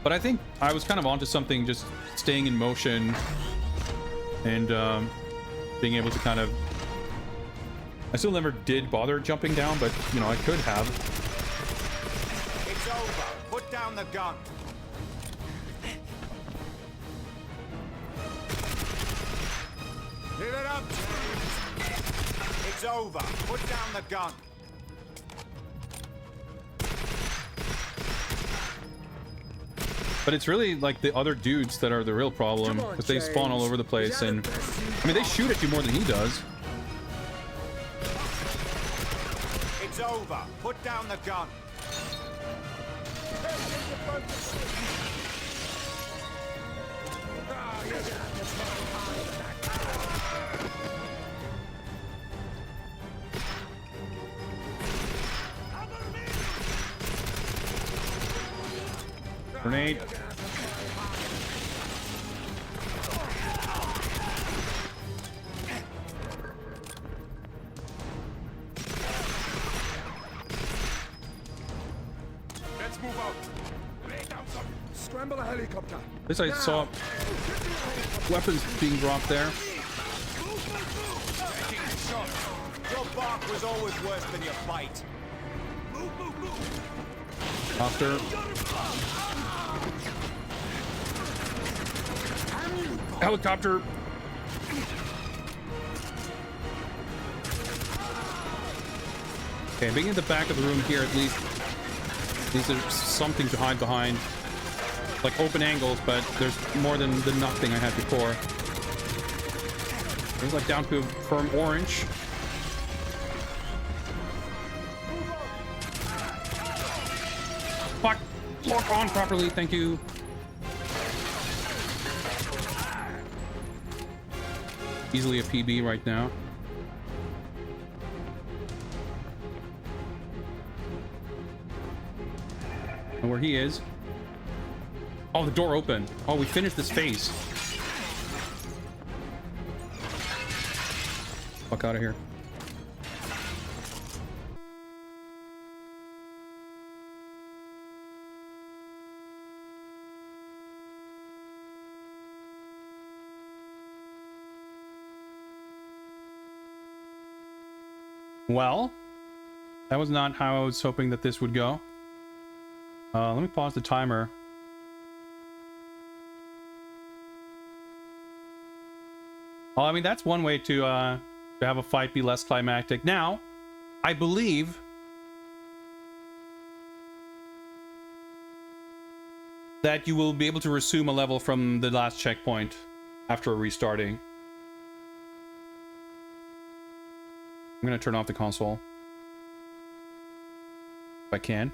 But I think I was kind of onto something, just staying in motion and being able to kind of... I still never did bother jumping down, but, you know, I could have. It's over. Put down the gun. Give it up, James. It's over. Put down the gun. But it's really like the other dudes that are the real problem, because they spawn all over the place, and I mean, they shoot at you more than he does. It's over. Put down the gun. Grenade. Let's move out. Lay down some. Scramble a helicopter. At least I saw weapons being dropped there. Taking the shot. Your bark was always worse than your bite. After. Helicopter. Okay, being at the back of the room here, at least there's something to hide behind. Like open angles, but there's more than the nothing I had before. It was like down to a firm orange. Fuck! Lock on properly, thank you. Easily a PB right now. And where he is. Oh, the door open. Oh, we finished this phase. Fuck out of here. Well, that was not how I was hoping that this would go. Let me pause the timer. Well, I mean, that's one way to have a fight be less climactic. Now, I believe that you will be able to resume a level from the last checkpoint after restarting. I'm gonna turn off the console if I can.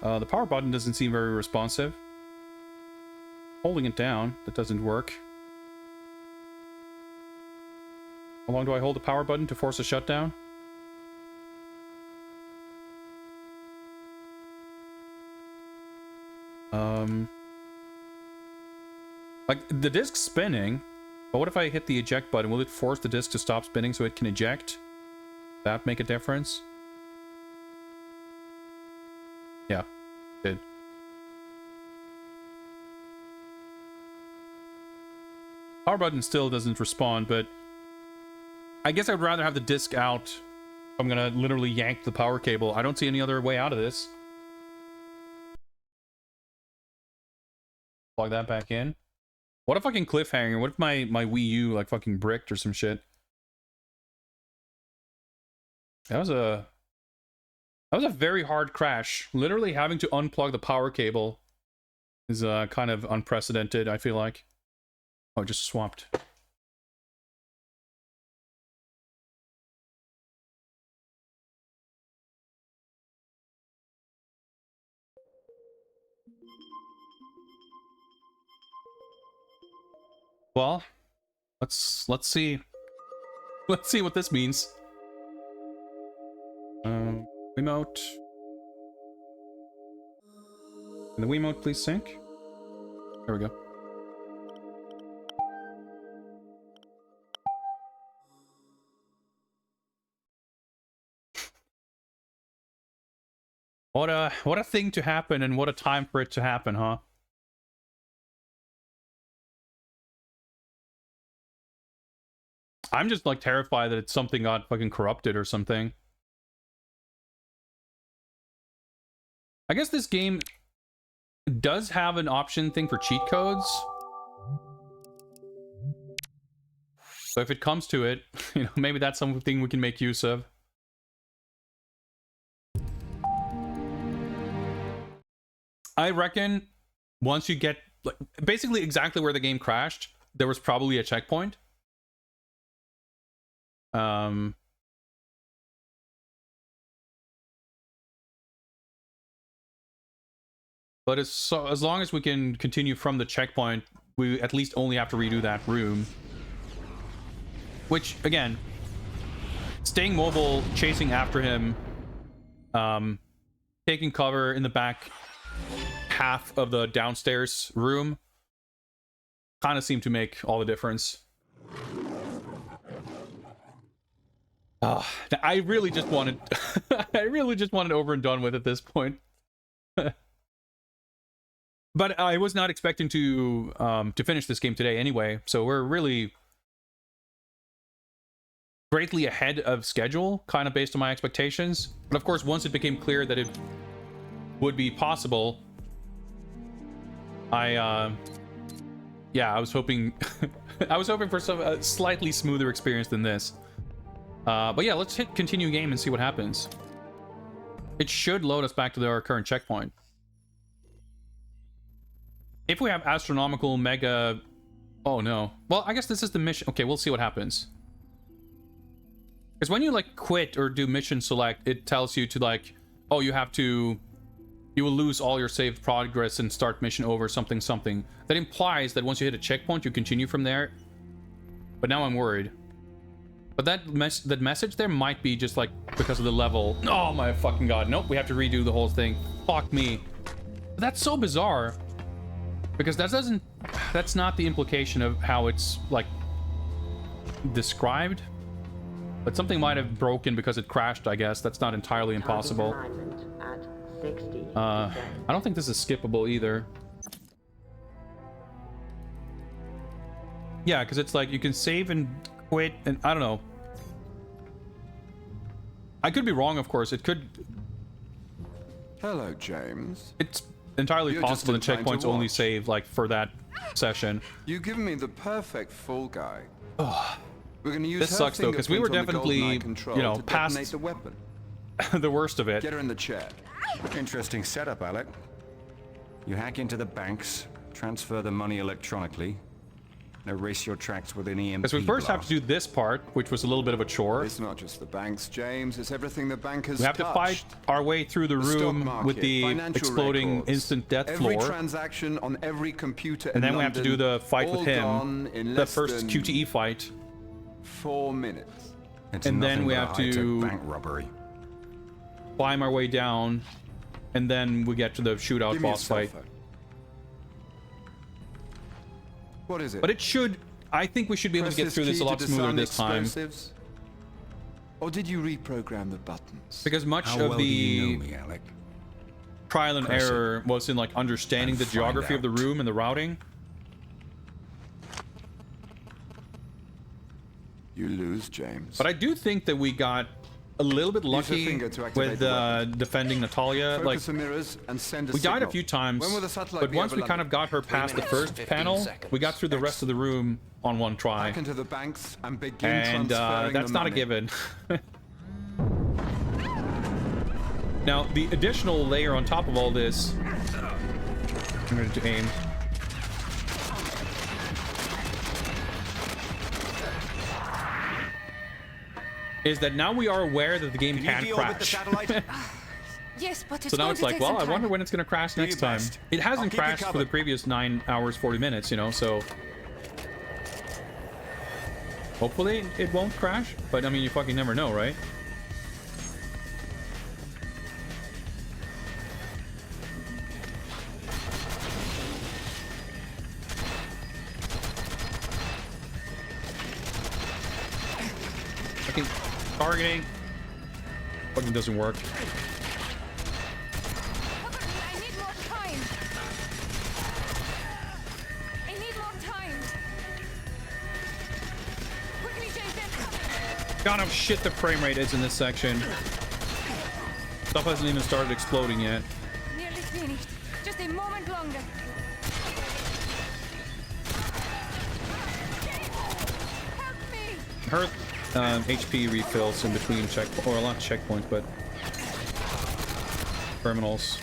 The power button doesn't seem very responsive. Holding it down, that doesn't work. How long do I hold the power button to force a shutdown? Like, the disc's spinning, but what if I hit the eject button? Will it force the disc to stop spinning so it can eject? That make a difference? Yeah, it did. Power button still doesn't respond, but I guess I'd rather have the disc out. I'm gonna literally yank the power cable. I don't see any other way out of this. Plug that back in. What a fucking cliffhanger. What if my Wii U like fucking bricked or some shit? That was a very hard crash. Literally having to unplug the power cable is kind of unprecedented, I feel like. Oh, it just swapped. Well, let's see. Let's see what this means. Wiimote. Can the Wiimote please sync? There we go. What a thing to happen, and what a time for it to happen, huh? I'm just like terrified that something got fucking corrupted or something. I guess this game does have an option thing for cheat codes. So if it comes to it, you know, maybe that's something we can make use of. I reckon once you get like basically exactly where the game crashed, there was probably a checkpoint. But as long as we can continue from the checkpoint, we at least only have to redo that room. Which, again, staying mobile, chasing after him, taking cover in the back half of the downstairs room kind of seemed to make all the difference. I really just wanted I really just wanted over and done with at this point. But I was not expecting to finish this game today anyway, so we're really greatly ahead of schedule, kind of based on my expectations. But of course, once it became clear that it would be possible, yeah, I was hoping I was hoping for some slightly smoother experience than this. But yeah, let's hit continue game and see what happens. It should load us back to our current checkpoint. If we have astronomical mega... Oh no. Well, I guess this is the mission. Okay, we'll see what happens. Because when you like quit or do mission select, it tells you to like, oh, you have to... You will lose all your saved progress and start mission over something something. That implies that once you hit a checkpoint, you continue from there. But now I'm worried. But that message there might be just like because of the level. Oh my fucking god. Nope, we have to redo the whole thing. Fuck me. But that's so bizarre. Because that's not the implication of how it's like described. But something might have broken because it crashed, I guess. That's not entirely impossible. I don't think this is skippable either. Yeah, because it's like you can save and quit, and I don't know. I could be wrong, of course. It could... Hello, James. It's entirely possible that checkpoints only save, like, for that session. You've given me the perfect fall guy. Oh. We're gonna use this sucks, though, because we were definitely, you know, past the weapon. the worst of it. Get her in the chair. Interesting setup, Alec. You hack into the banks, transfer the money electronically, erase your tracks with an EMP Because we first have to do this part, which was a little bit of a chore. It's not just the banks, James. It's everything the bankers We have to fight our way through the room with the exploding instant death floor. Every transaction on every computer and then we have to do the fight with him. The first QTE fight. 4 minutes. And then we have to bank robbery. Climb our way down, and then we get to the shootout boss fight. What is it? But it should... I think we should be able to get through this a lot smoother this time. Or did you reprogram the buttons? Because much of the trial and error was in like understanding the geography of the room and the routing. You lose, James. But I do think that we got a little bit lucky with defending Natalia. Like, we died a few times, but once we kind of got her past the first panel, we got through the rest of the room on one try. Back into the banks and begin and that's not a given. Now, the additional layer on top of all this, I'm going to aim. Is that now we are aware that the game can crash. Yes, but it's so now it's like, well, I wonder when it's going to crash next time. Best. It hasn't crashed for the previous 9 hours, 40 minutes, you know, so... Hopefully it won't crash, but I mean, you fucking never know, right? Fucking targeting. Fucking doesn't work. I need more time. I need more time. Quickly, James, they're coming. God, how shit the frame rate is in this section. Stuff hasn't even started exploding yet. Nearly finished. Just a moment longer. Help me. Her HP refills in between or not checkpoints, but terminals.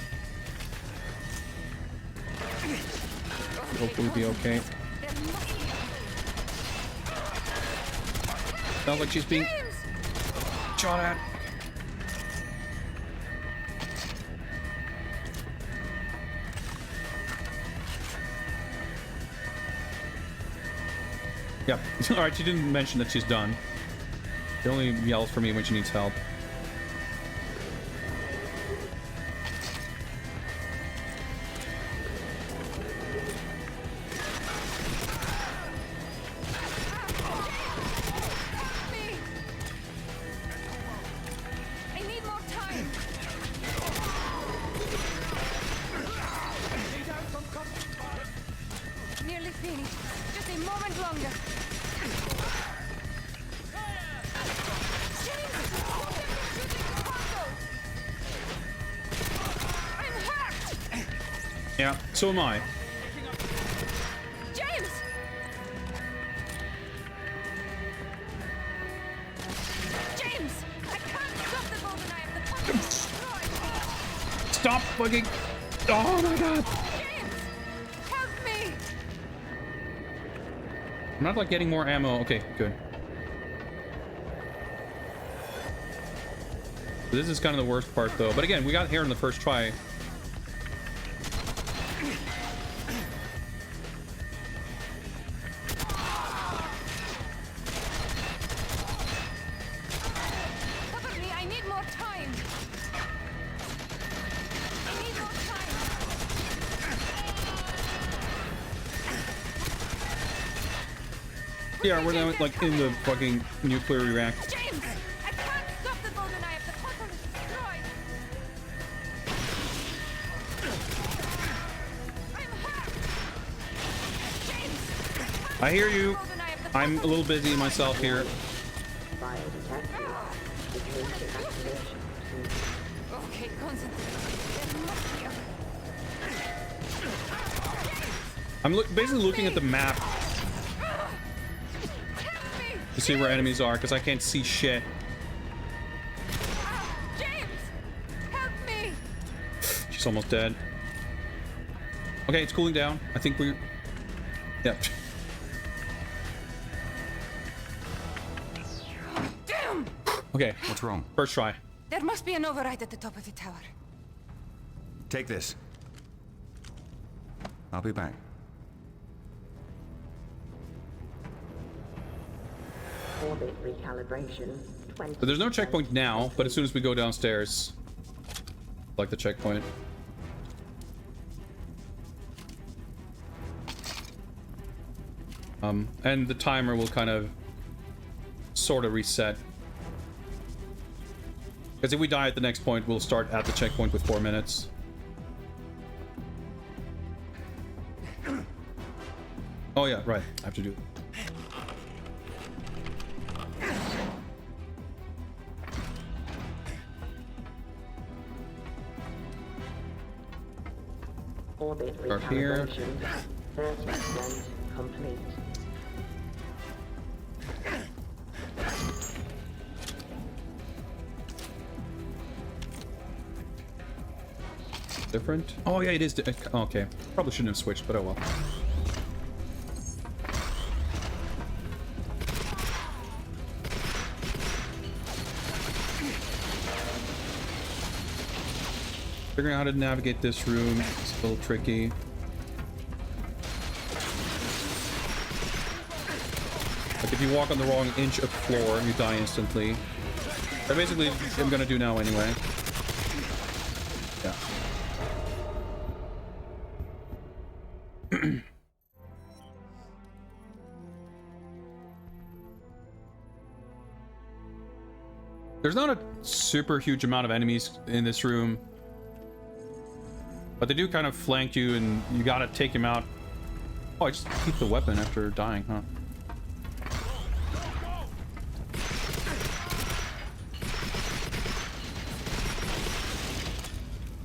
Hopefully be okay. Sounds like she's being shot at. Yep. Alright, she didn't mention that she's done. She only yells for me when she needs help. I need more time. Nearly finished. Just a moment longer. Yeah, so am I. James! James! I can't stop the GoldenEye of the puzzle. Stop fucking... Oh my god! James! Help me! I'm not like getting more ammo. Okay, good. This is kind of the worst part though. But again, we got here in the first try. Cover me, I need more time. I need more time. Yeah, we're now like in the fucking nuclear reactor. James! I can't stop the GoldenEye if the puzzle is destroyed. I'm hurt. James! I hear you. I'm a little busy myself here. Okay, concentrate. There must be a... I'm basically looking at the map to see where enemies are because I can't see shit. James! Help me! She's almost dead. Okay, it's cooling down. I think we're... Yep. Damn! Okay. What's wrong? First try. There must be an override at the top of the tower. Take this. I'll be back. Orbit recalibration. 20. So there's no checkpoint now, but as soon as we go downstairs, like the checkpoint. And the timer will kind of sort of reset. Because if we die at the next point, we'll start at the checkpoint with 4 minutes. Oh yeah, right. I have to do it. Orbit Start here. recalibration. 30% complete. Different? Oh yeah, it is. Okay. Probably shouldn't have switched, but oh well. Figuring out how to navigate this room is a little tricky. Like if if you walk on the wrong inch of floor, you die instantly. That basically I'm gonna do now anyway. Yeah. There's not a super huge amount of enemies in this room, but they do kind of flank you, and you gotta take him out. Oh, I just keep the weapon after dying, huh?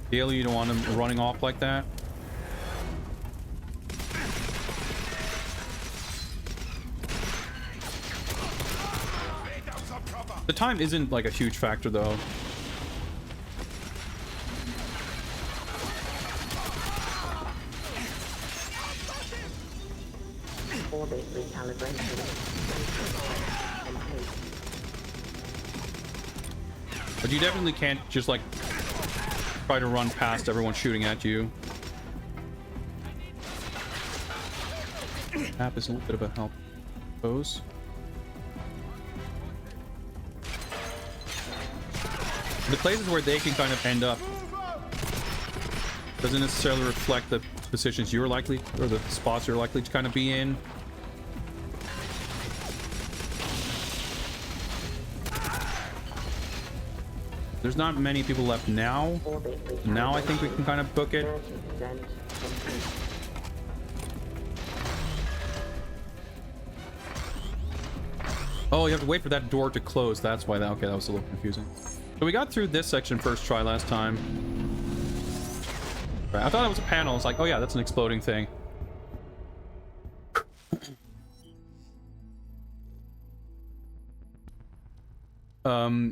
Daily, you don't want him running off like that. The time isn't like a huge factor though. Orbit recalibration complete. But you definitely can't just like try to run past everyone shooting at you. Map is a little bit of a help. Pose. The places where they can kind of end up doesn't necessarily reflect the positions you're likely, or the spots you're likely to kind of be in. There's not many people left now. Now I think we can kind of book it. Oh, you have to wait for that door to close. That's why that, okay, that was a little confusing. So we got through this section first try last time. Right, I thought it was a panel. It's like, oh yeah, that's an exploding thing.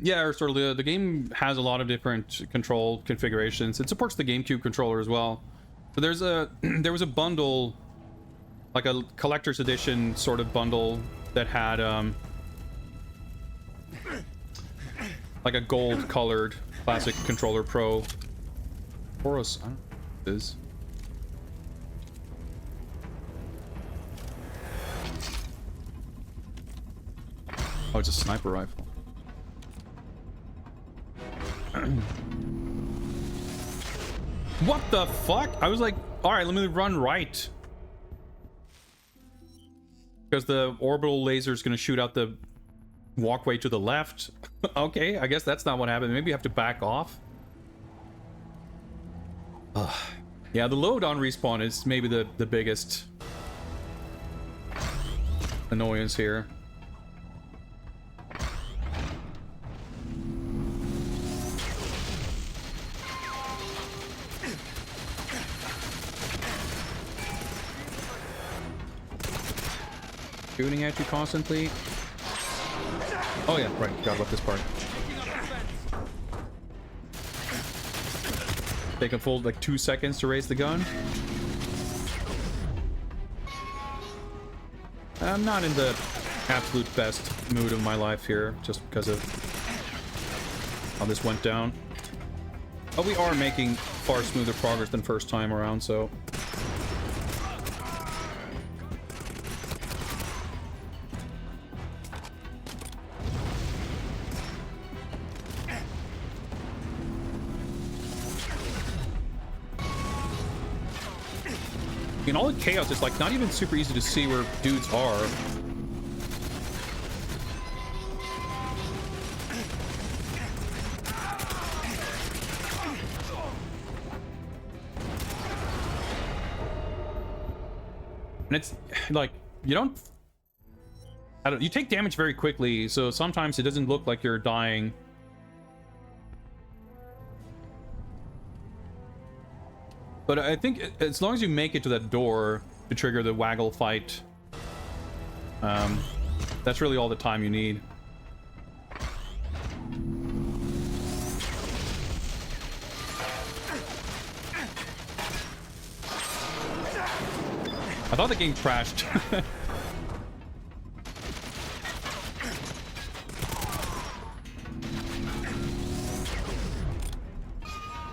Yeah, or sort of the game has a lot of different control configurations. It supports the GameCube controller as well. So there was a bundle, like a collector's edition sort of bundle that had like a gold colored classic controller pro. Boros, I don't know what it is. Oh, it's a sniper rifle. What the fuck? I was like, all right, let me run right. Because the orbital laser is going to shoot out the walkway to the left. Okay, I guess that's not what happened. Maybe you have to back off. Yeah, the load on respawn is maybe the biggest annoyance here. Shooting at you constantly. Oh yeah, right, forgot about this part. Take a full like 2 seconds to raise the gun. I'm not in the absolute best mood of my life here, just because of how this went down. But we are making far smoother progress than first time around, so... In all the chaos, it's like not even super easy to see where dudes are. And it's like you take damage very quickly, so sometimes it doesn't look like you're dying. But I think as long as you make it to that door to trigger the waggle fight, that's really all the time you need. I thought the game crashed.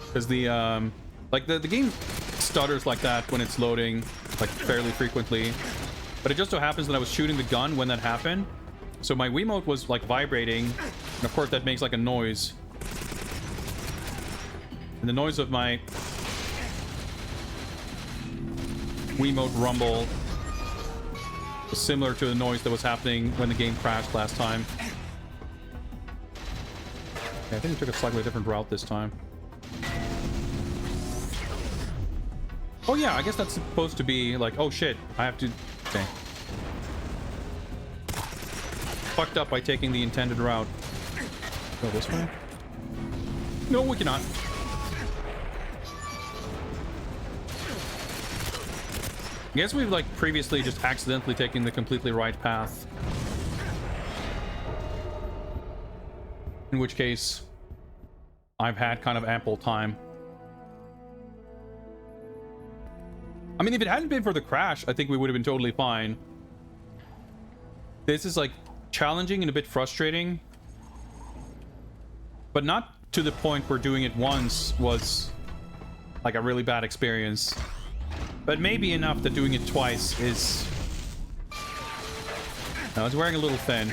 Because the like the game stutters like that when it's loading, like fairly frequently. But it just so happens that I was shooting the gun when that happened, So my Wiimote was like vibrating, and of course that makes like a noise. And the noise of my Wiimote rumble was similar to the noise that was happening when the game crashed last time. Okay, I think we took a slightly different route this time. Oh yeah, I guess that's supposed to be like, oh shit, I have to... Okay. Fucked up by taking the intended route. Go this way? No, we cannot. I guess we've like previously just accidentally taken the completely right path. In which case, I've had kind of ample time. I mean, if it hadn't been for the crash, I think we would have been totally fine. This is like challenging and a bit frustrating. But not to the point where doing it once was like a really bad experience. But maybe enough that doing it twice is... No, it's wearing a little thin.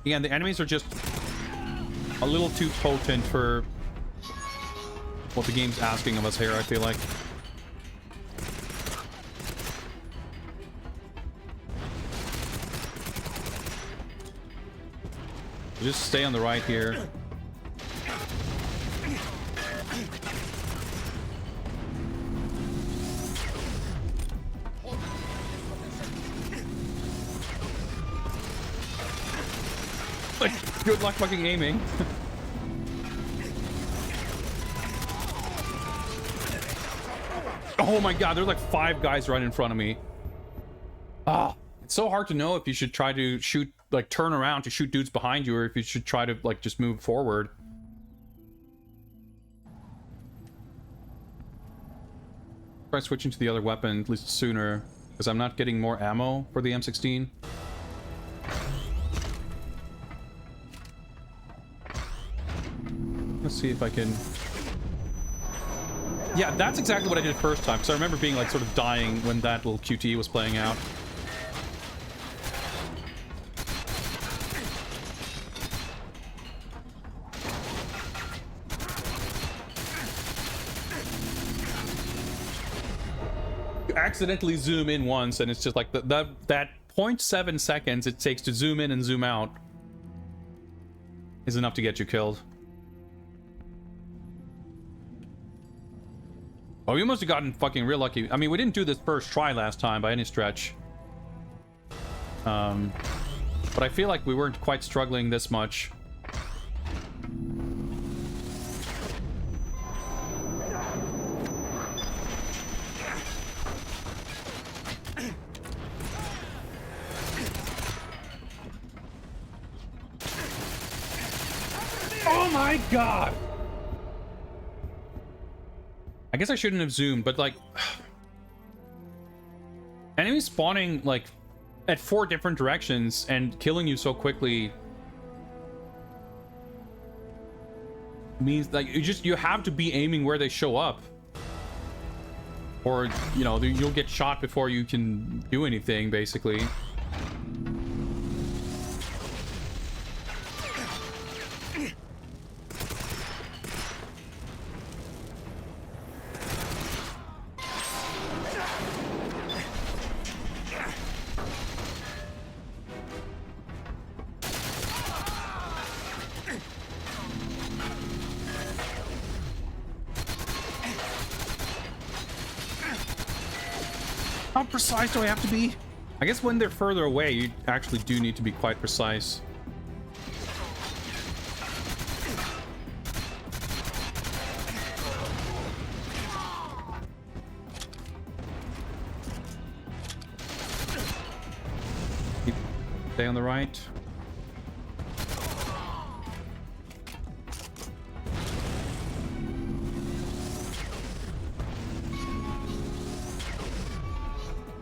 Again, the enemies are just a little too potent for what the game's asking of us here, I feel like. Just stay on the right here. Like, good luck fucking aiming. Oh my god, there's like 5 guys right in front of me. Ah, it's so hard to know if you should try to shoot, like turn around to shoot dudes behind you, or if you should try to like just move forward. Try switching to the other weapon at least sooner, because I'm not getting more ammo for the M16. Let's see if I can... Yeah, that's exactly what I did first time, because I remember being like sort of dying when that little QTE was playing out. You accidentally zoom in once, and it's just like that 0.7 seconds it takes to zoom in and zoom out is enough to get you killed. Oh, we must have gotten fucking real lucky. I mean, we didn't do this first try last time by any stretch. But I feel like we weren't quite struggling this much. Oh my god! I guess I shouldn't have zoomed, but like... enemies spawning like at 4 different directions and killing you so quickly means like you have to be aiming where they show up, or you know you'll get shot before you can do anything basically. How precise do I have to be? I guess when they're further away, you actually do need to be quite precise. Stay on the right.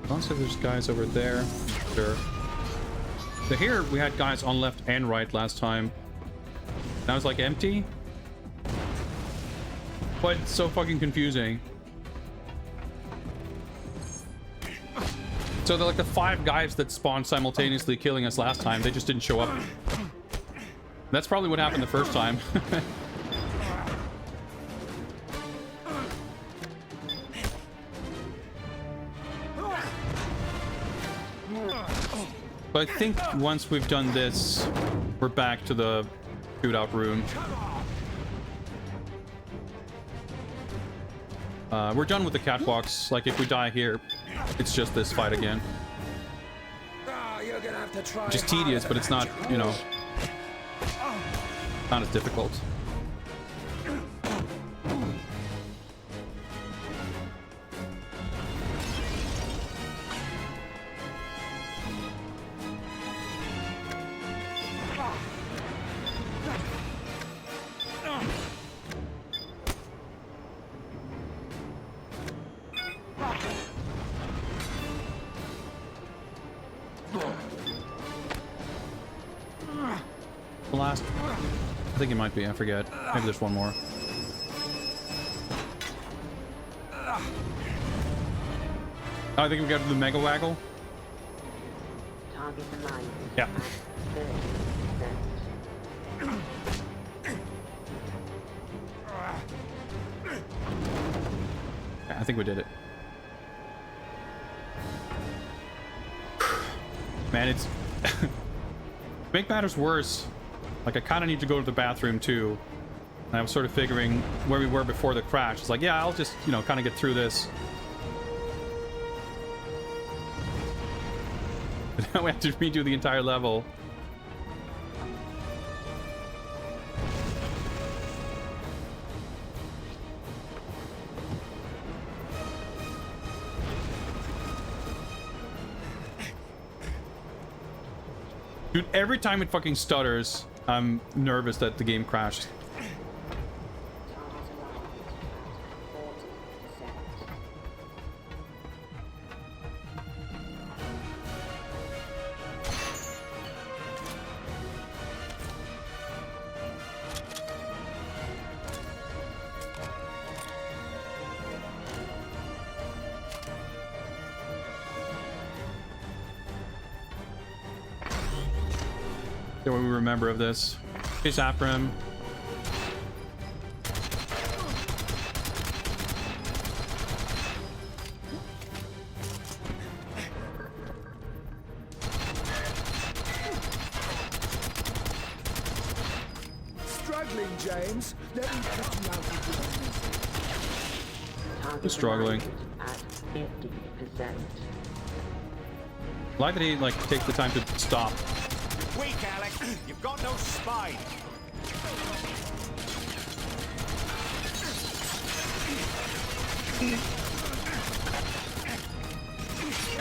Also, there's guys over there. Sure. So here we had guys on left and right last time. Now it's like empty. But it's so fucking confusing. So they're like the 5 guys that spawned simultaneously killing us last time. They just didn't show up. That's probably what happened the first time. But I think once we've done this, we're back to the shootout room. We're done with the catwalks. Like, if we die here, it's just this fight again. Just tedious, but it's not, you know, not as difficult. The last, I think it might be, I forget. Maybe there's one more. Oh, I think we got the Mega Waggle. Target alignment. Yeah. 30%. I think we did it. Man, it's make matters worse, like I kind of need to go to the bathroom too, and I was sort of figuring where we were before the crash. It's like, yeah, I'll just, you know, kind of get through this. But now we have to redo the entire level. Dude, every time it fucking stutters, I'm nervous that the game crashed. What we remember of this. Chase after him. Struggling, James. Let me put you out of He's struggling. At 50%. Like that he like takes the time to stop. Weak, Alec. You've got no spine.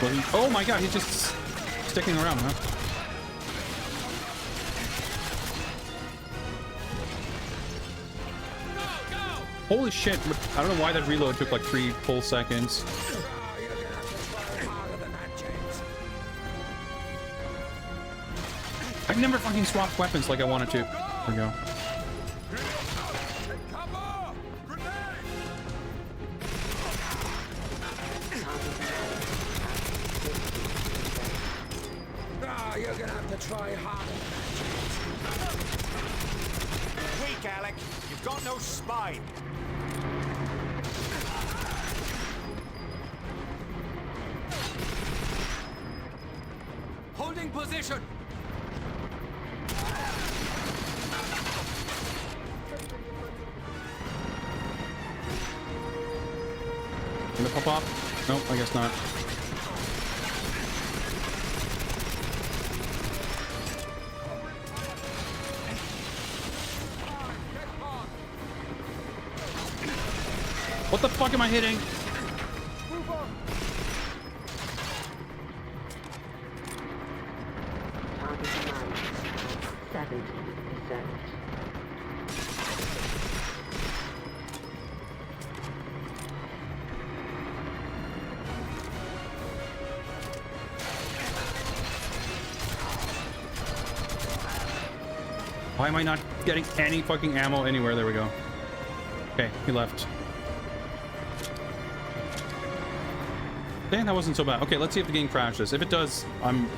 Well, oh my god, he's just sticking around, huh? Holy shit, I don't know why that reload took like 3 full seconds. I never fucking swapped weapons like I wanted to. There we go. You're gonna have to try harder. Weak, Alec. You've got no spine. Holding position. Gonna pop off? Nope, I guess not. What the fuck am I hitting? Move on. Target alignment. 70%. Why am I not getting any fucking ammo anywhere? There we go. Okay, he left. Dang, that wasn't so bad. Okay, let's see if the game crashes. If it does, I'm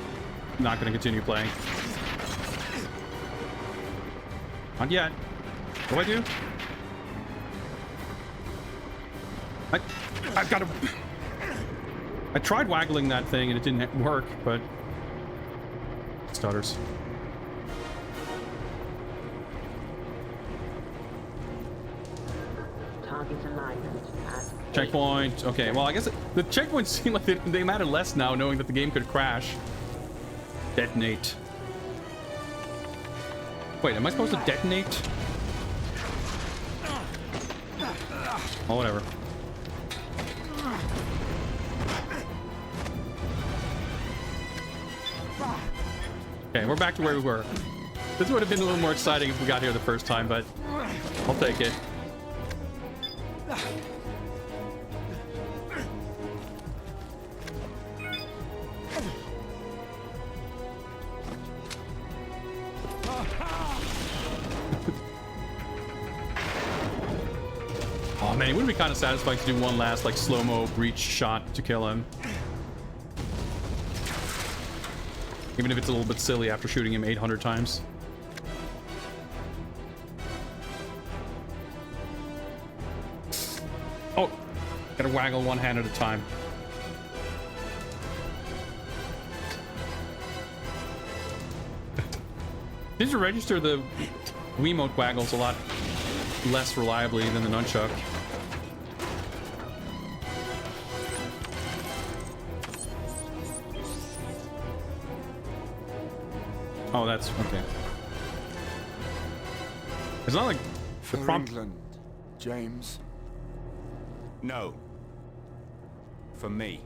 not going to continue playing. Not yet. What do I do? I've got to... I tried waggling that thing and it didn't work, but... It stutters. Target alignment at Checkpoint. Okay, well, I guess the checkpoints seem like they matter less now, knowing that the game could crash. Detonate. Wait, am I supposed to detonate? Oh, whatever. Okay, we're back to where we were. This would have been a little more exciting if we got here the first time, but I'll take it. Oh man, it would be kind of satisfying to do one last like slow-mo breach shot to kill him. Even if it's a little bit silly after shooting him 800 times. Oh, gotta waggle one hand at a time. Did you register the Wiimote waggles a lot less reliably than the nunchuck? Oh, that's okay. It's not like the For prompt. England, James. No. For me.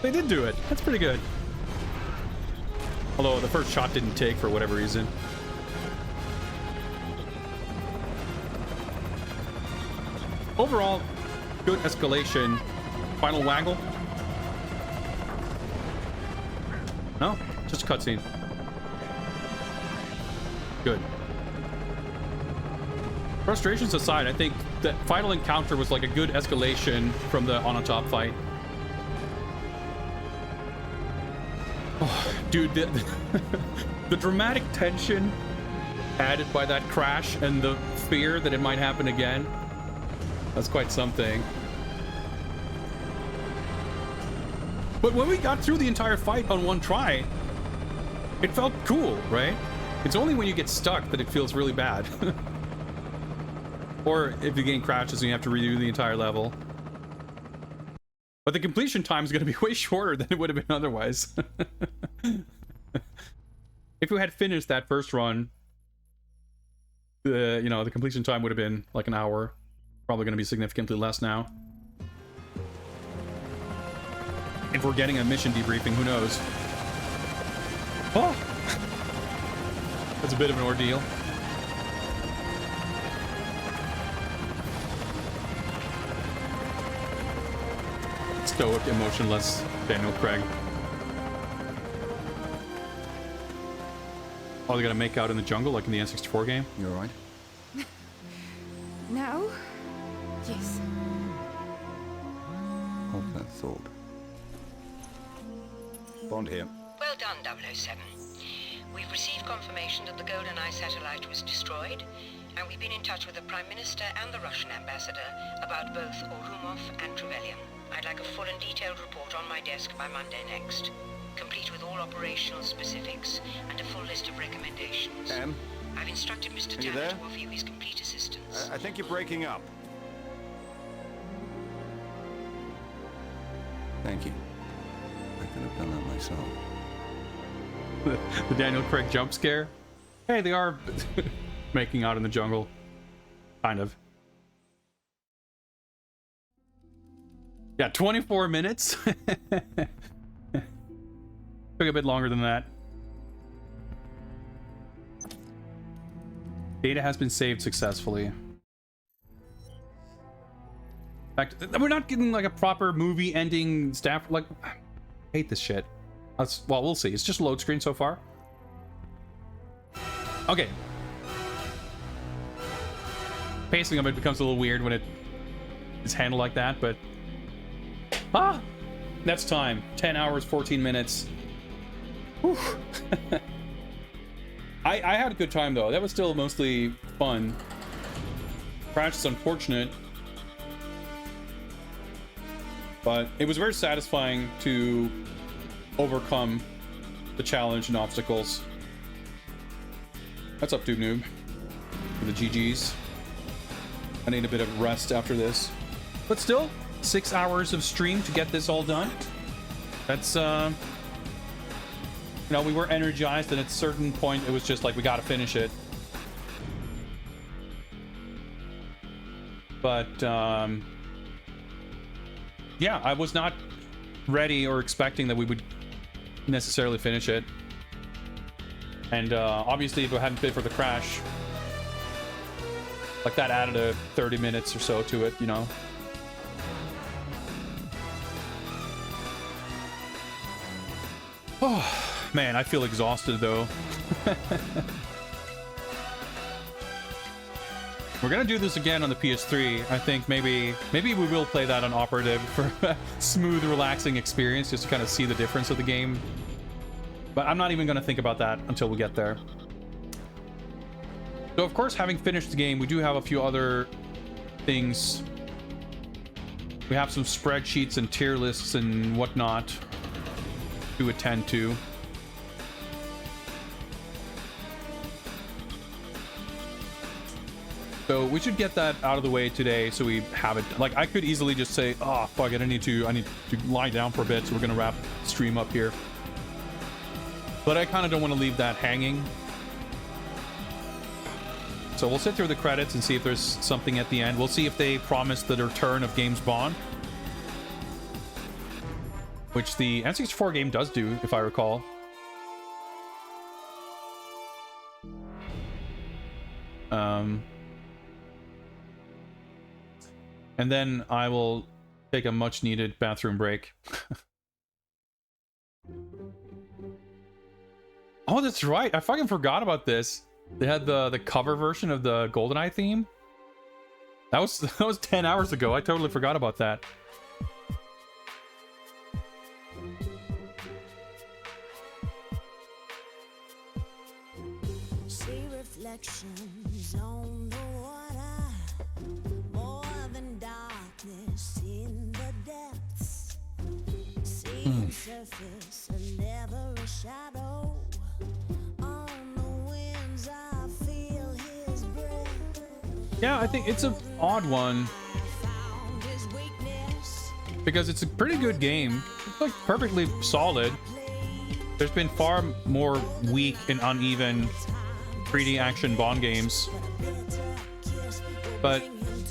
They did do it. That's pretty good. Although the first shot didn't take for whatever reason. Overall, good escalation. Final waggle? No, just a cutscene. Good. Frustrations aside, I think that final encounter was like a good escalation from the on-a-top fight. Oh, dude, the dramatic tension added by that crash and the fear that it might happen again, that's quite something. But when we got through the entire fight on one try, it felt cool, right? It's only when you get stuck that it feels really bad. Or if the game crashes and you have to redo the entire level. But the completion time is going to be way shorter than it would have been otherwise. If we had finished that first run, the completion time would have been like an hour. Probably going to be significantly less now. If we're getting a mission debriefing, who knows? Oh! That's a bit of an ordeal. Stoic, emotionless Daniel Craig. Oh, they gotta make out in the jungle like in the N64 game? You alright? Now? Yes. Hold that thought. Bond here. Well done, 007. We've received confirmation that the GoldenEye satellite was destroyed, and we've been in touch with the Prime Minister and the Russian ambassador about both Orumov and Trevelyan. I'd like a full and detailed report on my desk by Monday next, complete with all operational specifics and a full list of recommendations. Em? I've instructed Mr. Are you Tanner there? to offer you his complete assistance. I think you're breaking up. Thank you. I could have done that myself. The Daniel Craig jump scare? Hey, they are making out in the jungle. Kind of. Yeah, 24 minutes? Took a bit longer than that. Data has been saved successfully. In fact, we're not getting like a proper movie ending staff. Like, I hate this shit. Well, we'll see. It's just a load screen so far. Okay. pacing of it becomes a little weird when it is handled like that, but that's time. 10 hours, 14 minutes. Whew. I had a good time though. That was still mostly fun. Crash is unfortunate, but it was very satisfying to overcome the challenge and obstacles. What's up, Dude Noob? For the GGs. I need a bit of rest after this. But still, 6 hours of stream to get this all done. That's, you know, we were energized, and at a certain point, it was just like, we gotta finish it. But, yeah, I was not ready or expecting that we would necessarily finish it. And, obviously, if it hadn't been for the crash, like, that added a 30 minutes or so to it, you know? Oh, man, I feel exhausted, though. We're gonna do this again on the PS3. I think maybe we will play that on Operative for a smooth, relaxing experience, just to kind of see the difference of the game. But I'm not even gonna think about that until we get there. So, of course, having finished the game, we do have a few other things. We have some spreadsheets and tier lists and whatnot to attend to. So we should get that out of the way today, so we have it. Like, I could easily just say, oh fuck it, I need to lie down for a bit, so we're gonna wrap the stream up here. But I kind of don't want to leave that hanging. So we'll sit through the credits and see if there's something at the end. We'll see if they promise the return of James Bond, which the N64 game does do, if I recall. And then I will take a much needed bathroom break. Oh, that's right. I fucking forgot about this. They had the cover version of the GoldenEye theme. That was 10 hours ago. I totally forgot about that. See reflections on the water, more than darkness in the depths. See surface and never a shadow. Yeah, I think it's an odd one because it's a pretty good game. It's like perfectly solid. There's been far more weak and uneven 3D action Bond games, but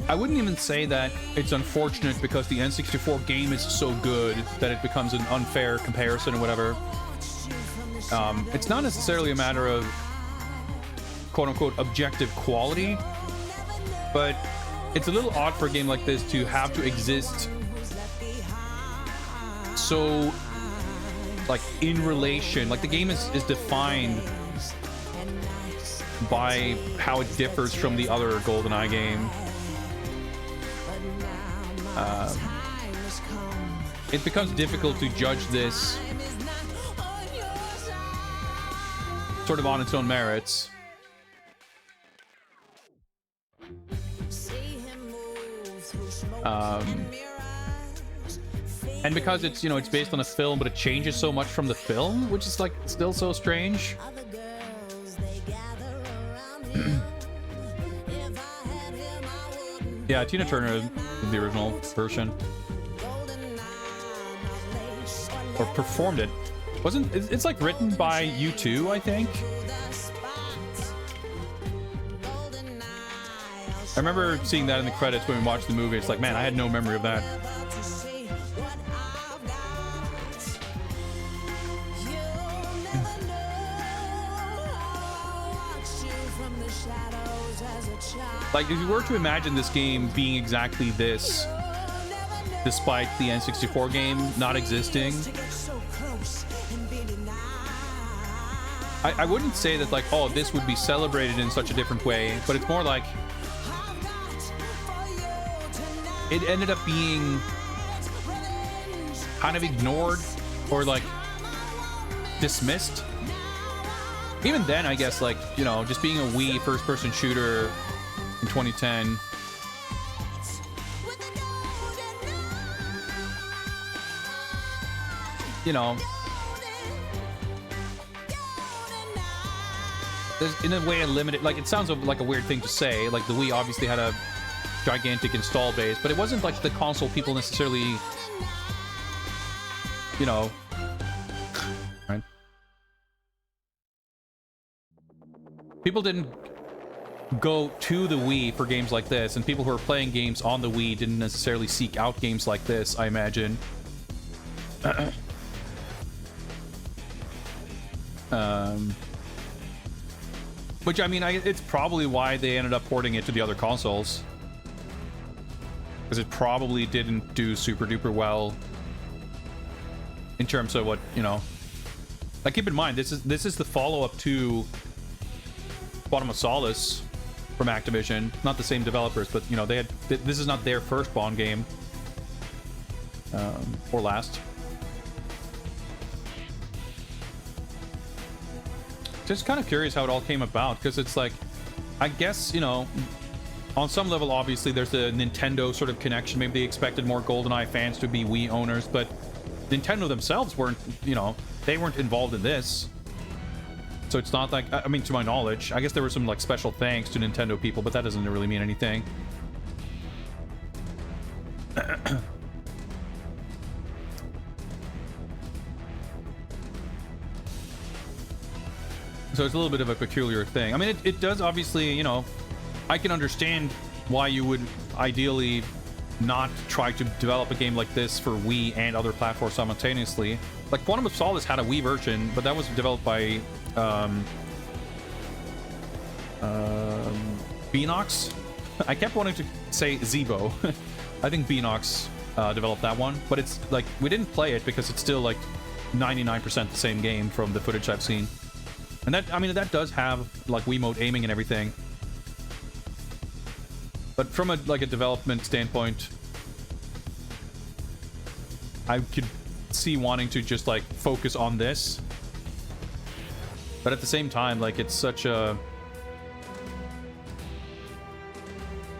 I wouldn't even say that it's unfortunate because the N64 game is so good that it becomes an unfair comparison or whatever. It's not necessarily a matter of quote-unquote objective quality, but it's a little odd for a game like this to have to exist so, like, in relation. Like, the game is defined by how it differs from the other GoldenEye game. It becomes difficult to judge this sort of on its own merits. And because it's, you know, it's based on a film, but it changes so much from the film, which is like still so strange. Yeah, Tina Turner is the original version, or performed it. It's like written by U2, I think. I remember seeing that in the credits when we watched the movie. It's like, man, I had no memory of that. Like, if you were to imagine this game being exactly this, despite the N64 game not existing, I wouldn't say that, like, oh, this would be celebrated in such a different way, but it's more like it ended up being kind of ignored or like dismissed. Even then, I guess, like, you know, just being a Wii first-person shooter in 2010. You know, there's in a way a limited, like, it sounds like a weird thing to say. Like, the Wii obviously had a gigantic install base, but it wasn't like the console people necessarily, you know, right? People didn't go to the Wii for games like this, and people who are playing games on the Wii didn't necessarily seek out games like this, I imagine. Which, I mean, it's probably why they ended up porting it to the other consoles. Because it probably didn't do super duper well in terms of what, you know. Like, keep in mind, this is the follow-up to Quantum of Solace from Activision. Not the same developers, but, you know, they had... This is not their first Bond game. Or last. Just kind of curious how it all came about, because it's like, I guess, you know, on some level, obviously, there's the Nintendo sort of connection. Maybe they expected more GoldenEye fans to be Wii owners, but Nintendo themselves weren't, you know, they weren't involved in this. So it's not like, I mean, to my knowledge, I guess there were some, like, special thanks to Nintendo people, but that doesn't really mean anything. So it's a little bit of a peculiar thing. I mean, it does obviously, you know, I can understand why you would ideally not try to develop a game like this for Wii and other platforms simultaneously. Like, Quantum of Solace had a Wii version, but that was developed by Beanox. I kept wanting to say Zeebo. I think Beanox developed that one, but it's like, we didn't play it because it's still like 99% the same game from the footage I've seen. And that, I mean, that does have, like, Wiimote aiming and everything. But from a, like, a development standpoint, I could see wanting to just, like, focus on this. But at the same time, like, it's such a...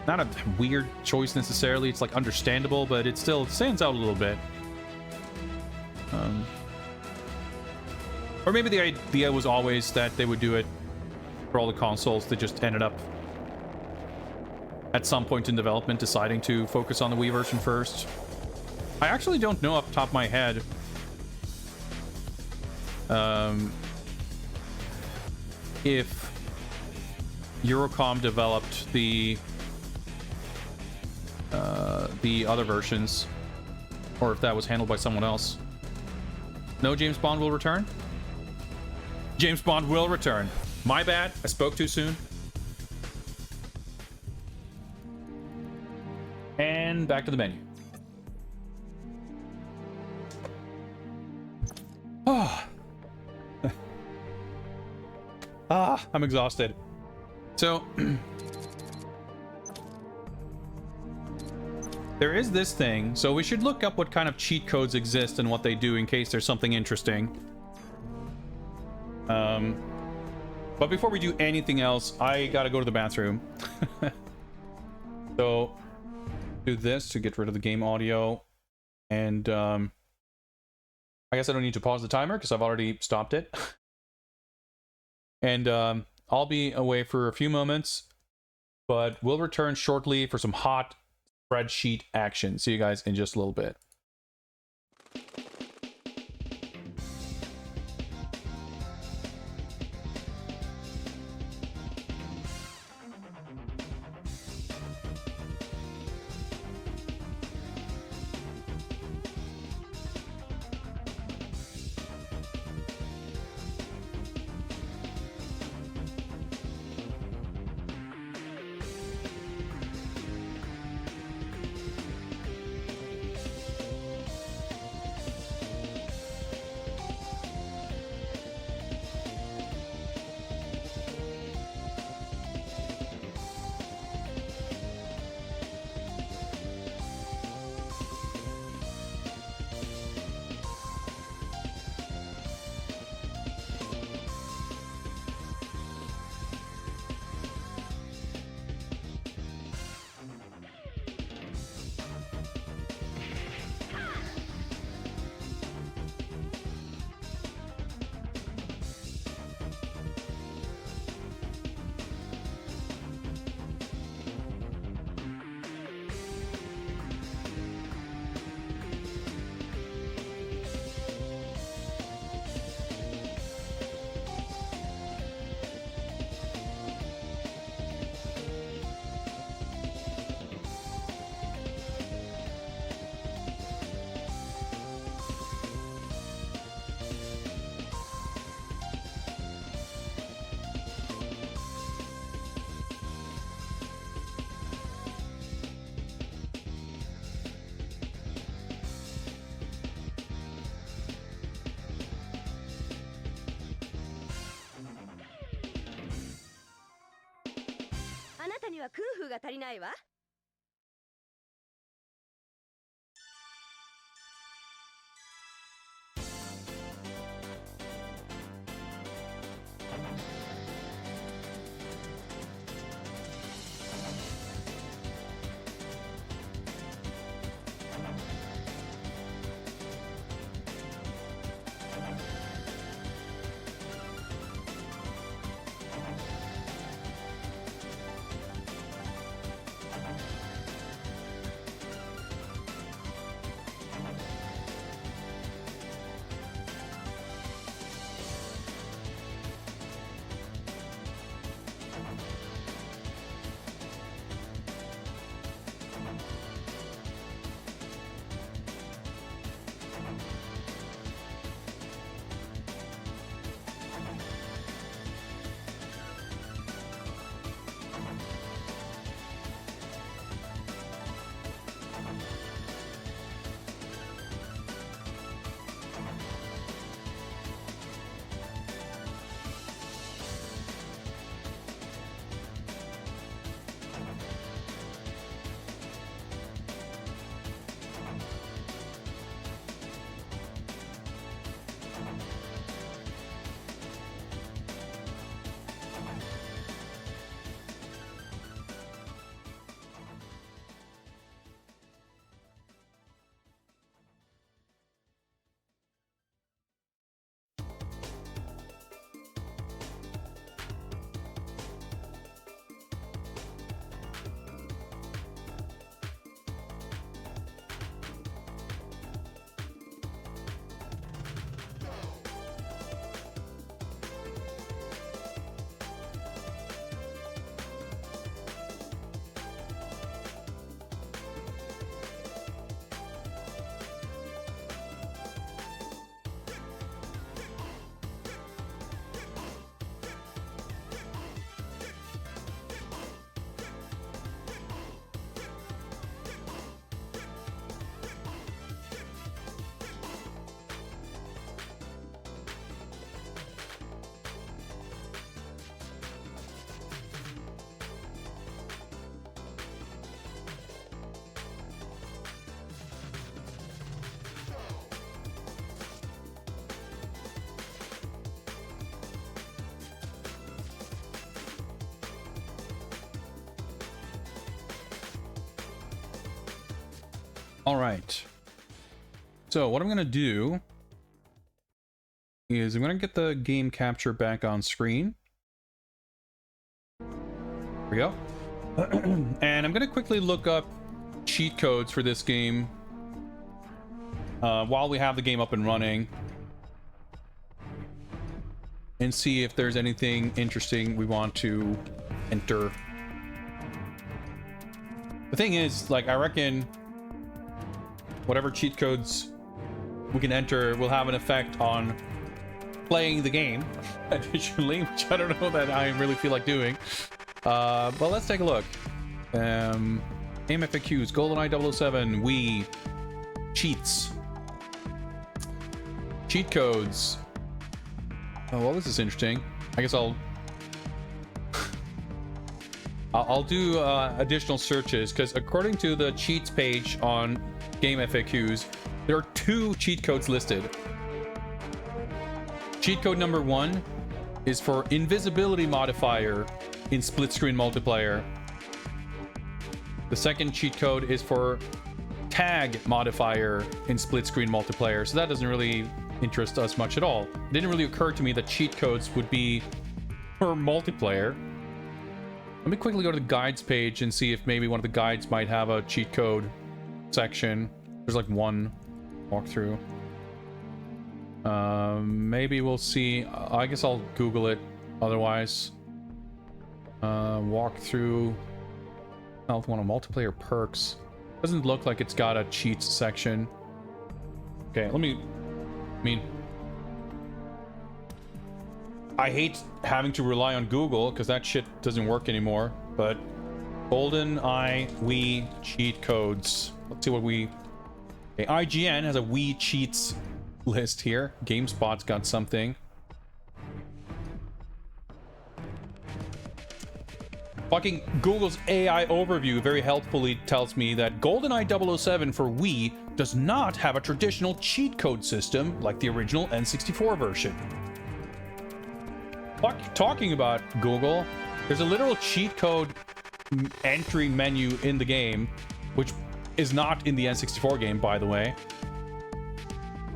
Not a weird choice necessarily, it's, like, understandable, but it still stands out a little bit. Or maybe the idea was always that they would do it for all the consoles that just ended up at some point in development deciding to focus on the Wii version first. I actually don't know off the top of my head if Eurocom developed the other versions, or if that was handled by someone else. No, James Bond will return? James Bond will return. My bad. I spoke too soon. And back to the menu. Oh. I'm exhausted. So, there is this thing. So we should look up what kind of cheat codes exist and what they do in case there's something interesting. But before we do anything else, I gotta go to the bathroom. So, do this to get rid of the game audio. And, I guess I don't need to pause the timer because I've already stopped it. And, I'll be away for a few moments, but we'll return shortly for some hot spreadsheet action. See you guys in just a little bit. が足りないわ。All right. So what I'm going to do is I'm going to get the game capture back on screen. There we go. And I'm going to quickly look up cheat codes for this game while we have the game up and running, and see if there's anything interesting we want to enter. The thing is, like, I reckon whatever cheat codes we can enter will have an effect on playing the game additionally, which I don't know that I really feel like doing. But let's take a look. Game FAQs, GoldenEye 007, Wii, cheats, cheat codes. Oh, well, this is interesting. I guess I'll do additional searches, because according to the cheats page on Game FAQs, there are 2 cheat codes listed. Cheat code number 1 is for invisibility modifier in split screen multiplayer. The second cheat code is for tag modifier in split screen multiplayer. So that doesn't really interest us much at all. It didn't really occur to me that cheat codes would be for multiplayer. Let me quickly go to the guides page and see if maybe one of the guides might have a cheat code section. There's like one walkthrough. Maybe we'll see. I guess I'll Google it otherwise. Walkthrough. Health one of multiplayer perks. Doesn't look like it's got a cheats section. Okay, I hate having to rely on Google because that shit doesn't work anymore. But GoldenEye Wii cheat codes. Let's see what we. Okay, IGN has a Wii cheats list here. GameSpot's got something. Fucking Google's AI overview very helpfully tells me that GoldenEye 007 for Wii does not have a traditional cheat code system like the original N64 version. Fuck you talking about, Google? There's a literal cheat code entry menu in the game, which is not in the N64 game, by the way.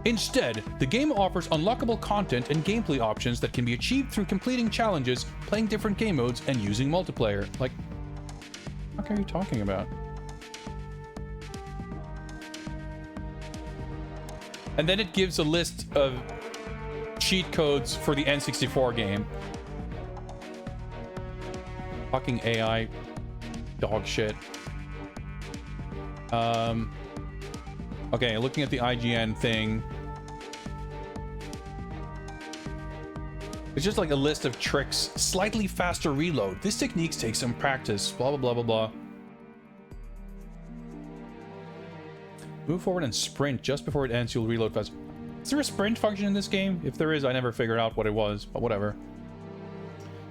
Instead, the game offers unlockable content and gameplay options that can be achieved through completing challenges, playing different game modes, and using multiplayer. Like, what are you talking about? And then it gives a list of cheat codes for the N64 game. Fucking AI dog shit. Okay, looking at the IGN thing. It's just like a list of tricks. Slightly faster reload. This technique takes some practice. Blah, blah, blah, blah, blah. Move forward and sprint. Just before it ends, you'll reload fast. Is there a sprint function in this game? If there is, I never figured out what it was, but whatever.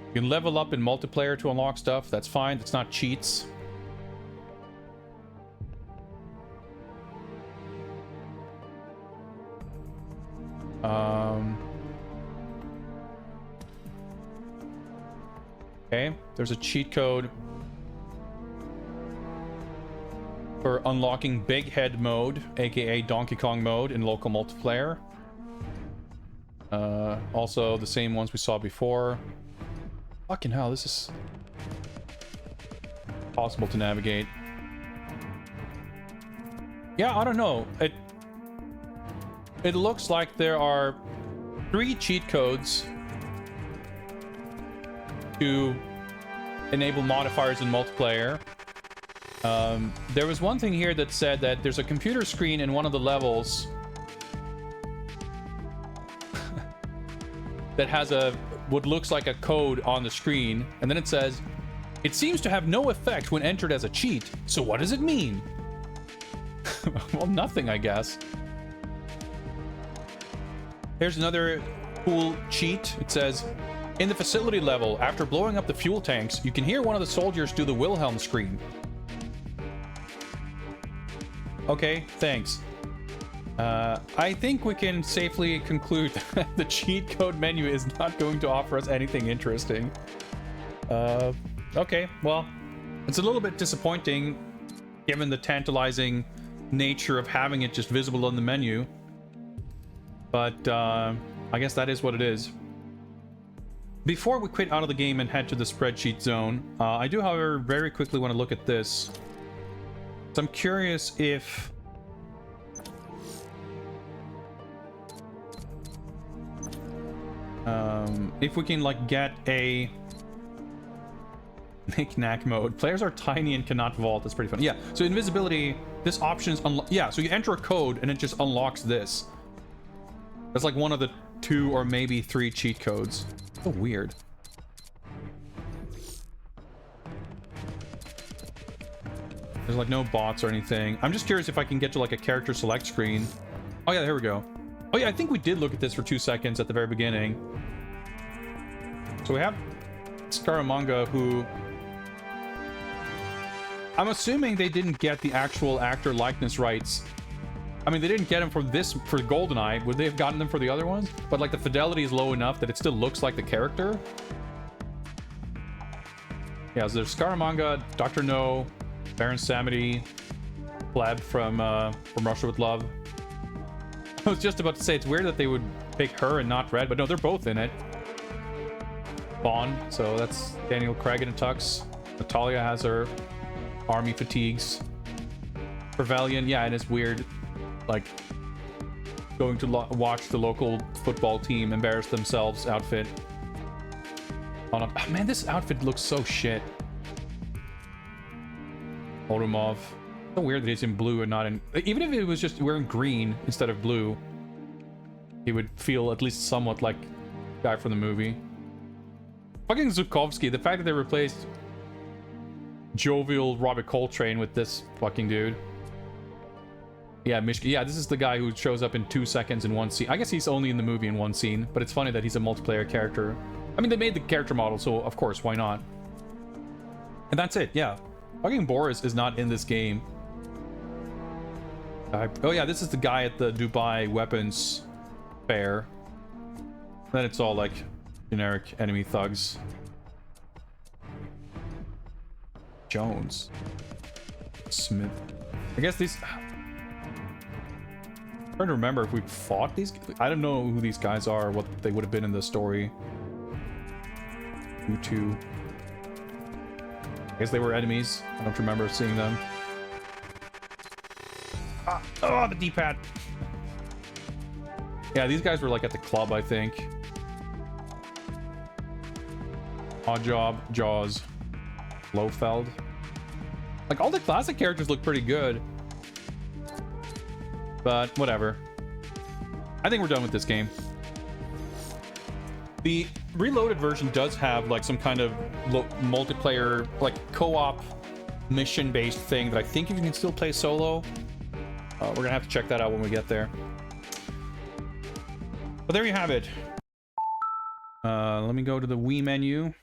You can level up in multiplayer to unlock stuff. That's fine. It's not cheats. Okay, there's a cheat code for unlocking Big Head mode, aka Donkey Kong mode in local multiplayer. Also the same ones we saw before. Fucking hell, this is possible to navigate. Yeah, I don't know. It looks like there are 3 cheat codes to enable modifiers in multiplayer. There was one thing here that said that there's a computer screen in one of the levels that has what looks like a code on the screen, and then it says, it seems to have no effect when entered as a cheat, so what does it mean? Well, nothing, I guess. Here's another cool cheat. It says, in the facility level, after blowing up the fuel tanks, you can hear one of the soldiers do the Wilhelm scream. Okay, thanks. I think we can safely conclude that the cheat code menu is not going to offer us anything interesting. Okay, well, it's a little bit disappointing given the tantalizing nature of having it just visible on the menu. But I guess that is what it is. Before we quit out of the game and head to the spreadsheet zone, I do, however, very quickly want to look at this. So I'm curious if we can like get a knick-knack mode. Players are tiny and cannot vault. That's pretty fun. Yeah, so invisibility, this option's yeah, so you enter a code and it just unlocks this. That's like one of the 2 or maybe 3 cheat codes. So weird. There's like no bots or anything. I'm just curious if I can get to like a character select screen. Oh yeah, here we go. Oh yeah, I think we did look at this for 2 seconds at the very beginning. So we have Scaramanga, who I'm assuming they didn't get the actual actor likeness rights. I mean, they didn't get him for this, for GoldenEye. Would they have gotten them for the other ones? But like the fidelity is low enough that it still looks like the character. Yeah, so there's Scaramanga, Dr. No, Baron Samedi, Pleb from Russia with Love. I was just about to say, it's weird that they would pick her and not Red, but no, they're both in it. Bond, so that's Daniel Craig in a tux. Natalia has her army fatigues. Trevelyan, yeah, and it's weird, like, going to watch the local football team embarrass themselves outfit. Oh, man, this outfit looks so shit. Orumov. So weird that he's in blue and not in... Even if it was just wearing green instead of blue, he would feel at least somewhat like the guy from the movie. Fucking Zukovsky, the fact that they replaced jovial Robert Coltrane with this fucking dude. Yeah, yeah, this is the guy who shows up in 2 seconds in one scene. I guess he's only in the movie in one scene, but it's funny that he's a multiplayer character. I mean, they made the character model, so of course, why not? And that's it, yeah. Fucking Boris is not in this game. Oh yeah, this is the guy at the Dubai weapons fair. Then it's all like generic enemy thugs. Jones. Smith. I guess these... I'm trying to remember if we fought these... I don't know who these guys are, what they would have been in the story. U2. I guess they were enemies. I don't remember seeing them. Oh, the D-pad. Yeah, these guys were like at the club, I think. Odd Job, Jaws, Blofeld. Like, all the classic characters look pretty good. But, whatever. I think we're done with this game. The Reloaded version does have, like, some kind of multiplayer, like, co-op mission-based thing that I think you can still play solo. We're gonna have to check that out when we get there. But there you have it. Let me go to the Wii menu.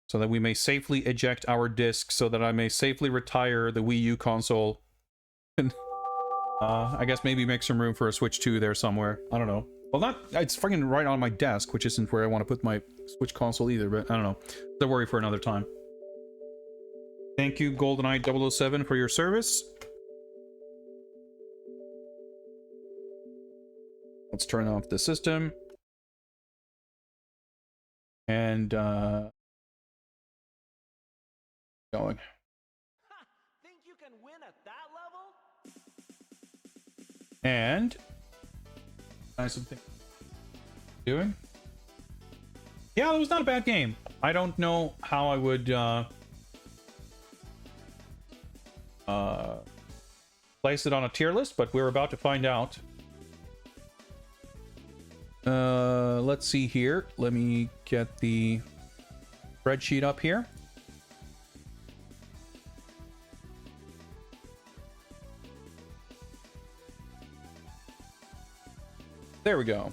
So that we may safely eject our disc, so that I may safely retire the Wii U console. And, I guess maybe make some room for a Switch 2 there somewhere. I don't know. Well, it's fucking right on my desk, which isn't where I want to put my Switch console either, but I don't know. It's a worry for another time. Thank you, GoldenEye 007, for your service. Let's turn off the system. And, going. Think you can win at that level? And something doing? Yeah, it was not a bad game. I don't know how I would place it on a tier list, but we're about to find out. Let's see here. Let me get the spreadsheet up here. There we go.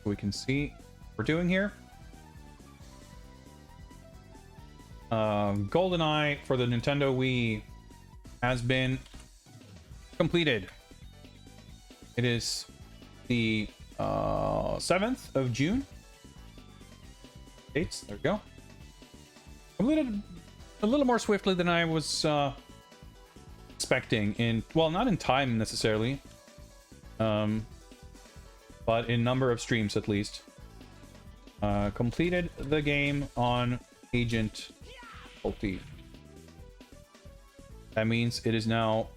We can see what we're doing here. GoldenEye for the Nintendo Wii has been completed. It is the 7th of June. Dates, there we go. Completed a little more swiftly than I was expecting. Well, not in time necessarily, but in number of streams at least. Completed the game on Agent difficulty. That means it is now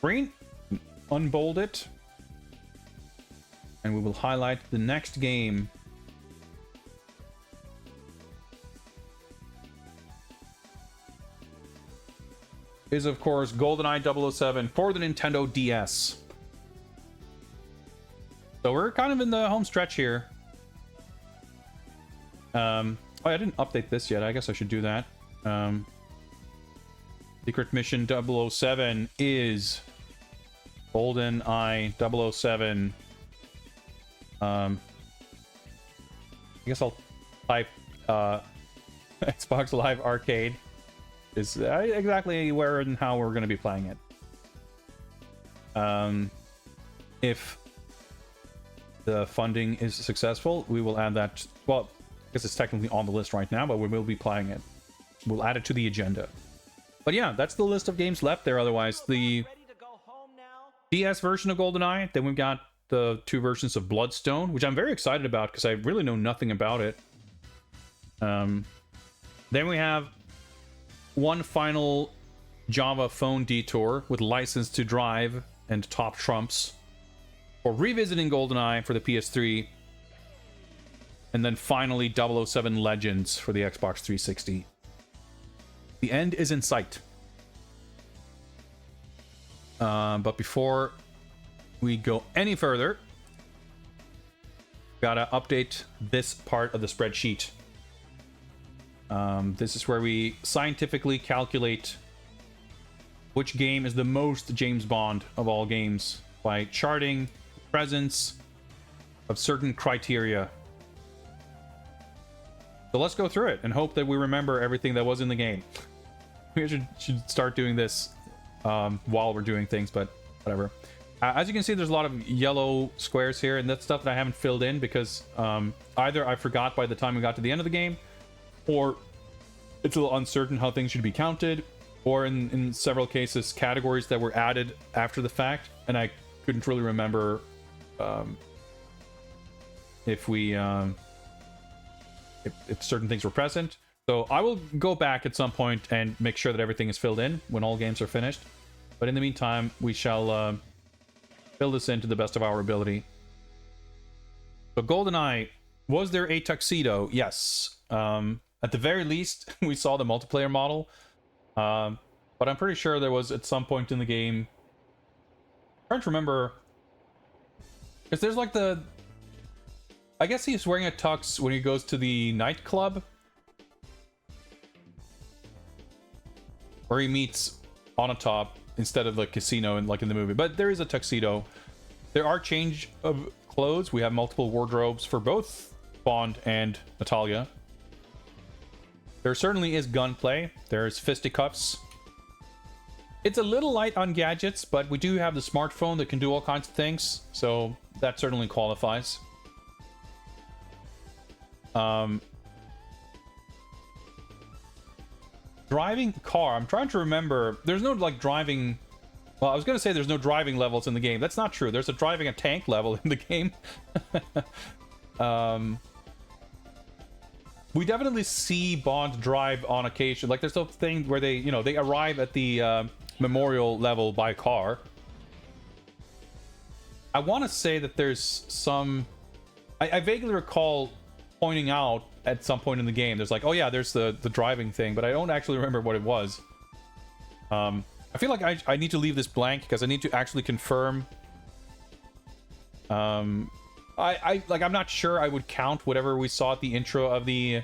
green. Unbold it, and we will highlight the next game. Is of course GoldenEye 007 for the Nintendo DS. So we're kind of in the home stretch here. Oh, I didn't update this yet. I guess I should do that. Secret Mission 007 is GoldenEye 007. I guess I'll type Xbox Live Arcade. Is exactly where and how we're going to be playing it. If the funding is successful, we will add that. Well, because it's technically on the list right now, but we will be playing it. We'll add it to the agenda. But yeah, that's the list of games left there. Otherwise, the DS version of GoldenEye. Then we've got the 2 versions of Bloodstone, which I'm very excited about because I really know nothing about it. Then we have one final Java phone detour with License to Drive and Top Trumps for revisiting GoldenEye for the PS3. And then finally 007 Legends for the Xbox 360. The end is in sight. But before we go any further, gotta update this part of the spreadsheet. This is where we scientifically calculate which game is the most James Bond of all games by charting presence of certain criteria. So let's go through it and hope that we remember everything that was in the game. We should start doing this while we're doing things, but whatever. As you can see, there's a lot of yellow squares here, and that's stuff that I haven't filled in because either I forgot by the time we got to the end of the game, or it's a little uncertain how things should be counted, or in several cases, categories that were added after the fact, and I couldn't really remember if certain things were present. So I will go back at some point and make sure that everything is filled in when all games are finished. But in the meantime, we shall fill this in to the best of our ability. So GoldenEye, was there a tuxedo? Yes. At the very least, we saw the multiplayer model. But I'm pretty sure there was at some point in the game. I'm trying to remember. Because there's like the... I guess he's wearing a tux when he goes to the nightclub. Where he meets Onatop instead of the casino in the movie. But there is a tuxedo. There are change of clothes. We have multiple wardrobes for both Bond and Natalia. There certainly is gunplay. There's fisticuffs. It's a little light on gadgets, but we do have the smartphone that can do all kinds of things. So that certainly qualifies. Driving car. I'm trying to remember. There's no driving. Well, I was gonna say there's no driving levels in the game. That's not true. There's a driving a tank level in the game. We definitely see Bond drive on occasion. Like there's a thing where they, they arrive at the memorial level by car. I want to say that there's some. I vaguely recall pointing out at some point in the game, there's oh yeah, there's the driving thing, but I don't actually remember what it was. I feel like I need to leave this blank because I need to actually confirm. I'm not sure I would count whatever we saw at the intro of the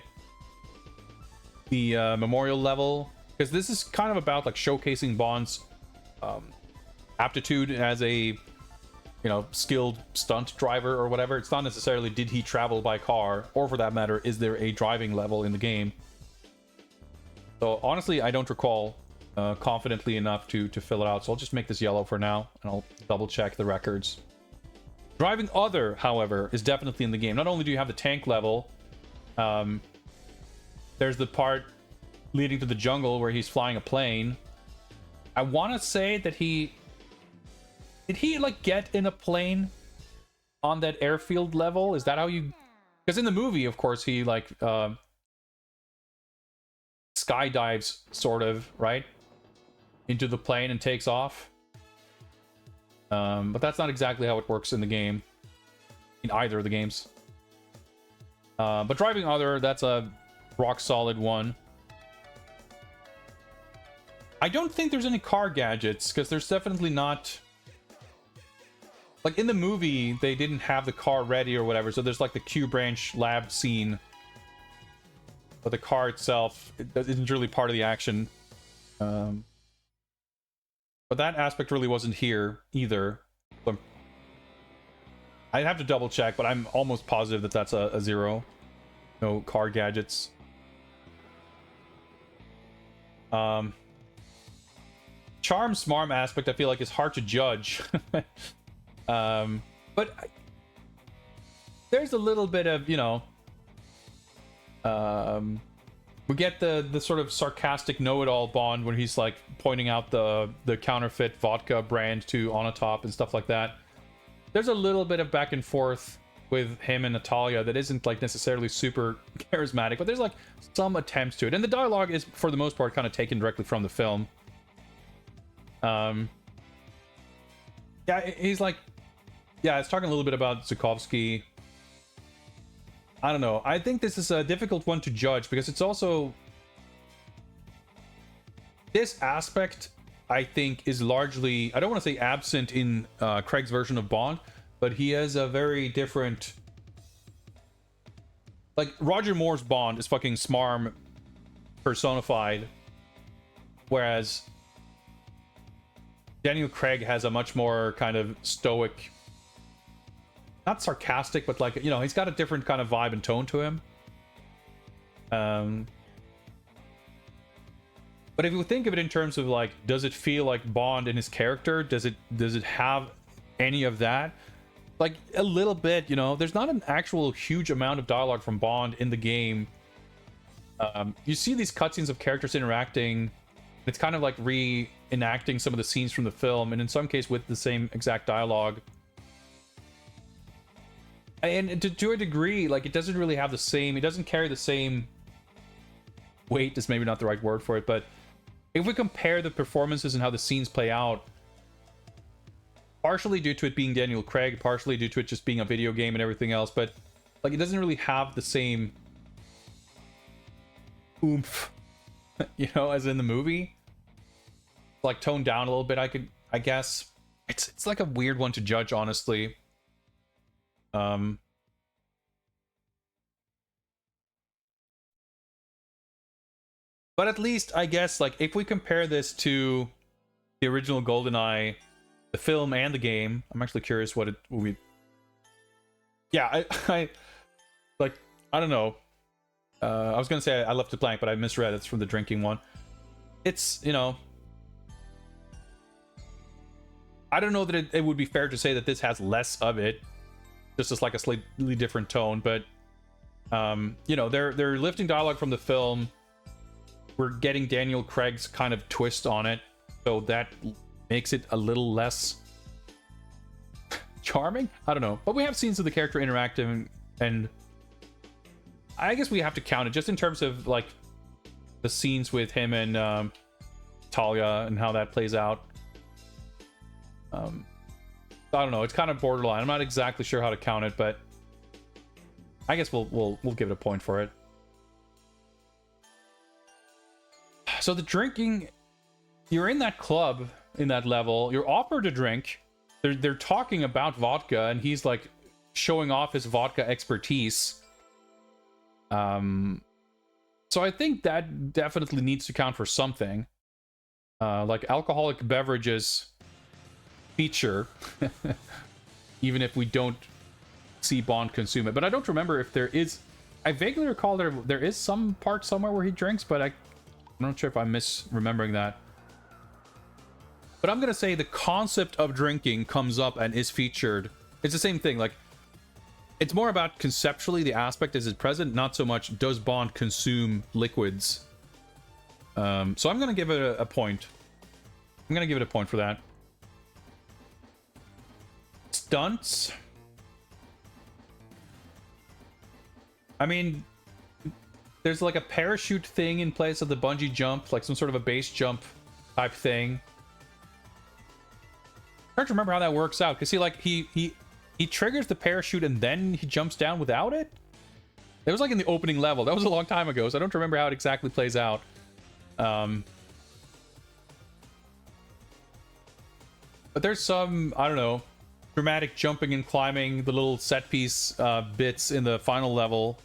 memorial level, because this is kind of about showcasing Bond's aptitude as a skilled stunt driver or whatever. It's not necessarily did he travel by car, or for that matter, is there a driving level in the game. So honestly, I don't recall confidently enough to fill it out. So I'll just make this yellow for now, and I'll double check the records. Driving other, however, is definitely in the game. Not only do you have the tank level, there's the part leading to the jungle where he's flying a plane. I want to say that did he get in a plane on that airfield level? Is that how you... Because in the movie, of course, he skydives, sort of, right? Into the plane and takes off. But that's not exactly how it works in the game. In either of the games. But driving other, that's a rock solid one. I don't think there's any car gadgets, because there's definitely not... in the movie, they didn't have the car ready or whatever, so there's the Q branch lab scene. But the car itself isn't really part of the action. But that aspect really wasn't here either. So I'd have to double check, but I'm almost positive that that's a 0. No car gadgets. Charm smarm aspect, I feel like is hard to judge. But there's a little bit of, we get the sort of sarcastic know-it-all Bond when he's pointing out the counterfeit vodka brand to Onatop and stuff like that. There's a little bit of back and forth with him and Natalia that isn't necessarily super charismatic, but there's some attempts to it, and the dialogue is for the most part kind of taken directly from the film. Yeah, he's yeah, it's talking a little bit about Zukovsky. I don't know. I think this is a difficult one to judge because it's also... This aspect, I think, is largely... I don't want to say absent in Craig's version of Bond, but he has a very different... Roger Moore's Bond is fucking smarm personified, whereas Daniel Craig has a much more kind of stoic, not sarcastic, but like, you know, he's got a different kind of vibe and tone to him. But if you think of it in terms of like, does it feel like Bond in his character? Does it have any of that? Like a little bit, you know. There's not an actual huge amount of dialogue from Bond in the game. You see these cutscenes of characters interacting. It's kind of like reenacting some of the scenes from the film, and in some case with the same exact dialogue. And to a degree, like, it doesn't really have the same, it doesn't carry the same weight, is maybe not the right word for it, but if we compare the performances and how the scenes play out, partially due to it being Daniel Craig, partially due to it just being a video game and everything else, but like, it doesn't really have the same oomph, you know, as in the movie. Like, toned down a little bit, I guess. It's like a weird one to judge, honestly. But at least, I guess, like, if we compare this to the original GoldenEye, the film and the game, I'm actually curious what it will be. Yeah, I like, I don't know. I was gonna say I left it blank, but I misread. It's from the drinking one. It's, you know, I don't know that it would be fair to say that this has less of it, just as like a slightly different tone, but you know, they're lifting dialogue from the film. We're getting Daniel Craig's kind of twist on it, so that makes it a little less charming. I don't know, but we have scenes of the character interacting, and I guess we have to count it just in terms of like the scenes with him and Talia and how that plays out. I don't know, it's kind of borderline. I'm not exactly sure how to count it, but I guess we'll give it a point for it. So the drinking, you're in that club, in that level, you're offered a drink. They're talking about vodka, and he's like showing off his vodka expertise. So I think that definitely needs to count for something. Like, alcoholic beverages feature, even if we don't see Bond consume it. But I don't remember if there is. I vaguely recall there is some part somewhere where he drinks, but I'm not sure if I'm misremembering that. But I'm gonna say the concept of drinking comes up and is featured. It's the same thing. Like, it's more about conceptually the aspect is present, not so much does Bond consume liquids. So I'm gonna give it a point. I'm gonna give it a point for that. Stunts. I mean, there's like a parachute thing in place of the bungee jump, like some sort of a base jump type thing. I don't remember how that works out, because he triggers the parachute and then he jumps down without it. It was like in the opening level. That was a long time ago, so I don't remember how it exactly plays out. But there's some, I don't know, dramatic jumping and climbing, the little set piece bits in the final level.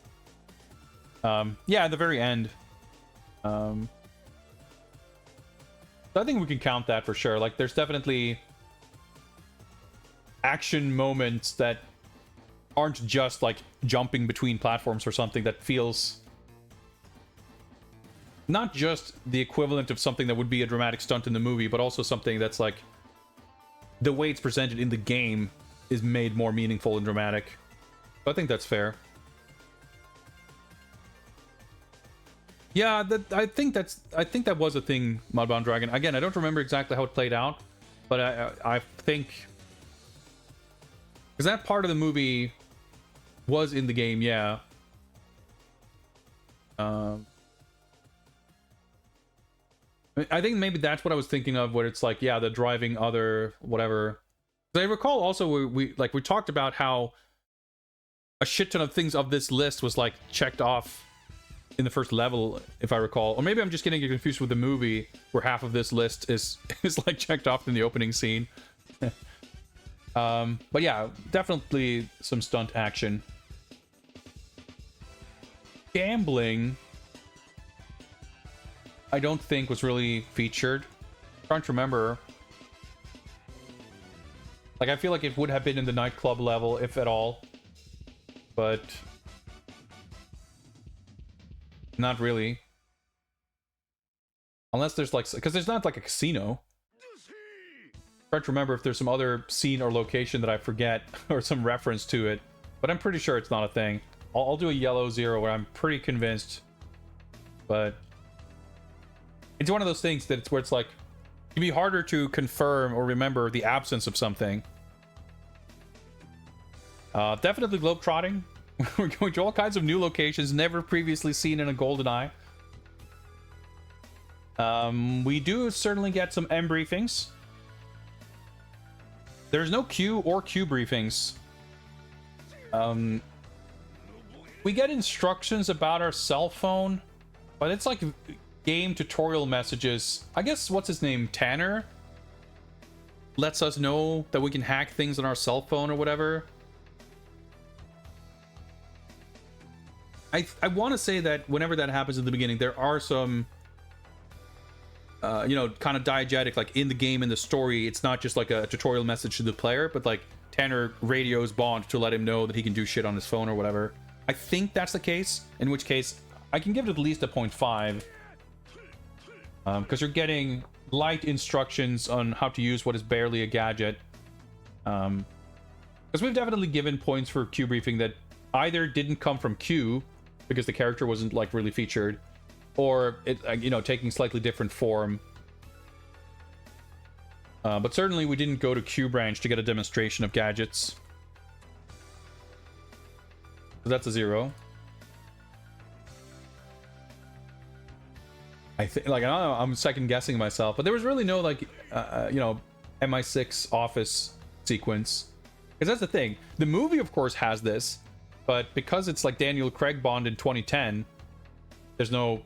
Yeah, at the very end. So I think we can count that for sure. Like, there's definitely action moments that aren't just like jumping between platforms or something, that feels not just the equivalent of something that would be a dramatic stunt in the movie, but also something that's like the way it's presented in the game is made more meaningful and dramatic. So I think that's fair. Yeah, I think that was a thing, Mudbound Dragon. Again, I don't remember exactly how it played out, but I think, because that part of the movie was in the game, yeah. I think maybe that's what I was thinking of, where it's like, yeah, the driving other whatever. I recall also we talked about how a shit ton of things of this list was like checked off in the first level, if I recall. Or maybe I'm just getting confused with the movie, where half of this list is like checked off in the opening scene. But yeah, definitely some stunt action. Gambling, I don't think was really featured. I'm trying to remember. Like, I feel like it would have been in the nightclub level, if at all. But... not really. Unless there's like... because there's not like a casino. I'm trying to remember if there's some other scene or location that I forget, or some reference to it. But I'm pretty sure it's not a thing. I'll do a yellow 0 where I'm pretty convinced. But... it's one of those things that where it's like... it can be harder to confirm or remember the absence of something. Definitely globetrotting. We're going to all kinds of new locations never previously seen in a GoldenEye. We do certainly get some M briefings. There's no Q or Q briefings. We get instructions about our cell phone, but it's like game tutorial messages. I guess, what's his name? Tanner? Lets us know that we can hack things on our cell phone or whatever. I want to say that whenever that happens in the beginning, there are some, you know, kind of diegetic, like in the game, in the story. It's not just like a tutorial message to the player, but like Tanner radios Bond to let him know that he can do shit on his phone or whatever. I think that's the case, in which case I can give it at least a 0.5. Because you're getting light instructions on how to use what is barely a gadget. Because we've definitely given points for Q briefing that either didn't come from Q, because the character wasn't like really featured, or it, you know, taking slightly different form. But certainly we didn't go to Q branch to get a demonstration of gadgets. So that's a 0. I think, like, I don't know, I'm second guessing myself, but there was really no like, you know, MI6 office sequence. Because that's the thing. The movie, of course, has this, but because it's like Daniel Craig Bond in 2010, there's no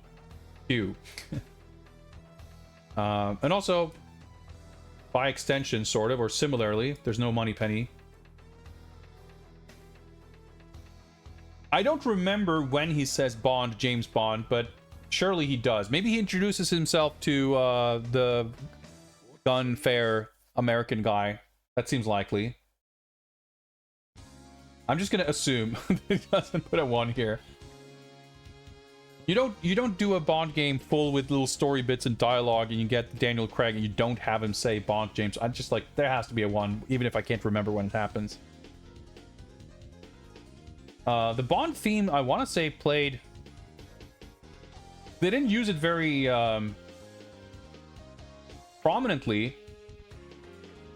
Q. And also, by extension, sort of, or similarly, there's no Moneypenny. I don't remember when he says Bond, James Bond, but surely he does. Maybe he introduces himself to the gun fair American guy. That seems likely. I'm just gonna assume he doesn't put a 1 here. You don't do a Bond game full with little story bits and dialogue and you get Daniel Craig and you don't have him say Bond James. I'm just like, there has to be a 1, even if I can't remember when it happens. The Bond theme, I want to say, played... they didn't use it very prominently,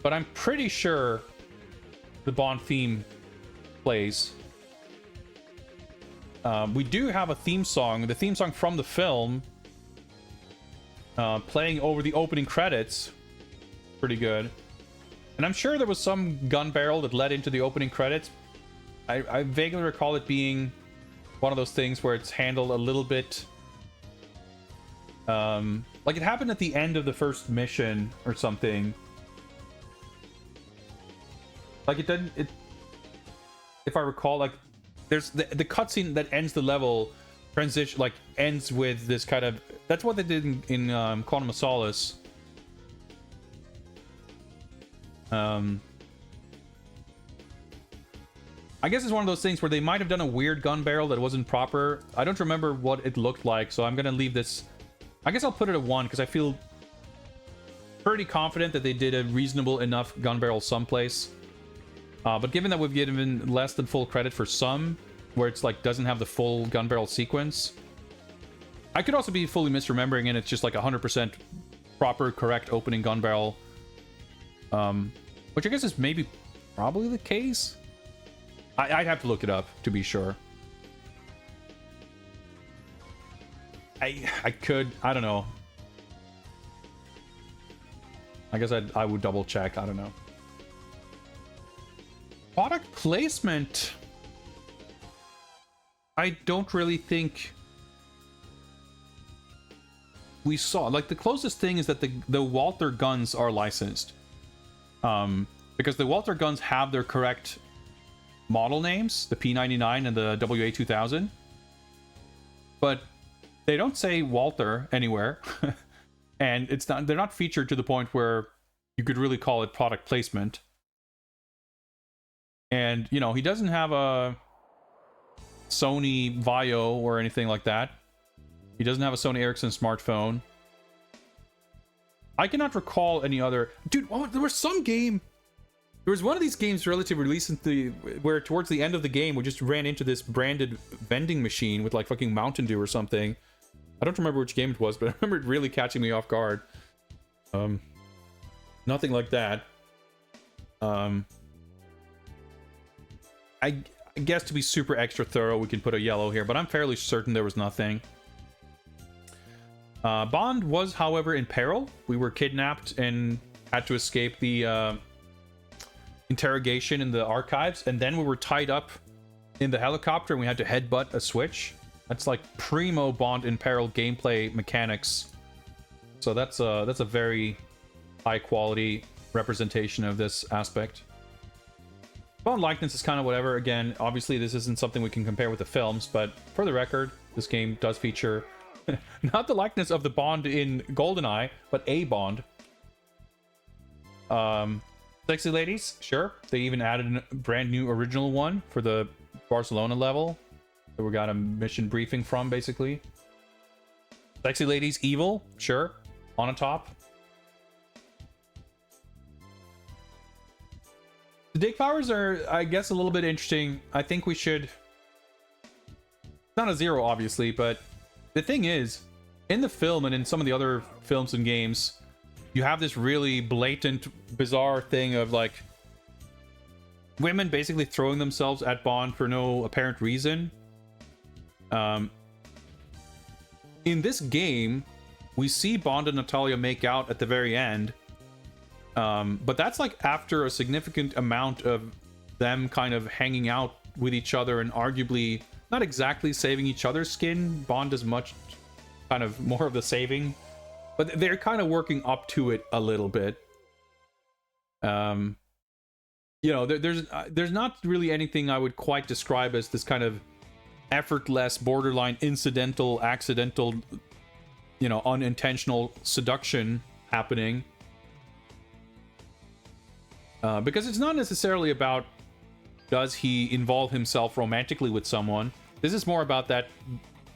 but I'm pretty sure the Bond theme plays. We do have a theme song, the theme song from the film, playing over the opening credits. Pretty good. And I'm sure there was some gun barrel that led into the opening credits. I vaguely recall it being one of those things where it's handled a little bit... like it happened at the end of the first mission or something. Like it didn't... if I recall, like there's the cutscene that ends the level transition, like ends with this kind of... that's what they did in Quantum of Solace. I guess it's one of those things where they might have done a weird gun barrel that wasn't proper. I don't remember what it looked like, so I'm gonna leave this... I guess I'll put it at 1 because I feel pretty confident that they did a reasonable enough gun barrel someplace. But given that we've given less than full credit for some, where it's like doesn't have the full gun barrel sequence, I could also be fully misremembering and it's just like 100% proper, correct opening gun barrel. Which I guess is maybe probably the case. I'd have to look it up to be sure. I could, I don't know. I guess I would double check, I don't know. Product placement. I don't really think we saw. Like the closest thing is that the Walther guns are licensed. Because the Walther guns have their correct model names, the P99 and the WA2000. But they don't say Walther anywhere. And they're not featured to the point where you could really call it product placement. And, you know, he doesn't have a Sony Vaio or anything like that. He doesn't have a Sony Ericsson smartphone. I cannot recall any other... Dude, there was some game... There was one of these games relatively recently where towards the end of the game we just ran into this branded vending machine with like fucking Mountain Dew or something. I don't remember which game it was, but I remember it really catching me off guard. Nothing like that. I guess to be super extra thorough, we can put a yellow here, but I'm fairly certain there was nothing. Bond was, however, in peril. We were kidnapped and had to escape the interrogation in the archives, and then we were tied up in the helicopter and we had to headbutt a switch. That's like primo Bond in peril gameplay mechanics. So that's a very high quality representation of this aspect. Bond likeness is kind of whatever. Again, obviously this isn't something we can compare with the films, but for the record, this game does feature not the likeness of the Bond in GoldenEye, but a Bond. Sexy ladies, sure. They even added a brand new original one for the Barcelona level that we got a mission briefing from, basically. Sexy ladies, evil, sure. On a top. The dig powers are, I guess, a little bit interesting. I think we should... It's not a 0, obviously, but the thing is, in the film and in some of the other films and games, you have this really blatant, bizarre thing of, like, women basically throwing themselves at Bond for no apparent reason. In this game, we see Bond and Natalia make out at the very end. But that's like after a significant amount of them kind of hanging out with each other and arguably not exactly saving each other's skin. Bond does much kind of more of the saving, but they're kind of working up to it a little bit. You know, there's not really anything I would quite describe as this kind of effortless, borderline incidental, accidental, you know, unintentional seduction happening. Because it's not necessarily about does he involve himself romantically with someone. This is more about that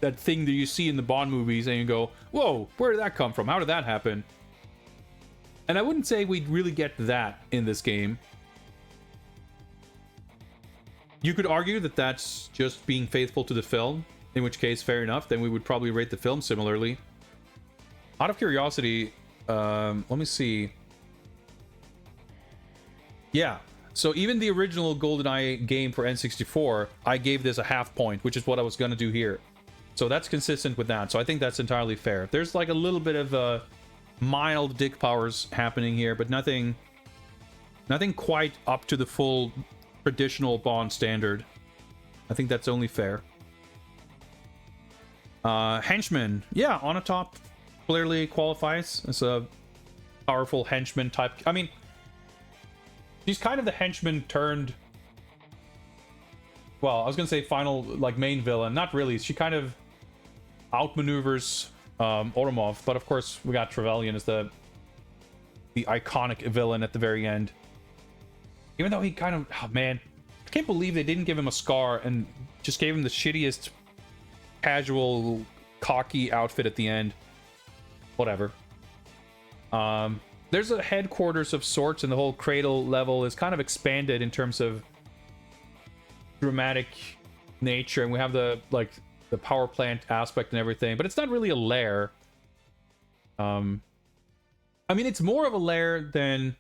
thing that you see in the Bond movies and you go, whoa, where did that come from? How did that happen? And I wouldn't say we'd really get that in this game. You could argue that that's just being faithful to the film, in which case, fair enough, then we would probably rate the film similarly. Out of curiosity, let me see. Yeah, so even the original GoldenEye game for N64, I gave this a half point, which is what I was going to do here. So that's consistent with that, so I think that's entirely fair. There's like a little bit of mild dick powers happening here, but nothing quite up to the full traditional Bond standard. I think that's only fair. Henchman, yeah, on a top clearly qualifies as a powerful henchman type. I mean, she's kind of the henchman turned, well, I was gonna say final, like, main villain. Not really. She kind of outmaneuvers Oromov, but of course we got Trevelyan as the iconic villain at the very end. Even though he kind of, oh man, I can't believe they didn't give him a scar and just gave him the shittiest casual, cocky outfit at the end. Whatever. There's a headquarters of sorts, and the whole cradle level is kind of expanded in terms of dramatic nature, and we have the power plant aspect and everything, but it's not really a lair. I mean, it's more of a lair than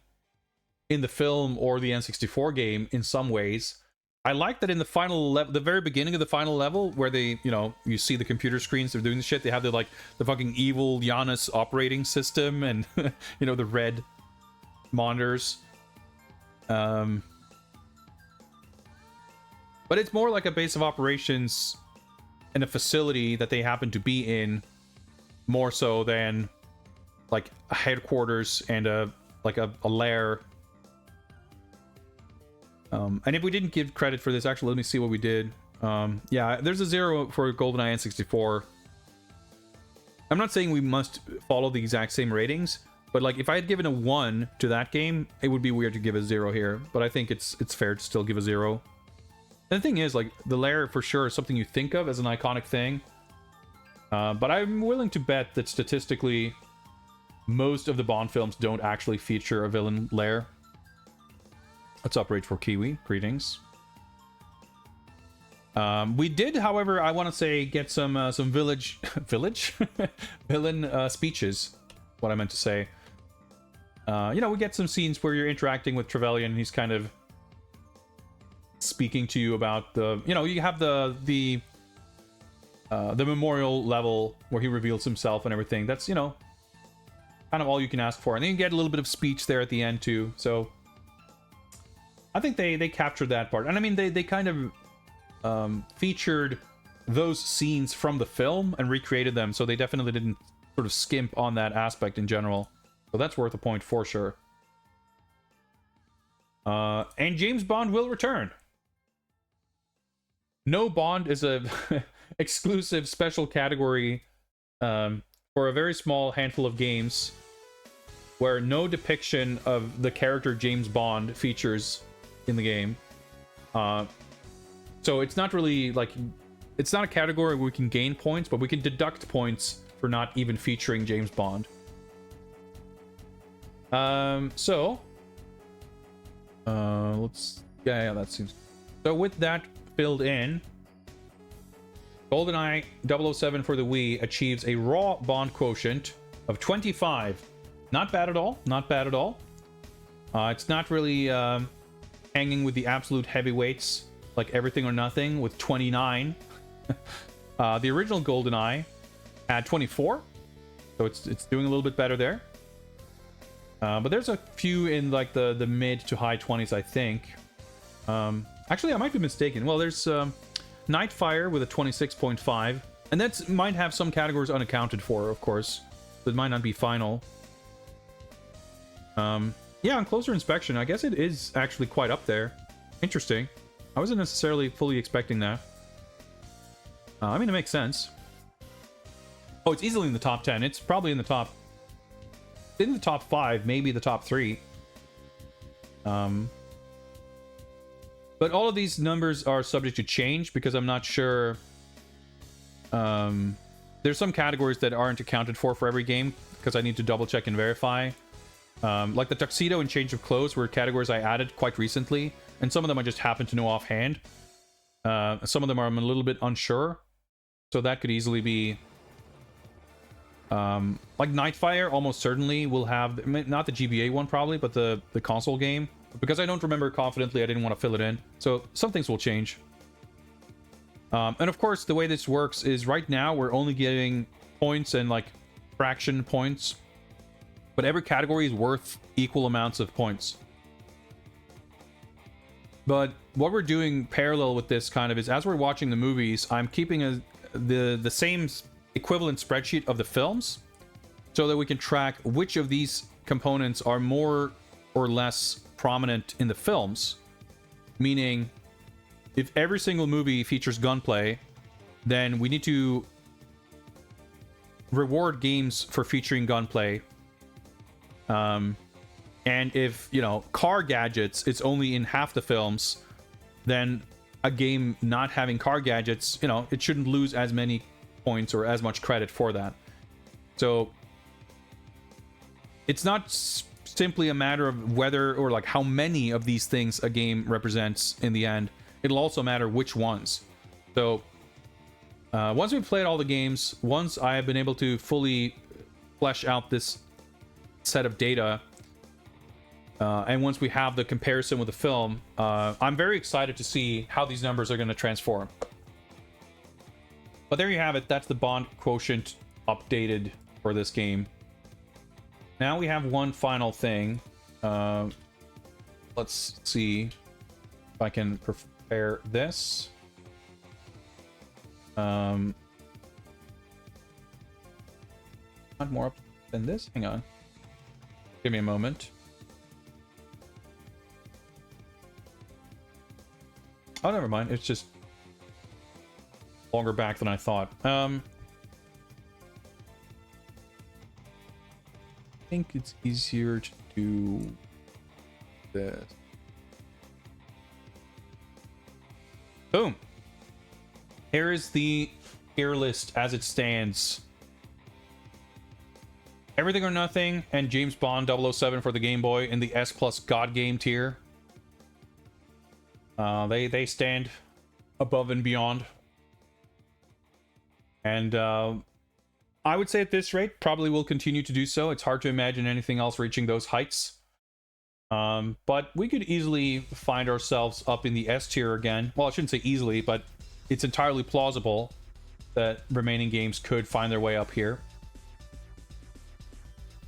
in the film or the N64 game in some ways. I like that in the final level, the very beginning of the final level, where they, you know, you see the computer screens, they're doing the shit, they have the fucking evil Janus operating system and, you know, the red monitors. But it's more like a base of operations and a facility that they happen to be in, more so than like a headquarters and a lair. And if we didn't give credit for this, actually, let me see what we did. Yeah, there's a 0 for GoldenEye N64. I'm not saying we must follow the exact same ratings, But like, if I had given a 1 to that game, it would be weird to give a 0 here. But I think it's fair to still give a 0. And the thing is, like, the lair for sure is something you think of as an iconic thing. But I'm willing to bet that statistically, most of the Bond films don't actually feature a villain lair. What's up, Rage for Kiwi? Greetings. We did, however, I want to say, get some villain speeches. What I meant to say. You know, we get some scenes where you're interacting with Trevelyan. He's kind of speaking to you about the, you know, you have the memorial level where he reveals himself and everything. That's, you know, kind of all you can ask for. And then you get a little bit of speech there at the end too. So I think they captured that part. And I mean, they kind of featured those scenes from the film and recreated them. So they definitely didn't sort of skimp on that aspect in general. So that's worth a point for sure. And James Bond will return. No Bond is a exclusive special category for a very small handful of games where no depiction of the character James Bond features in the game. So it's not really like, it's not a category where we can gain points, but we can deduct points for not even featuring James Bond. Let's, yeah, that seems, so with that filled in, GoldenEye 007 for the Wii achieves a raw Bond quotient of 25. Not bad at all, not bad at all. It's not really hanging with the absolute heavyweights like Everything or Nothing with 29. The original GoldenEye had 24, so it's doing a little bit better there. But there's a few in like the mid to high 20s, I think. Actually, I might be mistaken. Well, there's Nightfire with a 26.5, and that might have some categories unaccounted for, of course. So it might not be final. Yeah, on closer inspection, I guess it is actually quite up there. Interesting. I wasn't necessarily fully expecting that. I mean, it makes sense. Oh, it's easily in the top 10. It's probably in the top 5, maybe the top 3. But all of these numbers are subject to change because I'm not sure. There's some categories that aren't accounted for every game because I need to double check and verify. Like the tuxedo and change of clothes were categories I added quite recently, and some of them I just happen to know offhand. Some of them I'm a little bit unsure, so that could easily be. Like Nightfire almost certainly will have, not the GBA one probably, but the console game. Because I don't remember confidently, I didn't want to fill it in. So some things will change. And of course, the way this works is right now we're only giving points and like fraction points. But every category is worth equal amounts of points. But what we're doing parallel with this kind of is as we're watching the movies, I'm keeping the same equivalent spreadsheet of the films so that we can track which of these components are more or less prominent in the films. Meaning, if every single movie features gunplay, then we need to reward games for featuring gunplay. And if, you know, car gadgets, it's only in half the films, then a game not having car gadgets, you know, it shouldn't lose as many points or as much credit for that. So it's not simply a matter of whether or like how many of these things a game represents in the end. It'll also matter which ones. So once we've played all the games, once I have been able to fully flesh out this set of data, and once we have the comparison with the film, I'm very excited to see how these numbers are going to transform. But there you have it. That's the Bond quotient updated for this game. Now we have one final thing. Let's see if I can prepare this. Not more up than this. Hang on. Give me a moment. Oh, never mind. It's just longer back than I thought. think it's easier to do this. Boom. Here is the tier list as it stands. Everything or Nothing and James Bond 007 for the Game Boy in the S Plus God Game tier. They stand above and beyond. And I would say at this rate, probably will continue to do so. It's hard to imagine anything else reaching those heights. But we could easily find ourselves up in the S tier again. Well, I shouldn't say easily, but it's entirely plausible that remaining games could find their way up here.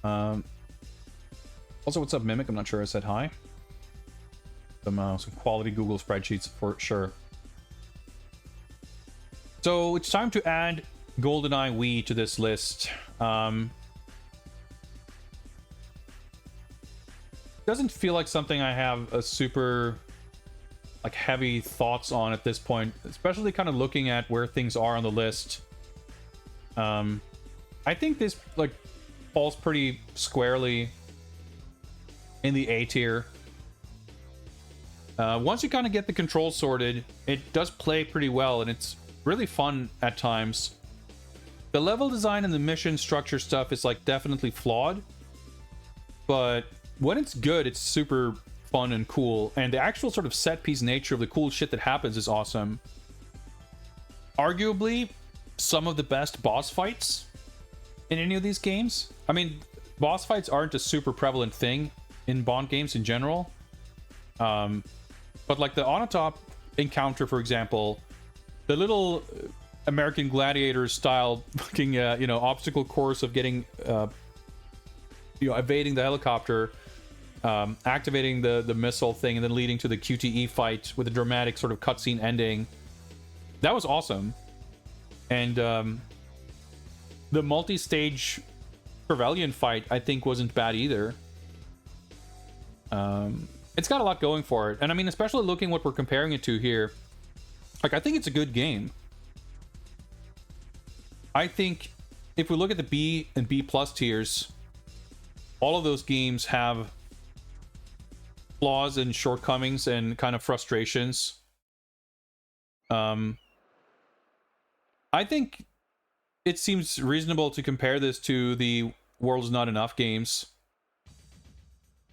Also, what's up, Mimic? I'm not sure I said hi. Some quality Google spreadsheets for sure. So it's time to add GoldenEye Wii to this list. Doesn't feel like something I have a super like heavy thoughts on at this point, especially kind of looking at where things are on the list. I think this like falls pretty squarely in the A tier. Once you kind of get the controls sorted, it does play pretty well, and it's really fun at times. The level design and the mission structure stuff is like definitely flawed, but when it's good, it's super fun and cool, and the actual sort of set piece nature of the cool shit that happens is awesome. Arguably, some of the best boss fights in any of these games. I mean, boss fights aren't a super prevalent thing in Bond games in general. But like the Onatop encounter, for example, the little American Gladiator style fucking obstacle course of getting evading the helicopter, activating the missile thing, and then leading to the QTE fight with a dramatic sort of cutscene ending. That was awesome. And the multi-stage Trevelyan fight, I think, wasn't bad either. It's got a lot going for it. And I mean, especially looking what we're comparing it to here, like, I think it's a good game. I think if we look at the B and B plus tiers, all of those games have flaws and shortcomings and kind of frustrations. I think it seems reasonable to compare this to the World's Not Enough games.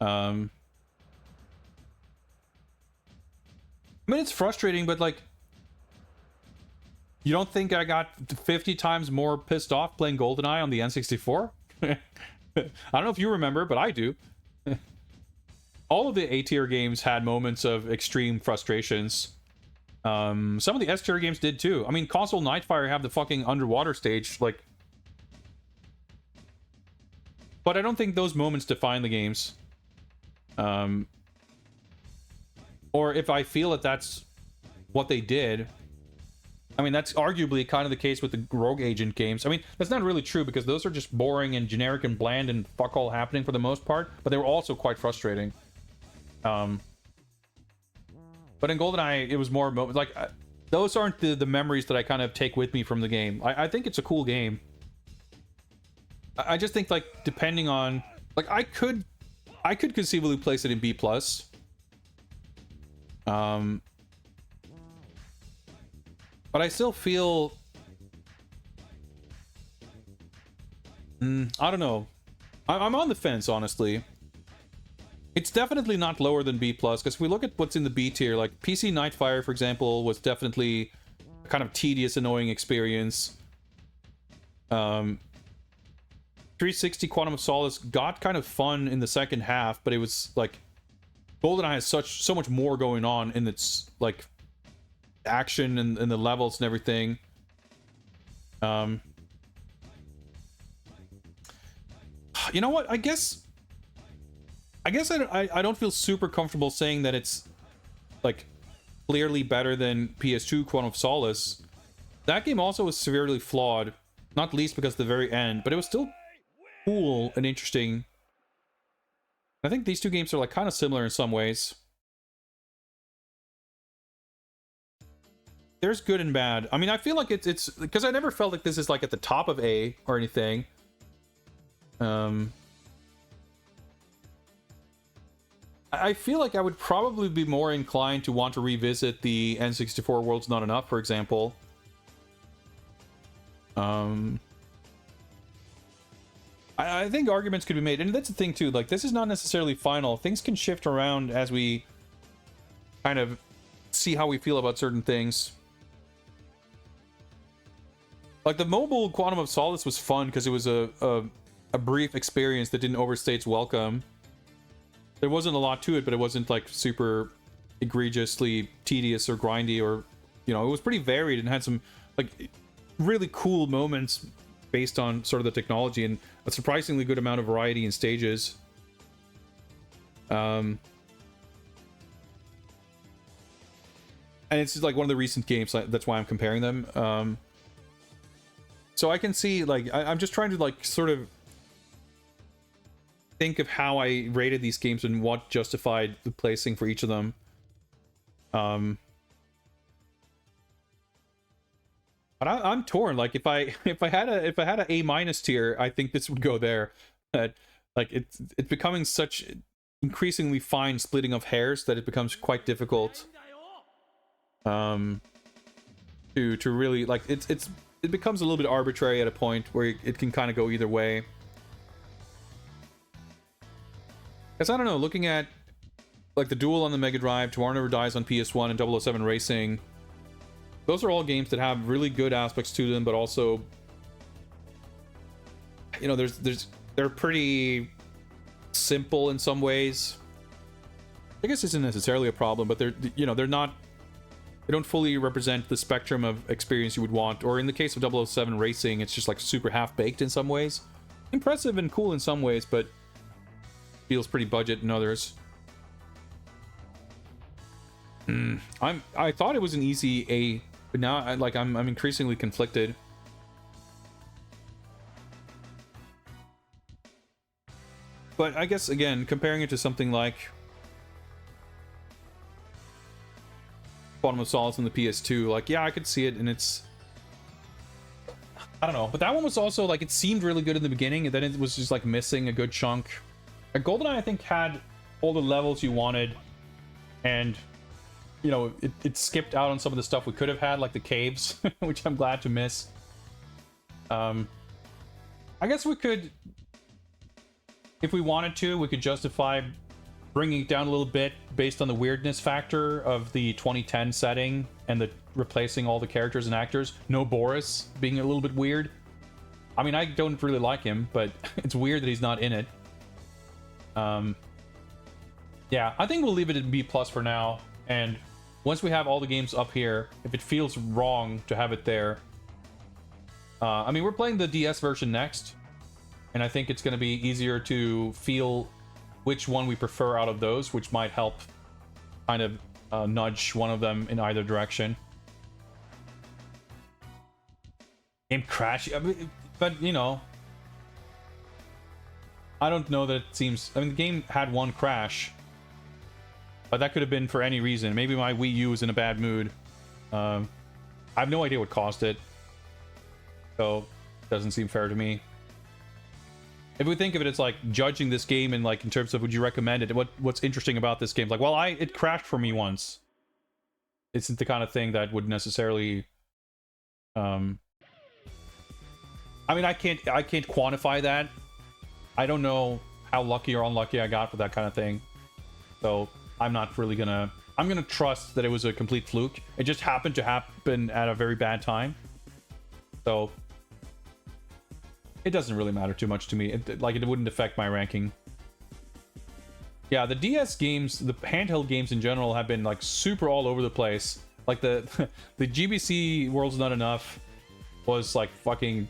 I mean, it's frustrating, but like, you don't think I got 50 times more pissed off playing GoldenEye on the N64? I don't know if you remember, but I do. All of the A-tier games had moments of extreme frustrations. Some of the S-tier games did too. I mean, Console Nightfire have the fucking underwater stage, like... But I don't think those moments define the games. Or if I feel that that's what they did... I mean, that's arguably kind of the case with the Rogue Agent games. I mean, that's not really true, because those are just boring and generic and bland and fuck all happening for the most part, but they were also quite frustrating. But in GoldenEye, it was more moments like those aren't the memories that I kind of take with me from the game. I think it's a cool game. I just think, like, depending on, like, I could conceivably place it in B plus. But I still feel... I don't know. I'm on the fence, honestly. It's definitely not lower than B+, because if we look at what's in the B tier, like PC Nightfire, for example, was definitely a kind of tedious, annoying experience. 360 Quantum of Solace got kind of fun in the second half, but it was like... GoldenEye has so much more going on in its, like... action and the levels and everything. You know what? I guess I don't feel super comfortable saying that it's like clearly better than PS2 Quantum of Solace. That game also was severely flawed, not least because of the very end, but it was still cool and interesting. I think these two games are like kind of similar in some ways. There's good and bad. I mean, I feel like it's because I never felt like this is like at the top of A or anything. I feel like I would probably be more inclined to want to revisit the N64 World's Not Enough, for example. I think arguments could be made, and that's the thing too, like, this is not necessarily final. Things can shift around as we kind of see how we feel about certain things. Like, the mobile Quantum of Solace was fun because it was a brief experience that didn't overstay its welcome. There wasn't a lot to it, but it wasn't, like, super egregiously tedious or grindy, or, you know, it was pretty varied and had some, like, really cool moments based on sort of the technology, and a surprisingly good amount of variety in stages. And it's just, like, one of the recent games, that's why I'm comparing them. So I can see, like, I'm just trying to, like, sort of think of how I rated these games and what justified the placing for each of them. But I'm torn. Like, if I had a A- tier, I think this would go there. But like, it's becoming such increasingly fine splitting of hairs that it becomes quite difficult to really, like, it becomes a little bit arbitrary at a point where it can kind of go either way. Because I don't know, looking at like the Duel on the Mega Drive, Tomorrow Never Dies on PS1, and 007 Racing, those are all games that have really good aspects to them, but also, you know, they're pretty simple in some ways. I guess this isn't necessarily a problem, but they don't fully represent the spectrum of experience you would want. Or in the case of 007 Racing, it's just like super half-baked in some ways. Impressive and cool in some ways, but feels pretty budget in others. I thought it was an easy A, but now I'm increasingly conflicted. But I guess, again, comparing it to something like Quantum of Solace on the PS2, like, yeah, I could see it, and it's, I don't know, but that one was also, like, it seemed really good in the beginning, and then it was just, like, missing a good chunk. GoldenEye, I think, had all the levels you wanted, and, you know, it skipped out on some of the stuff we could have had, like the caves, which I'm glad to miss. I guess we could, if we wanted to, we could justify bringing it down a little bit based on the weirdness factor of the 2010 setting and the replacing all the characters and actors. No Boris being a little bit weird. I mean, I don't really like him, but it's weird that he's not in it. Yeah, I think we'll leave it at B+ for now, and once we have all the games up here, if it feels wrong to have it there, I mean, we're playing the DS version next, and I think it's going to be easier to feel which one we prefer out of those, which might help kind of nudge one of them in either direction. Game crash, I mean, but you know, I don't know that it seems, I mean, the game had one crash, but that could have been for any reason. Maybe my Wii U was in a bad mood. I have no idea what caused it, so it doesn't seem fair to me. If we think of it as like judging this game in like in terms of would you recommend it, what's interesting about this game, like, well, it crashed for me once. It's the kind of thing that would necessarily, I mean, I can't quantify that. I don't know how lucky or unlucky I got for that kind of thing, so I'm not really gonna, I'm gonna trust that it was a complete fluke. It just happened to happen at a very bad time, so it doesn't really matter too much to me. It wouldn't affect my ranking. Yeah, the DS games, the handheld games in general, have been like super all over the place. Like the GBC World's Not Enough was like fucking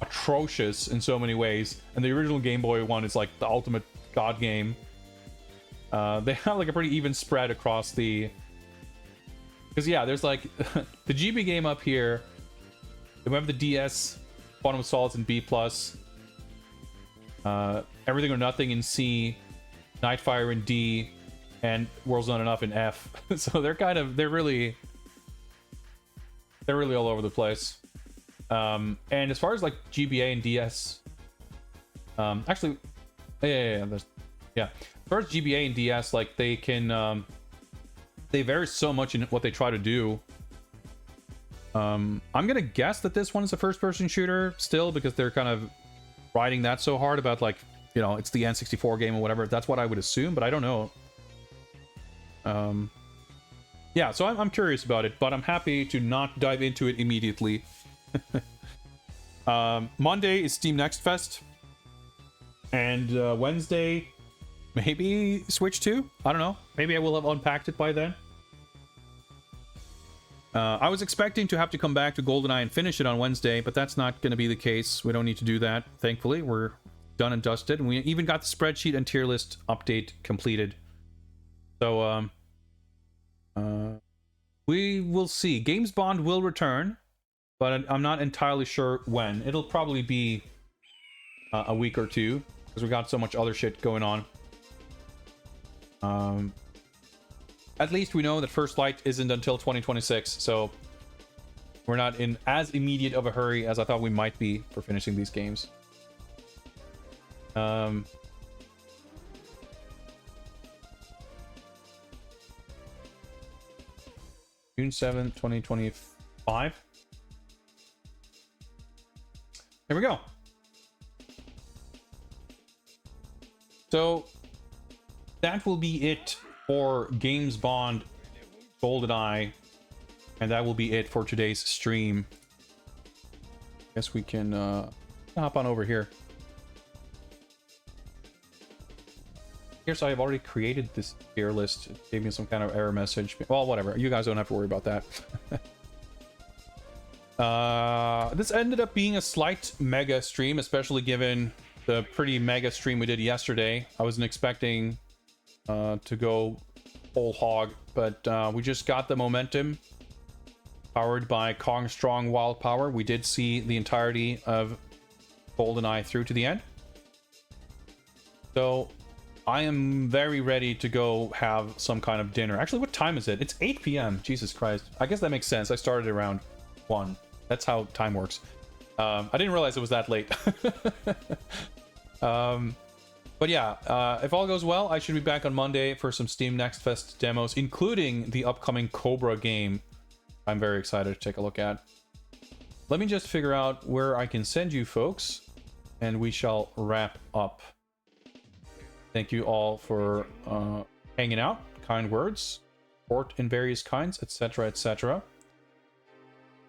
atrocious in so many ways, and the original Game Boy one is like the ultimate god game. They have like a pretty even spread across the, because yeah, there's like the GB game up here, then we have the DS, Quantum of Solace in B+, Everything or Nothing in C, Nightfire in D, and World's Not Enough in F. So they're really all over the place. And as far as like GBA and DS, actually, yeah, Yeah, first GBA and DS, like they can, they vary so much in what they try to do. I'm gonna guess that this one is a first-person shooter still, because they're kind of riding that so hard about, like, you know, it's the N64 game or whatever. That's what I would assume, but I don't know. Yeah, so I'm curious about it, but I'm happy to not dive into it immediately. Monday is Steam Next Fest, and Wednesday, maybe Switch 2? I don't know. Maybe I will have unpacked it by then. I was expecting to have to come back to GoldenEye and finish it on Wednesday, but that's not going to be the case. We don't need to do that, thankfully. We're done and dusted, and we even got the spreadsheet and tier list update completed. So, we will see. Games Bond will return, but I'm not entirely sure when. It'll probably be a week or two, because we got so much other shit going on. At least we know that First Light isn't until 2026, so we're not in as immediate of a hurry as I thought we might be for finishing these games. June 7th, 2025. There we go. So that will be it for Games Bond GoldenEye, and that will be it for today's stream. Guess we can hop on over here. Here's, I've already created this tier list. It gave me some kind of error message. Well, whatever. You guys don't have to worry about that. This ended up being a slight mega stream, especially given the pretty mega stream we did yesterday. I wasn't expecting to go whole hog, but we just got the momentum powered by Kong Strong Wild Power. We did see the entirety of GoldenEye through to the end. So I am very ready to go have some kind of dinner. Actually, what time is it? It's 8 p.m. Jesus Christ. I guess that makes sense. I started around 1. That's how time works. I didn't realize it was that late. But yeah, if all goes well, I should be back on Monday for some Steam Next Fest demos, including the upcoming Cobra game. I'm very excited to take a look at. Let me just figure out where I can send you folks, and we shall wrap up. Thank you all for hanging out, kind words, support in various kinds, etc., etc.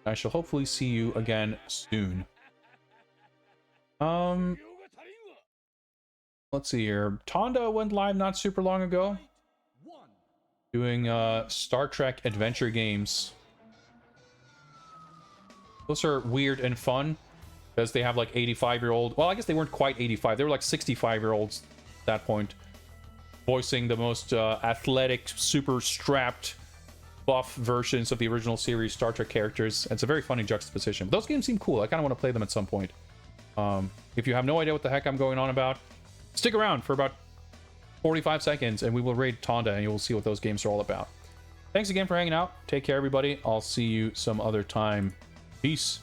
I shall hopefully see you again soon. Let's see here. Tonda went live not super long ago, doing Star Trek adventure games. Those are weird and fun because they have like 85-year-old. Well, I guess they weren't quite 85. They were like 65-year-olds at that point, voicing the most athletic, super strapped, buff versions of the original series Star Trek characters. It's a very funny juxtaposition. But those games seem cool. I kind of want to play them at some point. If you have no idea what the heck I'm going on about, stick around for about 45 seconds and we will raid Tonda and you will see what those games are all about. Thanks again for hanging out. Take care, everybody. I'll see you some other time. Peace.